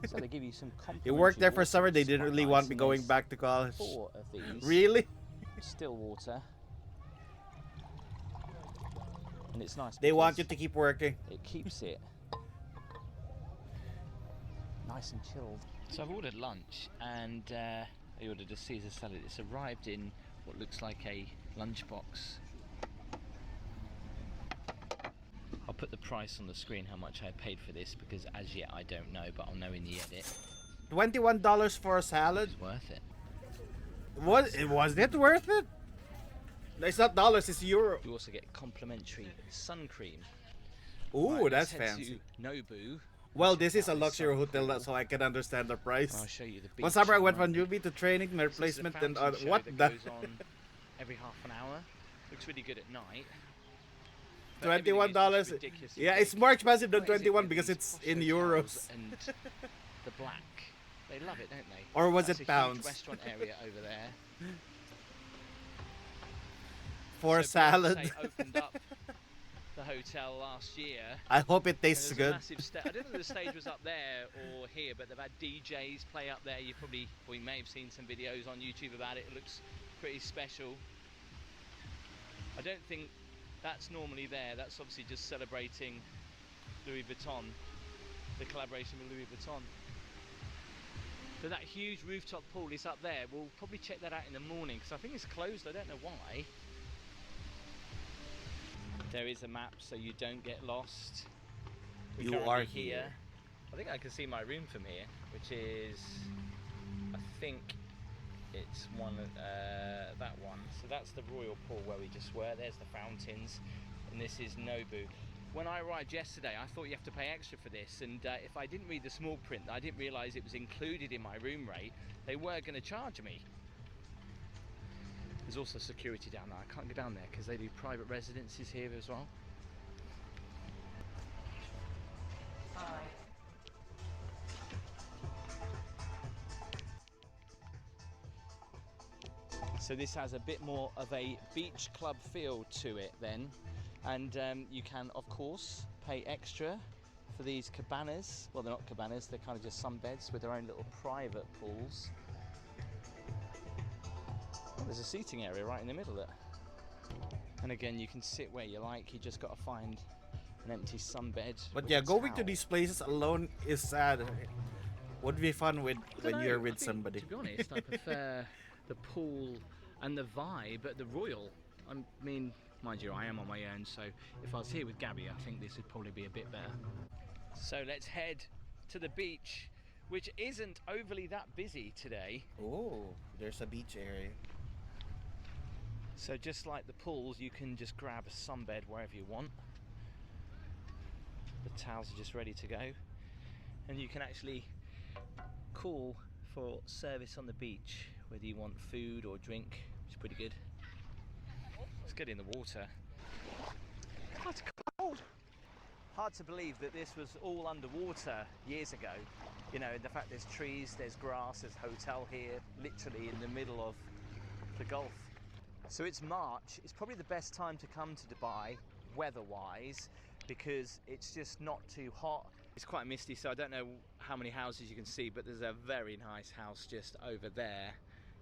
So they give you some You worked there for complimentary summer. They water, didn't quite really nice, want me and going there's back to college. 4 of these. Really? Still water. And it's nice. They want because you to keep working. It keeps it nice and chilled. So I've ordered lunch, and I ordered a Caesar salad. It's arrived in what looks like a lunchbox. I'll put the price on the screen, how much I paid for this, because as yet I don't know, but I'll know in the edit. $21 for a salad. It's worth it. Was it worth it? It's not dollars, it's euro. You also get complimentary sun cream. Ooh, Right, that's let's head fancy. to Nobu. Well, this is a luxury hotel, so I can understand the price. I'll show you the beach. One summer I went and from newbie to training, my So this is a replacement, and fountain show what that the? goes on every half an hour. Looks really good at night. But everything is $21. just ridiculously Yeah, big. it's more expensive than What is it 21 with because these it's posh in hotels euros. and the black They love it, don't they? Or was That's it a Bounce? huge restaurant area over there. For so salad. Beyonce opened up the hotel last year. I hope it And tastes there's good. a massive I don't know if the stage was up there or here, but they've had DJs play up there. We may have seen some videos on YouTube about it. It looks pretty special. I don't think that's normally there. That's obviously just celebrating Louis Vuitton, the collaboration with Louis Vuitton. So that huge rooftop pool is up there. We'll probably check that out in the morning because I think it's closed. I don't know why. There is a map so you don't get lost. We're You are currently here. I think I can see my room from here, which is, I think it's that one. So that's the royal pool where we just were. There's the fountains, and this is Nobu. When I arrived yesterday, I thought you have to pay extra for this, and if I didn't read the small print, I didn't realise it was included in my room rate. They were going to charge me. There's also security down there. I can't go down there because they do private residences here as well. Hi. So this has a bit more of a beach club feel to it then, and you can of course pay extra for these cabanas. Well, they're not cabanas, they're kind of just sunbeds with their own little private pools. Oh, there's a seating area right in the middle there. And again, you can sit where you like, you just got to find an empty sunbed. But yeah, going to these places alone is sad. Would be fun when you're with somebody. To be honest, I prefer the pool and the vibe at the Royal. I mean, mind you, I am on my own, so if I was here with Gabby, I think this would probably be a bit better. So let's head to the beach, which isn't overly that busy today. Oh, there's a beach area. So just like the pools, you can just grab a sunbed wherever you want. The towels are just ready to go. And you can actually call for service on the beach, whether you want food or drink, which is pretty good. Let's get in the water. Oh, it's cold! Hard to believe that this was all underwater years ago. You know, the fact there's trees, there's grass, there's a hotel here, literally in the middle of the Gulf. So it's March, it's probably the best time to come to Dubai, weather-wise, because it's just not too hot. It's quite misty, so I don't know how many houses you can see, but there's a very nice house just over there.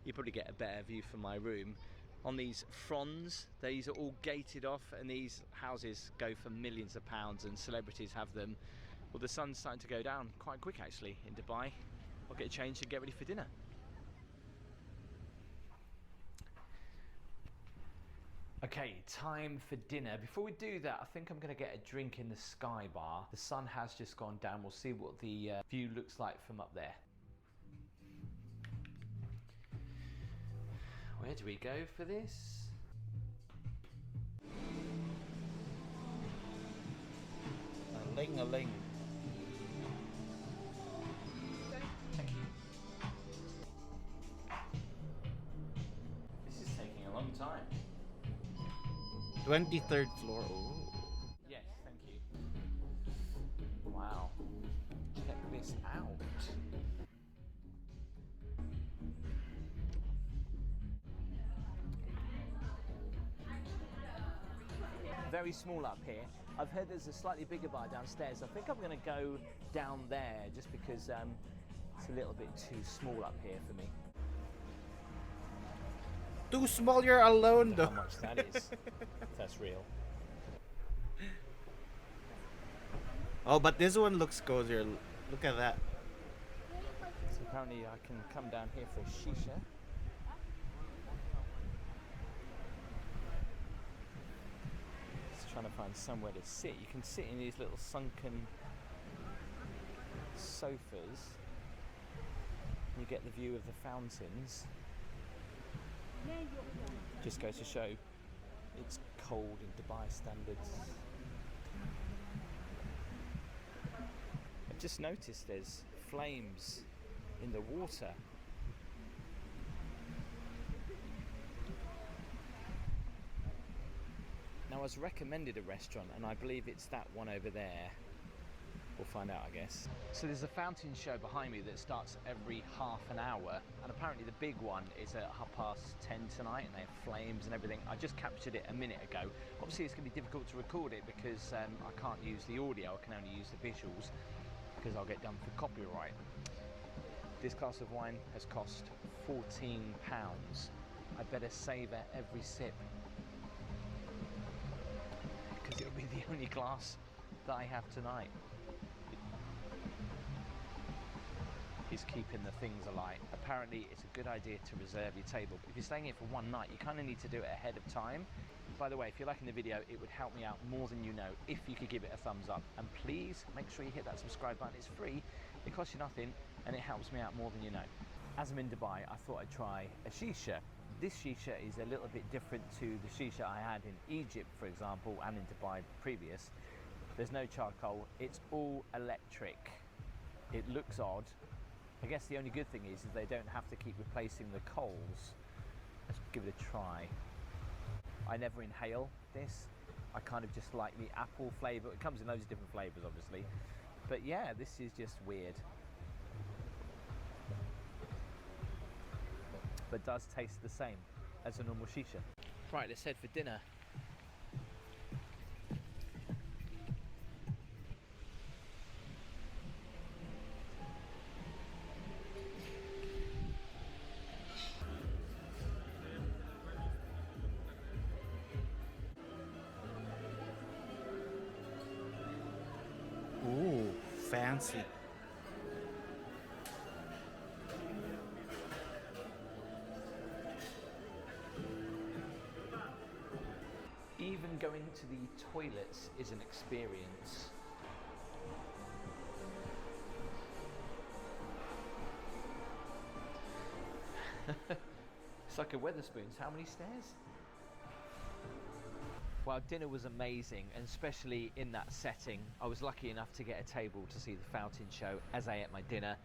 You probably get a better view from my room. On these fronds, these are all gated off, and these houses go for millions of pounds, and celebrities have them. Well, the sun's starting to go down quite quick actually in Dubai. I'll get changed and get ready for dinner. Okay, time for dinner. Before we do that, I think I'm going to get a drink in the Sky Bar. The sun has just gone down. We'll see what the view looks like from up there. Where do we go for this? A-ling. Thank you. This is taking a long time. 23rd floor. Oh. Yes, thank you. Wow. Check this out. Very small up here. I've heard there's a slightly bigger bar downstairs. I think I'm going to go down there just because it's a little bit too small up here for me. Too small, you're alone though. How much that is, if that's real. Oh, but this one looks cozier. Look at that. So apparently I can come down here for a shisha. Just trying to find somewhere to sit. You can sit in these little sunken sofas. You get the view of the fountains. Just goes to show it's cold in Dubai standards. I've just noticed there's flames in the water. Now I was recommended a restaurant, and I believe it's that one over there, We'll find out, I guess. So there's a fountain show behind me that starts every half an hour, and apparently the big one is at 10:30 tonight, and they have flames and everything. I just captured it a minute ago. Obviously it's going to be difficult to record it because I can't use the audio, I can only use the visuals because I'll get done for copyright. This glass of wine has cost £14. I better savour every sip because it'll be the only glass that I have tonight. Is keeping the things alight. Apparently it's a good idea to reserve your table. If you're staying here for one night, you kind of need to do it ahead of time. By the way, if you're liking the video, it would help me out more than you know if you could give it a thumbs up. And please make sure you hit that subscribe button. It's free, it costs you nothing, and it helps me out more than you know. As I'm in Dubai, I thought I'd try a shisha. This shisha is a little bit different to the shisha I had in Egypt, for example, and in Dubai previous. There's no charcoal, it's all electric. It looks odd. I guess the only good thing is they don't have to keep replacing the coals. Let's give it a try. I never inhale this. I kind of just like the apple flavour. It comes in loads of different flavours, obviously. But yeah, this is just weird. But does taste the same as a normal shisha. Right, let's head for dinner. Ooh, fancy. Even going to the toilets is an experience. It's like a Wetherspoons. How many stairs? Well, dinner was amazing, and especially in that setting. I was lucky enough to get a table to see the fountain show as I ate my dinner.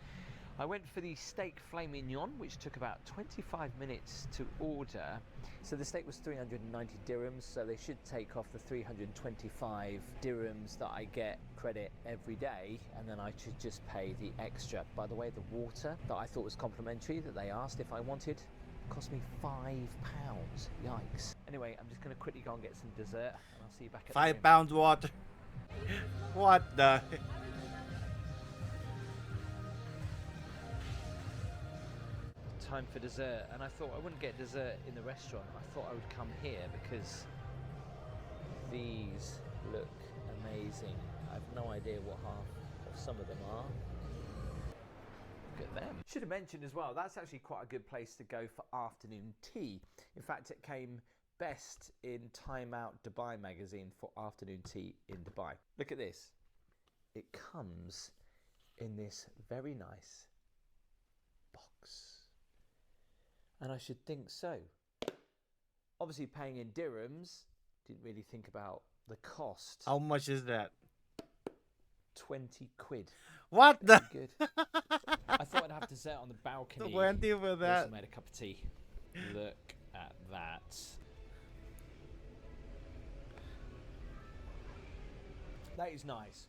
I went for the steak filet mignon, which took about 25 minutes to order. So the steak was 390 dirhams, so they should take off the 325 dirhams that I get credit every day, and then I should just pay the extra. By the way, the water that I thought was complimentary that they asked if I wanted cost me £5. Yikes. Anyway, I'm just going to quickly go and get some dessert, and I'll see you back at the room. £5 water. What the? Time for dessert, and I thought I wouldn't get dessert in the restaurant. I thought I would come here because these look amazing. I have no idea what half of some of them are. Look at them. Should have mentioned as well, that's actually quite a good place to go for afternoon tea. In fact, it came best in Time Out Dubai magazine for afternoon tea in Dubai. Look at this. It comes in this very nice box. And I should think so. Obviously paying in dirhams, didn't really think about the cost. How much is that? 20 quid. What the? Good. I thought I'd have dessert on the balcony. 20 for that. Also made a cup of tea. Look at that. That is nice,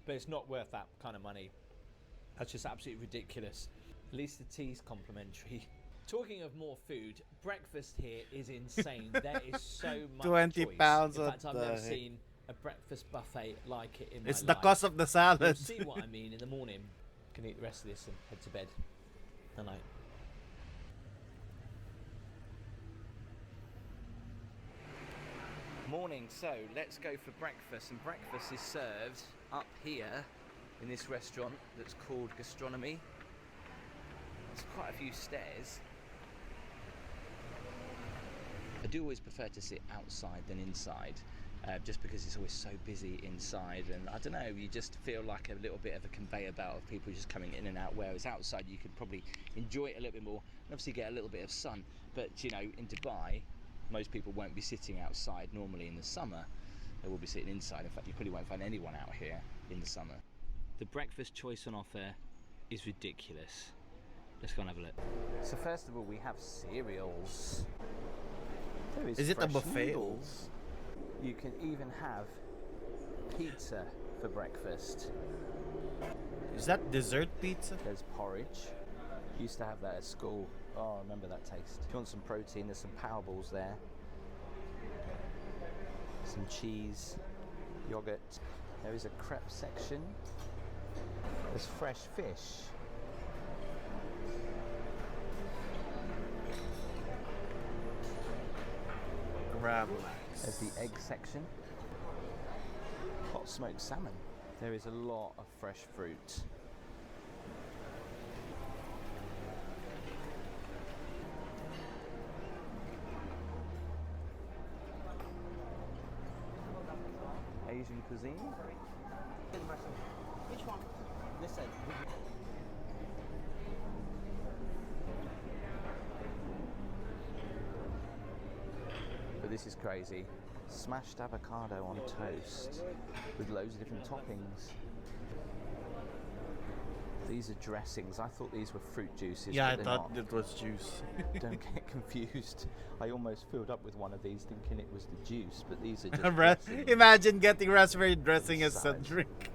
but it's not worth that kind of money. That's just absolutely ridiculous. At least the tea's complimentary. Talking of more food, breakfast here is insane. There is so much 20 choice. pounds. In fact, of I've never the seen a breakfast buffet like it in my It's life. the cost of the salad. You'll see what I mean in the morning. Can eat the rest of this and head to bed. Good night. Morning, so let's go for breakfast, and breakfast is served up here in this restaurant that's called Gastronomy. There's quite a few stairs. I do always prefer to sit outside than inside, just because it's always so busy inside, and I don't know, you just feel like a little bit of a conveyor belt of people just coming in and out, whereas outside you could probably enjoy it a little bit more and obviously get a little bit of sun. But you know, in Dubai, most people won't be sitting outside normally in the summer. They will be sitting inside. In fact, you probably won't find anyone out here in the summer. The breakfast choice on offer is ridiculous. Let's go and have a look. So first of all, we have cereals. There is it a fresh buffet? Is that dessert pizza? There's porridge. Used to have that at school. Oh, I remember that taste. If you want some protein, there's some power balls there. Some cheese, yogurt. There is a crepe section. There's fresh fish. Crab legs. There's the egg section. Hot smoked salmon. There is a lot of fresh fruit. Asian cuisine. Which one? This end. But this is crazy. Smashed avocado on toast with loads of different toppings. These are dressings. I thought these were fruit juices. Yeah, I but thought they're it was juice. not. Don't get confused. I almost filled up with one of these thinking it was the juice, but these are just dressings. Imagine getting raspberry dressing as a Salad. drink.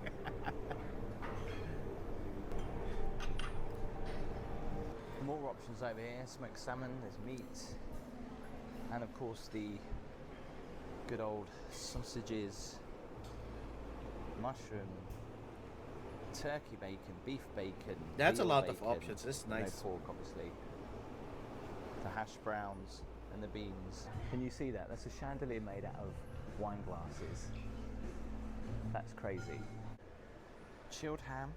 More options over here. Smoked salmon, there's meat, and of course the good old sausages, mushroom, turkey bacon, beef bacon. That's a veal lot of bacon, options. It's nice. No pork, obviously. The hash browns and the beans. Can you see that? That's a chandelier made out of wine glasses. That's crazy. Chilled ham.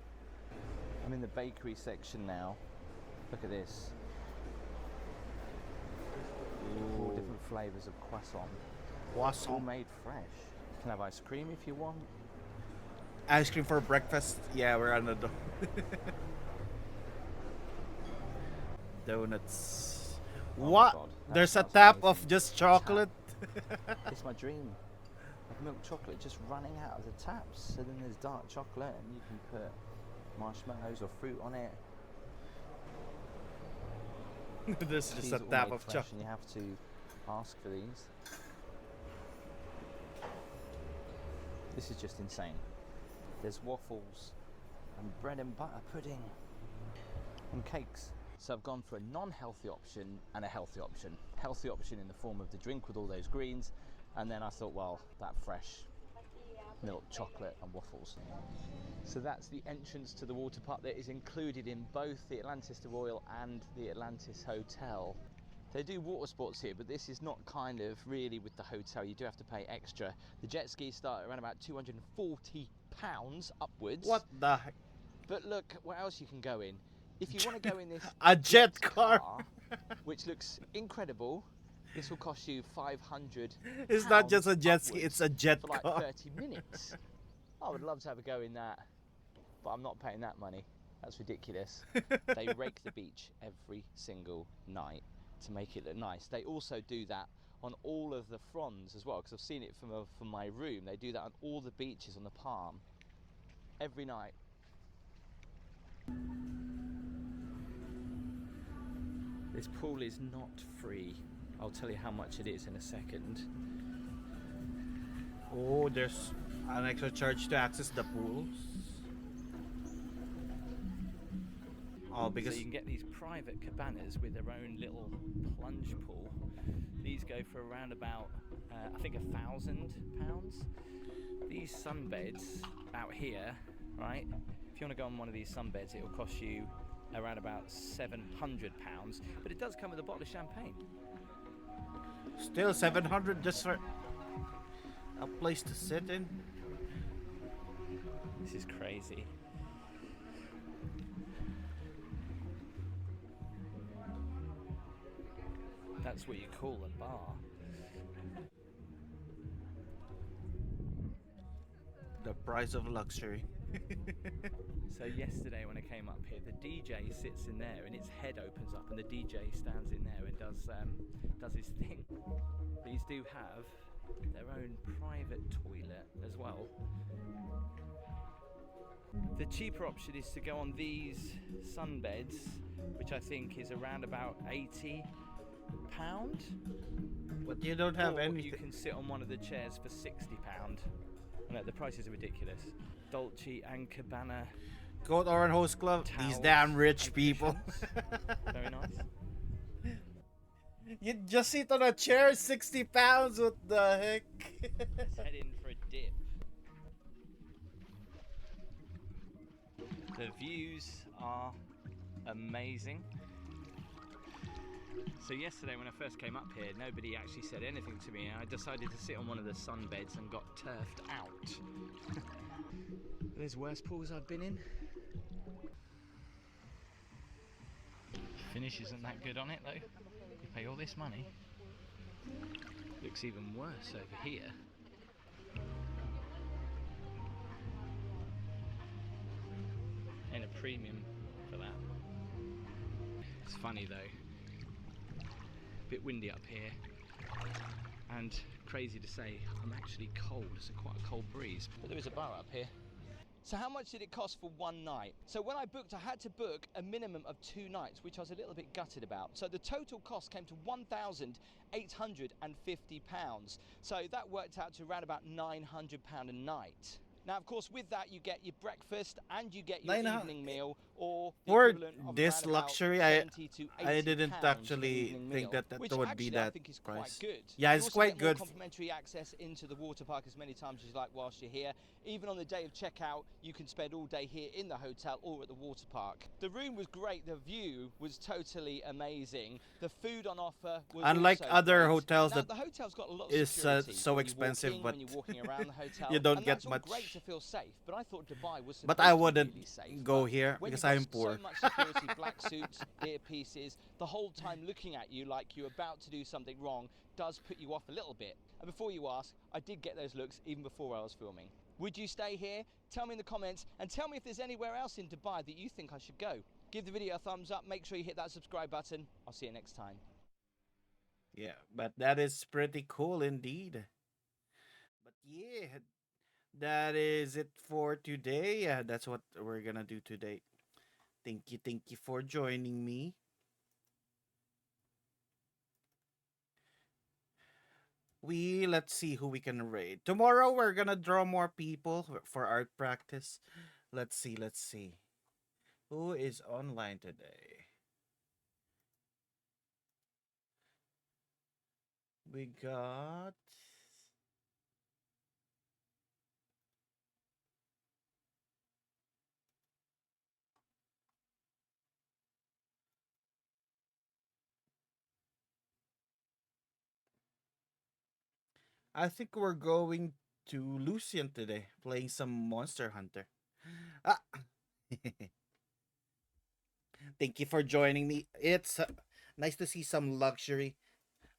I'm in the bakery section now. Look at this. All different flavours of croissant. Croissant. All made fresh. You can have ice cream if you want. Ice cream for breakfast? Yeah, we're on the donuts. Oh What? God, that There's a smells tap amazing. of just chocolate? It's my dream. Of milk chocolate just running out of the taps. So then there's dark chocolate and you can put marshmallows or fruit on it. There's just These a are all tap made of fresh chocolate. and you have to ask for these. This is just insane. There's waffles and bread and butter pudding and cakes. So I've gone for a non-healthy option and a healthy option. Healthy option in the form of the drink with all those greens, and then I thought, well, that fresh milk chocolate and waffles. So that's the entrance to the water park that is included in both the Atlantis the Royal and the Atlantis Hotel. They do water sports here, but this is not kind of really with the hotel. You do have to pay extra. The jet skis start around about £240 upwards. What the heck? But look, what else you can go in? If you want to go in this A jet car. which looks incredible, this will cost you £500. It's not just a jet ski, it's a jet for like car. 30 minutes. I would love to have a go in that, but I'm not paying that money. That's ridiculous. They rake the beach every single night to make it look nice. They also do that on all of the fronds as well, because I've seen it from my room. They do that on all the beaches on the Palm every night. This pool is not free. I'll tell you how much it is in a second. Oh, there's an extra charge to access the pools. Oh, because So you can get these private cabanas with their own little plunge pool. These go for around about, I think, £1,000. These sunbeds out here, right? If you want to go on one of these sunbeds, it will cost you around about £700, but it does come with a bottle of champagne. still 700 just for a place to sit in. This is crazy. That's what you call a bar. The price of luxury. So yesterday when I came up here, the DJ sits in there and its head opens up and the DJ stands in there and does his thing. These do have their own private toilet as well. The cheaper option is to go on these sunbeds, which I think is around about £80. But you don't have or anything. you can sit on one of the chairs for £60. No, the prices are ridiculous. Dolce and Gabbana. Goat Orange Host Club. These Towels damn rich and people. cushions. Very nice. You just sit on a chair, 60 pounds. What the heck? Let's head in for a dip. The views are amazing. So yesterday when I first came up here, nobody actually said anything to me, and I decided to sit on one of the sunbeds and got turfed out. There's worse pools I've been in. Finish isn't that good on it though. You pay all this money. Looks even worse over here. And a premium for that. It's funny though. Bit windy up here. And crazy to say, I'm actually cold. It's quite a cold breeze. But there is a bar up here. So how much did it cost for one night? So when I booked, I had to book a minimum of 2 nights, which I was a little bit gutted about. So the total cost came to £1,850. So that worked out to around about £900 a night. Now, of course, with that, you get your breakfast and you get your evening meal, or the For equivalent of this around about luxury, 70 to 80 I didn't pounds for an actually evening think meal, that which would actually be that I think is quite price. good. Yeah, You it's also quite get more good. complimentary access into the water park as many times as you like whilst you're here. Even on the day of checkout, you can spend all day here in the hotel or at the water park. The room was great. The view was totally amazing. The food on offer was Unlike also other great. hotels Now, that the hotel's got a lot of is security so when you walk expensive, in, but when you're walking around the hotel, you don't and get that's all much. great to feel safe. But I thought Dubai was But supposed I to be wouldn't really safe. go But here when because you've got I'm poor. so much security, black suits, earpieces, the whole time looking at you like you're about to do something wrong does put you off a little bit. And before you ask, I did get those looks even before I was filming. Would you stay here? Tell me in the comments, and tell me if there's anywhere else in Dubai that you think I should go. Give the video a thumbs up, make sure you hit that subscribe button. I'll see you next time. Yeah, but that is pretty cool indeed. But yeah, that is it for today. Yeah, that's what we're gonna do today. Thank you for joining me. Let's see who we can raid. Tomorrow we're gonna draw more people for art practice. Let's see. Who is online today? We got I think we're going to Lucian today, playing some Monster Hunter. Ah. Thank you for joining me. It's nice to see some luxury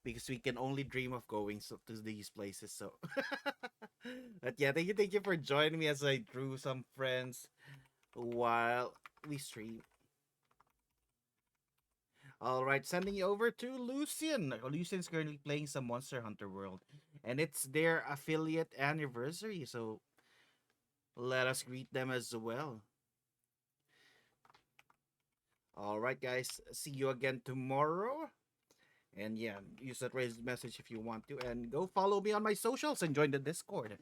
because we can only dream of going to these places. So, but yeah, thank you for joining me as I drew some friends while we stream. All right, sending you over to Lucian. Lucian's currently playing some Monster Hunter World, and it's their affiliate anniversary. So let us greet them as well. All right, guys. See you again tomorrow. And yeah, use that raised message if you want to. And go follow me on my socials and join the Discord.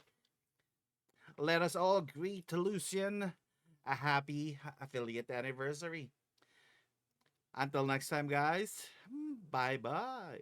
Let us all greet Lucian a happy affiliate anniversary. Until next time, guys. Bye bye.